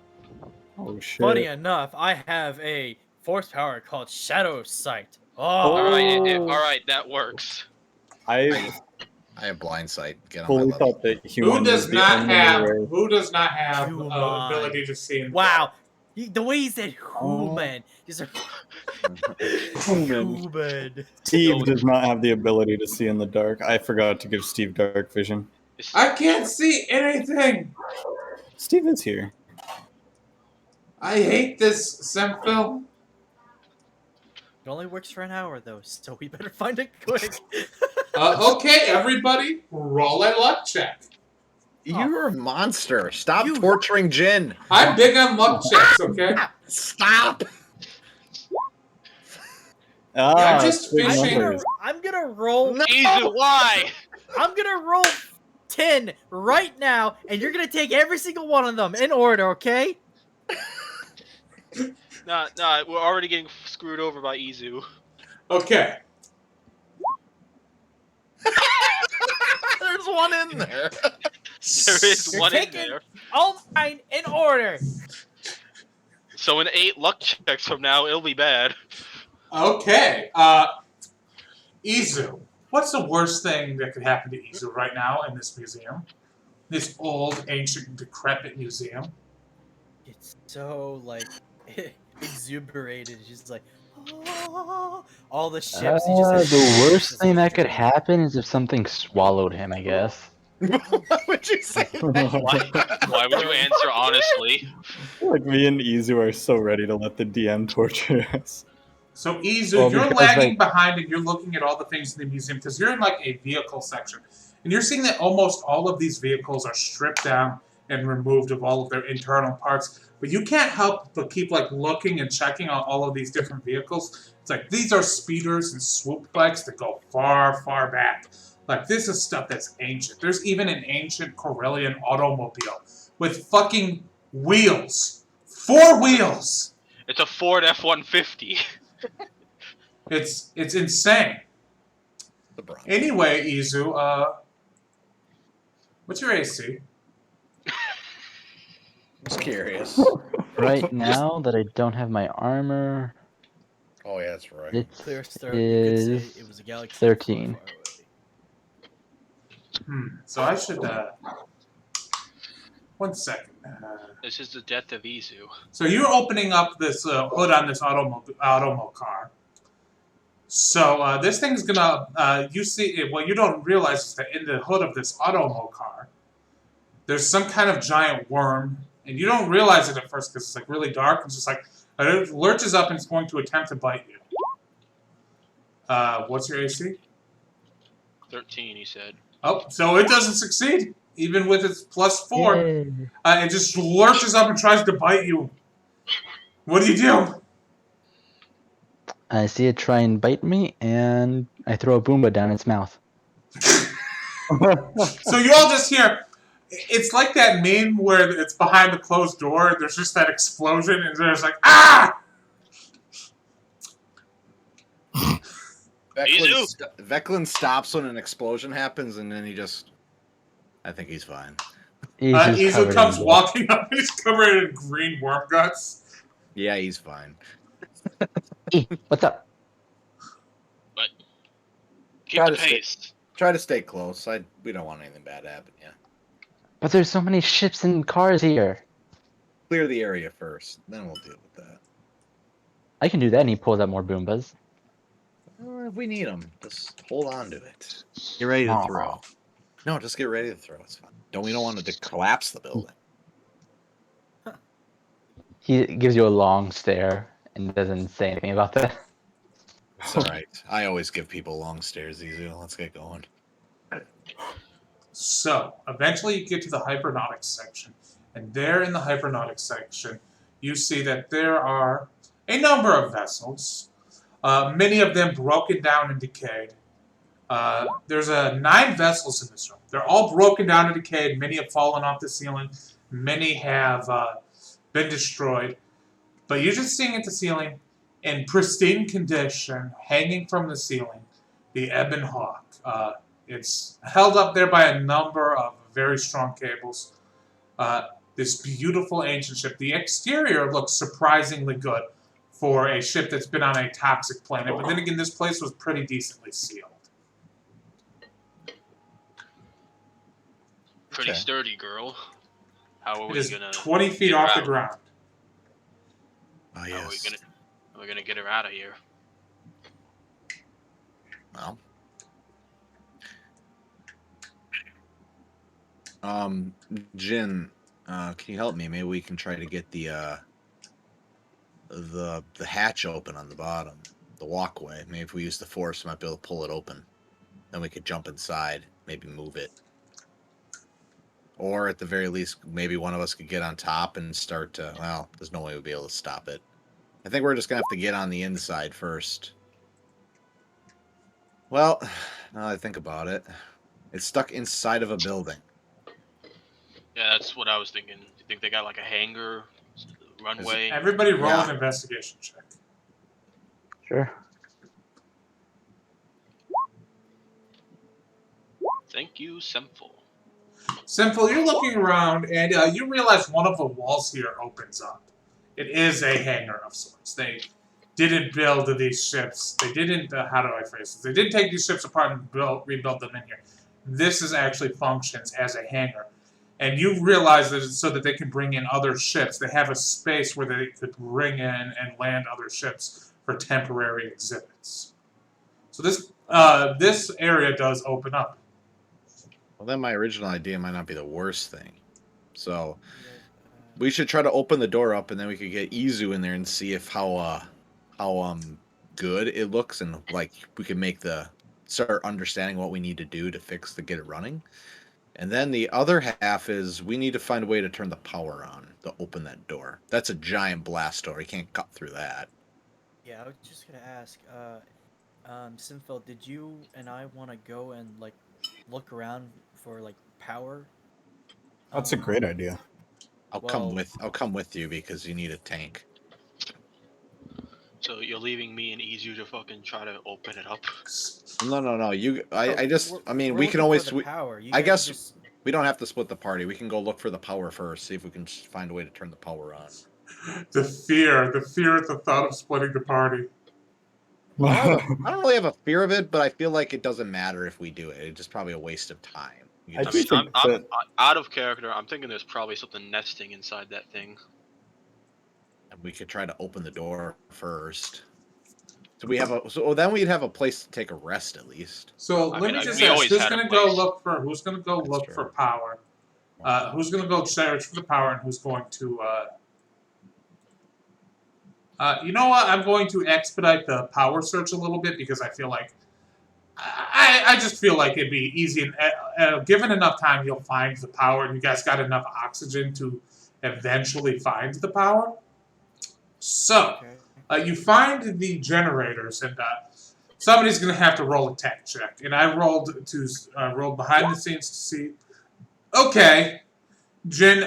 Speaker 5: Oh shit.
Speaker 2: Funny enough, I have a force power called Shadow Sight. Oh,
Speaker 3: Alright, that works.
Speaker 5: I
Speaker 4: have blind sight. Get on my
Speaker 5: fully
Speaker 4: level.
Speaker 5: thought that human
Speaker 1: Who does
Speaker 5: was the
Speaker 1: not
Speaker 5: only
Speaker 1: have?
Speaker 5: race.
Speaker 1: Who does not have
Speaker 2: Human.
Speaker 1: ability to see? In
Speaker 2: wow! The way he said
Speaker 5: Oh.
Speaker 2: human, he's a
Speaker 5: Human.
Speaker 2: human.
Speaker 5: Steve does not have the ability to see in the dark. I forgot to give Steve dark vision.
Speaker 1: I can't see anything.
Speaker 5: Steve is here.
Speaker 1: I hate this Semphil.
Speaker 2: It only works for an hour though, so we better find it quick.
Speaker 1: Okay, everybody, roll a luck check.
Speaker 4: You're a monster. Stop torturing Jin.
Speaker 1: I'm big on luck checks, okay?
Speaker 4: Stop.
Speaker 1: I'm just
Speaker 5: big
Speaker 1: fishing.
Speaker 5: numbers.
Speaker 2: I'm gonna roll.
Speaker 4: No.
Speaker 3: Izu, why?
Speaker 2: I'm gonna roll 10 right now, and you're gonna take every single one of them in order, okay?
Speaker 3: Nah, we're already getting screwed over by Izu.
Speaker 1: Okay.
Speaker 4: There's one in there.
Speaker 3: There is
Speaker 2: You're
Speaker 3: one in
Speaker 2: taking-
Speaker 3: there.
Speaker 2: All mine in order.
Speaker 3: So in 8 luck checks from now, it'll be bad.
Speaker 1: Okay. Izu, what's the worst thing that could happen to Izu right now in this museum? This old, ancient, decrepit museum.
Speaker 2: It's so like exuberated. It's just like all the ships. He just has
Speaker 7: The worst
Speaker 2: ships
Speaker 7: thing that
Speaker 2: going.
Speaker 7: could happen is if something swallowed him, I guess.
Speaker 4: Why would you say that?
Speaker 3: Why would you answer honestly?
Speaker 5: Like me and Izu are so ready to let the DM torture us.
Speaker 1: So Izu,
Speaker 7: Well,
Speaker 1: you're
Speaker 7: because,
Speaker 1: lagging
Speaker 7: like-
Speaker 1: behind and you're looking at all the things in the museum because you're in like a vehicle section. And you're seeing that almost all of these vehicles are stripped down and removed of all of their internal parts. But you can't help but keep like looking and checking on all of these different vehicles. It's like these are speeders and swoop bikes that go far, far back. Like this is stuff that's ancient. There's even an ancient Corellian automobile with fucking wheels. 4 wheels!
Speaker 3: It's a Ford F-150.
Speaker 1: It's insane.
Speaker 4: The Bronx.
Speaker 1: Anyway, Izu, what's your AC?
Speaker 4: Just curious.
Speaker 7: Right now that I don't have my armor,
Speaker 4: Oh yeah, that's right.
Speaker 7: it
Speaker 2: Clear start. You could say
Speaker 7: is
Speaker 2: it was a galaxy
Speaker 7: 13.
Speaker 2: far, far away.
Speaker 1: So I should, 1 second.
Speaker 3: This is the death of Izu.
Speaker 1: So you're opening up this hood on this automo car. So this thing's gonna, you see, what you don't realize is that in the hood of this automo car, there's some kind of giant worm, and you don't realize it at first because it's like really dark. It's just like it lurches up and it's going to attempt to bite you. What's your AC?
Speaker 3: 13, he said.
Speaker 1: Oh, so it doesn't succeed, even with its +4.
Speaker 7: Yay.
Speaker 1: It just lurches up and tries to bite you. What do you do?
Speaker 7: I see it try and bite me, and I throw a Boomba down its mouth.
Speaker 1: So you all just hear, it's like that meme where it's behind the closed door, there's just that explosion, and there's like, ah!
Speaker 4: Veclin stops when an explosion happens, and then he just... I think he's fine.
Speaker 7: He's just
Speaker 1: Izu
Speaker 7: covered
Speaker 1: comes
Speaker 7: in blood.
Speaker 1: walking up and he's covered in green worm guts.
Speaker 4: Yeah, he's fine.
Speaker 7: Hey, what's up?
Speaker 3: Keep
Speaker 4: Try
Speaker 3: the
Speaker 4: to stay-
Speaker 3: pace.
Speaker 4: Try to stay close. We don't want anything bad to happen, yeah.
Speaker 7: But there's so many ships and cars here.
Speaker 4: Clear the area first, then we'll deal with that.
Speaker 7: I can do that, and he pulls out more Boombas.
Speaker 4: If we need them, just hold on to it. Get ready to
Speaker 7: Aw.
Speaker 4: throw. No, just get ready to throw. It's fine. We don't want it to collapse the building.
Speaker 7: He gives you a long stare and doesn't say anything about that.
Speaker 4: It's all right. I always give people long stares, Izu. Let's get going.
Speaker 1: So, eventually you get to the hypernautics section. And there in the hypernautics section, you see that there are a number of vessels, many of them broken down and decayed. There's 9 vessels in this room. They're all broken down and decayed. Many have fallen off the ceiling. Many have been destroyed. But you're just seeing at the ceiling, in pristine condition, hanging from the ceiling, the Ebon Hawk. It's held up there by a number of very strong cables. This beautiful ancient ship. The exterior looks surprisingly good for a ship that's been on a toxic planet. But then again, this place was pretty decently sealed.
Speaker 3: Pretty
Speaker 4: Okay.
Speaker 3: sturdy, girl. How are
Speaker 1: It
Speaker 3: we
Speaker 1: is
Speaker 3: gonna
Speaker 1: 20 feet
Speaker 3: get her
Speaker 1: off the
Speaker 3: out?
Speaker 1: ground.
Speaker 4: Oh,
Speaker 3: How are
Speaker 4: yes.
Speaker 3: we gonna get her out of here?
Speaker 4: Well. Jin, can you help me? Maybe we can try to get the hatch open on the bottom, the walkway. Maybe if we use the force, we might be able to pull it open. Then we could jump inside, maybe move it. Or at the very least, maybe one of us could get on top and start to, well, there's no way we'd be able to stop it. I think we're just going to have to get on the inside first. Well, now that I think about it, it's stuck inside of a building.
Speaker 3: Yeah, that's what I was thinking. Do you think they got like a hangar, runway?
Speaker 1: Everybody roll
Speaker 4: Yeah.
Speaker 1: an investigation check.
Speaker 7: Sure.
Speaker 3: Thank you, Simple.
Speaker 1: Simple, you're looking around, and you realize one of the walls here opens up. It is a hangar of sorts. They didn't build these ships. They didn't, how do I phrase this? They didn't take these ships apart and rebuild them in here. This is actually functions as a hangar. And you realize that it's so that they can bring in other ships. They have a space where they could bring in and land other ships for temporary exhibits. So this area does open up.
Speaker 4: Well, then my original idea might not be the worst thing. So we should try to open the door up, and then we could get Izu in there and see if how good it looks, and like we can start understanding what we need to do to get it running. And then the other half is we need to find a way to turn the power on to open that door. That's a giant blast door. You can't cut through that.
Speaker 2: Yeah, I was just gonna ask, Sinfil, did you and I want to go and like look around for like power?
Speaker 5: That's a great idea.
Speaker 4: I'll come with you because you need a tank.
Speaker 3: So you're leaving me and Izu to fucking try to open it up?
Speaker 4: No.
Speaker 2: We're
Speaker 4: We can
Speaker 2: looking
Speaker 4: always.
Speaker 2: for the power. You
Speaker 4: I
Speaker 2: guys
Speaker 4: guess
Speaker 2: just...
Speaker 4: we don't have to split the party. We can go look for the power first. See if we can find a way to turn the power on.
Speaker 1: The fear at the thought of splitting the party.
Speaker 4: I don't really have a fear of it, but I feel like it doesn't matter if we do it. It's just probably a waste of time.
Speaker 5: I
Speaker 3: I mean,
Speaker 5: think
Speaker 3: I'm out of character. I'm thinking there's probably something nesting inside that thing.
Speaker 4: And we could try to open the door first. So then we'd have a place to take a rest at least.
Speaker 1: So let me just ask: who's gonna go look for power? Who's gonna go search for the power, and who's going to? You know what? I'm going to expedite the power search a little bit because I feel like I just feel like it'd be easy. And given enough time, you'll find the power, and you guys got enough oxygen to eventually find the power. So.
Speaker 2: Okay.
Speaker 1: You find the generators, and somebody's going to have to roll a tech check. And I rolled behind the scenes to see. Okay, Jin,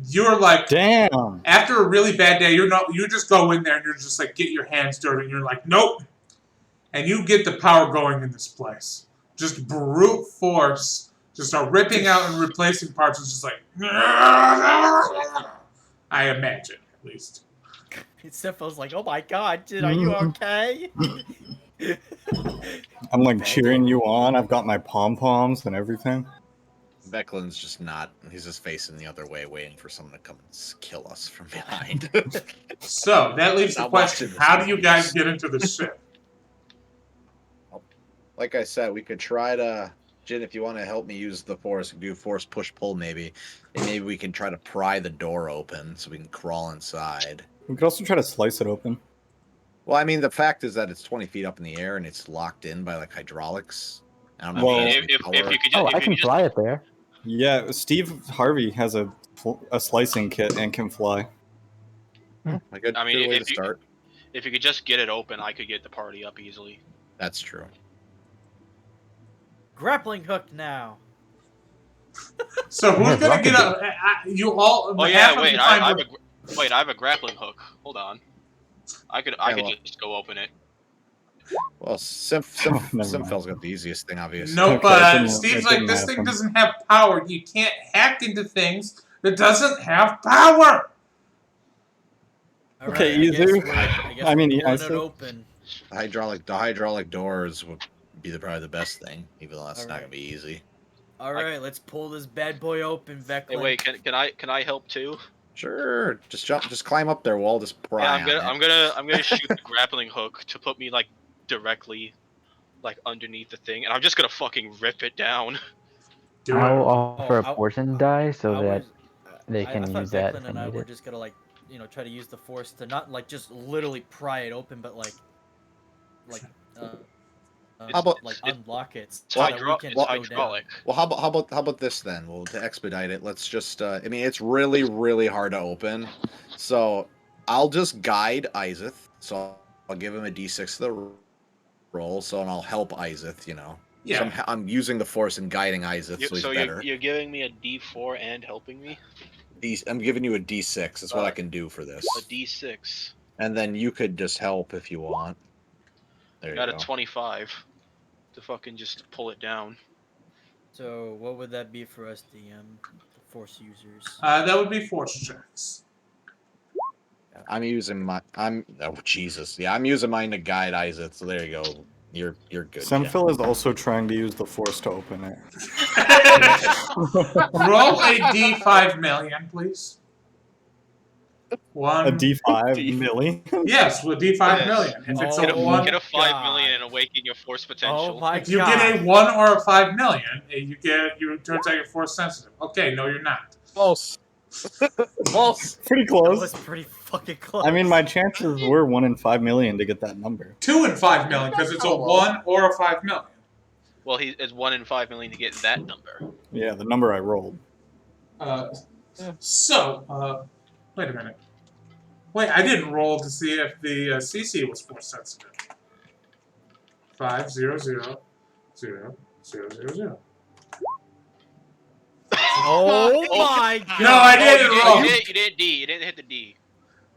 Speaker 1: you're like,
Speaker 5: damn.
Speaker 1: After a really bad day, you just go in there and you're just like, get your hands dirty, and you're like, nope. And you get the power going in this place. Just brute force, just start ripping out and replacing parts. It's just like, I imagine, at least.
Speaker 2: Sinfil's like, oh my god, Jin, are you okay?
Speaker 5: I'm like cheering you on. I've got my pom-poms and everything.
Speaker 4: Veklin's just not. He's just facing the other way, waiting for someone to come and kill us from behind.
Speaker 1: So, that leaves the question, how do you guys get into the ship?
Speaker 4: Like I said, we could try to... Jin, if you want to help me use the force, do force push-pull maybe. And maybe we can try to pry the door open so we can crawl inside.
Speaker 5: We could also try to slice it open.
Speaker 4: Well, I mean, the fact is that it's 20 feet up in the air and it's locked in by, like, hydraulics. I don't know
Speaker 5: Well,
Speaker 3: if you could just,
Speaker 7: I can fly it there.
Speaker 5: Yeah, Steve Harvey has a slicing kit and can fly.
Speaker 4: Like a
Speaker 3: I mean,
Speaker 4: good way to start.
Speaker 3: If you could just get it open, I could get the party up easily.
Speaker 4: That's true.
Speaker 2: grappling hook now.
Speaker 1: So who's
Speaker 7: Yeah,
Speaker 1: gonna
Speaker 7: rocket
Speaker 1: get up? You all.
Speaker 3: Oh
Speaker 1: half
Speaker 3: yeah,
Speaker 1: of
Speaker 3: wait,
Speaker 1: you
Speaker 3: I
Speaker 1: find
Speaker 3: have I have a grappling hook. Hold on. I could
Speaker 4: well-
Speaker 3: just go open it.
Speaker 4: Well,
Speaker 5: Oh, never
Speaker 4: Simfel's
Speaker 5: mind.
Speaker 4: got the easiest thing, obviously.
Speaker 1: Nope.
Speaker 5: Okay, it didn't-
Speaker 1: Steve's
Speaker 5: it
Speaker 1: like,
Speaker 5: didn't
Speaker 1: this thing
Speaker 5: happen.
Speaker 1: doesn't have power. You can't hack into things that doesn't have power.
Speaker 2: All
Speaker 5: Okay,
Speaker 2: right,
Speaker 5: either-
Speaker 2: I mean,
Speaker 5: yeah, I
Speaker 2: pulling it
Speaker 5: said-
Speaker 2: open.
Speaker 4: The hydraulic doors would be probably the best thing, even though that's not
Speaker 2: Alright.
Speaker 4: gonna be easy.
Speaker 2: All right, let's pull this bad boy open, Veclin.
Speaker 3: Hey, wait, can I help too?
Speaker 4: Sure, just climb up there. We'll all just pry
Speaker 3: Yeah,
Speaker 4: on it.
Speaker 3: I'm gonna shoot the grappling hook to put me like directly like underneath the thing, and I'm just gonna fucking rip it down.
Speaker 1: Do
Speaker 7: I'll
Speaker 1: it.
Speaker 7: offer a
Speaker 2: I-
Speaker 7: portion die so
Speaker 2: I
Speaker 7: that
Speaker 2: was-
Speaker 7: they
Speaker 2: I
Speaker 7: can
Speaker 2: thought
Speaker 7: use that
Speaker 2: Veclin
Speaker 7: if they
Speaker 2: and I
Speaker 7: need
Speaker 2: were
Speaker 7: it.
Speaker 2: just gonna like, try to use the force to not like just literally pry it open, but like
Speaker 4: How about-
Speaker 2: like unlock it so
Speaker 3: It's,
Speaker 2: that we
Speaker 3: hydro-
Speaker 2: can
Speaker 3: it's
Speaker 2: go down.
Speaker 3: hydraulic.
Speaker 4: Well, how about this then? Well, to expedite it, let's just. I mean, it's really hard to open, so I'll just guide Izeth. So I'll give him a D6 to the roll. So and I'll help Izeth.
Speaker 1: Yeah.
Speaker 4: So I'm using the force and guiding Izeth, so he's
Speaker 3: So
Speaker 4: better.
Speaker 3: you're giving me a D4 and helping me
Speaker 4: I'm giving you a D6. That's what I can do for this.
Speaker 3: a D6.
Speaker 4: And then you could just help if you want. There you
Speaker 3: Got
Speaker 4: go.
Speaker 3: a 25 to fucking just pull it down.
Speaker 2: So what would that be for us, DM, the force users?
Speaker 1: That would be force checks.
Speaker 4: I'm using my. Oh Jesus! Yeah, I'm using mine to guide Izeth. So there you go. You're good. Jen.
Speaker 5: Semphil is also trying to use the force to open it.
Speaker 1: Roll a D5 million, please. One.
Speaker 5: A D5 milli.
Speaker 1: Yes, with D5
Speaker 3: Yes.
Speaker 1: million. If it's
Speaker 3: Get
Speaker 1: a one,
Speaker 3: a 5
Speaker 2: God.
Speaker 3: million and awaken your force potential.
Speaker 2: Oh my
Speaker 1: if you
Speaker 2: god!
Speaker 1: get a 1 or a 5 million, it turns out you're force sensitive. Okay, no, you're not.
Speaker 4: False. False.
Speaker 5: Pretty
Speaker 2: That
Speaker 5: close.
Speaker 2: was pretty fucking close.
Speaker 5: I mean, my chances were 1 in 5 million to get that number.
Speaker 1: 2 and 5 million because it's a 1 or a 5 million.
Speaker 3: Well, it's 1 in 5 million to get that number.
Speaker 5: Yeah, the number I rolled.
Speaker 1: Wait a minute. Wait, I didn't roll to see if the CC was force sensitive. 5 0 0 0 0 0 0.
Speaker 2: Oh my god!
Speaker 1: No, I didn't roll.
Speaker 3: You didn't D. You didn't hit the D.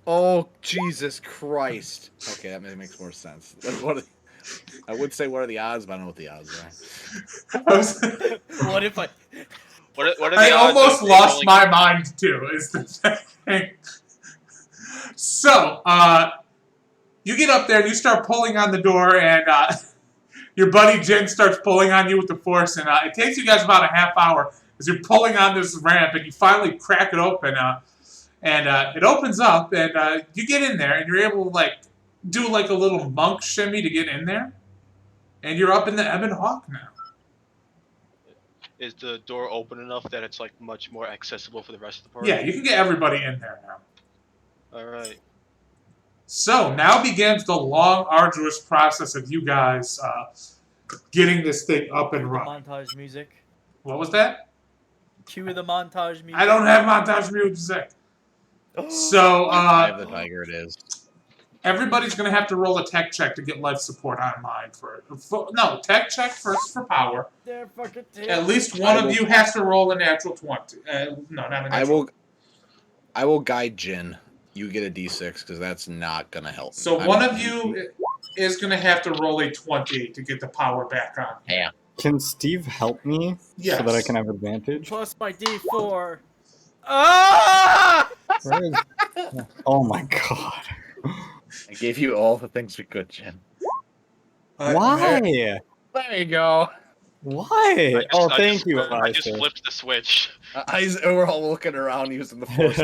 Speaker 4: Oh Jesus Christ! Okay, that makes more sense. I would say what are the odds, but I don't know what the odds are.
Speaker 2: What if I?
Speaker 3: What are the
Speaker 1: I
Speaker 3: odds
Speaker 1: almost
Speaker 3: of
Speaker 1: lost
Speaker 3: rolling-
Speaker 1: my mind too. Is the thing. So, you get up there and you start pulling on the door, and your buddy Jen starts pulling on you with the force, and it takes you guys about a half hour as you're pulling on this ramp, and you finally crack it open, and it opens up, and you get in there, and you're able to do a little monk shimmy to get in there, and you're up in the Ebon Hawk now.
Speaker 3: Is the door open enough that it's like much more accessible for the rest of the party?
Speaker 1: Yeah, you can get everybody in there now.
Speaker 3: All right.
Speaker 1: So now begins the long, arduous process of you guys getting this thing up and running.
Speaker 2: Montage music.
Speaker 1: What was that?
Speaker 2: Cue the montage music.
Speaker 1: I don't have montage music. So
Speaker 4: I have the tiger. It is.
Speaker 1: everybody's going to have to roll a tech check to get life support online no, tech check first for power.
Speaker 2: They're fucking
Speaker 1: At least one of you has to roll a natural 20. No, not a natural.
Speaker 4: I will guide Jin. You get a D6 because that's not gonna help.
Speaker 1: So one of you is going to have to roll a 20 to get the power back on.
Speaker 4: Yeah.
Speaker 5: Can Steve help me
Speaker 1: Yes.
Speaker 5: so that I can have advantage?
Speaker 2: Plus my D4. Ah!
Speaker 5: Where is... Oh my god.
Speaker 4: I gave you all the things we could, Jin.
Speaker 5: Why?
Speaker 4: There you go.
Speaker 5: Why? Thank you,
Speaker 3: I just
Speaker 5: Isaac.
Speaker 3: flipped the switch.
Speaker 4: We're all looking around using the force,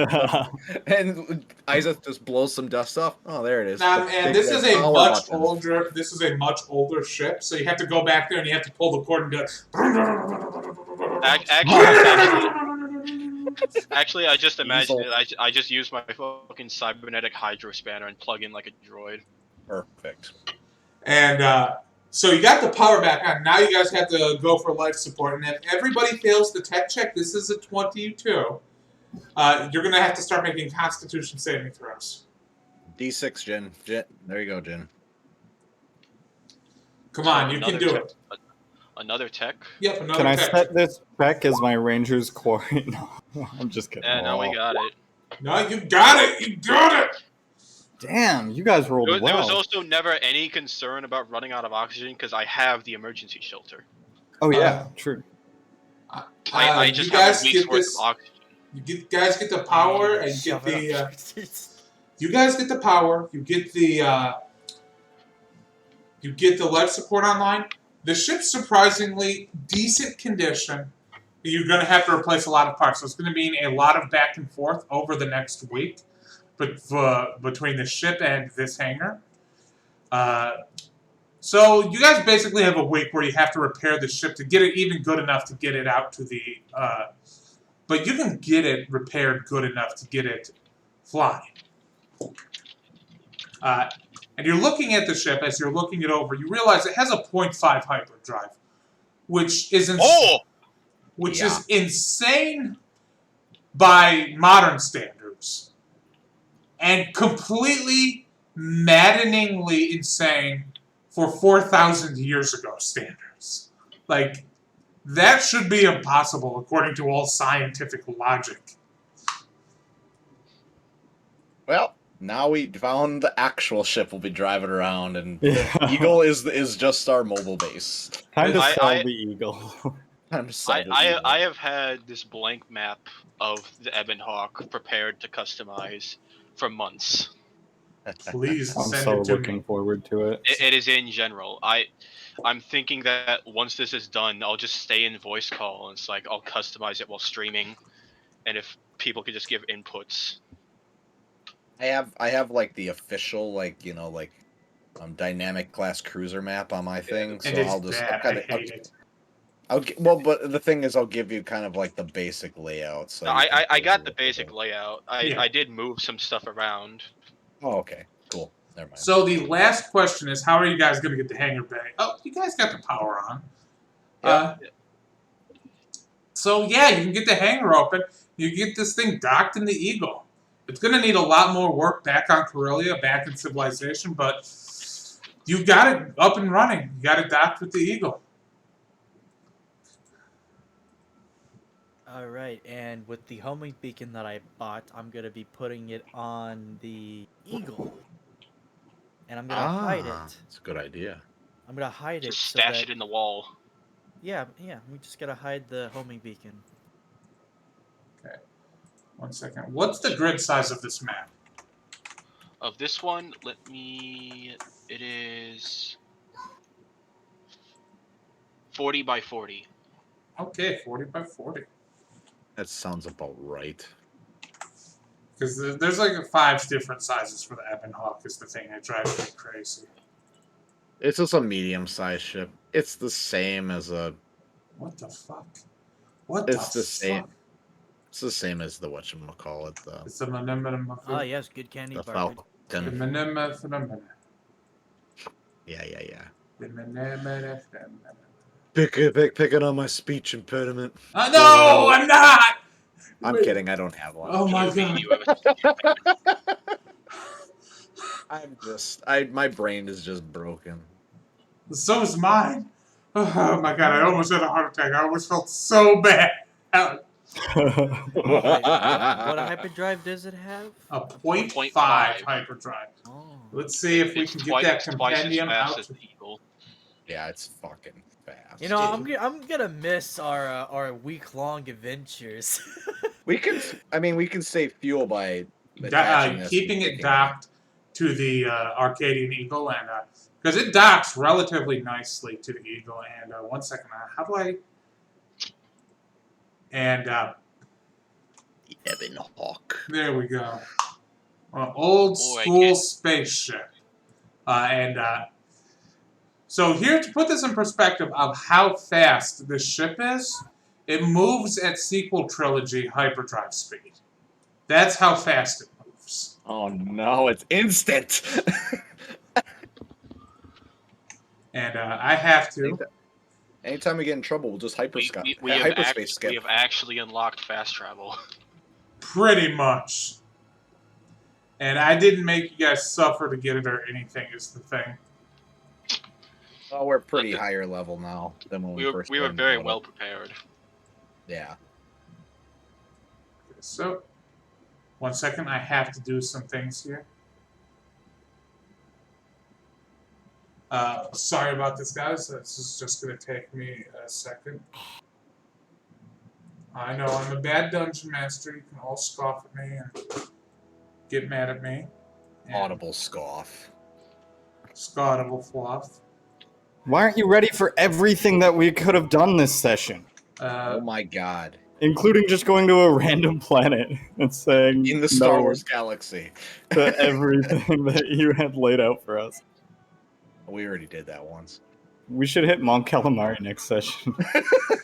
Speaker 4: and Isaac just blows some dust off. Oh, there it is.
Speaker 1: Now,
Speaker 4: The
Speaker 1: and
Speaker 4: big
Speaker 1: this is a
Speaker 4: power
Speaker 1: much
Speaker 4: button.
Speaker 1: older. This is a much older ship, so you have to go back there and you have to pull the cord and go.
Speaker 3: Actually, I just imagined it. I just used my fucking cybernetic hydro spanner and plug in like a droid.
Speaker 4: Perfect.
Speaker 1: And so you got the power back on. Now you guys have to go for life support. And if everybody fails the tech check, this is a 22. You're going to have to start making Constitution saving throws.
Speaker 4: D6, Jin. There you go, Jin.
Speaker 1: Come on, you can do it.
Speaker 3: Another tech?
Speaker 1: Yep, another
Speaker 5: Can I
Speaker 1: tech.
Speaker 5: set this check as my ranger's quarry? No, I'm just kidding.
Speaker 3: Yeah, now we got it.
Speaker 1: No, you got it. You got it.
Speaker 5: Damn, you guys rolled
Speaker 3: There was
Speaker 5: well.
Speaker 3: also never any concern about running out of oxygen because I have the emergency shelter.
Speaker 5: Oh yeah, true.
Speaker 3: I just
Speaker 1: you
Speaker 3: have
Speaker 1: guys
Speaker 3: a week's
Speaker 1: get
Speaker 3: worth
Speaker 1: this.
Speaker 3: of oxygen.
Speaker 1: Guys get the power and get
Speaker 2: Shove it up
Speaker 1: the.
Speaker 2: your tits.
Speaker 1: You guys get the power. You get the. You get the life support online. The ship's surprisingly decent condition. You're going to have to replace a lot of parts, so it's going to mean a lot of back and forth over the next week, but between the ship and this hangar. So you guys basically have a week where you have to repair the ship to get it even good enough to get it out to the. But you can get it repaired good enough to get it flying. And you're looking at the ship as you're looking it over. You realize it has a 0.5 hyperdrive, which is is insane by modern standards, and completely maddeningly insane for 4,000 years ago standards. Like, that should be impossible according to all scientific logic.
Speaker 4: Well, now we found the actual ship we'll be driving around, and
Speaker 5: Yeah.
Speaker 4: the Eagle is just our mobile base.
Speaker 5: Time to
Speaker 3: I-
Speaker 5: sell
Speaker 3: I-
Speaker 5: the eagle.
Speaker 4: Time to sell the
Speaker 3: I
Speaker 4: Eagle.
Speaker 3: have had this blank map of the Ebon Hawk prepared to customize for months.
Speaker 1: Please
Speaker 5: I'm
Speaker 1: send
Speaker 5: so
Speaker 1: it to
Speaker 5: looking
Speaker 1: me.
Speaker 5: forward to it.
Speaker 3: It is in general. I'm thinking that once this is done, I'll just stay in voice call. And it's like I'll customize it while streaming, and if people could just give inputs.
Speaker 4: I have like the official dynamic class cruiser map on my thing, so
Speaker 1: And it's
Speaker 4: I'll just
Speaker 1: bad. I hate it.
Speaker 4: but the thing is, I'll give you kind of like the basic layout. So you can
Speaker 3: I
Speaker 4: go
Speaker 3: got
Speaker 4: through
Speaker 3: the
Speaker 4: it.
Speaker 3: basic layout.
Speaker 1: Yeah.
Speaker 3: I did move some stuff around.
Speaker 4: Oh, okay, cool. Never mind.
Speaker 1: So the last question is, how are you guys going to get the hangar bay? Oh, you guys got the power on.
Speaker 4: Yep.
Speaker 1: So yeah, you can get the hangar open. You get this thing docked in the Eagle. It's going to need a lot more work back on Corellia, back in Civilization, but you got it up and running. You got it docked with the Eagle.
Speaker 2: All right, and with the homing beacon that I bought, I'm gonna be putting it on the Eagle, and I'm gonna hide it.
Speaker 4: It's a good idea.
Speaker 2: I'm gonna hide it
Speaker 3: Just
Speaker 2: so
Speaker 3: stash
Speaker 2: that
Speaker 3: it in the wall.
Speaker 2: yeah, we just gotta hide the homing beacon.
Speaker 1: Okay. 1 second. What's the grid size of this map?
Speaker 3: Of this one, it is 40 by 40.
Speaker 1: Okay, 40 by 40.
Speaker 4: That sounds about right.
Speaker 1: Because there's like 5 different sizes for the Ebon Hawk is the thing that drives me crazy.
Speaker 4: It's just a medium-sized ship. It's the same as a.
Speaker 1: What the fuck? What
Speaker 4: It's
Speaker 1: the
Speaker 4: the same.
Speaker 1: fuck?
Speaker 4: It's the same as the whatchamacallit, the
Speaker 1: It's a minimum.
Speaker 2: Ah, yes, good candy
Speaker 4: the
Speaker 2: bar.
Speaker 4: Falcon.
Speaker 1: minimum.
Speaker 4: Yeah.
Speaker 9: Picking on my speech impediment.
Speaker 1: No, I'm not.
Speaker 4: I'm
Speaker 1: Wait.
Speaker 4: kidding. I don't have one.
Speaker 1: Oh my
Speaker 3: POV,
Speaker 1: god.
Speaker 4: My brain is just broken.
Speaker 1: So is mine. Oh my god, I almost had a heart attack. I almost felt so bad.
Speaker 2: Wait, what hyperdrive does it have?
Speaker 1: A 0.5
Speaker 3: 0.5.
Speaker 1: hyperdrive.
Speaker 2: Oh.
Speaker 1: Let's see if we
Speaker 3: It's
Speaker 1: can
Speaker 3: twice,
Speaker 1: get that
Speaker 3: twice as
Speaker 1: compendium
Speaker 3: fast
Speaker 1: out.
Speaker 3: as the Eagle.
Speaker 4: Yeah, it's fucking fast.
Speaker 2: You know, I'm gonna miss our week-long adventures.
Speaker 4: we can save fuel by attaching this
Speaker 1: Keeping
Speaker 4: and
Speaker 1: it
Speaker 4: picking
Speaker 1: docked to the Arcadian Eagle, and because it docks relatively nicely to the Eagle. And 1 second, how do I? And
Speaker 4: the Ebon Hawk.
Speaker 1: there we go. Old
Speaker 3: Boy,
Speaker 1: school spaceship. So here, to put this in perspective of how fast this ship is, it moves at sequel trilogy hyperdrive speed. That's how fast it moves.
Speaker 4: Oh no, it's instant.
Speaker 1: And I have to.
Speaker 4: Anytime we get in trouble, we'll just
Speaker 3: We have
Speaker 4: hyperspace skip.
Speaker 3: we have actually unlocked fast travel.
Speaker 1: Pretty much. And I didn't make you guys suffer to get it or anything is the thing.
Speaker 4: Oh, we're pretty
Speaker 3: But
Speaker 4: higher level now than when we
Speaker 3: we
Speaker 4: first
Speaker 3: were
Speaker 4: learned
Speaker 3: very
Speaker 4: about
Speaker 3: well
Speaker 4: it.
Speaker 3: prepared.
Speaker 4: Yeah.
Speaker 1: So, 1 second, I have to do some things here. Sorry about this, guys. This is just going to take me a second. I know I'm a bad dungeon master. You can all scoff at me and get mad at me. And
Speaker 4: Audible scoff.
Speaker 1: Scottable fluff.
Speaker 5: Why aren't you ready for everything that we could have done this session?
Speaker 4: Oh my god.
Speaker 5: Including just going to a random planet and saying
Speaker 4: In the Star
Speaker 5: no
Speaker 4: Wars galaxy.
Speaker 5: to everything that you had laid out for us.
Speaker 4: We already did that once.
Speaker 5: We should hit Mon Calamari next session.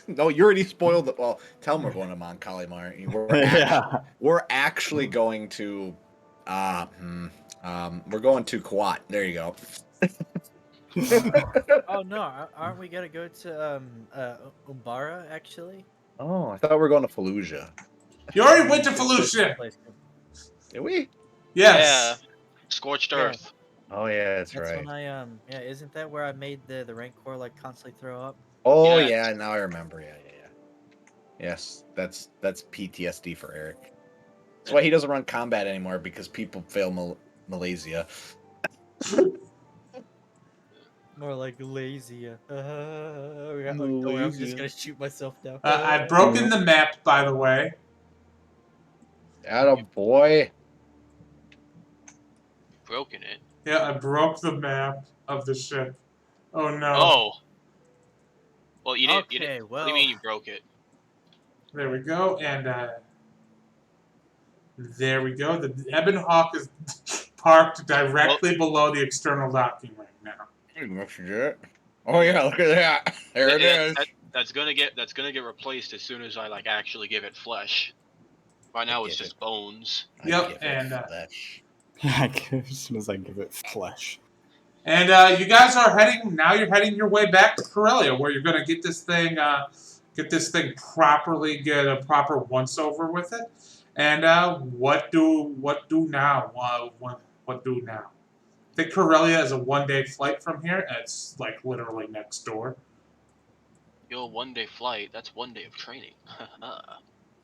Speaker 4: No, you already spoiled it. Well, tell them we're going to Mon Calamari. We're actually going to we're going to Kuat. There you go.
Speaker 2: Oh no, aren't we gonna go to Umbara actually?
Speaker 4: Oh, I thought we were going to Fallujah.
Speaker 1: You already went to Fallujah!
Speaker 4: Did we?
Speaker 1: Yes!
Speaker 3: Yeah. Scorched
Speaker 2: Yeah.
Speaker 3: Earth.
Speaker 4: Oh yeah, that's
Speaker 2: That's
Speaker 4: right.
Speaker 2: when I yeah, isn't that where I made the Rancor like constantly throw up?
Speaker 4: Oh
Speaker 3: Yes.
Speaker 4: yeah, now I remember. Yeah. Yes, that's PTSD for Eric. That's why he doesn't run combat anymore, because people fail Malaysia.
Speaker 2: More like lazy. I'm just gonna shoot myself down.
Speaker 1: I've broken the map, by the way.
Speaker 4: Atta boy.
Speaker 3: Broken it.
Speaker 1: Yeah, I broke the map of the ship. Oh no.
Speaker 3: Oh. Well, you didn't.
Speaker 2: Okay,
Speaker 3: What do
Speaker 2: well.
Speaker 3: you mean you broke it?
Speaker 1: There we go, and there we go. The Ebon Hawk is parked directly below the external docking ring now.
Speaker 4: Oh yeah, look at that. There it is.
Speaker 3: That's gonna get replaced as soon as I like actually give it flesh. Right now it's just bones.
Speaker 1: Yep, and
Speaker 4: flesh.
Speaker 5: As soon as I give it flesh.
Speaker 1: And you guys are heading now. You're heading your way back to Corellia, where you're going to get this thing properly, get a proper once over with it. And what do now? What do now? I think Corellia is a 1-day flight from here. It's like literally next door.
Speaker 3: Yo, 1-day flight. That's 1 day of training.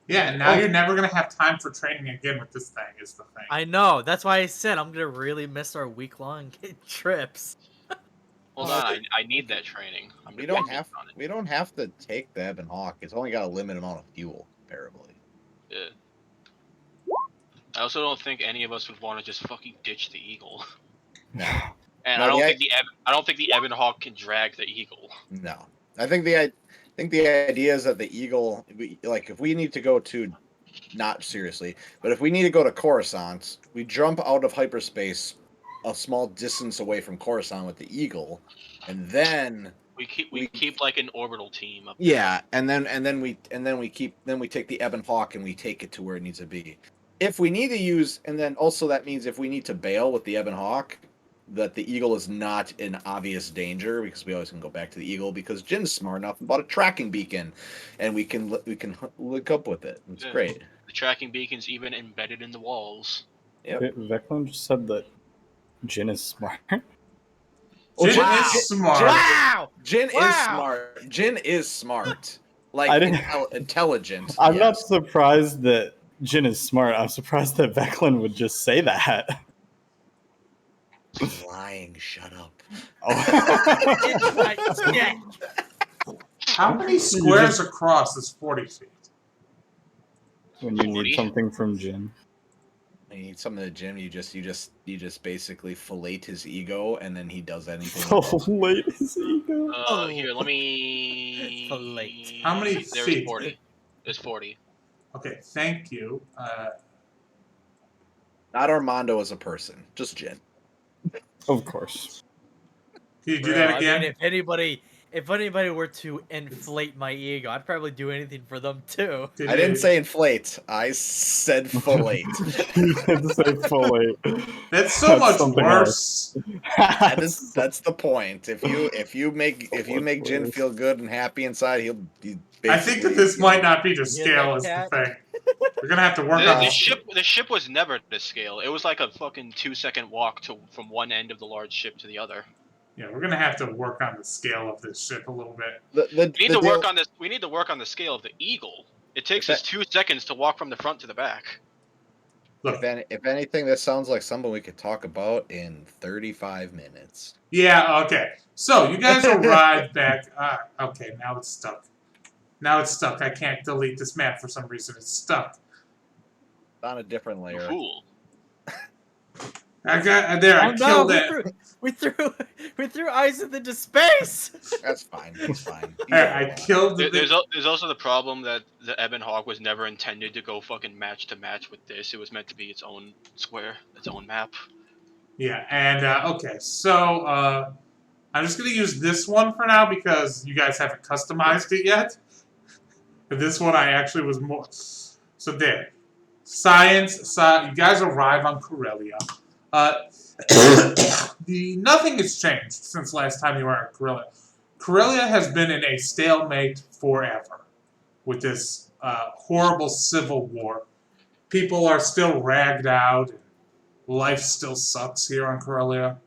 Speaker 1: Yeah, and now you're never going to have time for training again with this thing. Is the thing.
Speaker 2: I know. That's why I said I'm gonna really miss our week-long trips.
Speaker 3: Hold on, I need that training.
Speaker 4: We don't have to take the Ebon Hawk. It's only got a limited amount of fuel, comparably.
Speaker 3: Yeah. I also don't think any of us would want to just fucking ditch the Eagle.
Speaker 4: No.
Speaker 3: And
Speaker 4: No,
Speaker 3: I don't think the Ebon Hawk can drag the Eagle.
Speaker 4: No. I think the idea is that the Eagle, if we need to go to, not seriously, but if we need to go to Coruscant, we jump out of hyperspace a small distance away from Coruscant with the Eagle, and then
Speaker 3: we keep like an orbital team up.
Speaker 4: Yeah, and then we take the Ebon Hawk and we take it to where it needs to be. If we need to use, and then also that means if we need to bail with the Ebon Hawk, that the Eagle is not in obvious danger, because we always can go back to the Eagle, because Jin's smart enough about a tracking beacon, and we can look up with it. It's great.
Speaker 3: The tracking beacon's even embedded in the walls.
Speaker 4: Yep.
Speaker 5: Veclin just said that Jin is smart.
Speaker 1: Jin is smart.
Speaker 2: Wow!
Speaker 4: Jin is smart. Jin is smart. Like intelligent.
Speaker 5: I'm not surprised that Jin is smart. I'm surprised that Veclin would just say that.
Speaker 4: He's lying. Shut up.
Speaker 1: How many squares across is 40 feet?
Speaker 5: When you need something from Jin.
Speaker 4: When you need something to Jin, you just basically fillet his ego, and then he does anything.
Speaker 5: Fillet his ego.
Speaker 3: Here, let me.
Speaker 2: Fillet.
Speaker 1: How many
Speaker 3: There's
Speaker 1: feet?
Speaker 3: 40. There's 40.
Speaker 1: Okay, thank you.
Speaker 4: Not Armando as a person, just Jin.
Speaker 5: Of course.
Speaker 1: Can you do that again?
Speaker 2: I mean, if anybody were to inflate my ego, I'd probably do anything for them too.
Speaker 4: I didn't say inflate. I said fillet.
Speaker 5: You did say fillet.
Speaker 1: That's so much worse.
Speaker 4: That's the point. If you make Jin feel good and happy inside, he'll be.
Speaker 1: I think that this might not be to scale is the thing. We're gonna have to work on
Speaker 3: the ship was never to scale. It was like a fucking 2-second walk from one end of the large ship to the other.
Speaker 1: Yeah, we're gonna have to work on the scale of this ship a little bit.
Speaker 3: We need to work on this. We need to work on the scale of the Eagle. It takes us 2 seconds to walk from the front to the back.
Speaker 1: Look,
Speaker 4: If anything, this sounds like something we could talk about in 35 minutes.
Speaker 1: yeah, okay. So you guys arrived back. Okay, now it's stuck. Now it's stuck. I can't delete this map for some reason. It's stuck.
Speaker 4: On a different
Speaker 3: You
Speaker 4: layer.
Speaker 3: fool.
Speaker 1: I got there. I killed it.
Speaker 2: We threw Isaac into space.
Speaker 4: That's fine. That's fine.
Speaker 1: I killed the.
Speaker 3: There's also the problem that the Ebon Hawk was never intended to go fucking match to match with this. It was meant to be its own square, its own map.
Speaker 1: Yeah, and okay, so I'm just gonna use this one for now because you guys haven't customized it yet. This one I actually was more. So there, science. You guys arrive on Corellia. Nothing has changed since last time you were at Corellia. Corellia has been in a stalemate forever with this horrible civil war. People are still ragged out. And life still sucks here on Corellia.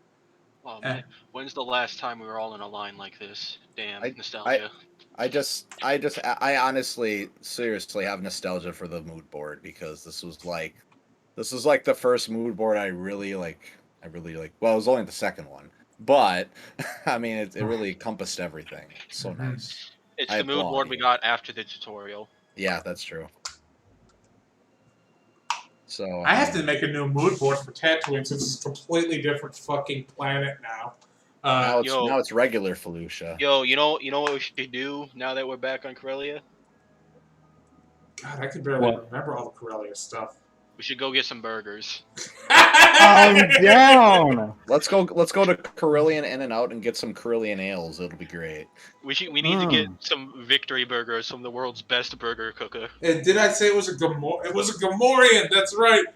Speaker 3: Oh man, when's the last time we were all in a line like this? Damn, nostalgia.
Speaker 4: I honestly, seriously have nostalgia for the mood board because this was like the first mood board I really like. Well, it was only the second one, but I mean, it really encompassed everything. So nice.
Speaker 3: It's the mood board we got after the tutorial.
Speaker 4: Yeah, that's true. So
Speaker 1: I have to make a new mood board for Tatooine since it's a completely different fucking planet now.
Speaker 4: Now it's regular Felucia.
Speaker 3: Yo, you know what we should do now that we're back on Corellia?
Speaker 1: God, I can barely remember all the Corellia stuff.
Speaker 3: We should go get some burgers.
Speaker 5: I'm down.
Speaker 4: Let's go to Corellian In-N-Out and get some Corellian ales. It'll be great.
Speaker 3: We need to get some victory burgers from the world's best burger cooker.
Speaker 1: And did I say it was a Gamorrean? It was a Gamorrean. That's right.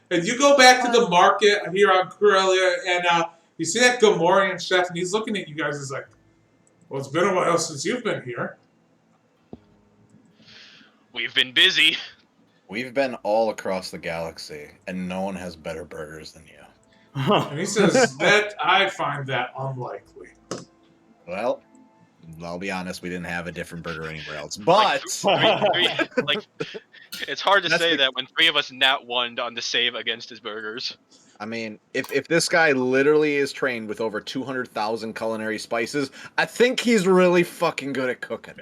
Speaker 1: And you go back to the market here on Corellia, and you see that Gamorrean chef, and he's looking at you guys. He's like, "Well, it's been a while since you've been here."
Speaker 3: We've been busy.
Speaker 4: We've been all across the galaxy, and no one has better burgers than you.
Speaker 1: And he says that I find that unlikely.
Speaker 4: Well, I'll be honest, we didn't have a different burger anywhere else. But
Speaker 3: it's hard to say that when 3 of us nat 1'd on the save against his burgers.
Speaker 4: I mean, if this guy literally is trained with over 200,000 culinary spices, I think he's really fucking good at cooking.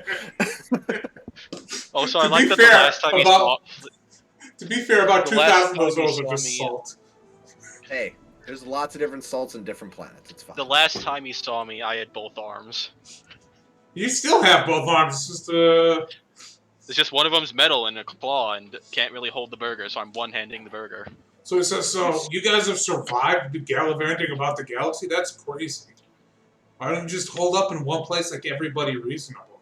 Speaker 3: Oh, so I like that the last time he saw.
Speaker 1: To be fair, about 2,000 of those are just salt.
Speaker 4: Hey, there's lots of different salts in different planets. It's fine.
Speaker 3: The last time he saw me, I had both arms.
Speaker 1: You still have both arms.
Speaker 3: It's just one of them's metal and a claw, and can't really hold the burger, so I'm one-handing the burger.
Speaker 1: So he says, so you guys have survived gallivanting about the galaxy? That's crazy. Why don't you just hold up in one place like everybody reasonable?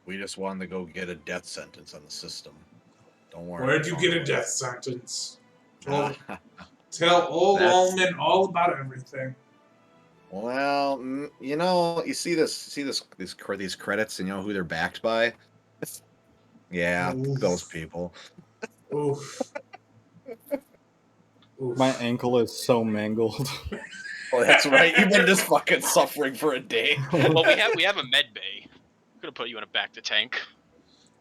Speaker 4: We just wanted to go get a death sentence on the system. Don't worry.
Speaker 1: Where'd you get a death sentence? Tell old Ullman all about everything.
Speaker 4: Well, you know, you see these credits, and you know who they're backed by? Yeah,
Speaker 1: Oof.
Speaker 4: those people.
Speaker 1: Oof. Oof.
Speaker 5: My ankle is so mangled.
Speaker 4: Oh, that's right. You've been just fucking suffering for a day.
Speaker 3: Well, we have a med bay. I'm gonna put you in a back to tank.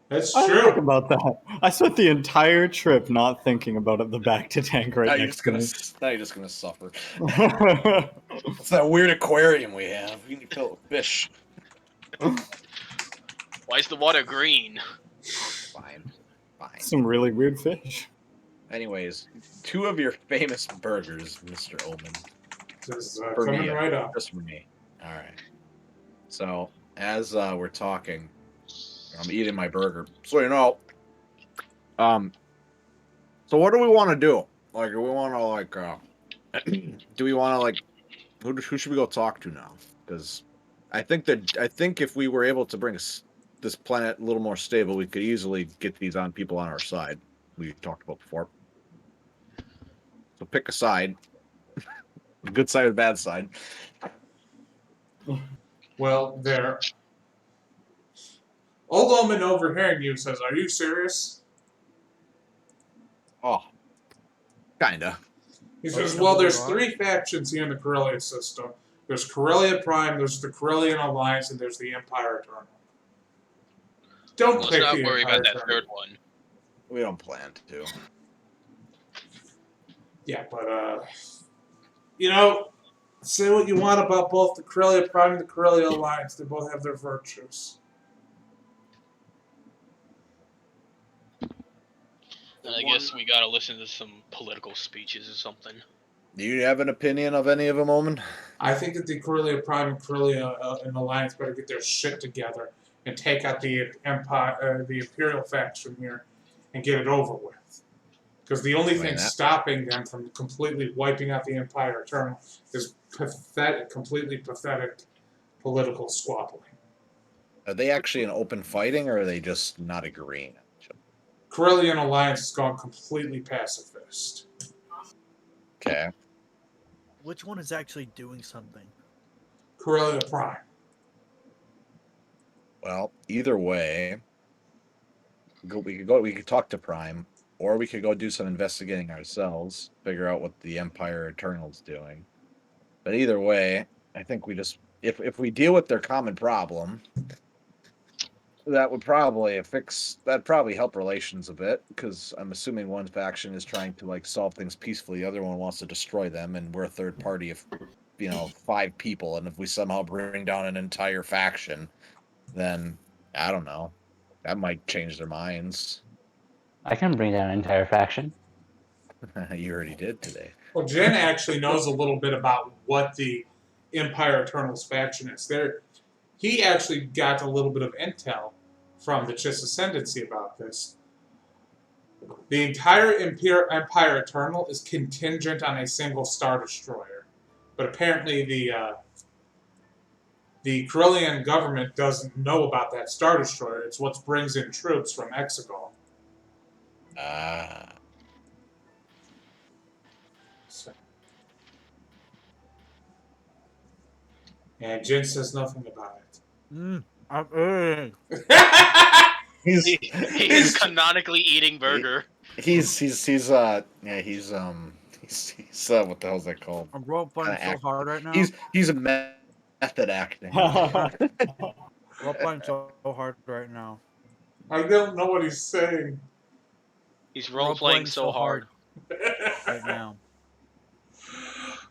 Speaker 1: That's
Speaker 5: I
Speaker 1: true.
Speaker 5: think about that. I spent the entire trip not thinking about it. The back to tank right next to me.
Speaker 4: Now you're just gonna suffer. It's that weird aquarium we have. You can kill a fish.
Speaker 3: Why is the water green?
Speaker 4: Fine.
Speaker 5: Some really weird fish.
Speaker 4: Anyways, 2 of your famous burgers, Mr. Ullman.
Speaker 1: Just
Speaker 4: For
Speaker 1: coming
Speaker 4: me,
Speaker 1: right up.
Speaker 4: just for me. All right. So as we're talking, I'm eating my burger. So you know, so what do we want to do? Like, do we want to do we want to who should we go talk to now? Because I think if we were able to bring this planet a little more stable, we could easily get these people on our side. We talked about before. So pick a side. A good side or bad side.
Speaker 1: Well, there. Old Ullman overhearing you says, "Are you serious?"
Speaker 4: Oh, kinda.
Speaker 1: He says, "Well, there's 3 factions here in the Corellia system. There's Corellia Prime, there's the Corellian Alliance, and there's the Empire Eternal. Don't
Speaker 3: Let's
Speaker 1: pick
Speaker 3: not
Speaker 1: the
Speaker 3: worry
Speaker 1: Empire
Speaker 3: about that
Speaker 1: Eternal.
Speaker 3: third one.
Speaker 4: We don't plan to.
Speaker 1: Yeah, but say what you want about both the Corellia Prime and the Corellia Alliance. They both have their virtues.
Speaker 3: And I guess we gotta listen to some political speeches or something.
Speaker 4: Do you have an opinion of any of them, Omen?
Speaker 1: I think that the Corellia Prime and Corellia and Alliance better get their shit together and take out the Empire, the Imperial faction here, and get it over with. Because the only thing stopping them from completely wiping out the Empire Eternal is completely pathetic political squabbling.
Speaker 4: Are they actually in open fighting, or are they just not agreeing?
Speaker 1: Corellian Alliance has gone completely pacifist.
Speaker 4: Okay.
Speaker 2: Which one is actually doing something?
Speaker 1: Corellia Prime.
Speaker 4: Well, either way, we could talk to Prime, or we could go do some investigating ourselves, figure out what the Empire Eternal's doing. But either way, I think we just if we deal with their common problem, that would probably help relations a bit, because I'm assuming one faction is trying to solve things peacefully, the other one wants to destroy them, and we're a third party of 5 people, and if we somehow bring down an entire faction, then I don't know, that might change their minds.
Speaker 7: I can bring down an entire faction.
Speaker 4: You already did today.
Speaker 1: Well, Jen actually knows a little bit about what the Empire Eternal's faction is. He actually got a little bit of intel from the Chiss Ascendancy about this. The entire Empire Eternal is contingent on a single Star Destroyer. But apparently the Corellian government doesn't know about that Star Destroyer. It's what brings in troops from Exegol. And Jen says nothing about it.
Speaker 2: I'm
Speaker 3: He's canonically eating burger.
Speaker 4: He's what the hell's that called?
Speaker 2: I'm role playing so hard right now.
Speaker 4: He's a method acting.
Speaker 2: Role playing so hard right now.
Speaker 1: I don't know what he's saying.
Speaker 3: He's role playing so hard
Speaker 2: right now.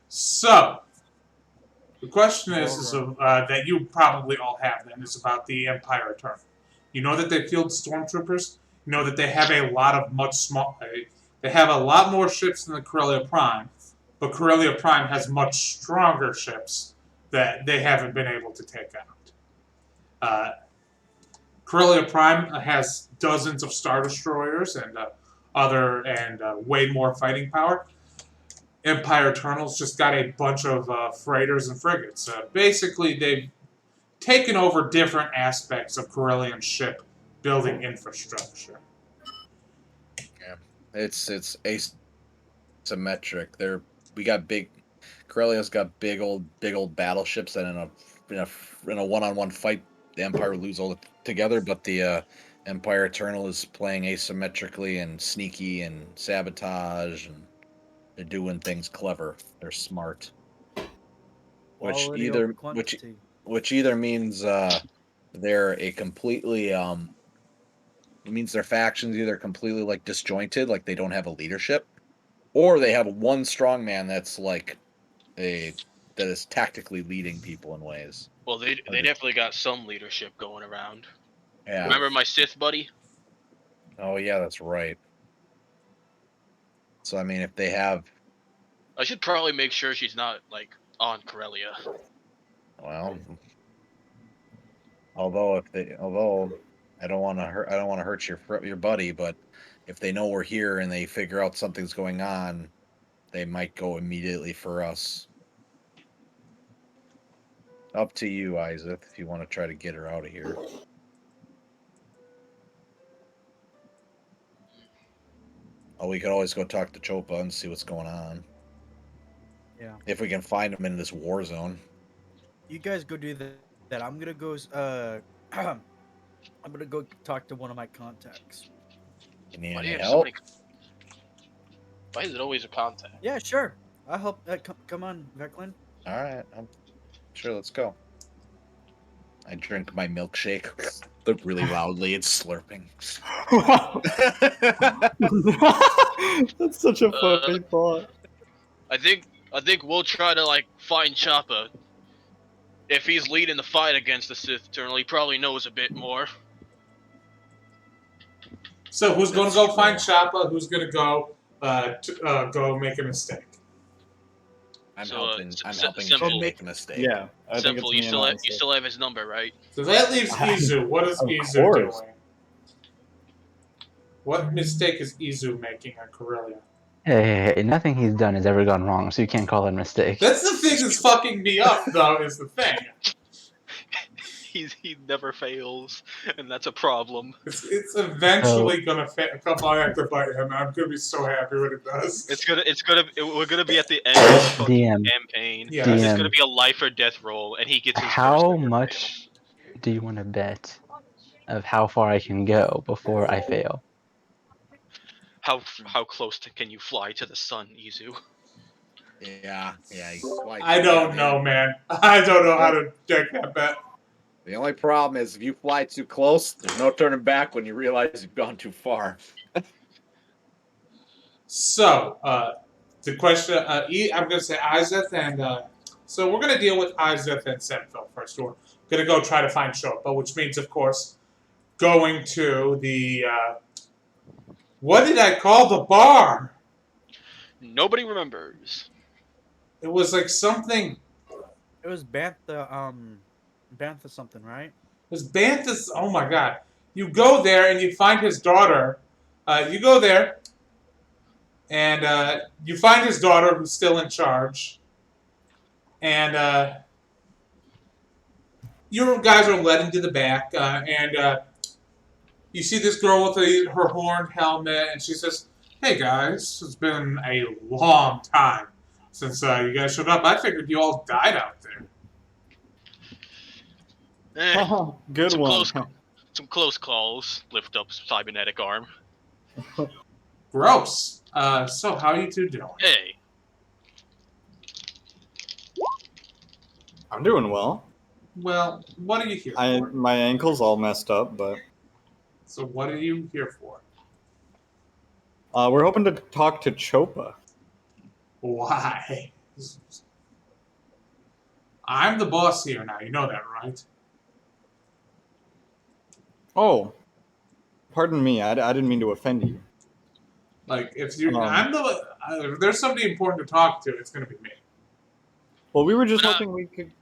Speaker 1: So, the question is that you probably all have then is about the Empire Eternal. You know that they field stormtroopers. You know that they have a lot more ships than the Corellia Prime, but Corellia Prime has much stronger ships that they haven't been able to take out. Corellia Prime has dozens of Star Destroyers and way more fighting power. Empire Eternal's just got a bunch of freighters and frigates. Basically, they've taken over different aspects of Corellian ship building infrastructure.
Speaker 4: Yeah, it's asymmetric. Corellia's got big old battleships that in a one-on-one fight the Empire would lose all together, but the Empire Eternal is playing asymmetrically and sneaky and sabotage, and they're doing things clever. They're smart. Which either means they're a completely it means their factions either completely disjointed, like they don't have a leadership, or they have one strong man that's that is tactically leading people in ways.
Speaker 3: Well, they definitely got some leadership going around.
Speaker 4: Yeah.
Speaker 3: Remember my Sith buddy?
Speaker 4: Oh yeah, that's right. So I mean, if they have,
Speaker 3: I should probably make sure she's not on Corellia.
Speaker 4: Well, although I don't want to hurt your buddy, but if they know we're here and they figure out something's going on, they might go immediately for us. Up to you, Isaac, if you want to try to get her out of here. Oh, we could always go talk to Chopa and see what's going on.
Speaker 2: Yeah.
Speaker 4: If we can find him in this war zone.
Speaker 2: You guys go do that. I'm gonna go. I'm gonna go talk to one of my contacts.
Speaker 4: You need
Speaker 3: Why do
Speaker 4: any
Speaker 3: you have
Speaker 4: help?
Speaker 3: Why is it always a contact?
Speaker 2: Yeah, sure. I'll help. Come on, Veclin.
Speaker 4: All right. Sure, let's go. I drink my milkshake really loudly and slurping.
Speaker 5: That's such a funny thought.
Speaker 3: I think we'll try to like find Choppa. If he's leading the fight against the Sith Eternal, he probably knows a bit more.
Speaker 1: So who's going to
Speaker 4: That's
Speaker 1: go find
Speaker 4: true.
Speaker 1: Choppa? Who's going to go go make a mistake?
Speaker 4: I'm
Speaker 3: So,
Speaker 4: helping. I'm helping
Speaker 3: Simple.
Speaker 4: Jin make a mistake.
Speaker 5: Yeah, I think
Speaker 3: Simple.
Speaker 5: it's
Speaker 3: You
Speaker 5: me and
Speaker 3: still have his number, right?
Speaker 1: So that leaves Izu. What is
Speaker 5: Of
Speaker 1: Izu
Speaker 5: course.
Speaker 1: doing? What mistake is Izu making on Corellia?
Speaker 7: Hey, nothing he's done has ever gone wrong, so you can't call it a mistake.
Speaker 1: That's the thing that's fucking me up, though, is the thing.
Speaker 3: He never fails, and that's a problem.
Speaker 1: It's eventually gonna come back to bite him, and I'm gonna be so happy when it does.
Speaker 3: We're gonna be at the end of the fucking
Speaker 7: DM.
Speaker 3: campaign.
Speaker 1: Yeah.
Speaker 3: It's
Speaker 7: DM.
Speaker 3: gonna be a life or death roll, and he gets his
Speaker 7: How
Speaker 3: first ever
Speaker 7: much do you want to bet of how far I can go before I fail?
Speaker 3: fail. How close can you fly to the sun, Izu?
Speaker 4: Yeah. He's white.
Speaker 1: I don't know, man. I don't know how to take that bet.
Speaker 4: The only problem is if you fly too close, there's no turning back when you realize you've gone too far.
Speaker 1: So, the question, I'm going to say Izeth and, so we're going to deal with Izeth and Senfil first. We're going to go try to find Choppa, which means, of course, going to the, what did I call the bar?
Speaker 3: Nobody remembers.
Speaker 1: It was like something,
Speaker 2: It was Bantha something, right?
Speaker 1: it was Banthas, oh my god. You go there and you find his daughter, you go there, and you find his daughter who's still in charge. And you guys are led into the back, and you see this girl with her horned helmet, and she says, "Hey guys, it's been a long time since you guys showed up. I figured you all died out there."
Speaker 5: Good one.
Speaker 3: Some close calls. Lift up cybernetic arm.
Speaker 1: Gross. So how are you two doing?
Speaker 3: Hey,
Speaker 5: I'm doing well.
Speaker 1: Well, what are you here for?
Speaker 5: My ankle's all messed up, but
Speaker 1: So what are you here for?
Speaker 5: we're hoping to talk to Choppa.
Speaker 1: Why? I'm the boss here now. You know that, right?
Speaker 5: Oh, pardon me. I didn't mean to offend you.
Speaker 1: Like, if you,
Speaker 5: Um,
Speaker 1: if there's somebody important to talk to, it's gonna be me.
Speaker 5: Well, we were just
Speaker 3: We're not-
Speaker 5: hoping we could.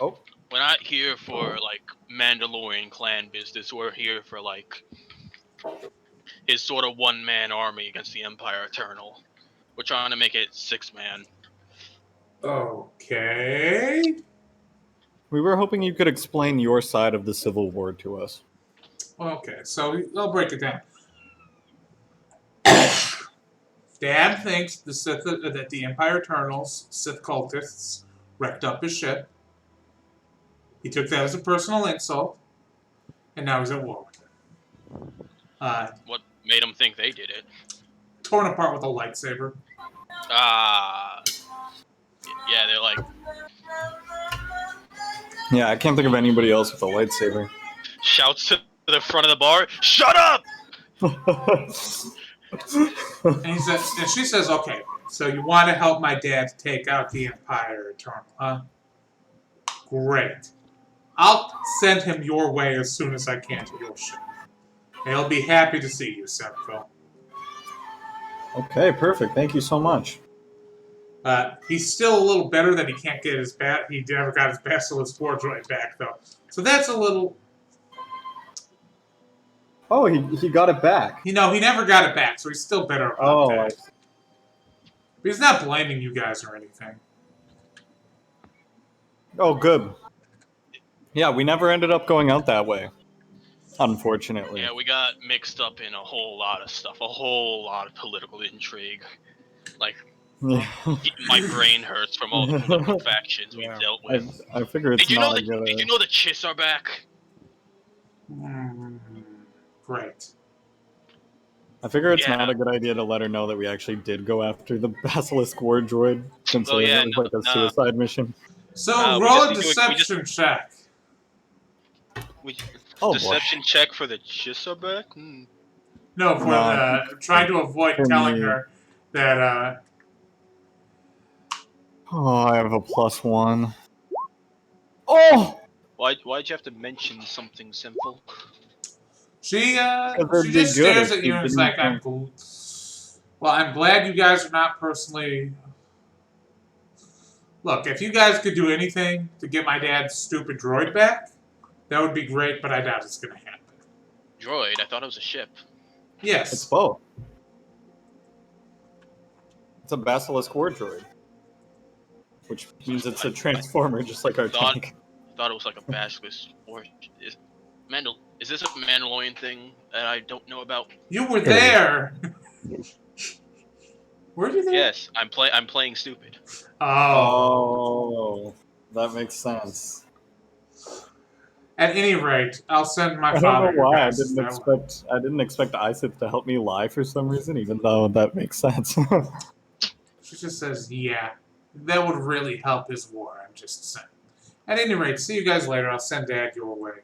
Speaker 5: Oh,
Speaker 3: we're not here for like Mandalorian clan business. We're here for like his sort of one-man army against the Empire Eternal. We're trying to make it 6-man.
Speaker 1: Okay.
Speaker 5: we were hoping you could explain your side of the Civil War to us.
Speaker 1: Okay, so I'll break it down. Dad thinks that the Empire Eternals, Sith cultists, wrecked up his ship. He took that as a personal insult, and now he's at war with it.
Speaker 3: What made him think they did it?
Speaker 1: Torn apart with a lightsaber.
Speaker 3: Yeah, they're like,
Speaker 5: Yeah, I can't think of anybody else with a lightsaber.
Speaker 3: shouts to the front of the bar, "Shut up!"
Speaker 1: And she says, "Okay, so you want to help my dad take out the Empire Eternal, huh? Great. I'll send him your way as soon as I can to your ship. And he'll be happy to see you, Senfil."
Speaker 5: Okay, perfect. Thank you so much.
Speaker 1: He's still a little better that he can't get his he never got his Basilisk War droid back, though. So that's a little...
Speaker 5: Oh, he got it back.
Speaker 1: he never got it back, so he's still better about
Speaker 5: Oh,
Speaker 1: that. But he's not blaming you guys or anything.
Speaker 5: oh, good. Yeah, we never ended up going out that way, unfortunately.
Speaker 3: Yeah, we got mixed up in a whole lot of stuff, a whole lot of political intrigue. Like,
Speaker 5: Yeah.
Speaker 3: my brain hurts from all the political factions we've dealt with.
Speaker 5: I figure it's
Speaker 3: Did you know
Speaker 5: not a
Speaker 3: that?
Speaker 5: good.
Speaker 3: Did you know the Chiss are back?
Speaker 1: Great.
Speaker 5: I figure it's
Speaker 3: Yeah.
Speaker 5: not a good idea to let her know that we actually did go after the Basilisk War droid, since
Speaker 3: Oh,
Speaker 5: it
Speaker 3: yeah,
Speaker 5: was like a suicide mission.
Speaker 1: So
Speaker 3: we
Speaker 1: roll
Speaker 3: just
Speaker 1: a
Speaker 3: need to- we just-
Speaker 1: deception check.
Speaker 3: We,
Speaker 5: Oh, boy.
Speaker 3: deception check for the Chisabek?
Speaker 1: No, for
Speaker 5: No,
Speaker 1: trying to avoid
Speaker 5: for
Speaker 1: telling
Speaker 5: me.
Speaker 1: her that
Speaker 5: Oh, I have a +1. Oh!
Speaker 3: Why'd you have to mention something sinful?
Speaker 1: she
Speaker 5: it'd be
Speaker 1: just
Speaker 5: good
Speaker 1: stares
Speaker 5: if
Speaker 1: at
Speaker 5: you
Speaker 1: you and is
Speaker 5: didn't
Speaker 1: like, well, I'm glad you guys are not personally. Look, if you guys could do anything to get my dad's stupid droid back, that would be great, but I doubt it's gonna happen.
Speaker 3: Droid? I thought it was a ship.
Speaker 5: It's
Speaker 1: Yes.
Speaker 5: both. It's a Basilisk War droid. Which means it's a transformer, just like our
Speaker 3: Thought-
Speaker 5: tank.
Speaker 3: Thought it was like a basilisk or is this a Mandalorian thing that I don't know about?
Speaker 1: You were there. Were you there?
Speaker 3: Yes, I'm playing stupid.
Speaker 1: Oh.
Speaker 5: Oh, that makes sense.
Speaker 1: At any rate, I'll send my
Speaker 5: I don't
Speaker 1: father.
Speaker 5: know why I
Speaker 1: your
Speaker 5: didn't
Speaker 1: guys'
Speaker 5: I didn't expect Isaac to help me lie for some reason, even though that makes sense.
Speaker 1: She just says, yeah, that would really help his war, I'm just saying. At any rate, see you guys later. I'll send Dad your way.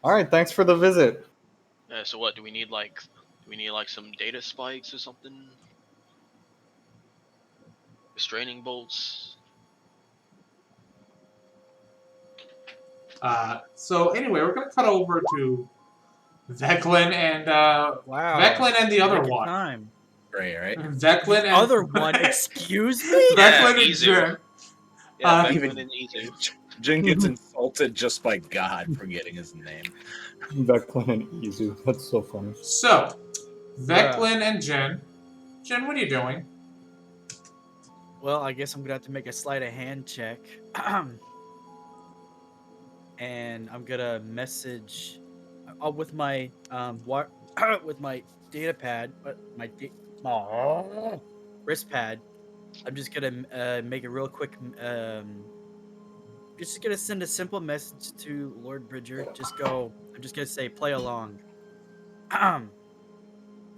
Speaker 5: All right, thanks for the visit.
Speaker 3: So what? Do we need like some data spikes or something? Restraining bolts.
Speaker 1: So anyway, we're going to cut over to Veclin and,
Speaker 2: Wow.
Speaker 1: Veclin and the other
Speaker 2: Nick of
Speaker 1: one.
Speaker 2: time.
Speaker 4: Great, right?
Speaker 1: Veclin and...
Speaker 2: Other one, excuse me?
Speaker 1: Veclin and
Speaker 3: Izu.
Speaker 1: Jen.
Speaker 3: Yeah,
Speaker 1: Even-
Speaker 3: Veclin and Izu.
Speaker 4: Jin gets insulted just by God for getting his name.
Speaker 5: Veclin and Izu. That's so funny.
Speaker 1: So, Veclin and Jen. Jen, what are you doing?
Speaker 2: Well, I guess I'm gonna have to make a sleight of hand check. And I'm gonna message with my with my data pad, my wrist pad. I'm just gonna make a real quick. Just gonna send a simple message to Lord Bridger. I'm just gonna say play along.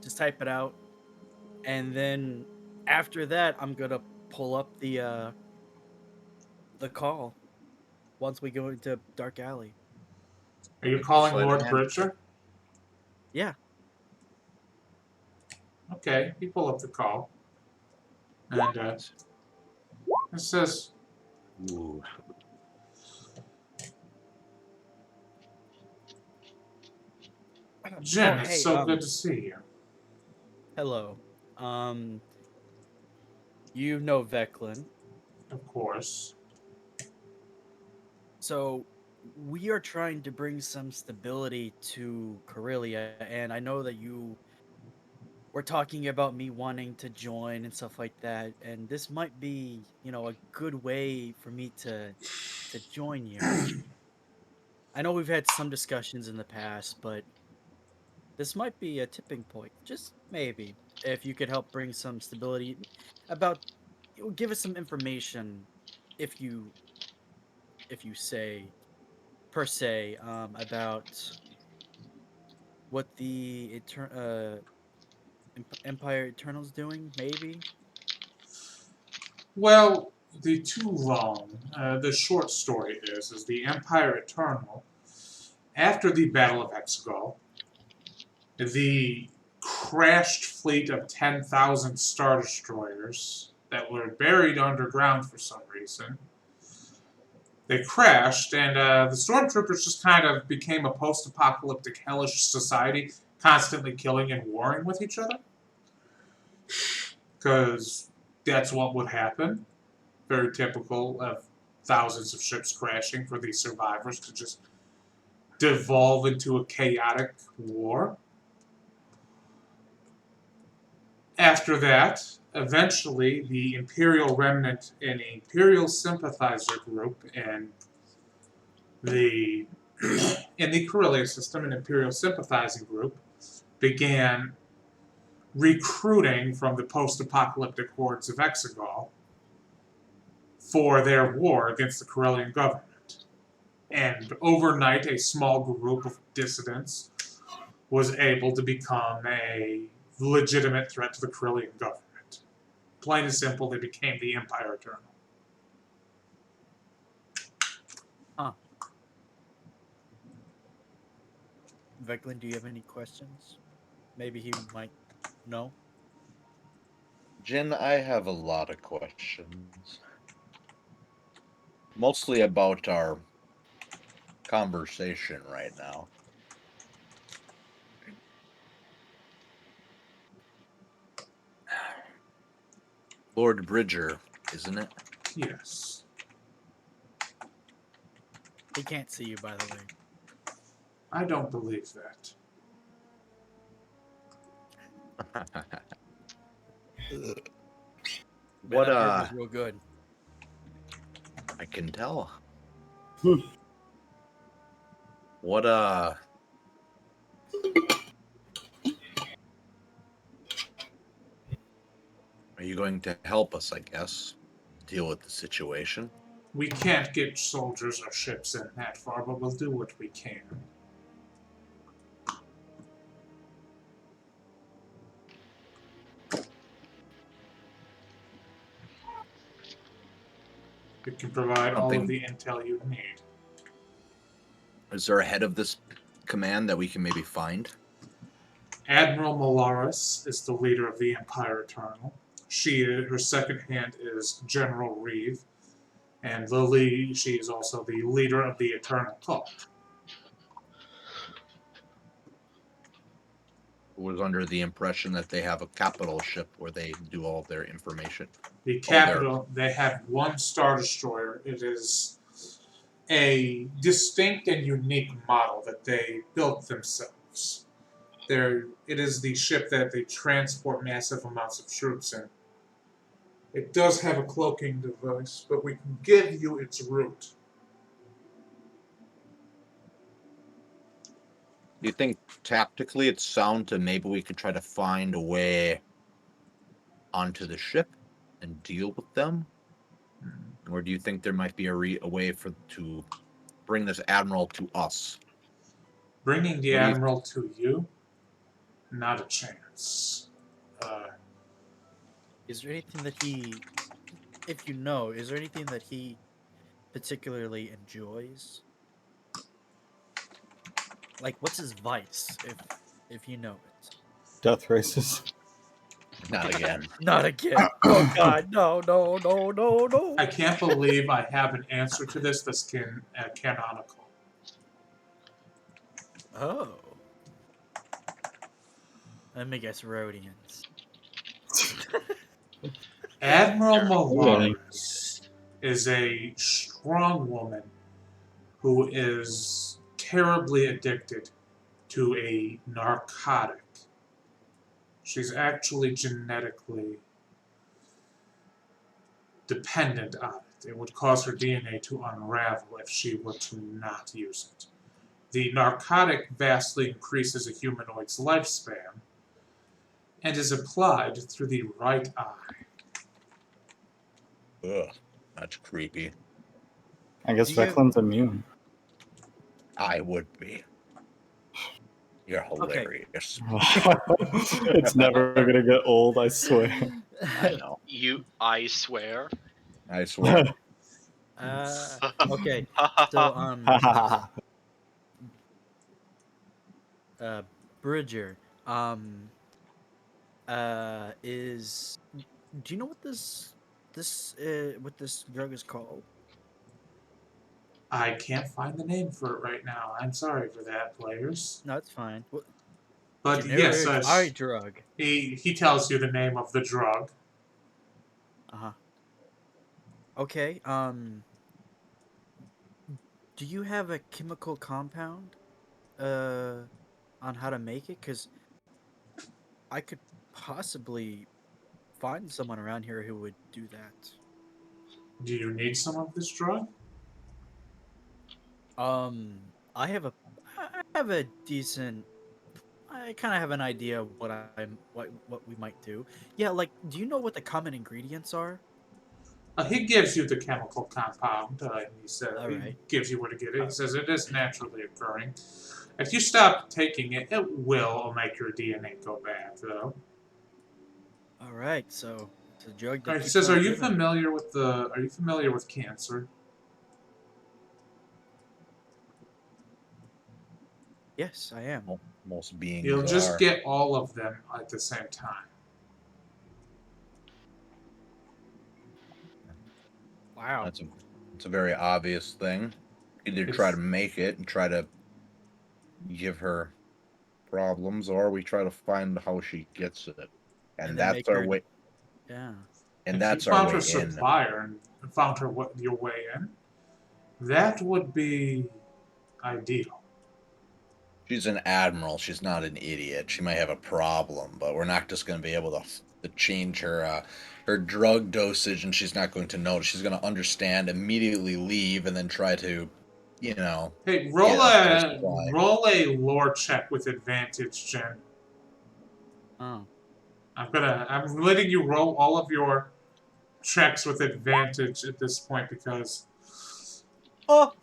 Speaker 2: Just type it out, and then after that, I'm gonna pull up the call. Once we go into Dark Alley.
Speaker 1: Are you calling
Speaker 4: Sleight of
Speaker 1: Lord
Speaker 4: hand.
Speaker 1: Bridger?
Speaker 2: Yeah.
Speaker 1: Okay, you pull up the call. And, it says,
Speaker 4: Ooh.
Speaker 1: Jen,
Speaker 2: Oh,
Speaker 1: it's
Speaker 2: hey,
Speaker 1: so good to see you.
Speaker 2: Hello. You know Veclin.
Speaker 1: Of course.
Speaker 2: So we are trying to bring some stability to Corellia, and I know that you were talking about me wanting to join and stuff like that, and this might be, a good way for me to join you. I know we've had some discussions in the past, but this might be a tipping point. Just maybe. If you could help bring some stability about give us some information if you say per se about what the Empire Eternal's doing, maybe.
Speaker 1: Well, the short story is the Empire Eternal, after the Battle of Exegol, the crashed fleet of 10,000 Star Destroyers that were buried underground for some reason, they crashed, and the Stormtroopers just kind of became a post-apocalyptic hellish society, constantly killing and warring with each other. Because that's what would happen. Very typical of thousands of ships crashing for these survivors to just devolve into a chaotic war. After that, eventually, the Imperial Remnant and Imperial Sympathizer group and in the Corellia system, an Imperial Sympathizing group began recruiting from the post-apocalyptic hordes of Exegol for their war against the Corellian government. And overnight, a small group of dissidents was able to become a legitimate threat to the Corellian government. Plain and simple, they became the Empire Eternal.
Speaker 2: Veclin, do you have any questions? Maybe he might know.
Speaker 4: Jin, I have a lot of questions. Mostly about our conversation right now. Lord Bridger, isn't it?
Speaker 1: Yes.
Speaker 2: He can't see you, by the way.
Speaker 1: I don't believe that.
Speaker 4: What
Speaker 2: that burger's real good.
Speaker 4: I can tell.
Speaker 5: Hmm.
Speaker 4: What are you going to help us, I guess, deal with the situation?
Speaker 1: We can't get soldiers or ships in that far, but we'll do what we can. We can provide all of
Speaker 4: Something-
Speaker 1: the intel you need.
Speaker 4: Is there a head of this command that we can maybe find?
Speaker 1: Admiral Molaris is the leader of the Empire Eternal. Her second hand is General Reeve. And Lily, she is also the leader of the Eternal Cult.
Speaker 4: Was under the impression that they have a capital ship where they do all their information.
Speaker 1: The capital, they have one Star Destroyer. It is a distinct and unique model that they built themselves. It is the ship that they transport massive amounts of troops in. It does have a cloaking device, but we can give you its route.
Speaker 4: Do you think tactically it's sound to maybe we could try to find a way onto the ship and deal with them? Or do you think there might be a way to bring this admiral to us?
Speaker 1: Bringing the
Speaker 4: What do you-
Speaker 1: Admiral to you? Not a chance.
Speaker 2: Is there anything that he, if you know, is there anything that he particularly enjoys? Like, what's his vice, if you know it?
Speaker 5: Death races.
Speaker 4: Not again.
Speaker 2: Not again. Oh God, no, no, no, no, no.
Speaker 1: I can't believe I have an answer to this that's canonical.
Speaker 2: Oh. Let me guess, Rhodians.
Speaker 1: Admiral
Speaker 5: Really?
Speaker 1: Molaris is a strong woman who is terribly addicted to a narcotic. She's actually genetically dependent on it. It would cause her DNA to unravel if she were to not use it. The narcotic vastly increases a humanoid's lifespan and is applied through the right eye.
Speaker 4: Ugh, that's creepy.
Speaker 5: I guess
Speaker 2: Do you-
Speaker 5: Veclin's immune.
Speaker 4: I would be. You're
Speaker 2: Okay.
Speaker 4: hilarious.
Speaker 5: It's never gonna get old, I swear.
Speaker 4: I know.
Speaker 3: I swear.
Speaker 4: I swear.
Speaker 2: Okay. So Bridger, is do you know what what this drug is called?
Speaker 1: I can't find the name for it right now. I'm sorry for that, players.
Speaker 2: No, it's fine. What,
Speaker 1: But yes,
Speaker 2: generic eye drug.
Speaker 1: he tells you the name of the drug.
Speaker 2: Uh-huh. Okay, do you have a chemical compound on how to make it? Because I could possibly find someone around here who would do that.
Speaker 1: Do you need some of this drug?
Speaker 2: I have a decent. I kind of have an idea of what we might do. Yeah, like, do you know what the common ingredients are?
Speaker 1: He gives you the chemical compound. He says
Speaker 2: All
Speaker 1: he
Speaker 2: right.
Speaker 1: gives you where to get it. He says it is naturally occurring. If you stop taking it, it will make your DNA go bad, though.
Speaker 2: All right, so it's a drug that
Speaker 1: All right, he
Speaker 2: keeps
Speaker 1: says,
Speaker 2: on
Speaker 1: "Are you
Speaker 2: giving."
Speaker 1: familiar with the? Are you familiar with cancer?"
Speaker 2: Yes, I am.
Speaker 4: Most beings
Speaker 1: You'll just
Speaker 4: are.
Speaker 1: get all of them at the same time.
Speaker 2: Wow.
Speaker 4: It's a very obvious thing. Either try to make it and try to give her problems, or we try to find how she gets it, and
Speaker 2: then
Speaker 4: that's
Speaker 2: make
Speaker 4: our
Speaker 2: her.
Speaker 4: way.
Speaker 2: Yeah.
Speaker 4: And
Speaker 1: If
Speaker 4: that's
Speaker 1: you
Speaker 4: our
Speaker 1: found
Speaker 4: way
Speaker 1: her
Speaker 4: in.
Speaker 1: supplier and found her your way in, that would be ideal.
Speaker 4: She's an admiral. She's not an idiot. She might have a problem, but we're not just going to be able to change her drug dosage, and she's not going to know. She's going to understand, immediately leave, and then try to, you know,
Speaker 1: Hey,
Speaker 4: get a better supply.
Speaker 1: roll a lore check with advantage, Jen.
Speaker 2: Oh.
Speaker 1: I'm letting you roll all of your checks with advantage at this point because
Speaker 4: Or,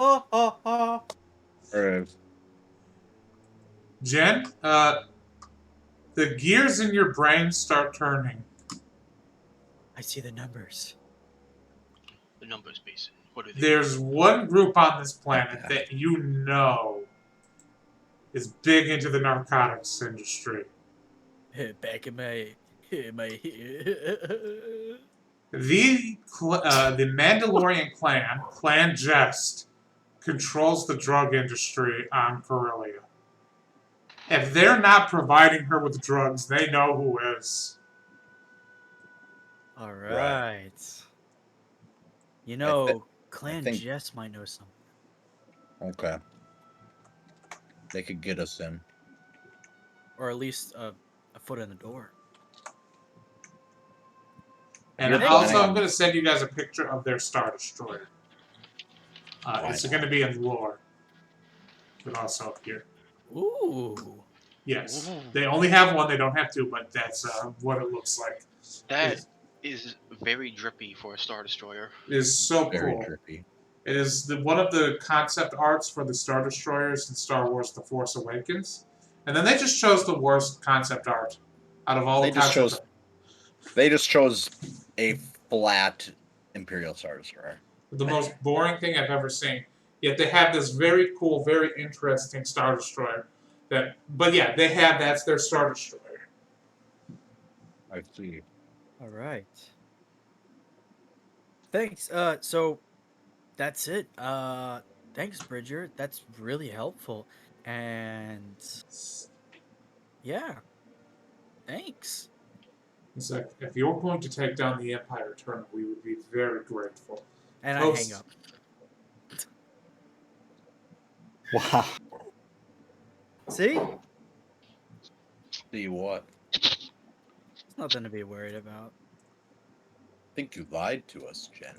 Speaker 1: Jen, the gears in your brain start turning.
Speaker 2: I see the numbers.
Speaker 3: The numbers, Mason. What are they?
Speaker 1: There's one group on this planet that you know is big into the narcotics industry.
Speaker 2: Back in my
Speaker 1: The Mandalorian Clan Jest, controls the drug industry on Corellia. If they're not providing her with drugs, they know who is.
Speaker 2: All right. You know, Clan
Speaker 4: think-
Speaker 2: Jess might know something.
Speaker 4: okay. They could get us in.
Speaker 2: Or at least a foot in the door.
Speaker 1: And
Speaker 4: You're
Speaker 1: also,
Speaker 4: planning
Speaker 1: I'm
Speaker 4: on-
Speaker 1: going to send you guys a picture of their Star Destroyer. It's going to be in lore, but also here.
Speaker 2: Ooh.
Speaker 1: Yes.
Speaker 3: Ooh.
Speaker 1: They only have one, they don't have two, but that's what it looks like.
Speaker 3: That is very drippy for a Star Destroyer.
Speaker 1: It is so
Speaker 4: Very
Speaker 1: cool.
Speaker 4: drippy.
Speaker 1: It is one of the concept arts for the Star Destroyers in Star Wars The Force Awakens. And then they just chose the worst concept art out of all
Speaker 4: They
Speaker 1: the
Speaker 4: just
Speaker 1: concept
Speaker 4: chose.
Speaker 1: art.
Speaker 4: They just chose a flat Imperial Star Destroyer.
Speaker 1: The most boring thing I've ever seen. Yet they have this very cool, very interesting Star Destroyer. But yeah, that's their Star Destroyer.
Speaker 4: I see.
Speaker 2: All right. Thanks. So that's it. Thanks, Bridger. That's really helpful. And yeah. Thanks.
Speaker 1: It's like, if you're going to take down the Empire Eternal, we would be very grateful.
Speaker 2: And I hang up.
Speaker 5: Wow.
Speaker 2: See?
Speaker 4: See what?
Speaker 2: It's nothing to be worried about.
Speaker 4: I think you lied to us, Jen.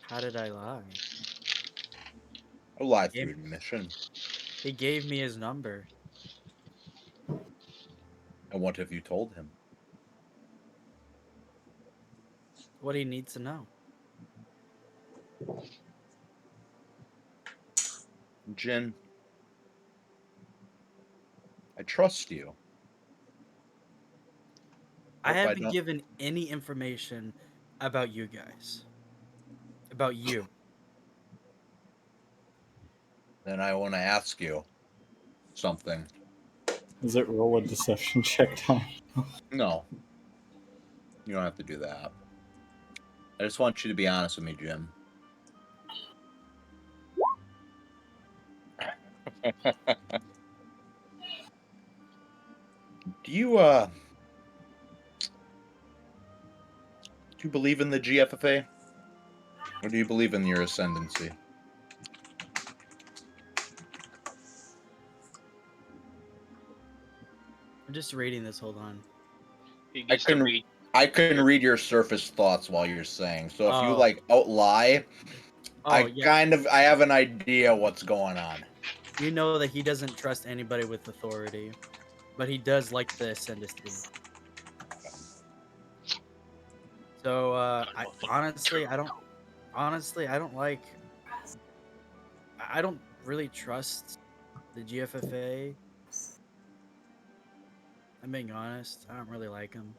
Speaker 2: How did I lie?
Speaker 4: I lied through admission.
Speaker 2: He gave me his number.
Speaker 4: And what have you told him?
Speaker 2: What he needs to know.
Speaker 4: Jen, I trust you.
Speaker 2: I
Speaker 4: Hope I
Speaker 2: haven't
Speaker 4: don't-
Speaker 2: given any information about you guys. About you.
Speaker 4: Then I want to ask you something.
Speaker 5: Is it roll a deception check time?
Speaker 4: No. You don't have to do that. I just want you to be honest with me, Jim. Do you believe in the GFFA? Or do you believe in your ascendancy?
Speaker 2: I'm just reading this, hold on.
Speaker 3: He gets to read.
Speaker 4: I couldn't read your surface thoughts while you're saying. So if you
Speaker 2: Oh.
Speaker 4: like out lie,
Speaker 2: Oh,
Speaker 4: I
Speaker 2: yeah.
Speaker 4: I have an idea what's going on.
Speaker 2: You know that he doesn't trust anybody with authority. But he does like the ascendancy. So honestly, I don't really trust the GFFA. I'm being honest. I don't really like them.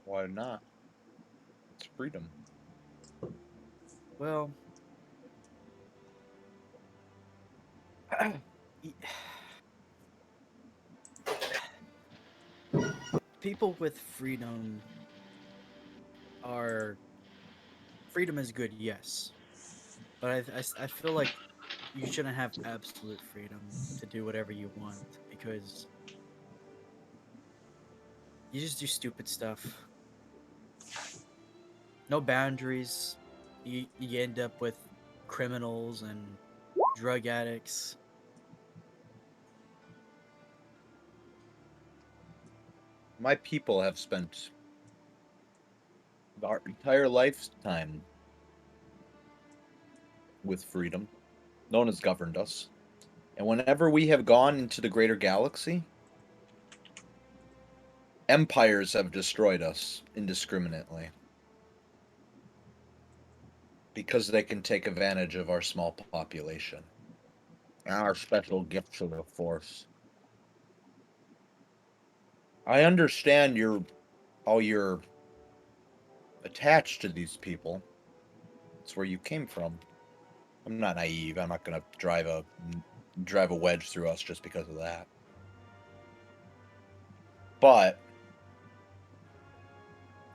Speaker 4: Why not? It's freedom.
Speaker 2: Well, People with freedom are freedom is good, yes, but I feel like you shouldn't have absolute freedom to do whatever you want because you just do stupid stuff. No boundaries. You end up with criminals and drug addicts.
Speaker 4: My people have spent our entire lifetime with freedom. No one has governed us. And whenever we have gone into the greater galaxy, empires have destroyed us indiscriminately. Because they can take advantage of our small population and our special gifts of the Force. I understand how you're attached to these people. It's where you came from. I'm not naive. I'm not gonna drive a wedge through us just because of that. But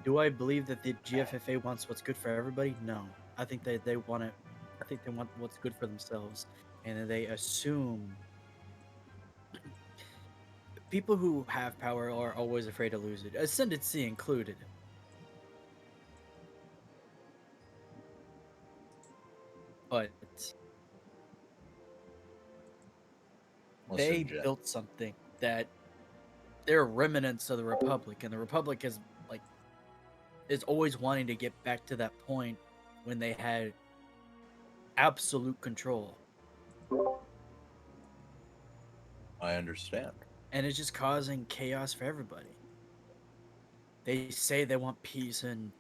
Speaker 2: Do I believe that the GFFA wants what's good for everybody? No. I think they want it. I think they want what's good for themselves, and they assume people who have power are always afraid to lose it, ascendancy included. But they
Speaker 4: listen, Jen.
Speaker 2: built something that they're remnants of the Republic, and the Republic is always wanting to get back to that point when they had absolute control,
Speaker 4: I understand.
Speaker 2: and it's just causing chaos for everybody. They say they want peace and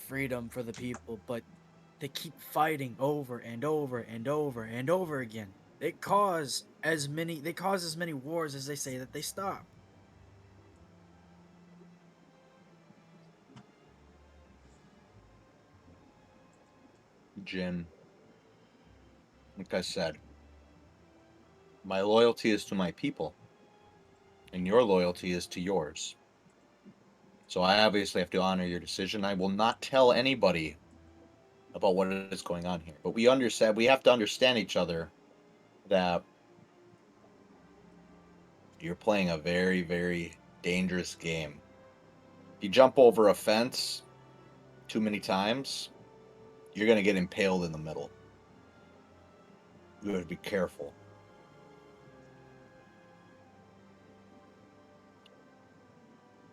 Speaker 2: freedom for the people, but they keep fighting over and over and over and over again. They cause as many wars as they say that they stop.
Speaker 4: Jin, like I said, my loyalty is to my people, and your loyalty is to yours. So I obviously have to honor your decision. I will not tell anybody about what is going on here. But we have to understand each other that you're playing a very, very dangerous game. If you jump over a fence too many times, you're going to get impaled in the middle. You have to be careful.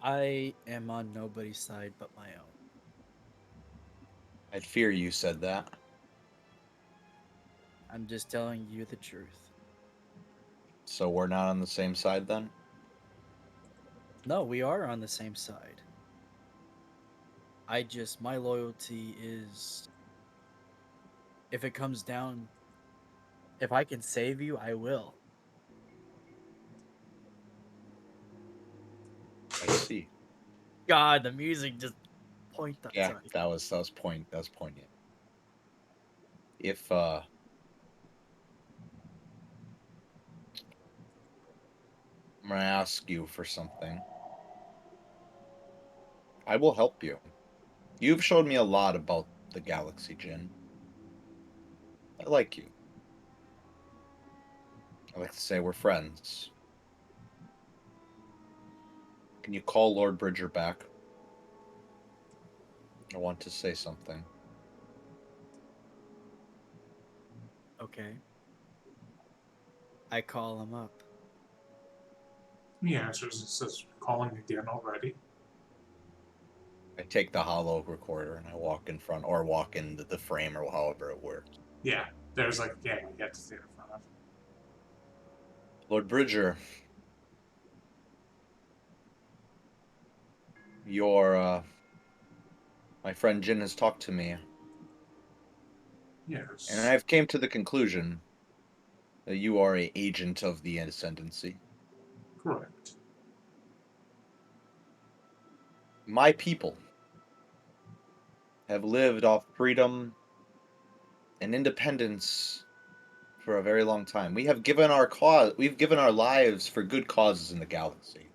Speaker 2: I am on nobody's side but my own.
Speaker 4: I fear you said that.
Speaker 2: I'm just telling you the truth.
Speaker 4: So we're not on the same side then?
Speaker 2: No, we are on the same side. My loyalty is if it comes down, if I can save you, I will.
Speaker 4: I see.
Speaker 2: God, the music just
Speaker 4: Yeah,
Speaker 2: sorry.
Speaker 4: that was poignant. If I'm gonna ask you for something, I will help you. You've showed me a lot about the galaxy, Jin. I like you. I like to say we're friends. Can you call Lord Bridger back? I want to say something.
Speaker 2: Okay. I call him up.
Speaker 1: He answers and says, calling again already.
Speaker 4: I take the hollow recorder and I walk in front, or walk into the frame, or however it works.
Speaker 1: Yeah, there's like, yeah, you get to stand in front of.
Speaker 4: Lord Bridger, your my friend Jin has talked to me,
Speaker 1: Yes.
Speaker 4: and I've came to the conclusion that you are a agent of the Ascendancy.
Speaker 1: Correct.
Speaker 4: My people have lived off freedom and independence for a very long time. We have given our cause. We've given our lives for good causes in the galaxy.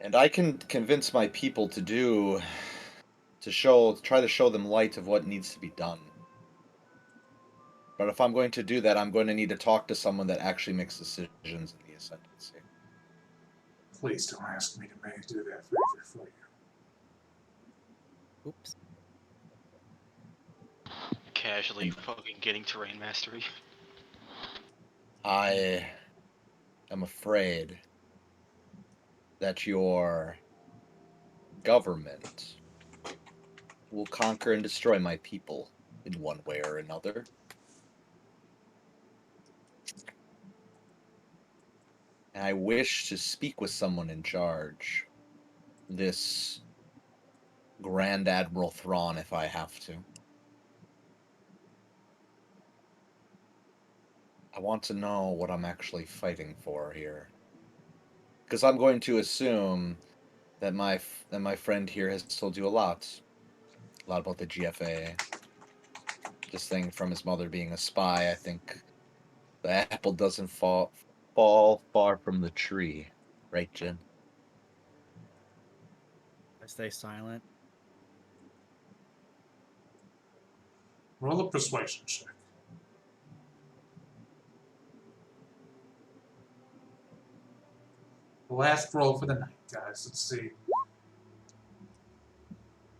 Speaker 4: And I can convince my people to try to show them light of what needs to be done. But if I'm going to do that, I'm going to need to talk to someone that actually makes decisions in the Ascendancy.
Speaker 1: Please don't ask me to do that favor for you.
Speaker 2: Oops.
Speaker 3: Casually fucking getting terrain mastery.
Speaker 4: I am afraid that your government will conquer and destroy my people in one way or another. And I wish to speak with someone in charge. This Grand Admiral Thrawn, if I have to. I want to know what I'm actually fighting for here. Because I'm going to assume that my friend here has told you a lot about the GFA. This thing from his mother being a spy. I think the apple doesn't fall far from the tree, right, Jen?
Speaker 2: I stay silent.
Speaker 1: Roll a persuasion check. The last roll for the night, guys. Let's see.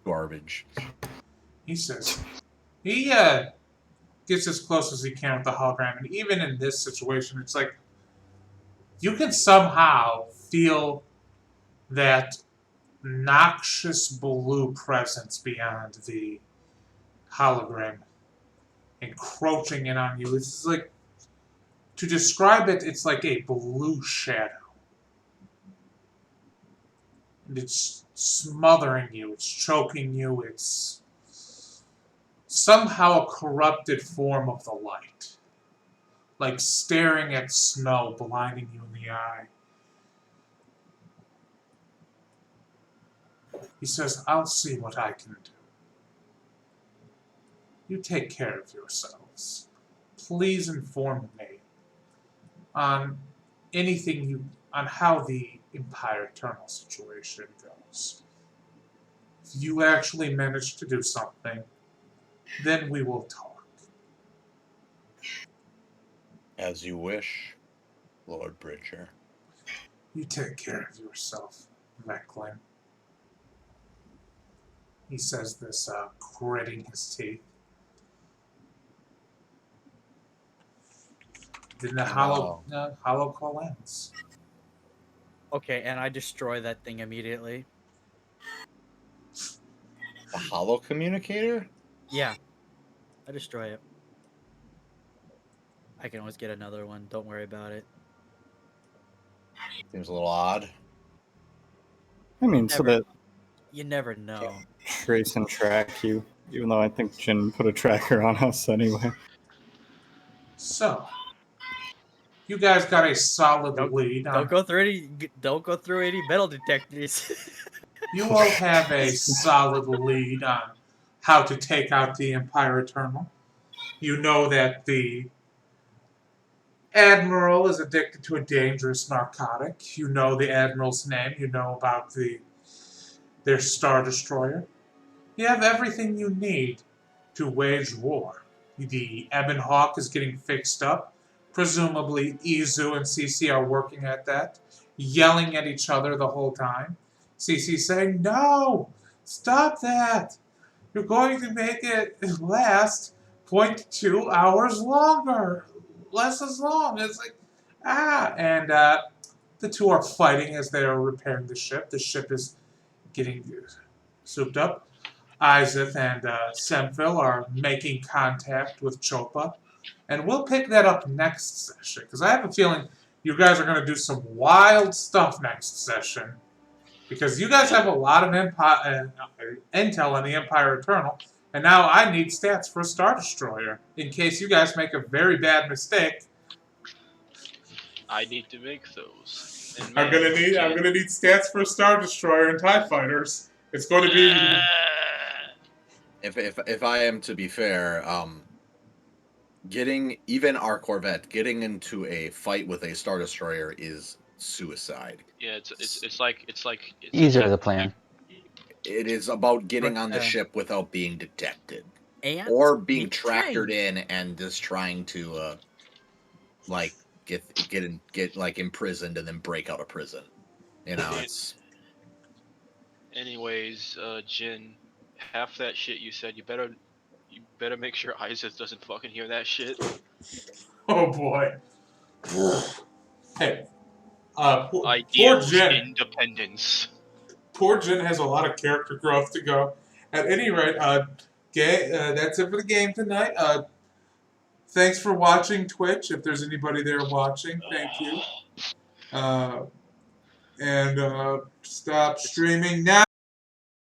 Speaker 4: Garbage.
Speaker 1: He says he gets as close as he can with the hologram, and even in this situation, it's like you can somehow feel that noxious blue presence beyond the hologram encroaching in on you. It's like, to describe it, it's like a blue shadow. And it's smothering you, it's choking you, it's somehow a corrupted form of the light. Like staring at snow, blinding you in the eye. He says, I'll see what I can do. You take care of yourselves. Please inform me on on how the Empire Eternal situation goes. If you actually manage to do something, then we will talk.
Speaker 4: As you wish, Lord Bridger.
Speaker 1: You take care of yourself, Veclin. He says this, gritting his teeth. Then the hollow call ends.
Speaker 2: Okay, and I destroy that thing immediately.
Speaker 4: A hollow communicator?
Speaker 2: Yeah, I destroy it. I can always get another one. Don't worry about it.
Speaker 4: Seems a little odd.
Speaker 5: I mean, so that
Speaker 2: You never know.
Speaker 5: trace and track you, even though I think Jin put a tracker on us anyway.
Speaker 1: So, you guys got a solid lead on.
Speaker 2: Don't go through any metal detectors.
Speaker 1: You all have a solid lead on how to take out the Empire Eternal. You know that the Admiral is addicted to a dangerous narcotic. You know the Admiral's name. You know about their Star Destroyer. You have everything you need to wage war. The Ebon Hawk is getting fixed up. Presumably, Izu and CC are working at that, yelling at each other the whole time. CC saying, no! Stop that! You're going to make it last 0.2 hours longer! Less as long. It's like, And the two are fighting as they are repairing the ship. The ship is getting souped up. Isaac and Semphil are making contact with Chopa. And we'll pick that up next session, because I have a feeling you guys are going to do some wild stuff next session. Because you guys have a lot of intel on the Empire Eternal, and now I need stats for a Star Destroyer, in case you guys make a very bad mistake.
Speaker 3: I need to make those. And
Speaker 1: I'm gonna need stats for a Star Destroyer and TIE Fighters. It's going to be
Speaker 4: if I am to be fair, getting even our Corvette getting into a fight with a Star Destroyer is suicide.
Speaker 3: Yeah, it's like
Speaker 7: Easier the
Speaker 3: attack.
Speaker 7: plan.
Speaker 4: It is about getting
Speaker 2: But,
Speaker 4: on the ship without being detected
Speaker 2: and
Speaker 4: or being
Speaker 2: being
Speaker 4: tractored
Speaker 2: trained.
Speaker 4: in and just trying to like get like imprisoned and then break out of prison. You know, it's
Speaker 3: Anyways, Jin, half that shit you said, you better make sure Isis doesn't fucking hear that shit.
Speaker 1: Oh boy. Hey, poor
Speaker 3: Ideals,
Speaker 1: Jen.
Speaker 3: independence.
Speaker 1: Poor Jen has a lot of character growth to go. At any rate, that's it for the game tonight. Thanks for watching Twitch. If there's anybody there watching, thank you. And stop streaming now.